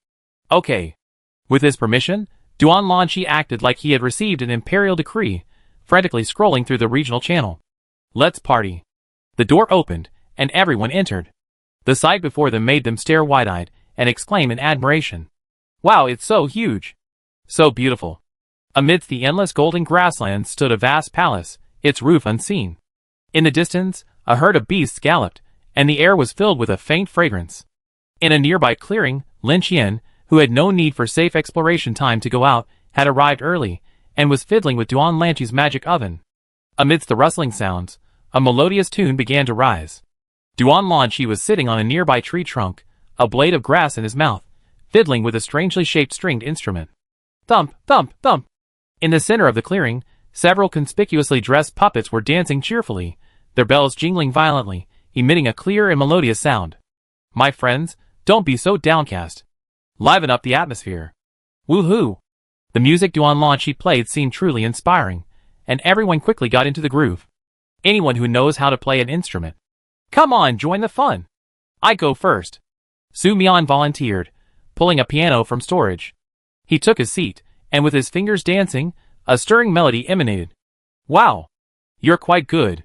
Okay. With his permission, Duan Lanqi acted like he had received an imperial decree, frantically scrolling through the regional channel. Let's party. The door opened, and everyone entered. The sight before them made them stare wide-eyed and exclaim in admiration. Wow, it's so huge. So beautiful. Amidst the endless golden grasslands stood a vast palace, its roof unseen. In the distance, a herd of beasts galloped, and the air was filled with a faint fragrance. In a nearby clearing, Lin Qian, who had no need for safe exploration time to go out, had arrived early, and was fiddling with Duan Lanqi's magic oven. Amidst the rustling sounds, a melodious tune began to rise. Duan Lanqi was sitting on a nearby tree trunk, a blade of grass in his mouth, fiddling with a strangely shaped stringed instrument. Thump, thump, thump. In the center of the clearing, several conspicuously dressed puppets were dancing cheerfully, their bells jingling violently, emitting a clear and melodious sound. My friends, don't be so downcast. Liven up the atmosphere. Woohoo! The music Duan Lanqi played seemed truly inspiring, and everyone quickly got into the groove. Anyone who knows how to play an instrument. Come on, join the fun. I go first. Su Mian volunteered, pulling a piano from storage. He took his seat, and with his fingers dancing, a stirring melody emanated. Wow! You're quite good.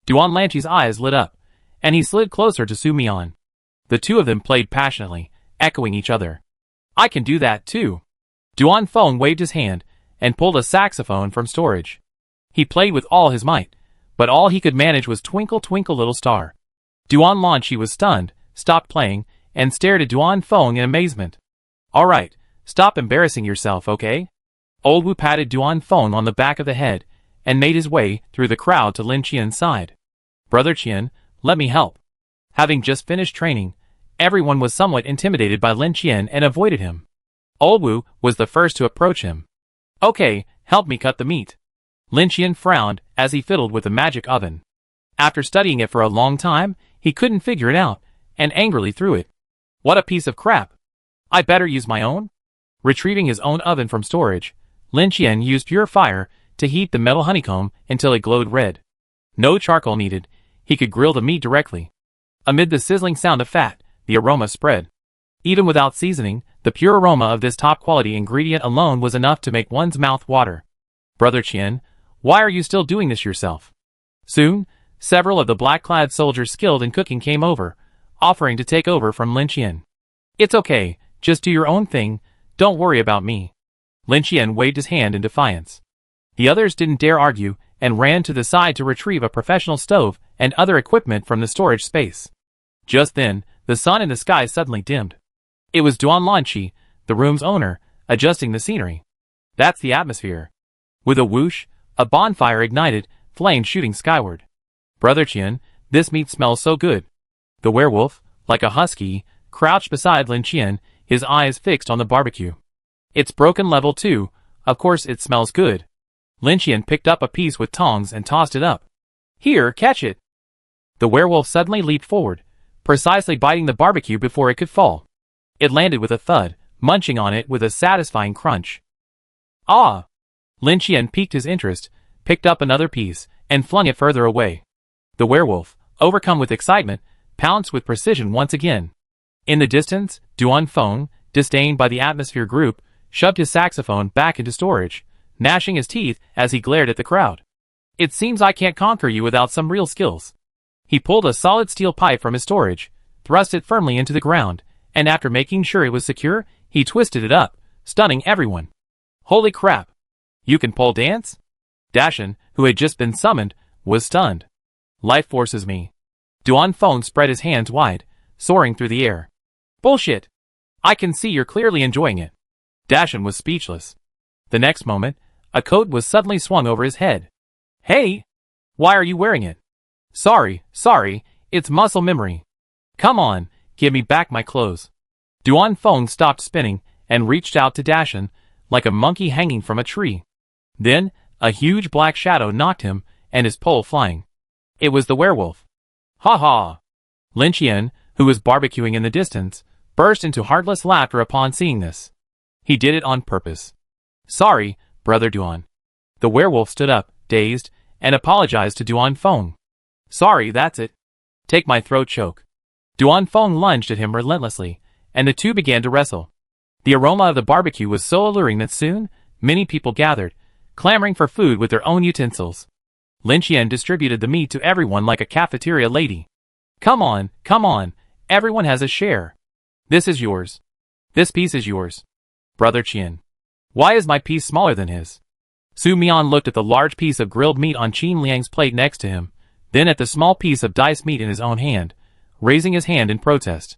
Duan Lanqi's eyes lit up, and he slid closer to Su Mian. The two of them played passionately, echoing each other. I can do that too. Duan Feng waved his hand, and pulled a saxophone from storage. He played with all his might, but all he could manage was Twinkle Twinkle Little Star. Duan Lanqi was stunned, stopped playing, and stared at Duan Feng in amazement. Alright, stop embarrassing yourself, okay? Old Wu patted Duan Feng on the back of the head, and made his way through the crowd to Lin Qian's side. Brother Qian, let me help. Having just finished training, everyone was somewhat intimidated by Lin Qian and avoided him. Old Wu was the first to approach him. Okay, help me cut the meat. Lin Qian frowned as he fiddled with the magic oven. After studying it for a long time, he couldn't figure it out, and angrily threw it. What a piece of crap. I better use my own? Retrieving his own oven from storage, Lin Qian used pure fire to heat the metal honeycomb until it glowed red. No charcoal needed, he could grill the meat directly. Amid the sizzling sound of fat, the aroma spread. Even without seasoning, the pure aroma of this top-quality ingredient alone was enough to make one's mouth water. Brother Qian, why are you still doing this yourself? Soon, several of the black-clad soldiers skilled in cooking came over, offering to take over from Lin Qian. It's okay, just do your own thing, don't worry about me. Lin Qian waved his hand in defiance. The others didn't dare argue, and ran to the side to retrieve a professional stove and other equipment from the storage space. Just then, the sun in the sky suddenly dimmed. It was Duan Lanqi, the room's owner, adjusting the scenery. That's the atmosphere. With a whoosh, a bonfire ignited, flames shooting skyward. Brother Qian, this meat smells so good. The werewolf, like a husky, crouched beside Lin Qian, his eyes fixed on the barbecue. It's broken level 2, of course it smells good. Lin Qian picked up a piece with tongs and tossed it up. Here, catch it. The werewolf suddenly leaped forward, precisely biting the barbecue before it could fall. It landed with a thud, munching on it with a satisfying crunch. Ah! Lin Qian piqued his interest, picked up another piece, and flung it further away. The werewolf, overcome with excitement, pounced with precision once again. In the distance, Duan Feng, disdained by the atmosphere group, shoved his saxophone back into storage, gnashing his teeth as he glared at the crowd. It seems I can't conquer you without some real skills. He pulled a solid steel pipe from his storage, thrust it firmly into the ground, and after making sure it was secure, he twisted it up, stunning everyone. Holy crap! You can pole dance? Dashan, who had just been summoned, was stunned. Life forces me. Duan Feng spread his hands wide, soaring through the air. Bullshit! I can see you're clearly enjoying it. Dashan was speechless. The next moment, A coat was suddenly swung over his head. Hey! Why are you wearing it? Sorry, it's muscle memory. Come on, give me back my clothes. Duan Feng stopped spinning and reached out to Dashan, like a monkey hanging from a tree. Then, a huge black shadow knocked him and his pole flying. It was the werewolf. Ha ha! Lin Qian, who was barbecuing in the distance, burst into heartless laughter upon seeing this. He did it on purpose. Sorry, Brother Duan. The werewolf stood up, dazed, and apologized to Duan Feng. Sorry, that's it. Take my throat choke. Duan Feng lunged at him relentlessly, and the two began to wrestle. The aroma of the barbecue was so alluring that soon, many people gathered, clamoring for food with their own utensils. Lin Qian distributed the meat to everyone like a cafeteria lady. Come on, everyone has a share. This is yours. This piece is yours. Brother Qian. Why is my piece smaller than his? Su Mian looked at the large piece of grilled meat on Qin Liang's plate next to him, then at the small piece of diced meat in his own hand, raising his hand in protest.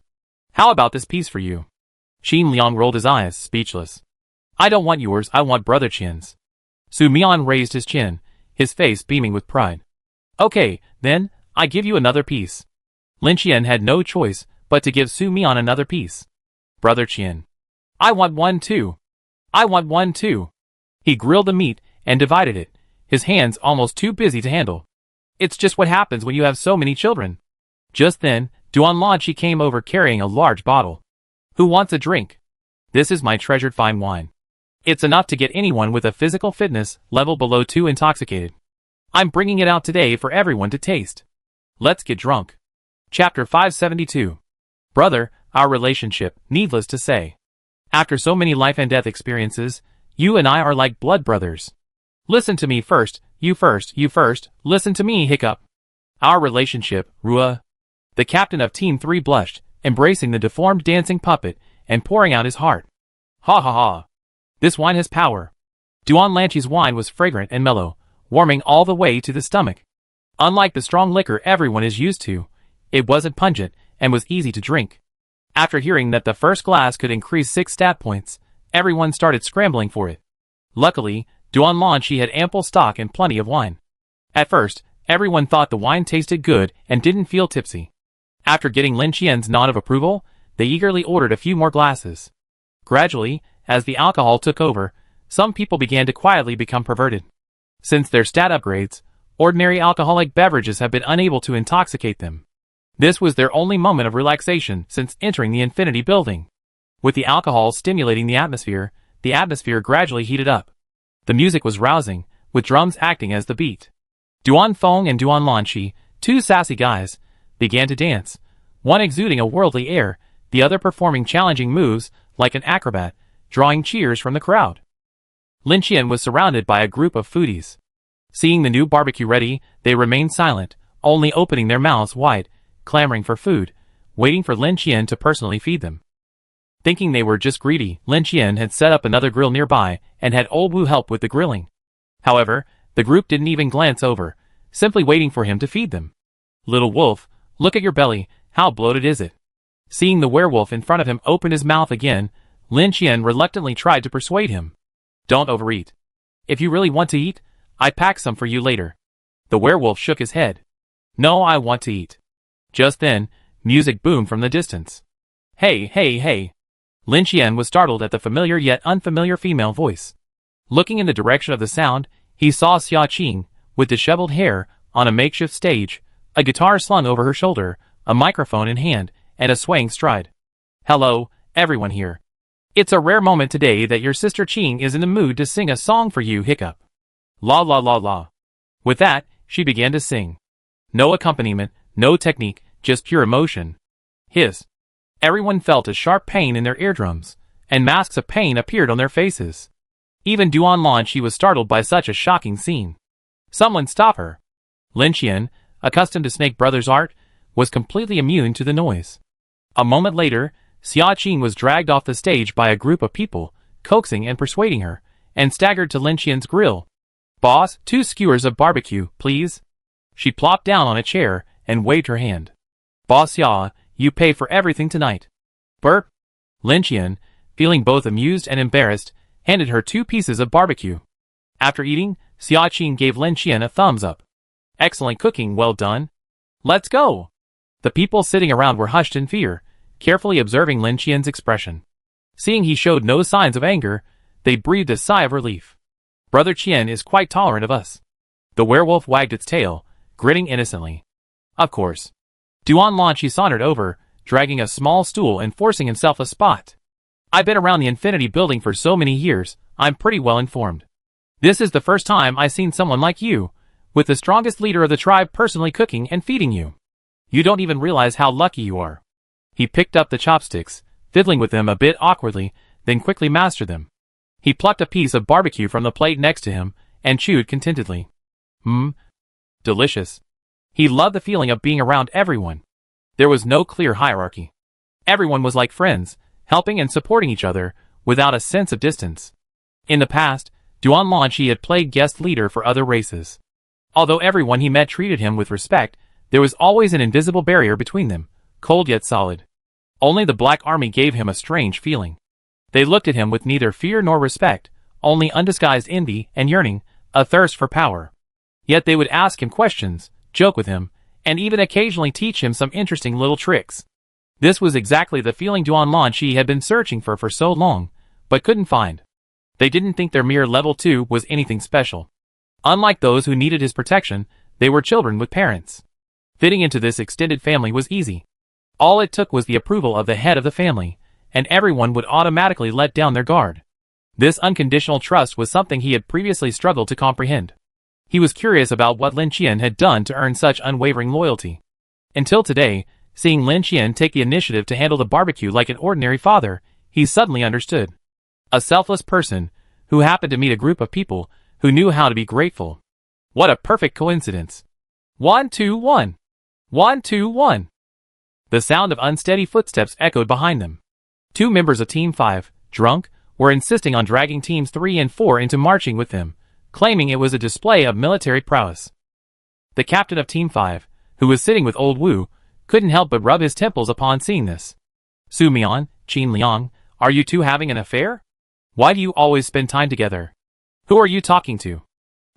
How about this piece for you? Qin Liang rolled his eyes, speechless. I don't want yours, I want Brother Qian's. Su Mian raised his chin, his face beaming with pride. Okay, then, I give you another piece. Lin Qian had no choice but to give Su Mian another piece. Brother Qian. I want one too. I want one too. He grilled the meat and divided it, his hands almost too busy to handle. It's just what happens when you have so many children. Just then, Duan Lanqi came over carrying a large bottle. Who wants a drink? This is my treasured fine wine. It's enough to get anyone with a physical fitness level below 2 intoxicated. I'm bringing it out today for everyone to taste. Let's get drunk. Chapter 572. Brother, our relationship, needless to say. After so many life and death experiences, you and I are like blood brothers. Listen to me first, you first, listen to me, hiccup. Our relationship, Rua. The captain of Team 3 blushed, embracing the deformed dancing puppet, and pouring out his heart. Ha ha ha. This wine has power. Duan Lanqi's wine was fragrant and mellow, warming all the way to the stomach. Unlike the strong liquor everyone is used to, it wasn't pungent and was easy to drink. After hearing that the first glass could increase 6 stat points, everyone started scrambling for it. Luckily, Duan Lanqi had ample stock and plenty of wine. At first, everyone thought the wine tasted good and didn't feel tipsy. After getting Lin Qian's nod of approval, they eagerly ordered a few more glasses. Gradually, as the alcohol took over, some people began to quietly become perverted. Since their stat upgrades, ordinary alcoholic beverages have been unable to intoxicate them. This was their only moment of relaxation since entering the Infinity Building. With the alcohol stimulating the atmosphere gradually heated up. The music was rousing, with drums acting as the beat. Duan Feng and Duan Lanqi, two sassy guys, began to dance, one exuding a worldly air, the other performing challenging moves like an acrobat, drawing cheers from the crowd. Lin Qian was surrounded by a group of foodies. Seeing the new barbecue ready, they remained silent, only opening their mouths wide, clamoring for food, waiting for Lin Qian to personally feed them. Thinking they were just greedy, Lin Qian had set up another grill nearby and had Old Wu help with the grilling. However, the group didn't even glance over, simply waiting for him to feed them. Little wolf, look at your belly, how bloated is it? Seeing the werewolf in front of him open his mouth again, Lin Qian reluctantly tried to persuade him. Don't overeat. If you really want to eat, I pack some for you later. The werewolf shook his head. No, I want to eat. Just then, music boomed from the distance. Hey. Lin Qian was startled at the familiar yet unfamiliar female voice. Looking in the direction of the sound, he saw Xia Qing, with disheveled hair, on a makeshift stage, a guitar slung over her shoulder, a microphone in hand, and a swaying stride. Hello, everyone here. It's a rare moment today that your sister Qing is in the mood to sing a song for you, hiccup. La la la la. With that, she began to sing. No accompaniment, no technique, just pure emotion. Hiss. Everyone felt a sharp pain in their eardrums, and masks of pain appeared on their faces. Even Duan Lanqi was startled by such a shocking scene. Someone stop her. Lin Qian, accustomed to Snake Brothers' art, was completely immune to the noise. A moment later, Xia Qing was dragged off the stage by a group of people, coaxing and persuading her, and staggered to Lin Qian's grill. Boss, 2 skewers of barbecue, please. She plopped down on a chair and waved her hand. Boss Xia, you pay for everything tonight. Burp. Lin Qian, feeling both amused and embarrassed, handed her 2 pieces of barbecue. After eating, Xia Qing gave Lin Qian a thumbs up. Excellent cooking, well done. Let's go. The people sitting around were hushed in fear, carefully observing Lin Qian's expression. Seeing he showed no signs of anger, they breathed a sigh of relief. Brother Qian is quite tolerant of us. The werewolf wagged its tail, grinning innocently. Of course. Duan Lanqi sauntered over, dragging a small stool and forcing himself a spot. I've been around the Infinity Building for so many years, I'm pretty well informed. This is the first time I've seen someone like you, with the strongest leader of the tribe personally cooking and feeding you. You don't even realize how lucky you are. He picked up the chopsticks, fiddling with them a bit awkwardly, then quickly mastered them. He plucked a piece of barbecue from the plate next to him, and chewed contentedly. Delicious. He loved the feeling of being around everyone. There was no clear hierarchy. Everyone was like friends, helping and supporting each other, without a sense of distance. In the past, Duan Lanqi had played guest leader for other races. Although everyone he met treated him with respect, there was always an invisible barrier between them, cold yet solid. Only the Black Army gave him a strange feeling. They looked at him with neither fear nor respect, only undisguised envy and yearning, a thirst for power. Yet they would ask him questions, joke with him, and even occasionally teach him some interesting little tricks. This was exactly the feeling Duan Lanqi had been searching for so long, but couldn't find. They didn't think their mere level 2 was anything special. Unlike those who needed his protection, they were children with parents. Fitting into this extended family was easy. All it took was the approval of the head of the family, and everyone would automatically let down their guard. This unconditional trust was something he had previously struggled to comprehend. He was curious about what Lin Qian had done to earn such unwavering loyalty. Until today, seeing Lin Qian take the initiative to handle the barbecue like an ordinary father, he suddenly understood. A selfless person, who happened to meet a group of people who knew how to be grateful. What a perfect coincidence. 1, 2, 1. 1, 2, 1. The sound of unsteady footsteps echoed behind them. 2 members of Team 5, drunk, were insisting on dragging Teams 3 and 4 into marching with them, claiming it was a display of military prowess. The captain of Team 5, who was sitting with Old Wu, couldn't help but rub his temples upon seeing this. Su Mian, Qin Liang, are you two having an affair? Why do you always spend time together? Who are you talking to?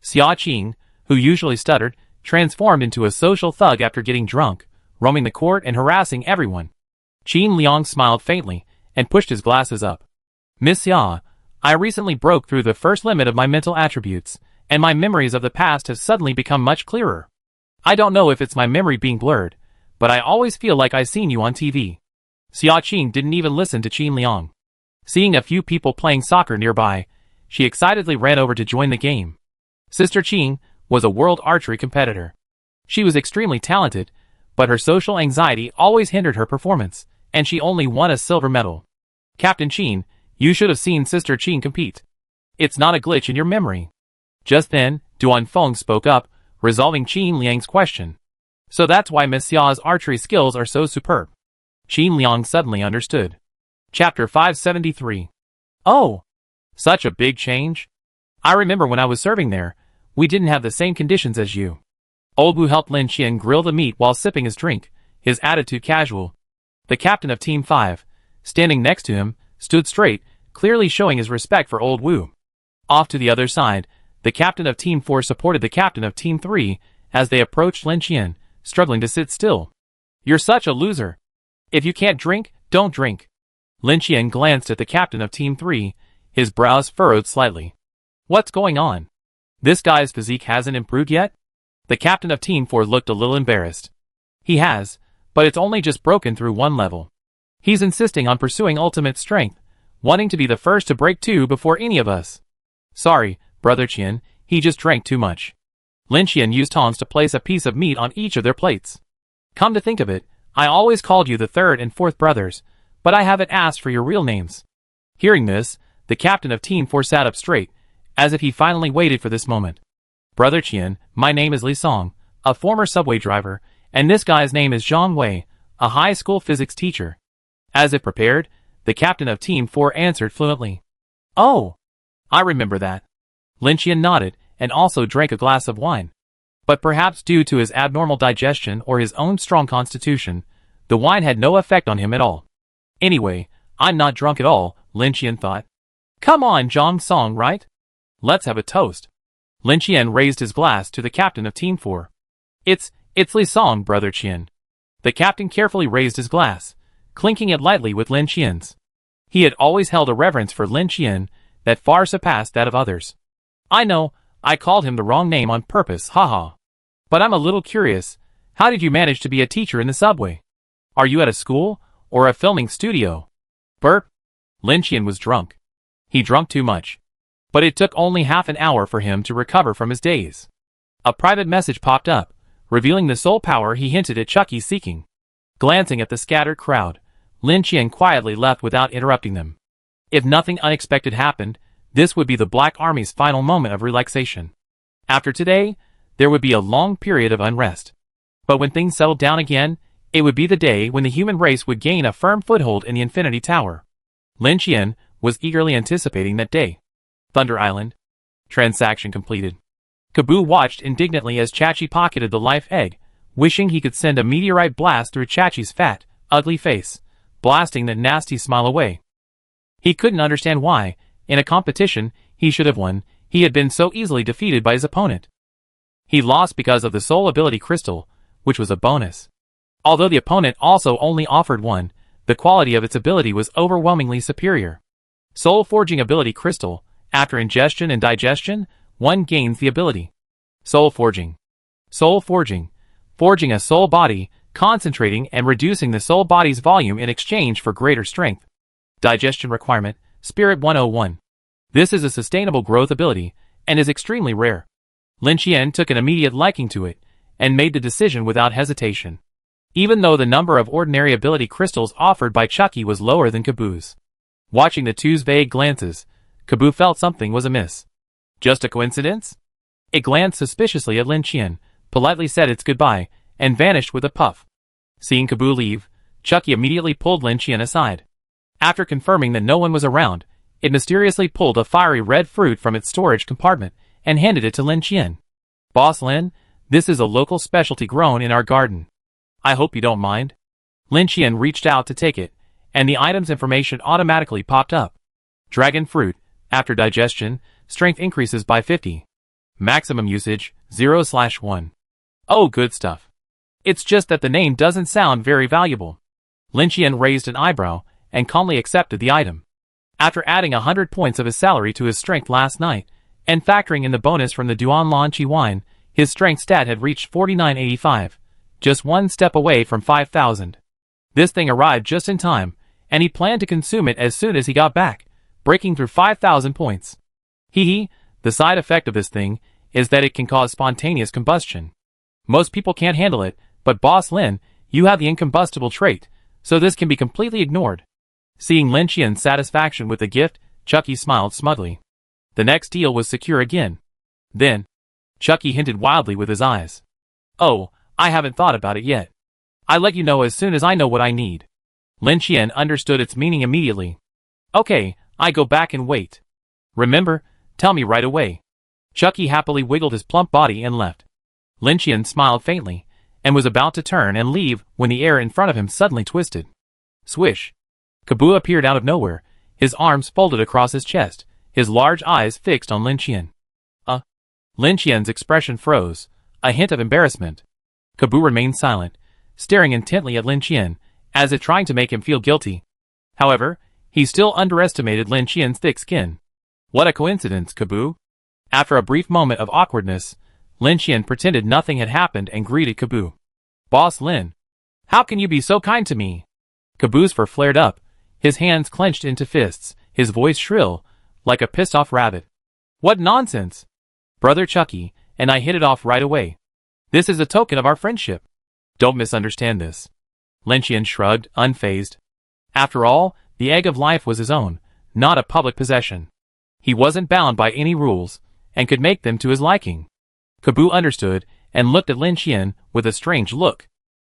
Xia Qing, who usually stuttered, transformed into a social thug after getting drunk, roaming the court and harassing everyone. Qin Liang smiled faintly and pushed his glasses up. Miss Xia, I recently broke through the first limit of my mental attributes, and my memories of the past have suddenly become much clearer. I don't know if it's my memory being blurred, but I always feel like I've seen you on TV. Xia Qing didn't even listen to Qin Liang. Seeing a few people playing soccer nearby, she excitedly ran over to join the game. Sister Qing was a world archery competitor. She was extremely talented, but her social anxiety always hindered her performance, and she only won a silver medal. Captain Qin, you should have seen Sister Qing compete. It's not a glitch in your memory. Just then, Duan Feng spoke up, resolving Qin Liang's question. So that's why Miss Xia's archery skills are so superb. Qin Liang suddenly understood. Chapter 573. Oh! Such a big change. I remember when I was serving there, we didn't have the same conditions as you. Old Wu helped Lin Qian grill the meat while sipping his drink, his attitude casual. The captain of Team 5, standing next to him, stood straight, clearly showing his respect for Old Wu. Off to the other side, the captain of Team 4 supported the captain of Team 3 as they approached Lin Qian, struggling to sit still. You're such a loser. If you can't drink, don't drink. Lin Qian glanced at the captain of Team 3, his brows furrowed slightly. What's going on? This guy's physique hasn't improved yet? The captain of Team 4 looked a little embarrassed. He has, but it's only just broken through 1 level. He's insisting on pursuing ultimate strength, wanting to be the first to break 2 before any of us. Sorry, Brother Qian, he just drank too much. Lin Qian used tongs to place a piece of meat on each of their plates. Come to think of it, I always called you the 3rd and 4th brothers, but I haven't asked for your real names. Hearing this, the captain of Team 4 sat up straight, as if he finally waited for this moment. Brother Qian, my name is Li Song, a former subway driver, and this guy's name is Zhang Wei, a high school physics teacher. As if prepared, the captain of Team 4 answered fluently. Oh! I remember that. Lin Qian nodded, and also drank a glass of wine. But perhaps due to his abnormal digestion or his own strong constitution, the wine had no effect on him at all. Anyway, I'm not drunk at all, Lin Qian thought. Come on, Zhang Song, right? Let's have a toast. Lin Qian raised his glass to the captain of Team 4. It's Li Song, Brother Qian. The captain carefully raised his glass, clinking it lightly with Lin Qian's. He had always held a reverence for Lin Qian that far surpassed that of others. I know, I called him the wrong name on purpose, haha. But I'm a little curious, how did you manage to be a teacher in the subway? Are you at a school, or a filming studio? Burp. Lin Qian was drunk. He drank too much. But it took only half an hour for him to recover from his daze. A private message popped up, revealing the soul power he hinted at Chucky seeking. Glancing at the scattered crowd, Lin Qian quietly left without interrupting them. If nothing unexpected happened, this would be the Black Army's final moment of relaxation. After today, there would be a long period of unrest. But when things settled down again, it would be the day when the human race would gain a firm foothold in the Infinity Tower. Lin Qian was eagerly anticipating that day. Thunder Island. Transaction completed. Kaboo watched indignantly as Chachi pocketed the life egg, wishing he could send a meteorite blast through Chachi's fat, ugly face, blasting that nasty smile away. He couldn't understand why, in a competition he should have won, he had been so easily defeated by his opponent. He lost because of the soul ability crystal, which was a bonus. Although the opponent also only offered one, the quality of its ability was overwhelmingly superior. Soul forging ability crystal. After ingestion and digestion, one gains the ability. Soul forging. Soul forging. Forging a soul body, concentrating and reducing the soul body's volume in exchange for greater strength. Digestion requirement, Spirit 101. This is a sustainable growth ability, and is extremely rare. Lin Qian took an immediate liking to it, and made the decision without hesitation. Even though the number of ordinary ability crystals offered by Chucky was lower than Kaboo's. Watching the two's vague glances, Kaboo felt something was amiss. Just a coincidence? It glanced suspiciously at Lin Qian, politely said its goodbye, and vanished with a puff. Seeing Kaboo leave, Chucky immediately pulled Lin Qian aside. After confirming that no one was around, it mysteriously pulled a fiery red fruit from its storage compartment and handed it to Lin Qian. Boss Lin, this is a local specialty grown in our garden. I hope you don't mind. Lin Qian reached out to take it, and the item's information automatically popped up. Dragon fruit. After digestion, strength increases by 50. Maximum usage, 0/1. Oh, good stuff. It's just that the name doesn't sound very valuable. Lin Qian raised an eyebrow, and calmly accepted the item. After adding 100 points of his salary to his strength last night, and factoring in the bonus from the Duanlan Qi wine, his strength stat had reached 4985, just one step away from 5,000. This thing arrived just in time, and he planned to consume it as soon as he got back, breaking through 5,000 points. The side effect of this thing is that it can cause spontaneous combustion. Most people can't handle it, but Boss Lin, you have the incombustible trait, so this can be completely ignored. Seeing Lin Qian's satisfaction with the gift, Chucky smiled smugly. The next deal was secure again. Then, Chucky hinted wildly with his eyes. Oh, I haven't thought about it yet. I'll let you know as soon as I know what I need. Lin Qian understood its meaning immediately. Okay, I go back and wait. Remember, tell me right away. Chucky happily wiggled his plump body and left. Lin Qian smiled faintly, and was about to turn and leave when the air in front of him suddenly twisted. Swish. Kaboo appeared out of nowhere, his arms folded across his chest, his large eyes fixed on Lin Qian. Lin Qian's expression froze, a hint of embarrassment. Kaboo remained silent, staring intently at Lin Qian, as if trying to make him feel guilty. However, he still underestimated Lin Qian's thick skin. What a coincidence, Kaboo. After a brief moment of awkwardness, Lin Qian pretended nothing had happened and greeted Kaboo. Boss Lin. How can you be so kind to me? Kaboo's fur flared up, his hands clenched into fists, his voice shrill, like a pissed-off rabbit. What nonsense! Brother Chucky, and I hit it off right away. This is a token of our friendship. Don't misunderstand this. Lin Qian shrugged, unfazed. After all, the egg of life was his own, not a public possession. He wasn't bound by any rules, and could make them to his liking. Kaboo understood, and looked at Lin Qian with a strange look.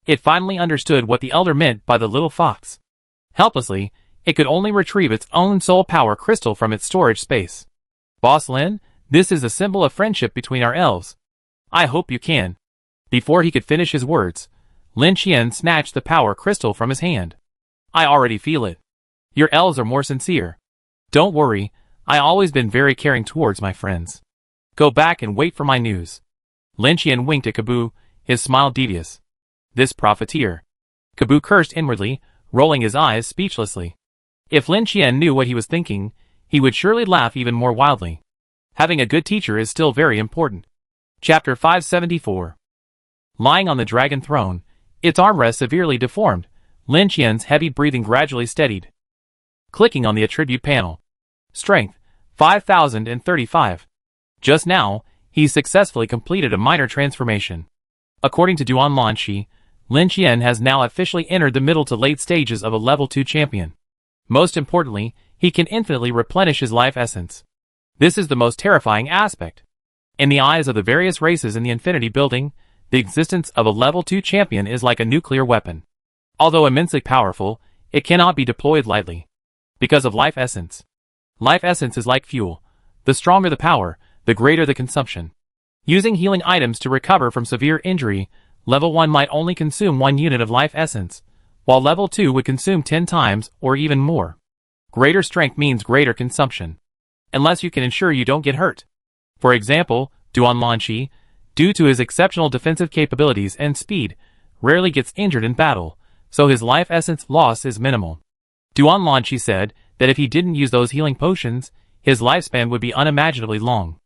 It finally understood what the elder meant by the little fox. Helplessly, it could only retrieve its own soul power crystal from its storage space. Boss Lin, this is a symbol of friendship between our elves. I hope you can. Before he could finish his words, Lin Qian snatched the power crystal from his hand. I already feel it. Your elves are more sincere. Don't worry, I always been very caring towards my friends. Go back and wait for my news. Lin Qian winked at Kabu, his smile devious. This profiteer. Kabu cursed inwardly, rolling his eyes speechlessly. If Lin Qian knew what he was thinking, he would surely laugh even more wildly. Having a good teacher is still very important. Chapter 574. Lying on the dragon throne, its armrest severely deformed, Lin Qian's heavy breathing gradually steadied. Clicking on the attribute panel. Strength, 5035. Just now, he successfully completed a minor transformation. According to Duan Lanshi, Lin Qian has now officially entered the middle to late stages of a level 2 champion. Most importantly, he can infinitely replenish his life essence. This is the most terrifying aspect. In the eyes of the various races in the Infinity Building, the existence of a level 2 champion is like a nuclear weapon. Although immensely powerful, it cannot be deployed lightly. Because of life essence. Life essence is like fuel. The stronger the power, the greater the consumption. Using healing items to recover from severe injury, level 1 might only consume 1 unit of life essence, while level 2 would consume 10 times or even more. Greater strength means greater consumption. Unless you can ensure you don't get hurt. For example, Duan Lanshi, due to his exceptional defensive capabilities and speed, rarely gets injured in battle, so his life essence loss is minimal. Duan Lanshi said that if he didn't use those healing potions, his lifespan would be unimaginably long.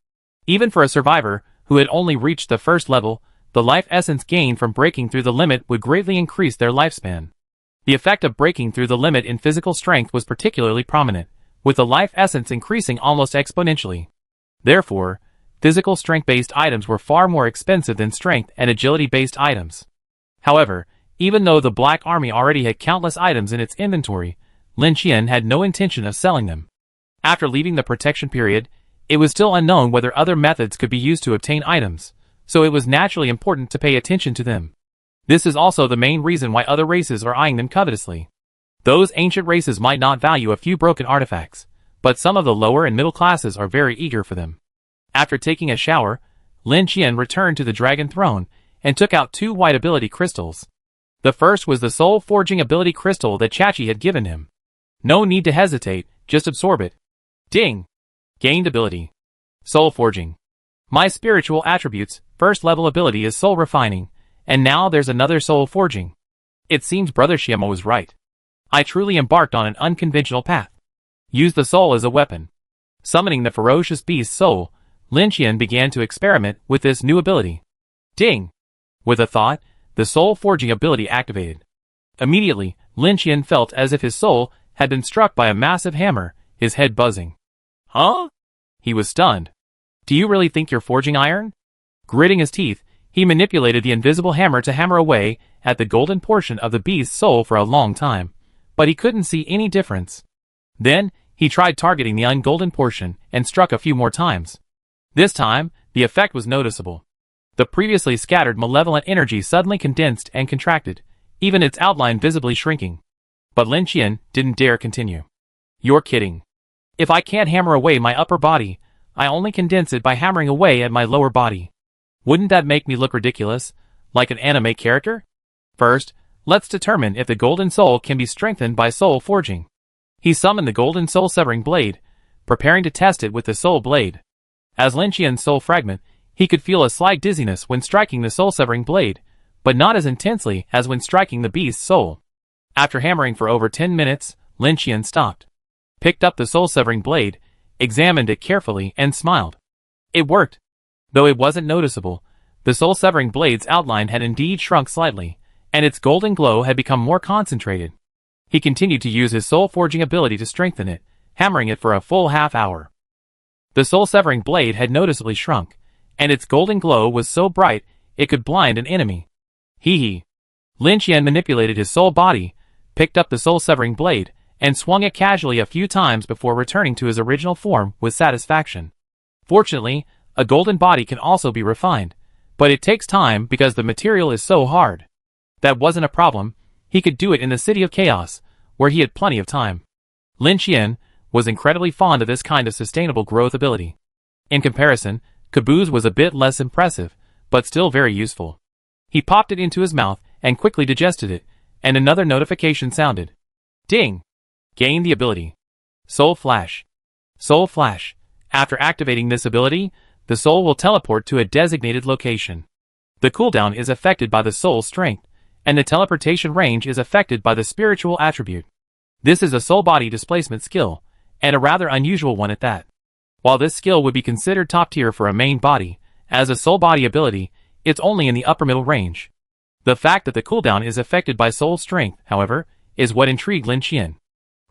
Even for a survivor who had only reached the first level, the life essence gained from breaking through the limit would greatly increase their lifespan. The effect of breaking through the limit in physical strength was particularly prominent, with the life essence increasing almost exponentially. Therefore, physical strength-based items were far more expensive than strength and agility-based items. However, even though the Black Army already had countless items in its inventory, Lin Qian had no intention of selling them. After leaving the protection period, it was still unknown whether other methods could be used to obtain items, so it was naturally important to pay attention to them. This is also the main reason why other races are eyeing them covetously. Those ancient races might not value a few broken artifacts, but some of the lower and middle classes are very eager for them. After taking a shower, Lin Qian returned to the dragon throne and took out 2 white ability crystals. The first was the soul forging ability crystal that Chachi had given him. No need to hesitate, just absorb it. Ding! Gained ability. Soul forging. My spiritual attributes, first level ability is soul refining, and now there's another soul forging. It seems Brother Xiamo was right. I truly embarked on an unconventional path. Use the soul as a weapon. Summoning the ferocious beast's soul, Lin Qian began to experiment with this new ability. Ding! With a thought, the soul forging ability activated. Immediately, Lin Qian felt as if his soul had been struck by a massive hammer, his head buzzing. Huh? He was stunned. Do you really think you're forging iron? Gritting his teeth, he manipulated the invisible hammer to hammer away at the golden portion of the beast's soul for a long time, but he couldn't see any difference. Then, he tried targeting the ungolden portion and struck a few more times. This time, the effect was noticeable. The previously scattered malevolent energy suddenly condensed and contracted, even its outline visibly shrinking. But Lin Qian didn't dare continue. You're kidding. If I can't hammer away my upper body, I only condense it by hammering away at my lower body. Wouldn't that make me look ridiculous, like an anime character? First, let's determine if the golden soul can be strengthened by soul forging. He summoned the golden soul severing blade, preparing to test it with the soul blade. As Lin Qian's soul fragment, he could feel a slight dizziness when striking the soul severing blade, but not as intensely as when striking the beast's soul. After hammering for over 10 minutes, Lin Qian stopped. Picked up the soul severing blade, examined it carefully, and smiled. It worked. Though it wasn't noticeable, the soul severing blade's outline had indeed shrunk slightly, and its golden glow had become more concentrated. He continued to use his soul forging ability to strengthen it, hammering it for a full half hour. The soul severing blade had noticeably shrunk, and its golden glow was so bright it could blind an enemy. Hee. Lin Qian manipulated his soul body, picked up the soul severing blade, and swung it casually a few times before returning to his original form with satisfaction. Fortunately, a golden body can also be refined, but it takes time because the material is so hard. That wasn't a problem. He could do it in the City of Chaos, where he had plenty of time. Lin Qian was incredibly fond of this kind of sustainable growth ability. In comparison, Kabu's was a bit less impressive, but still very useful. He popped it into his mouth and quickly digested it, and another notification sounded. Ding! Gain the ability. Soul Flash. Soul Flash. After activating this ability, the soul will teleport to a designated location. The cooldown is affected by the soul's strength, and the teleportation range is affected by the spiritual attribute. This is a soul body displacement skill, and a rather unusual one at that. While this skill would be considered top tier for a main body, as a soul body ability, it's only in the upper middle range. The fact that the cooldown is affected by soul strength, however, is what intrigued Lin Qian.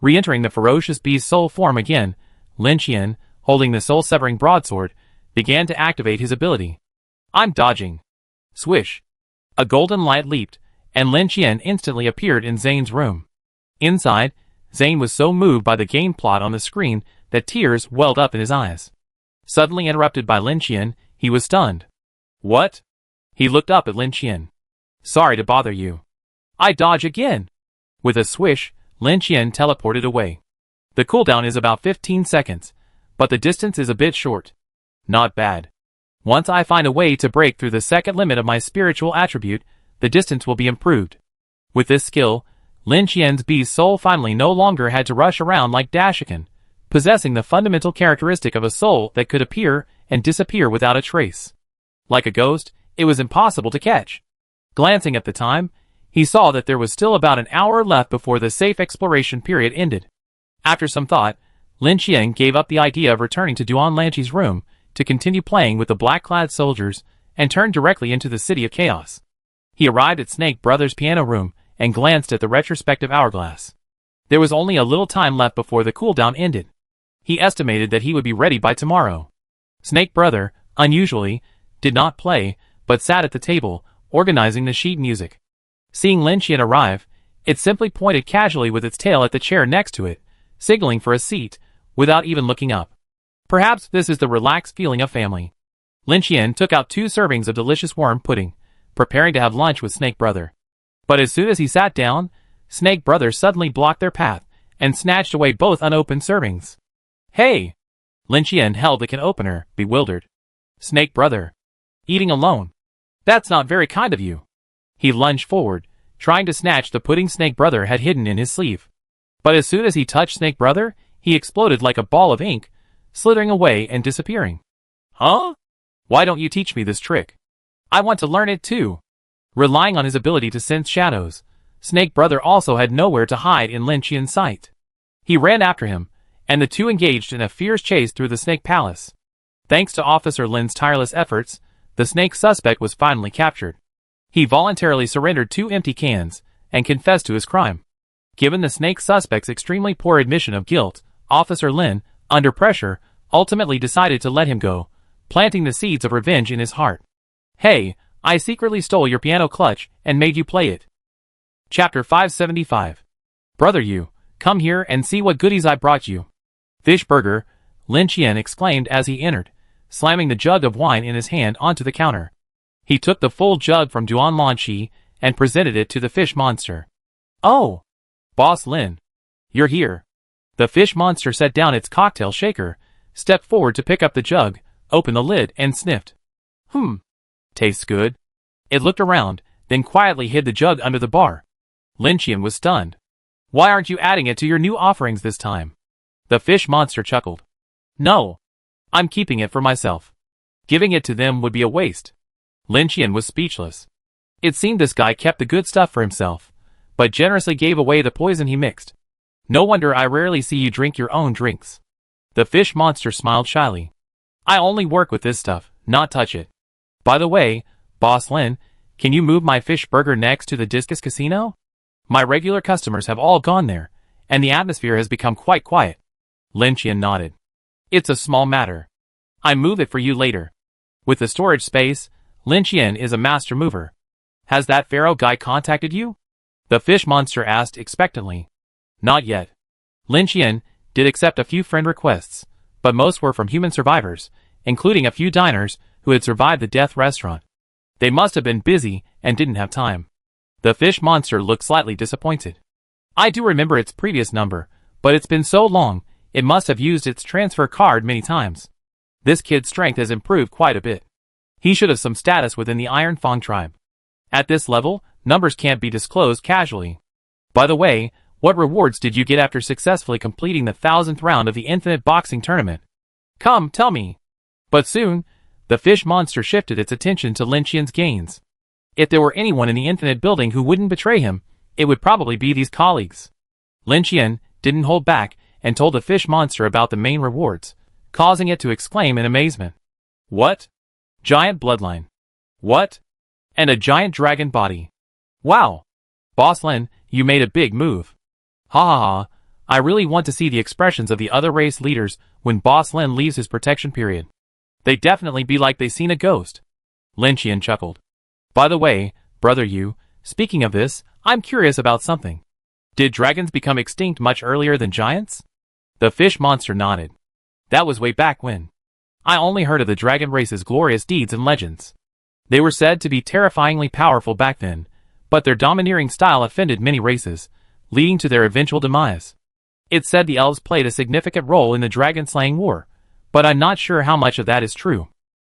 Re-entering the ferocious beast soul form again, Lin Qian, holding the soul-severing broadsword, began to activate his ability. I'm dodging. Swish. A golden light leaped, and Lin Qian instantly appeared in Zane's room. Inside, Zane was so moved by the game plot on the screen that tears welled up in his eyes. Suddenly interrupted by Lin Qian, he was stunned. What? He looked up at Lin Qian. Sorry to bother you. I dodge again. With a swish, Lin Qian teleported away. The cooldown is about 15 seconds, but the distance is a bit short. Not bad. Once I find a way to break through the second limit of my spiritual attribute, the distance will be improved. With this skill, Lin Qian's beast soul finally no longer had to rush around like Dashikan, possessing the fundamental characteristic of a soul that could appear and disappear without a trace. Like a ghost, it was impossible to catch. Glancing at the time, he saw that there was still about an hour left before the safe exploration period ended. After some thought, Lin Qian gave up the idea of returning to Duan Lanqi's room to continue playing with the black-clad soldiers and turned directly into the City of Chaos. He arrived at Snake Brothers' piano room and glanced at the retrospective hourglass. There was only a little time left before the cooldown ended. He estimated that he would be ready by tomorrow. Snake Brother, unusually, did not play, but sat at the table, organizing the sheet music. Seeing Lin Qian arrive, it simply pointed casually with its tail at the chair next to it, signaling for a seat, without even looking up. Perhaps this is the relaxed feeling of family. Lin Qian took out 2 servings of delicious worm pudding, preparing to have lunch with Snake Brother. But as soon as he sat down, Snake Brother suddenly blocked their path and snatched away both unopened servings. Hey! Lin Qian held the can opener, bewildered. Snake Brother. Eating alone. That's not very kind of you. He lunged forward, trying to snatch the pudding Snake Brother had hidden in his sleeve. But as soon as he touched Snake Brother, he exploded like a ball of ink, slithering away and disappearing. Huh? Why don't you teach me this trick? I want to learn it too. Relying on his ability to sense shadows, Snake Brother also had nowhere to hide in Lin Qian's sight. He ran after him, and the two engaged in a fierce chase through the Snake Palace. Thanks to Officer Lin's tireless efforts, the snake suspect was finally captured. He voluntarily surrendered 2 empty cans and confessed to his crime. Given the snake suspect's extremely poor admission of guilt, Officer Lin, under pressure, ultimately decided to let him go, planting the seeds of revenge in his heart. Hey, I secretly stole your piano clutch and made you play it. Chapter 575. Brother you, come here and see what goodies I brought you. Fish burger, Lin Qian exclaimed as he entered, slamming the jug of wine in his hand onto the counter. He took the full jug from Duan Lanqi and presented it to the fish monster. Oh! Boss Lin. You're here. The fish monster set down its cocktail shaker, stepped forward to pick up the jug, opened the lid and sniffed. Tastes good. It looked around, then quietly hid the jug under the bar. Lin Qian was stunned. Why aren't you adding it to your new offerings this time? The fish monster chuckled. No. I'm keeping it for myself. Giving it to them would be a waste. Lin Qian was speechless. It seemed this guy kept the good stuff for himself, but generously gave away the poison he mixed. No wonder I rarely see you drink your own drinks. The fish monster smiled shyly. I only work with this stuff, not touch it. By the way, Boss Lin, can you move my fish burger next to the Discus Casino? My regular customers have all gone there, and the atmosphere has become quite quiet. Lin Qian nodded. It's a small matter. I move it for you later. With the storage space, Lin Qian is a master mover. Has that pharaoh guy contacted you? The fish monster asked expectantly. Not yet. Lin Qian did accept a few friend requests, but most were from human survivors, including a few diners who had survived the death restaurant. They must have been busy and didn't have time. The fish monster looked slightly disappointed. I do remember its previous number, but it's been so long, it must have used its transfer card many times. This kid's strength has improved quite a bit. He should have some status within the Iron Fang tribe. At this level, numbers can't be disclosed casually. By the way, what rewards did you get after successfully completing the 1000th round of the Infinite Boxing Tournament? Come, tell me. But soon, The fish monster shifted its attention to Lin Qian's gains. If there were anyone in the infinite building who wouldn't betray him, it would probably be these colleagues. Lin Qian didn't hold back and told the fish monster about the main rewards, causing it to exclaim in amazement. What? Giant bloodline. What? And a giant dragon body. Wow! Boss Lin, you made a big move. Ha ha ha, I really want to see the expressions of the other race leaders when Boss Lin leaves his protection period. They'd definitely be like they seen a ghost. Lin Qian chuckled. By the way, brother Yu, speaking of this, I'm curious about something. Did dragons become extinct much earlier than giants? The fish monster nodded. That was way back when. I only heard of the dragon race's glorious deeds and legends. They were said to be terrifyingly powerful back then, but their domineering style offended many races, leading to their eventual demise. It's said the elves played a significant role in the dragon-slaying war, but I'm not sure how much of that is true.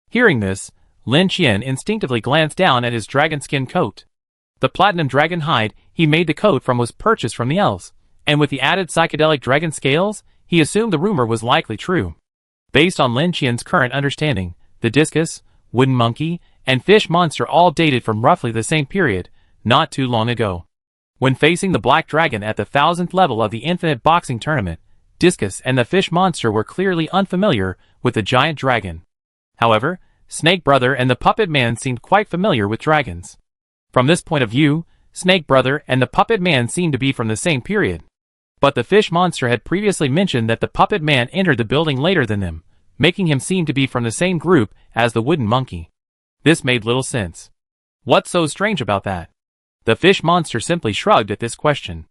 Hearing this, Lin Qian instinctively glanced down at his dragon skin coat. The platinum dragon hide he made the coat from was purchased from the elves, and with the added psychedelic dragon scales, he assumed the rumor was likely true. Based on Lin Qian's current understanding, the discus, wooden monkey, and fish monster all dated from roughly the same period, not too long ago. When facing the black dragon at the 1000th level of the infinite boxing tournament, Discus and the fish monster were clearly unfamiliar with the giant dragon. However, Snake Brother and the puppet man seemed quite familiar with dragons. From this point of view, Snake Brother and the puppet man seemed to be from the same period. But the fish monster had previously mentioned that the puppet man entered the building later than them, making him seem to be from the same group as the wooden monkey. This made little sense. What's so strange about that? The fish monster simply shrugged at this question.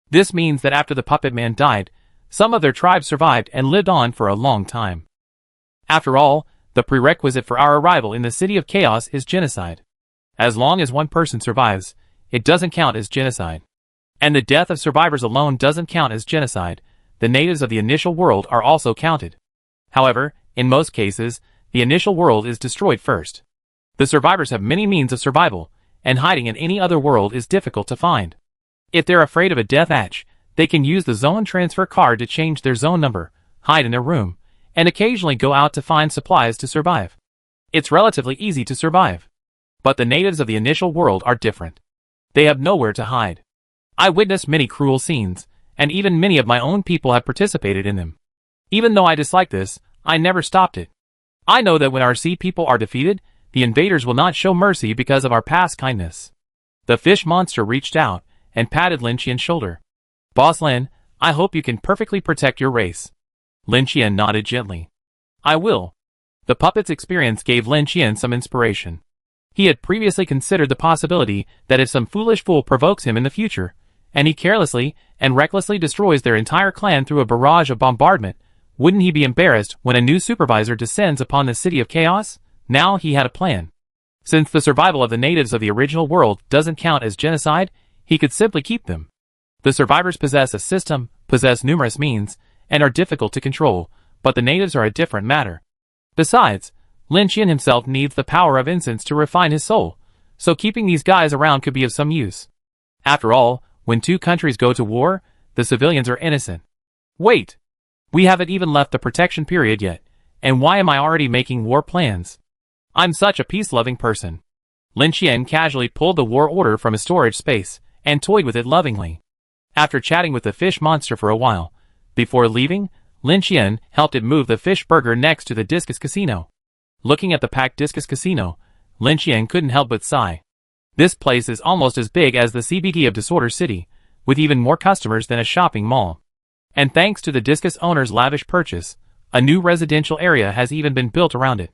This means that after the puppet man died, some of their tribe survived and lived on for a long time. After all, the prerequisite for our arrival in the City of Chaos is genocide. As long as one person survives, it doesn't count as genocide. And the death of survivors alone doesn't count as genocide. The natives of the initial world are also counted. However, in most cases, the initial world is destroyed first. The survivors have many means of survival, and hiding in any other world is difficult to find. If they're afraid of a death match, they can use the zone transfer card to change their zone number, hide in their room, and occasionally go out to find supplies to survive. It's relatively easy to survive. But the natives of the initial world are different. They have nowhere to hide. I witnessed many cruel scenes, and even many of my own people have participated in them. Even though I dislike this, I never stopped it. I know that when our sea people are defeated, the invaders will not show mercy because of our past kindness. The fish monster reached out and patted Lin Qian's shoulder. Boss Lin, I hope you can perfectly protect your race. Lin Qian nodded gently. I will. The puppet's experience gave Lin Qian some inspiration. He had previously considered the possibility that if some foolish fool provokes him in the future, and he carelessly and recklessly destroys their entire clan through a barrage of bombardment, wouldn't he be embarrassed when a new supervisor descends upon the City of Chaos? Now he had a plan. Since the survival of the natives of the original world doesn't count as genocide, he could simply keep them. The survivors possess a system, possess numerous means, and are difficult to control, but the natives are a different matter. Besides, Lin Qian himself needs the power of incense to refine his soul, so keeping these guys around could be of some use. After all, when two countries go to war, the civilians are innocent. Wait! We haven't even left the protection period yet, and why am I already making war plans? I'm such a peace-loving person. Lin Qian casually pulled the war order from his storage space, and toyed with it lovingly. After chatting with the fish monster for a while, before leaving, Lin Qian helped it move the fish burger next to the Discus Casino. Looking at the packed Discus Casino, Lin Qian couldn't help but sigh. This place is almost as big as the CBD of Disorder City, with even more customers than a shopping mall. And thanks to the Discus owner's lavish purchase, a new residential area has even been built around it.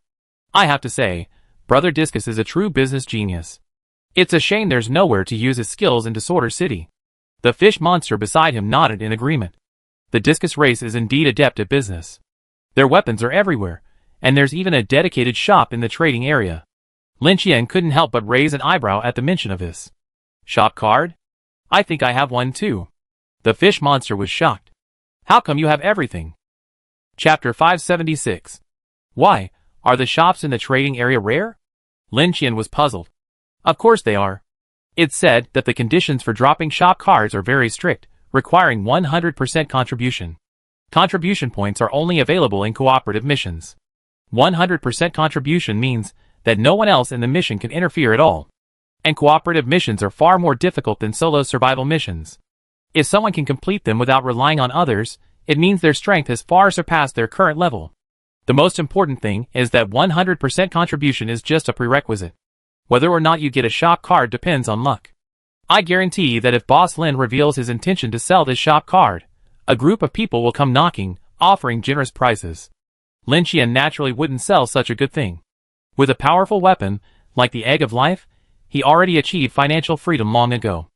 I have to say, Brother Discus is a true business genius. It's a shame there's nowhere to use his skills in Disorder City. The fish monster beside him nodded in agreement. The Discus race is indeed adept at business. Their weapons are everywhere, and there's even a dedicated shop in the trading area. Lin Qian couldn't help but raise an eyebrow at the mention of this. Shop card? I think I have one too. The fish monster was shocked. How come you have everything? Chapter 576. Why, are the shops in the trading area rare? Lin Qian was puzzled. Of course they are. It's said that the conditions for dropping shop cards are very strict, requiring 100% contribution. Contribution points are only available in cooperative missions. 100% contribution means that no one else in the mission can interfere at all. And cooperative missions are far more difficult than solo survival missions. If someone can complete them without relying on others, it means their strength has far surpassed their current level. The most important thing is that 100% contribution is just a prerequisite. Whether or not you get a shop card depends on luck. I guarantee that if Boss Lin reveals his intention to sell this shop card, a group of people will come knocking, offering generous prices. Lin Qian naturally wouldn't sell such a good thing. With a powerful weapon, like the Egg of Life, he already achieved financial freedom long ago.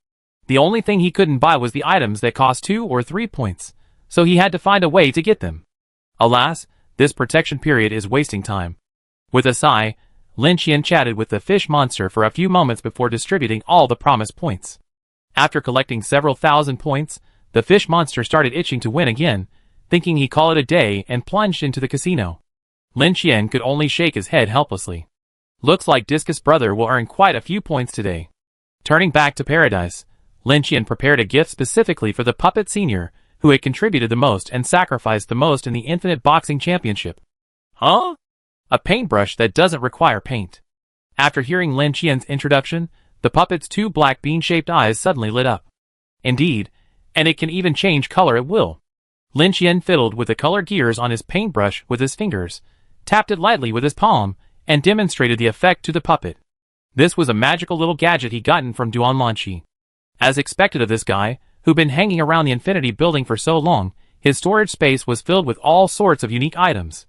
The only thing he couldn't buy was the items that cost 2 or 3 points, so he had to find a way to get them. Alas, this protection period is wasting time. With a sigh, Lin Qian chatted with the fish monster for a few moments before distributing all the promised points. After collecting several thousand points, the fish monster started itching to win again, thinking he'd call it a day and plunged into the casino. Lin Qian could only shake his head helplessly. Looks like Discus Brother will earn quite a few points today. Turning back to paradise, Lin Qian prepared a gift specifically for the puppet senior, who had contributed the most and sacrificed the most in the Infinite Boxing Championship. Huh? A paintbrush that doesn't require paint. After hearing Lin Qian's introduction, the puppet's 2 black bean-shaped eyes suddenly lit up. Indeed, and it can even change color at will. Lin Qian fiddled with the color gears on his paintbrush with his fingers, tapped it lightly with his palm, and demonstrated the effect to the puppet. This was a magical little gadget he'd gotten from Duan Lanqi. As expected of this guy, who'd been hanging around the Infinity Building for so long, his storage space was filled with all sorts of unique items.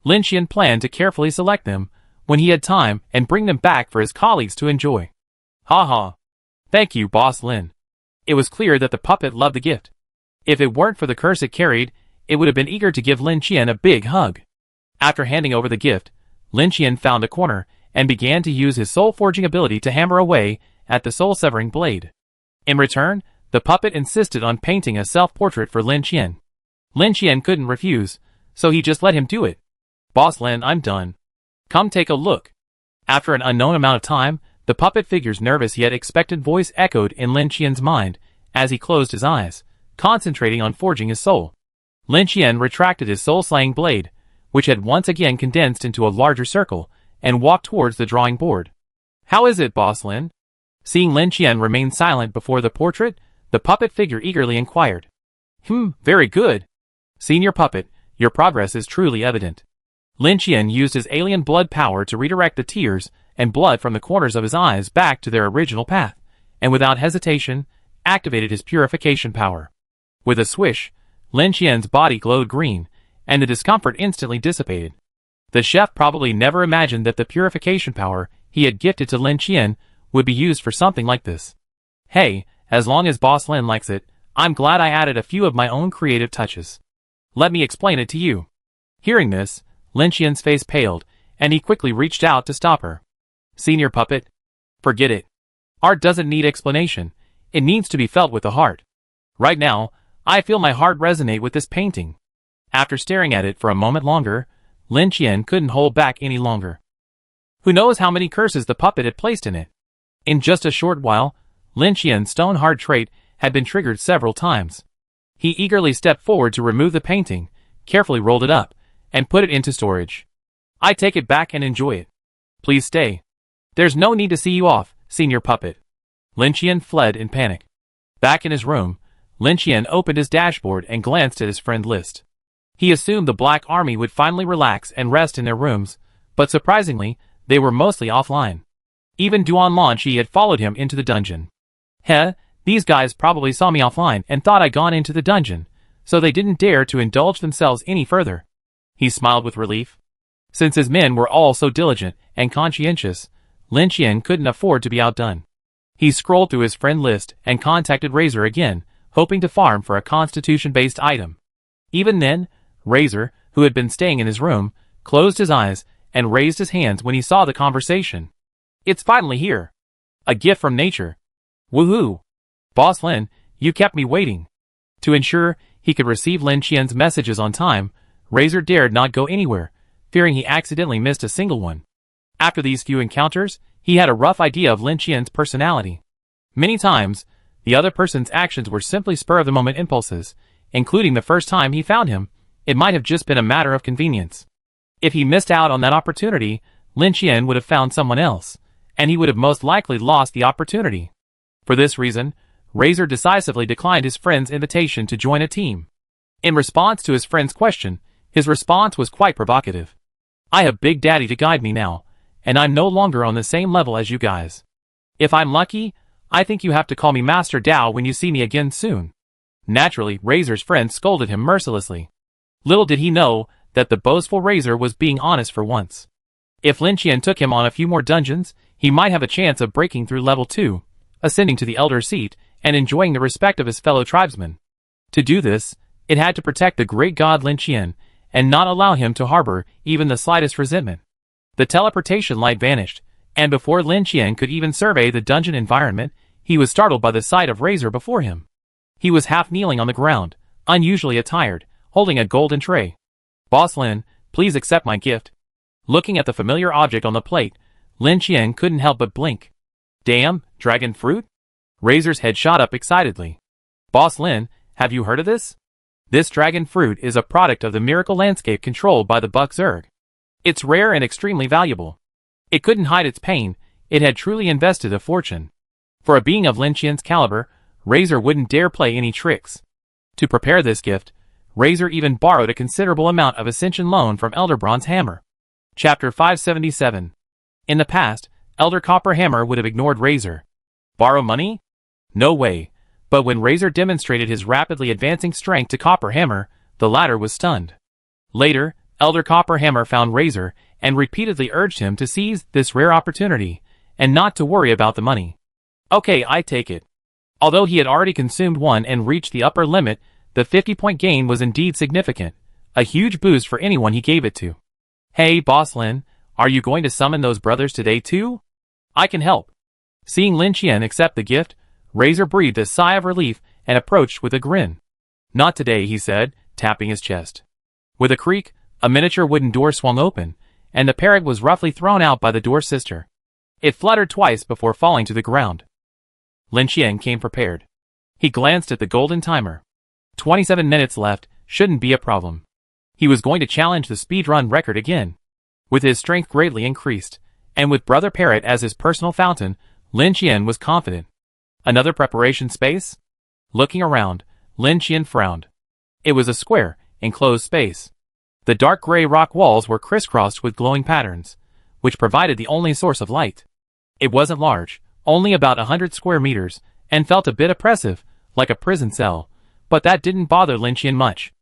Lin Qian planned to carefully select them, when he had time, and bring them back for his colleagues to enjoy. Haha. Thank you, Boss Lin. It was clear that the puppet loved the gift. If it weren't for the curse it carried, it would have been eager to give Lin Qian a big hug. After handing over the gift, Lin Qian found a corner, and began to use his soul-forging ability to hammer away at the soul-severing blade. In return, the puppet insisted on painting a self-portrait for Lin Qian. Lin Qian couldn't refuse, so he just let him do it. Boss Lin, I'm done. Come take a look. After an unknown amount of time, the puppet figure's nervous yet expectant voice echoed in Lin Qian's mind, as he closed his eyes, concentrating on forging his soul. Lin Qian retracted his soul-slaying blade, which had once again condensed into a larger circle, and walked towards the drawing board. How is it, Boss Lin? Seeing Lin Qian remain silent before the portrait, the puppet figure eagerly inquired. Very good. Senior Puppet, your progress is truly evident. Lin Qian used his alien blood power to redirect the tears and blood from the corners of his eyes back to their original path, and without hesitation, activated his purification power. With a swish, Lin Qian's body glowed green, and the discomfort instantly dissipated. The chef probably never imagined that the purification power he had gifted to Lin Qian would be used for something like this. Hey, as long as Boss Lin likes it, I'm glad I added a few of my own creative touches. Let me explain it to you. Hearing this, Lin Qian's face paled, and he quickly reached out to stop her. Senior Puppet, forget it. Art doesn't need explanation. It needs to be felt with the heart. Right now, I feel my heart resonate with this painting. After staring at it for a moment longer, Lin Qian couldn't hold back any longer. Who knows how many curses the puppet had placed in it? In just a short while, Lin Qian's stone-hard trait had been triggered several times. He eagerly stepped forward to remove the painting, carefully rolled it up, and put it into storage. I take it back and enjoy it. Please stay. There's no need to see you off, Senior Puppet. Lin Qian fled in panic. Back in his room, Lin Qian opened his dashboard and glanced at his friend list. He assumed the Black Army would finally relax and rest in their rooms, but surprisingly, they were mostly offline. Even Duan Lanqi had followed him into the dungeon. These guys probably saw me offline and thought I'd gone into the dungeon, so they didn't dare to indulge themselves any further. He smiled with relief. Since his men were all so diligent and conscientious, Lin Qian couldn't afford to be outdone. He scrolled through his friend list and contacted Razor again, hoping to farm for a constitution-based item. Even then, Razor, who had been staying in his room, closed his eyes and raised his hands when he saw the conversation. It's finally here. A gift from nature. Woohoo! Boss Lin, you kept me waiting. To ensure he could receive Lin Qian's messages on time, Razor dared not go anywhere, fearing he accidentally missed a single one. After these few encounters, he had a rough idea of Lin Qian's personality. Many times, the other person's actions were simply spur-of-the-moment impulses, including the first time he found him. It might have just been a matter of convenience. If he missed out on that opportunity, Lin Qian would have found someone else, and he would have most likely lost the opportunity. For this reason, Razor decisively declined his friend's invitation to join a team. In response to his friend's question, his response was quite provocative. I have Big Daddy to guide me now, and I'm no longer on the same level as you guys. If I'm lucky, I think you have to call me Master Dao when you see me again soon. Naturally, Razor's friend scolded him mercilessly. Little did he know that the boastful Razor was being honest for once. If Lin Qian took him on a few more dungeons, he might have a chance of breaking through level 2, ascending to the Elder Seat, and enjoying the respect of his fellow tribesmen. To do this, it had to protect the great god Lin Qian, and not allow him to harbor even the slightest resentment. The teleportation light vanished, and before Lin Qian could even survey the dungeon environment, he was startled by the sight of Razor before him. He was half kneeling on the ground, unusually attired, holding a golden tray. Boss Lin, please accept my gift. Looking at the familiar object on the plate, Lin Qian couldn't help but blink. Damn, dragon fruit? Razor's head shot up excitedly. Boss Lin, have you heard of this? This dragon fruit is a product of the miracle landscape controlled by the Buck Zerg. It's rare and extremely valuable. It couldn't hide its pain, it had truly invested a fortune. For a being of Lin Qian's caliber, Razor wouldn't dare play any tricks. To prepare this gift, Razor even borrowed a considerable amount of Ascension loan from Elder Bronze Hammer. Chapter 577. In the past, Elder Copper Hammer would have ignored Razor. Borrow money? No way. But when Razor demonstrated his rapidly advancing strength to Copper Hammer, the latter was stunned. Later, Elder Copper Hammer found Razor and repeatedly urged him to seize this rare opportunity, and not to worry about the money. Okay, I take it. Although he had already consumed one and reached the upper limit, the 50-point gain was indeed significant, a huge boost for anyone he gave it to. Hey, Boss Lin, are you going to summon those brothers today too? I can help. Seeing Lin Qian accept the gift, Razor breathed a sigh of relief and approached with a grin. Not today, he said, tapping his chest. With a creak, a miniature wooden door swung open, and the parrot was roughly thrown out by the door's sister. It fluttered twice before falling to the ground. Lin Qian came prepared. He glanced at the golden timer. 27 minutes left, shouldn't be a problem. He was going to challenge the speedrun record again. With his strength greatly increased, and with Brother Parrot as his personal fountain, Lin Qian was confident. Another preparation space? Looking around, Lin Qian frowned. It was a square, enclosed space. The dark gray rock walls were crisscrossed with glowing patterns, which provided the only source of light. It wasn't large, only about 100 square meters, and felt a bit oppressive, like a prison cell, but that didn't bother Lin Qian much.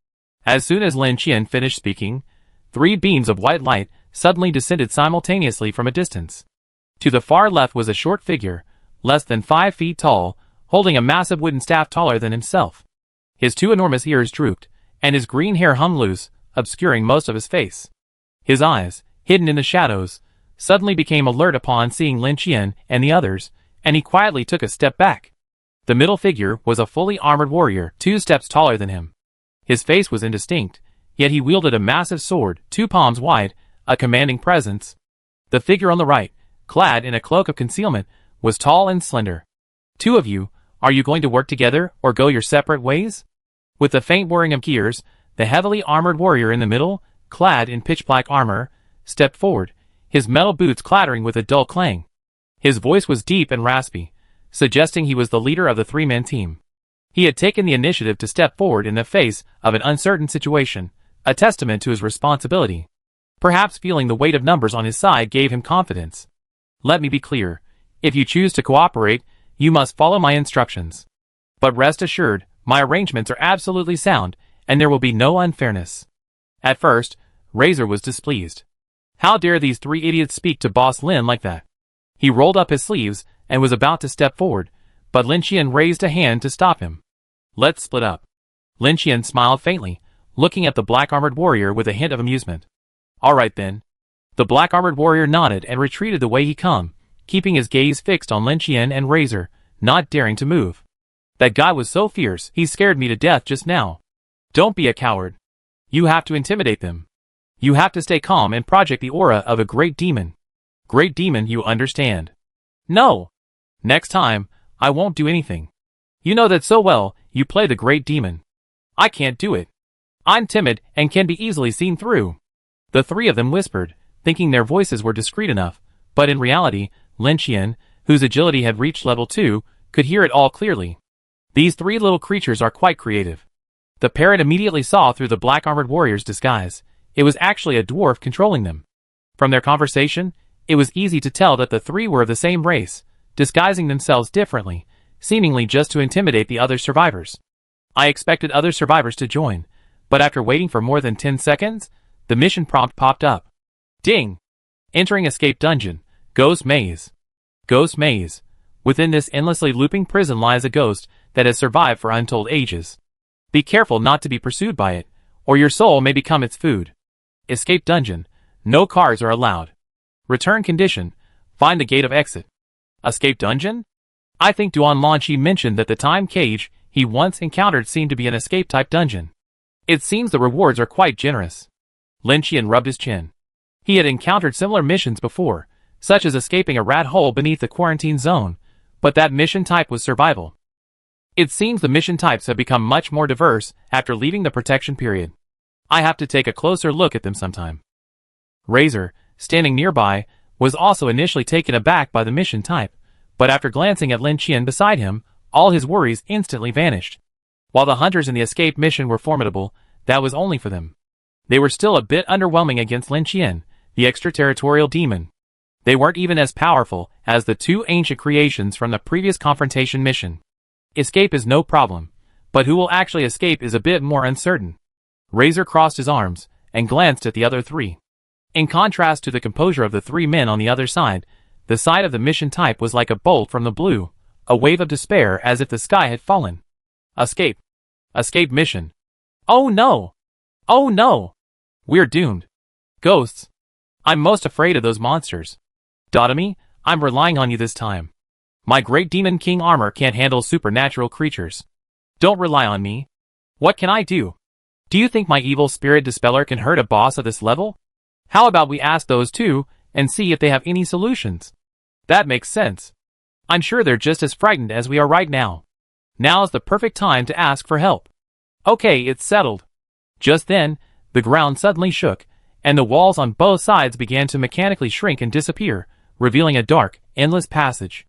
As soon as Lin Qian finished speaking, 3 beams of white light suddenly descended simultaneously from a distance. To the far left was a short figure, less than 5 feet tall, holding a massive wooden staff taller than himself. His 2 enormous ears drooped, and his green hair hung loose, obscuring most of his face. His eyes, hidden in the shadows, suddenly became alert upon seeing Lin Qian and the others, and he quietly took a step back. The middle figure was a fully armored warrior, 2 steps taller than him. His face was indistinct, yet he wielded a massive sword, 2 palms wide, a commanding presence. The figure on the right, clad in a cloak of concealment, was tall and slender. 2 of you, are you going to work together or go your separate ways? With the faint whirring of gears, the heavily armored warrior in the middle, clad in pitch-black armor, stepped forward, his metal boots clattering with a dull clang. His voice was deep and raspy, suggesting he was the leader of the 3-man team. He had taken the initiative to step forward in the face of an uncertain situation, a testament to his responsibility. Perhaps feeling the weight of numbers on his side gave him confidence. Let me be clear. If you choose to cooperate, you must follow my instructions. But rest assured, my arrangements are absolutely sound, and there will be no unfairness. At first, Razor was displeased. How dare these 3 idiots speak to Boss Lin like that? He rolled up his sleeves and was about to step forward, but Lin Qian raised a hand to stop him. Let's split up. Lin Qian smiled faintly, looking at the black-armored warrior with a hint of amusement. All right then. The black-armored warrior nodded and retreated the way he come, keeping his gaze fixed on Lin Qian and Razor, not daring to move. That guy was so fierce, he scared me to death just now. Don't be a coward. You have to intimidate them. You have to stay calm and project the aura of a great demon. Great demon, you understand? No. Next time, I won't do anything. You know that so well, you play the great demon. I can't do it. I'm timid and can be easily seen through. The three of them whispered, thinking their voices were discreet enough, but in reality, Lin Qian, whose agility had reached level 2, could hear it all clearly. These three little creatures are quite creative. The parrot immediately saw through the black-armored warrior's disguise. It was actually a dwarf controlling them. From their conversation, it was easy to tell that the three were of the same race, disguising themselves differently, seemingly just to intimidate the other survivors. I expected other survivors to join, but after waiting for more than 10 seconds, the mission prompt popped up. Ding! Entering escape dungeon. Ghost maze. Ghost maze. Within this endlessly looping prison lies a ghost that has survived for untold ages. Be careful not to be pursued by it, or your soul may become its food. Escape dungeon. No cars are allowed. Return condition. Find the gate of exit. Escape dungeon? I think Duan Lanqi mentioned that the time cage he once encountered seemed to be an escape-type dungeon. It seems the rewards are quite generous. Lin Qian rubbed his chin. He had encountered similar missions before, such as escaping a rat hole beneath the quarantine zone, but that mission type was survival. It seems the mission types have become much more diverse after leaving the protection period. I have to take a closer look at them sometime. Razor, standing nearby, was also initially taken aback by the mission type, but after glancing at Lin Qian beside him, all his worries instantly vanished. While the hunters in the escape mission were formidable, that was only for them. They were still a bit underwhelming against Lin Qian, the extraterritorial demon. They weren't even as powerful as the two ancient creations from the previous confrontation mission. Escape is no problem, but who will actually escape is a bit more uncertain. Razor crossed his arms and glanced at the other three. In contrast to the composure of the three men on the other side, the side of the mission type was like a bolt from the blue, a wave of despair as if the sky had fallen. Escape. Escape mission. Oh no! Oh no! We're doomed. Ghosts. I'm most afraid of those monsters. Dotami, I'm relying on you this time. My great demon king armor can't handle supernatural creatures. Don't rely on me. What can I do? Do you think my evil spirit dispeller can hurt a boss of this level? How about we ask those two and see if they have any solutions? That makes sense. I'm sure they're just as frightened as we are right now. Now's the perfect time to ask for help. Okay, it's settled. Just then, the ground suddenly shook, and the walls on both sides began to mechanically shrink and disappear, revealing a dark, endless passage.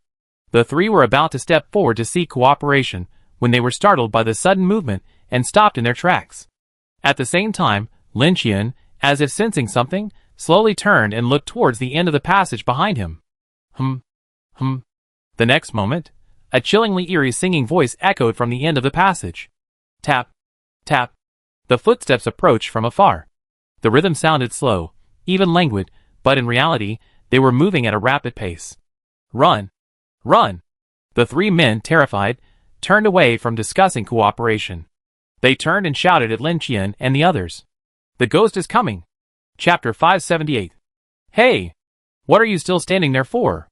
The three were about to step forward to seek cooperation, when they were startled by the sudden movement and stopped in their tracks. At the same time, Lin Qian, as if sensing something, slowly turned and looked towards the end of the passage behind him. The next moment, a chillingly eerie singing voice echoed from the end of the passage. Tap, tap. The footsteps approached from afar. The rhythm sounded slow, even languid, but in reality, they were moving at a rapid pace. Run! Run! The three men, terrified, turned away from discussing cooperation. They turned and shouted at Lin Qian and the others. The ghost is coming! Chapter 578. Hey! What are you still standing there for?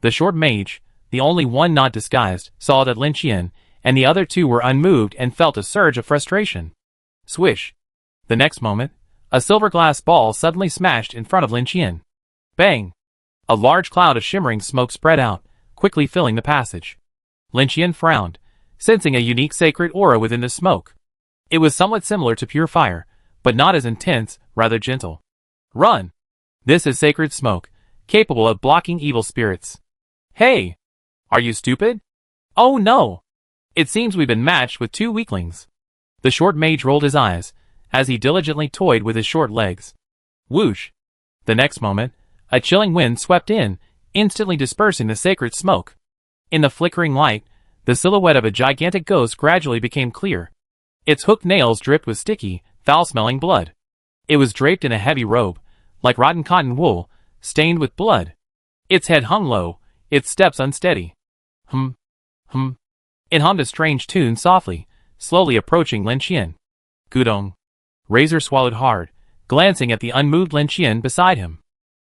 The short mage, the only one not disguised, saw that Lin Qian and the other two were unmoved and felt a surge of frustration. Swish! The next moment, a silver glass ball suddenly smashed in front of Lin Qian. Bang! A large cloud of shimmering smoke spread out, quickly filling the passage. Lin Qian frowned, sensing a unique sacred aura within the smoke. It was somewhat similar to pure fire, but not as intense, rather gentle. Run! This is sacred smoke, capable of blocking evil spirits. Hey! Are you stupid? Oh no! It seems we've been matched with two weaklings. The short mage rolled his eyes, as he diligently toyed with his short legs. Whoosh! The next moment, a chilling wind swept in, instantly dispersing the sacred smoke. In the flickering light, the silhouette of a gigantic ghost gradually became clear. Its hooked nails dripped with sticky, foul-smelling blood. It was draped in a heavy robe, like rotten cotton wool, stained with blood. Its head hung low, its steps unsteady. It hummed a strange tune softly, slowly approaching Lin Qian. Gudong. Razor swallowed hard, glancing at the unmoved Lin Qian beside him.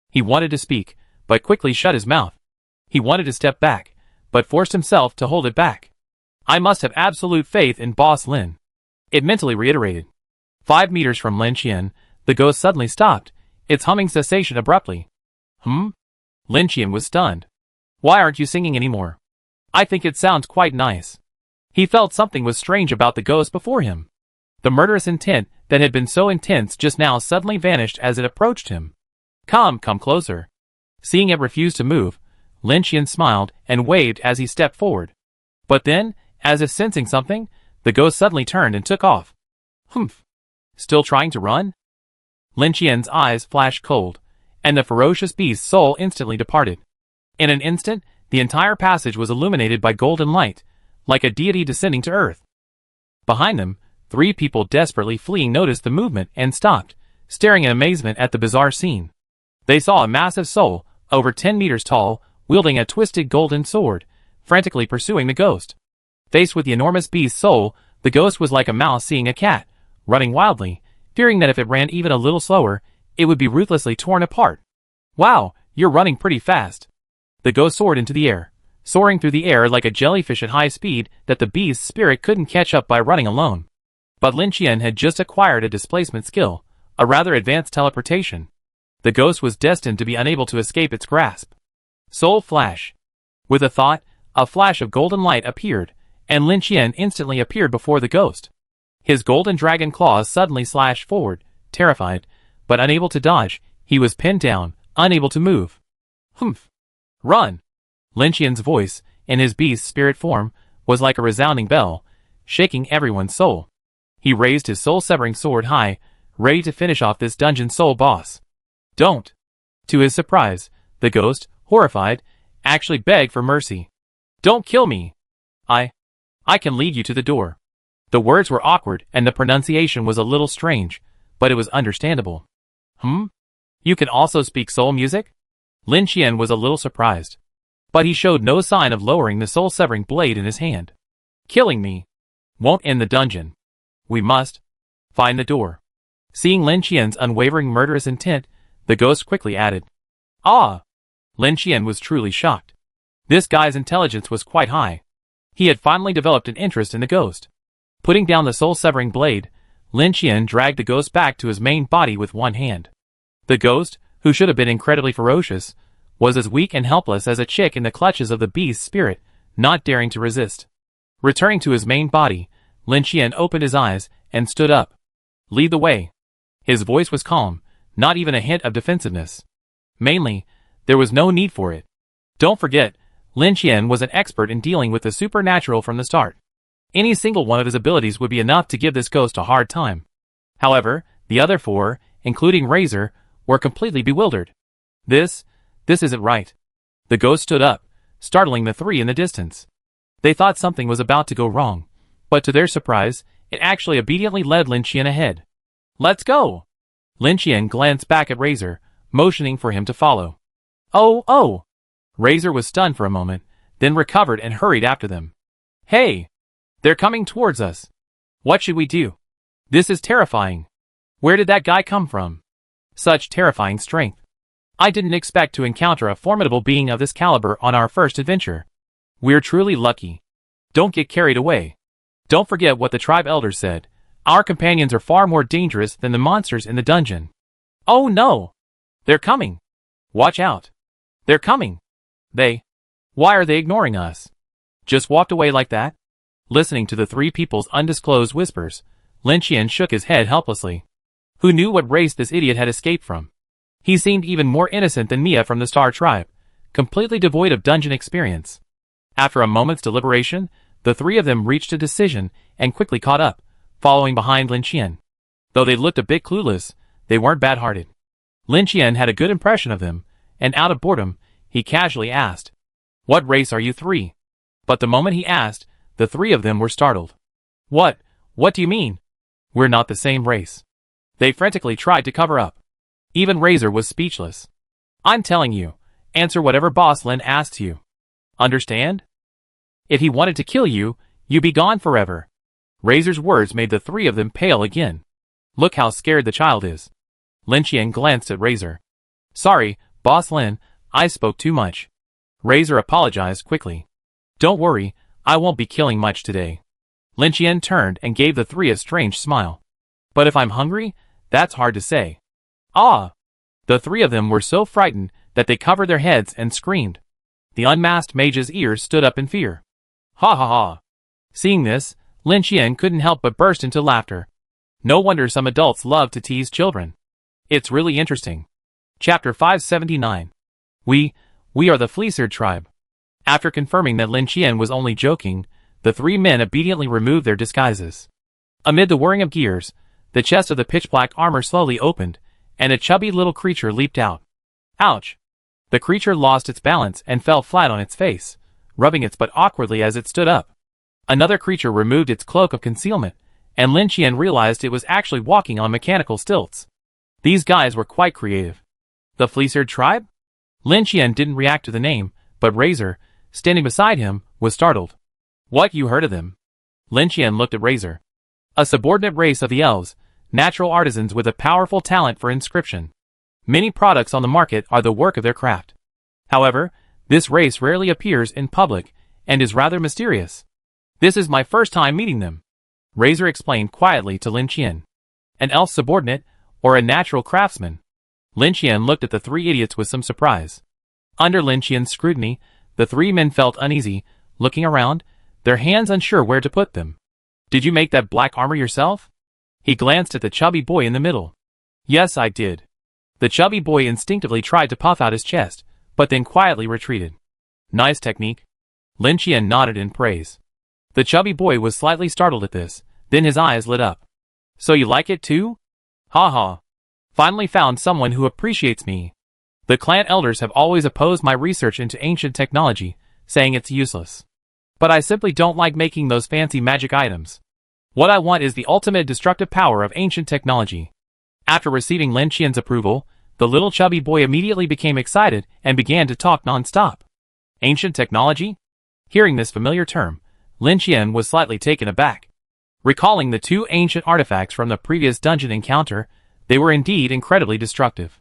He wanted to speak, but quickly shut his mouth. He wanted to step back, but forced himself to hold it back. I must have absolute faith in Boss Lin. It mentally reiterated. 5 meters from Lin Qian, the ghost suddenly stopped, its humming cessation abruptly. Lin Qian was stunned. Why aren't you singing anymore? I think it sounds quite nice. He felt something was strange about the ghost before him. The murderous intent that had been so intense just now suddenly vanished as it approached him. Come closer. Seeing it refuse to move, Lin Qian smiled and waved as he stepped forward. But then, as if sensing something, the ghost suddenly turned and took off. Humph. Still trying to run? Lin Qian's eyes flashed cold, and the ferocious beast's soul instantly departed. In an instant, the entire passage was illuminated by golden light, like a deity descending to earth. Behind them, 3 people desperately fleeing noticed the movement and stopped, staring in amazement at the bizarre scene. They saw a massive soul, over 10 meters tall, wielding a twisted golden sword, frantically pursuing the ghost. Faced with the enormous beast's soul, the ghost was like a mouse seeing a cat, running wildly, fearing that if it ran even a little slower, it would be ruthlessly torn apart. Wow, you're running pretty fast. The ghost soared into the air, soaring through the air like a jellyfish at high speed that the beast's spirit couldn't catch up by running alone. But Lin Qian had just acquired a displacement skill, a rather advanced teleportation. The ghost was destined to be unable to escape its grasp. Soul Flash. With a thought, a flash of golden light appeared, and Lin Qian instantly appeared before the ghost. His golden dragon claws suddenly slashed forward, terrified, but unable to dodge. He was pinned down, unable to move. Humph. Run! Lin Qian's voice, in his beast's spirit form, was like a resounding bell, shaking everyone's soul. He raised his soul-severing sword high, ready to finish off this dungeon soul boss. Don't! To his surprise, the ghost, horrified, actually begged for mercy. Don't kill me! I can lead you to the door. The words were awkward and the pronunciation was a little strange, but it was understandable. You can also speak soul music? Lin Qian was a little surprised. But he showed no sign of lowering the soul-severing blade in his hand. Killing me won't end the dungeon. We must find the door. Seeing Lin Qian's unwavering murderous intent, the ghost quickly added, Ah! Lin Qian was truly shocked. This guy's intelligence was quite high. He had finally developed an interest in the ghost. Putting down the soul-severing blade, Lin Qian dragged the ghost back to his main body with one hand. The ghost, who should have been incredibly ferocious, was as weak and helpless as a chick in the clutches of the beast's spirit, not daring to resist. Returning to his main body, Lin Qian opened his eyes and stood up. Lead the way. His voice was calm, not even a hint of defensiveness. Mainly, there was no need for it. Don't forget, Lin Qian was an expert in dealing with the supernatural from the start. Any single one of his abilities would be enough to give this ghost a hard time. However, the other 4, including Razor, were completely bewildered. This isn't right. The ghost stood up, startling the 3 in the distance. They thought something was about to go wrong, but to their surprise, it actually obediently led Lin Qian ahead. Let's go! Lin Qian glanced back at Razor, motioning for him to follow. Oh! Razor was stunned for a moment, then recovered and hurried after them. Hey! They're coming towards us. What should we do? This is terrifying. Where did that guy come from? Such terrifying strength. I didn't expect to encounter a formidable being of this caliber on our first adventure. We're truly lucky. Don't get carried away. Don't forget what the tribe elders said. Our companions are far more dangerous than the monsters in the dungeon. Oh no! They're coming! Watch out! They're coming! Why are they ignoring us? Just walked away like that? Listening to the 3 people's undisclosed whispers, Lin Qian shook his head helplessly. Who knew what race this idiot had escaped from? He seemed even more innocent than Mia from the Star Tribe, completely devoid of dungeon experience. After a moment's deliberation, the 3 of them reached a decision and quickly caught up, following behind Lin Qian. Though they looked a bit clueless, they weren't bad-hearted. Lin Qian had a good impression of them, and out of boredom, he casually asked, What race are you 3? But the moment he asked, the 3 of them were startled. What do you mean? We're not the same race. They frantically tried to cover up. Even Razor was speechless. I'm telling you, answer whatever Boss Lin asks you. Understand? If he wanted to kill you, you'd be gone forever. Razor's words made the 3 of them pale again. Look how scared the child is. Lin Qian glanced at Razor. Sorry, Boss Lin, I spoke too much. Razor apologized quickly. Don't worry, I won't be killing much today. Lin Qian turned and gave the 3 a strange smile. But if I'm hungry, that's hard to say. Ah! The 3 of them were so frightened that they covered their heads and screamed. The unmasked mage's ears stood up in fear. Ha ha ha! Seeing this, Lin Qian couldn't help but burst into laughter. No wonder some adults love to tease children. It's really interesting. Chapter 579. We are the Fleecer tribe. After confirming that Lin Qian was only joking, the three men obediently removed their disguises. Amid the whirring of gears, the chest of the pitch-black armor slowly opened, and a chubby little creature leaped out. Ouch! The creature lost its balance and fell flat on its face, rubbing its butt awkwardly as it stood up. Another creature removed its cloak of concealment, and Lin Qian realized it was actually walking on mechanical stilts. These guys were quite creative. The Fleecer tribe? Lin Qian didn't react to the name, but Razor, standing beside him, was startled. What, you heard of them? Lin Qian looked at Razor. A subordinate race of the elves, natural artisans with a powerful talent for inscription. Many products on the market are the work of their craft. However, this race rarely appears in public and is rather mysterious. This is my first time meeting them, Razor explained quietly to Lin Qian. An elf subordinate, or a natural craftsman? Lin Qian looked at the three idiots with some surprise. Under Lin Qian's scrutiny, the three men felt uneasy, looking around, their hands unsure where to put them. Did you make that black armor yourself? He glanced at the chubby boy in the middle. Yes, I did. The chubby boy instinctively tried to puff out his chest, but then quietly retreated. Nice technique. Lin Qian nodded in praise. The chubby boy was slightly startled at this, then his eyes lit up. So you like it too? Ha ha. Finally found someone who appreciates me. The clan elders have always opposed my research into ancient technology, saying it's useless. But I simply don't like making those fancy magic items. What I want is the ultimate destructive power of ancient technology. After receiving Lin Qian's approval, the little chubby boy immediately became excited and began to talk non-stop. Ancient technology? Hearing this familiar term, Lin Qian was slightly taken aback. Recalling the two ancient artifacts from the previous dungeon encounter, they were indeed incredibly destructive.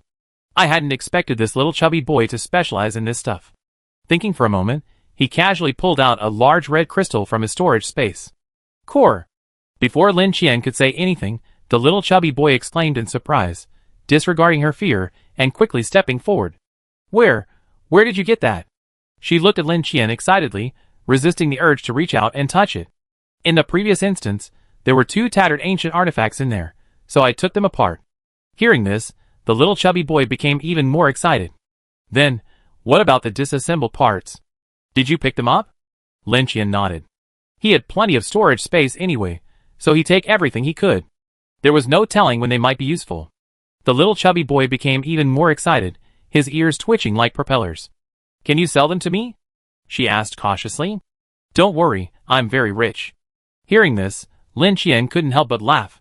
I hadn't expected this little chubby boy to specialize in this stuff. Thinking for a moment, he casually pulled out a large red crystal from his storage space. Core! Before Lin Qian could say anything, the little chubby boy exclaimed in surprise, disregarding her fear and quickly stepping forward. Where did you get that? She looked at Lin Qian excitedly, resisting the urge to reach out and touch it. In the previous instance, there were two tattered ancient artifacts in there, so I took them apart. Hearing this, the little chubby boy became even more excited. Then, what about the disassembled parts? Did you pick them up? Lin Qian nodded. He had plenty of storage space anyway, so he'd take everything he could. There was no telling when they might be useful. The little chubby boy became even more excited, his ears twitching like propellers. Can you sell them to me? She asked cautiously. Don't worry, I'm very rich. Hearing this, Lin Qian couldn't help but laugh.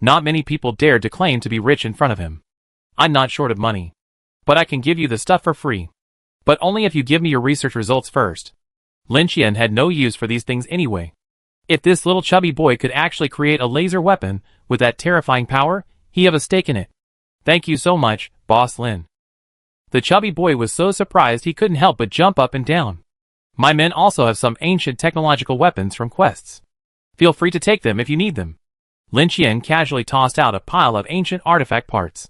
Not many people dared to claim to be rich in front of him. I'm not short of money. But I can give you the stuff for free. But only if you give me your research results first. Lin Qian had no use for these things anyway. If this little chubby boy could actually create a laser weapon with that terrifying power, he'd have a stake in it. Thank you so much, Boss Lin. The chubby boy was so surprised he couldn't help but jump up and down. My men also have some ancient technological weapons from quests. Feel free to take them if you need them. Lin Qian casually tossed out a pile of ancient artifact parts.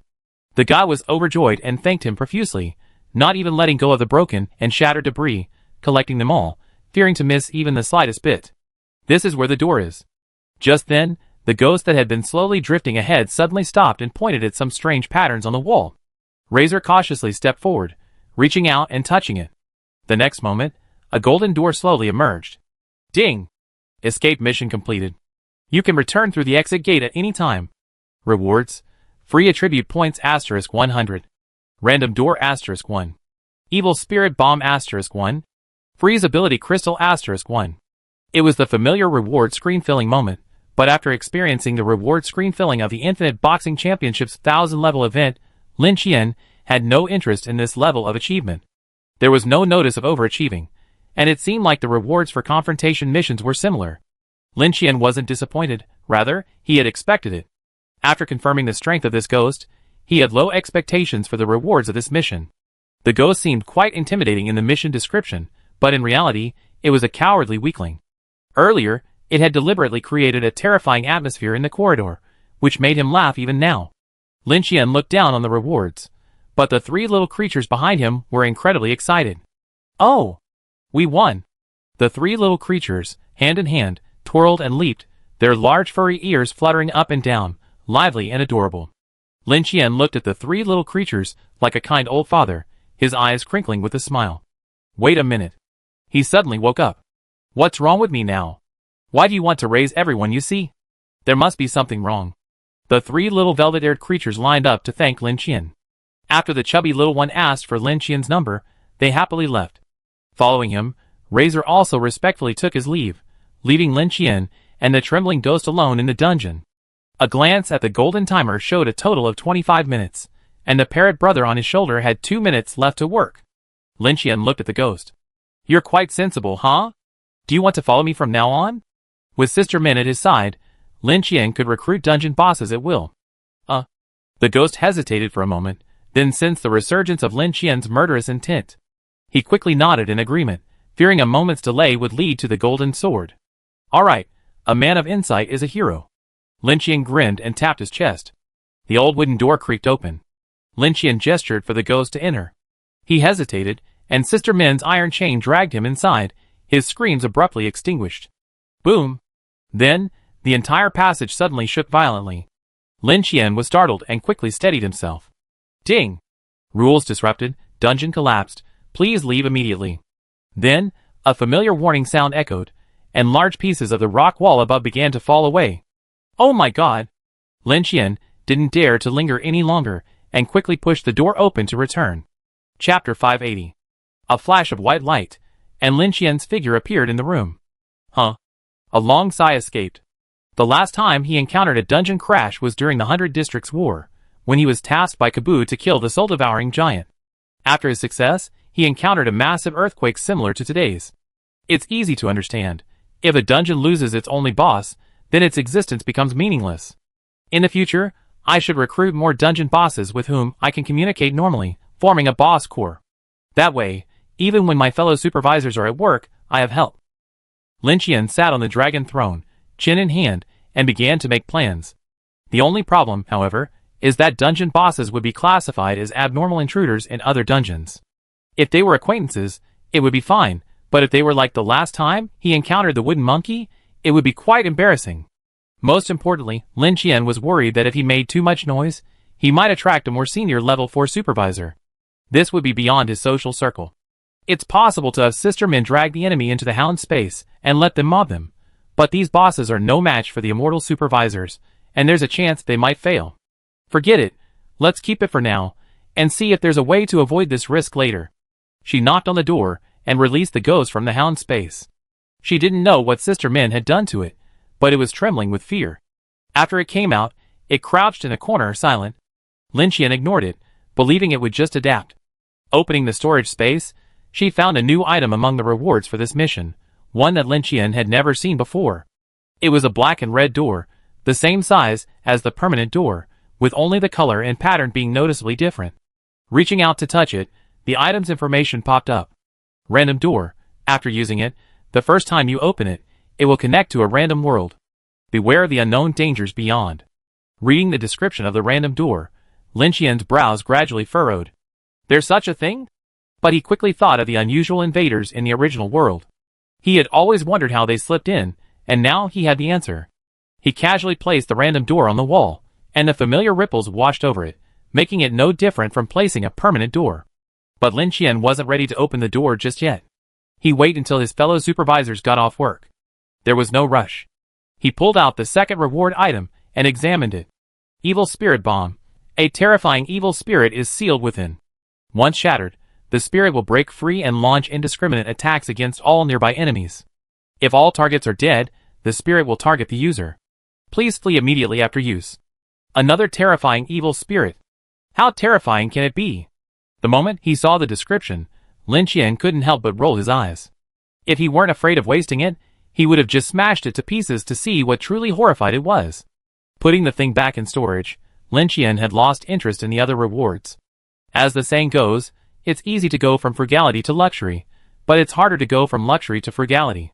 The guy was overjoyed and thanked him profusely, not even letting go of the broken and shattered debris, collecting them all, fearing to miss even the slightest bit. This is where the door is. Just then, the ghost that had been slowly drifting ahead suddenly stopped and pointed at some strange patterns on the wall. Razor cautiously stepped forward, reaching out and touching it. The next moment, a golden door slowly emerged. Ding! Escape mission completed. You can return through the exit gate at any time. Rewards: free attribute points *100. Random door *1. Evil spirit bomb *1. Freeze ability crystal *1. It was the familiar reward screen filling moment, but after experiencing the reward screen filling of the Infinite Boxing Championship's 1000 level event, Lin Qian had no interest in this level of achievement. There was no notice of overachieving, and it seemed like the rewards for confrontation missions were similar. Lin Qian wasn't disappointed, rather, he had expected it. After confirming the strength of this ghost, he had low expectations for the rewards of this mission. The ghost seemed quite intimidating in the mission description, but in reality, it was a cowardly weakling. Earlier, it had deliberately created a terrifying atmosphere in the corridor, which made him laugh even now. Lin Qian looked down on the rewards, but the three little creatures behind him were incredibly excited. Oh! We won! The three little creatures, hand in hand, twirled and leaped, their large furry ears fluttering up and down, lively and adorable. Lin Qian looked at the three little creatures like a kind old father, his eyes crinkling with a smile. Wait a minute. He suddenly woke up. What's wrong with me now? Why do you want to raise everyone you see? There must be something wrong. The three little velvet-haired creatures lined up to thank Lin Qian. After the chubby little one asked for Lin Qian's number, they happily left. Following him, Razor also respectfully took his leave, leaving Lin Qian and the trembling ghost alone in the dungeon. A glance at the golden timer showed a total of 25 minutes, and the parrot brother on his shoulder had 2 minutes left to work. Lin Qian looked at the ghost. You're quite sensible, huh? Do you want to follow me from now on? With Sister Min at his side, Lin Qian could recruit dungeon bosses at will. The ghost hesitated for a moment, then sensed the resurgence of Lin Qian's murderous intent. He quickly nodded in agreement, fearing a moment's delay would lead to the golden sword. Alright, a man of insight is a hero. Lin Qian grinned and tapped his chest. The old wooden door creaked open. Lin Qian gestured for the ghost to enter. He hesitated, and Sister Min's iron chain dragged him inside, his screams abruptly extinguished. Boom! Then, the entire passage suddenly shook violently. Lin Qian was startled and quickly steadied himself. Ding! Rules disrupted, dungeon collapsed, please leave immediately. Then, a familiar warning sound echoed, and large pieces of the rock wall above began to fall away. Oh my god! Lin Qian didn't dare to linger any longer, and quickly pushed the door open to return. Chapter 580. A flash of white light, and Lin Qian's figure appeared in the room. Huh? A long sigh escaped. The last time he encountered a dungeon crash was during the 100 Districts War, when he was tasked by Kabu to kill the soul-devouring giant. After his success, he encountered a massive earthquake similar to today's. It's easy to understand. If a dungeon loses its only boss, then its existence becomes meaningless. In the future, I should recruit more dungeon bosses with whom I can communicate normally, forming a boss corps. That way, even when my fellow supervisors are at work, I have help. Lin Qian sat on the dragon throne, chin in hand, and began to make plans. The only problem, however, is that dungeon bosses would be classified as abnormal intruders in other dungeons. If they were acquaintances, it would be fine, but if they were like the last time he encountered the wooden monkey, it would be quite embarrassing. Most importantly, Lin Qian was worried that if he made too much noise, he might attract a more senior level 4 supervisor. This would be beyond his social circle. It's possible to have Sister Min drag the enemy into the hound space and let them mob them, but these bosses are no match for the immortal supervisors, and there's a chance they might fail. Forget it, let's keep it for now, and see if there's a way to avoid this risk later. She knocked on the door, and released the ghost from the hound space. She didn't know what Sister Min had done to it, but it was trembling with fear. After it came out, it crouched in a corner silent. Lin Qian ignored it, believing it would just adapt. Opening the storage space, she found a new item among the rewards for this mission, one that Lin Qian had never seen before. It was a black and red door, the same size as the permanent door, with only the color and pattern being noticeably different. Reaching out to touch it, the item's information popped up. Random door. After using it, the first time you open it, it will connect to a random world. Beware of the unknown dangers beyond. Reading the description of the random door, Lin Qian's brows gradually furrowed. There's such a thing? But he quickly thought of the unusual invaders in the original world. He had always wondered how they slipped in, and now he had the answer. He casually placed the random door on the wall, and the familiar ripples washed over it, making it no different from placing a permanent door. But Lin Qian wasn't ready to open the door just yet. He waited until his fellow supervisors got off work. There was no rush. He pulled out the second reward item and examined it. Evil Spirit Bomb. A terrifying evil spirit is sealed within. Once shattered, the spirit will break free and launch indiscriminate attacks against all nearby enemies. If all targets are dead, the spirit will target the user. Please flee immediately after use. Another terrifying evil spirit. How terrifying can it be? The moment he saw the description, Lin Qian couldn't help but roll his eyes. If he weren't afraid of wasting it, he would have just smashed it to pieces to see what truly horrified it was. Putting the thing back in storage, Lin Qian had lost interest in the other rewards. As the saying goes, it's easy to go from frugality to luxury, but it's harder to go from luxury to frugality.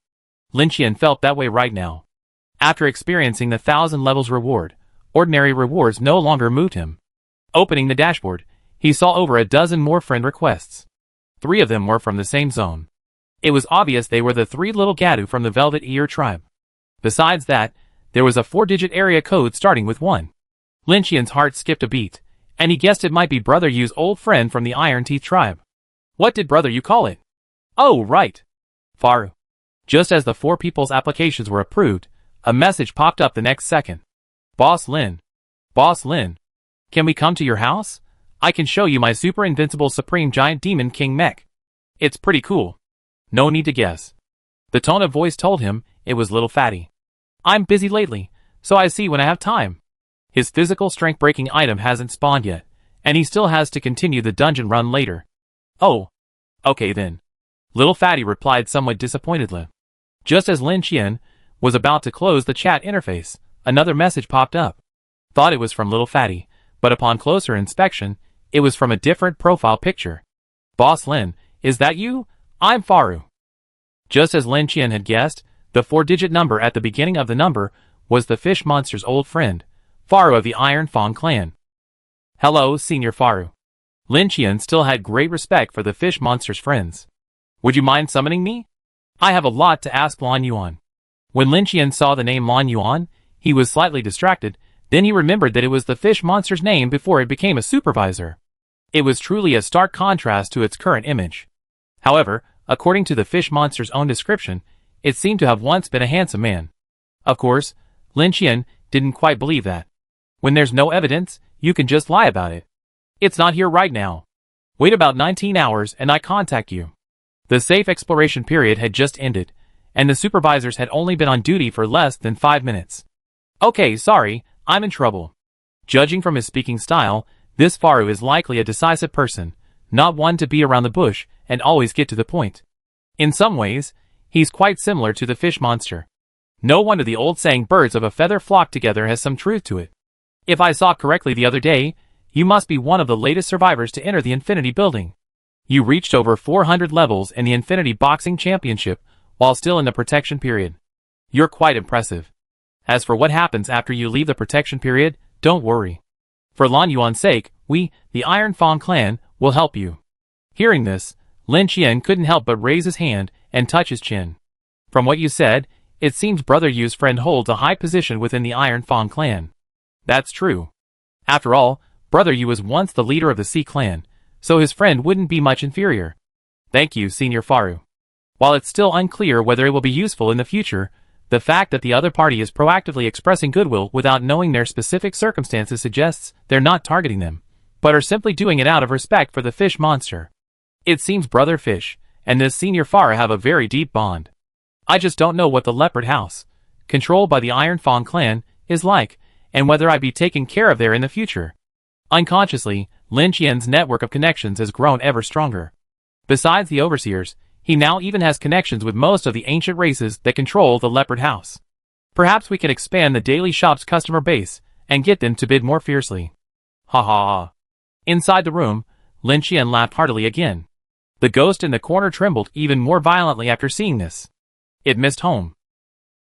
Lin Qian felt that way right now. After experiencing the 1,000 levels reward, ordinary rewards no longer moved him. Opening the dashboard, he saw over a dozen more friend requests. 3 of them were from the same zone. It was obvious they were the 3 little Gadu from the Velvet Ear tribe. Besides that, there was a 4-digit area code starting with 1. Lin Qian's heart skipped a beat, and he guessed it might be Brother Yu's old friend from the Iron Teeth tribe. What did Brother Yu call it? Oh, right. Faru. Just as the four people's applications were approved, a message popped up the next second. Boss Lin. Boss Lin. Can we come to your house? I can show you my super invincible supreme giant demon king mech. It's pretty cool. No need to guess. The tone of voice told him it was Little Fatty. I'm busy lately, so I see when I have time. His physical strength breaking item hasn't spawned yet, and he still has to continue the dungeon run later. Oh. Okay then. Little Fatty replied somewhat disappointedly. Just as Lin Qian was about to close the chat interface, another message popped up. Thought it was from Little Fatty, but upon closer inspection, it was from a different profile picture. Boss Lin, is that you? I'm Faru. Just as Lin Qian had guessed, the 4-digit number at the beginning of the number was the fish monster's old friend, Faru of the Iron Fang clan. Hello, Senior Faru. Lin Qian still had great respect for the fish monster's friends. Would you mind summoning me? I have a lot to ask Lan Yuan. When Lin Qian saw the name Lan Yuan, he was slightly distracted, then he remembered that it was the fish monster's name before it became a supervisor. It was truly a stark contrast to its current image. However, according to the fish monster's own description, it seemed to have once been a handsome man. Of course, Lin Qian didn't quite believe that. When there's no evidence, you can just lie about it. It's not here right now. Wait about 19 hours and I contact you. The safe exploration period had just ended, and the supervisors had only been on duty for less than 5 minutes. Okay, sorry, I'm in trouble. Judging from his speaking style, this Faru is likely a decisive person, not one to be around the bush and always get to the point. In some ways, he's quite similar to the fish monster. No wonder the old saying birds of a feather flock together has some truth to it. If I saw correctly the other day, you must be one of the latest survivors to enter the Infinity Building. You reached over 400 levels in the Infinity Boxing Championship while still in the protection period. You're quite impressive. As for what happens after you leave the protection period, don't worry. For Lan Yuan's sake, we, the Iron Fang clan, will help you. Hearing this, Lin Qian couldn't help but raise his hand and touch his chin. From what you said, it seems Brother Yu's friend holds a high position within the Iron Fang clan. That's true. After all, Brother Yu was once the leader of the Sea clan, so his friend wouldn't be much inferior. Thank you, Senior Faru. While it's still unclear whether it will be useful in the future, the fact that the other party is proactively expressing goodwill without knowing their specific circumstances suggests they're not targeting them, but are simply doing it out of respect for the fish monster. It seems Brother Fish and this Senior Faru have a very deep bond. I just don't know what the Leopard House, controlled by the Iron Fang clan, is like, and whether I'd be taken care of there in the future. Unconsciously, Lin Qian's network of connections has grown ever stronger. Besides the overseers, he now even has connections with most of the ancient races that control the Leopard House. Perhaps we can expand the daily shop's customer base and get them to bid more fiercely. Ha ha ha. Inside the room, Lin Qian laughed heartily again. The ghost in the corner trembled even more violently after seeing this. It missed home.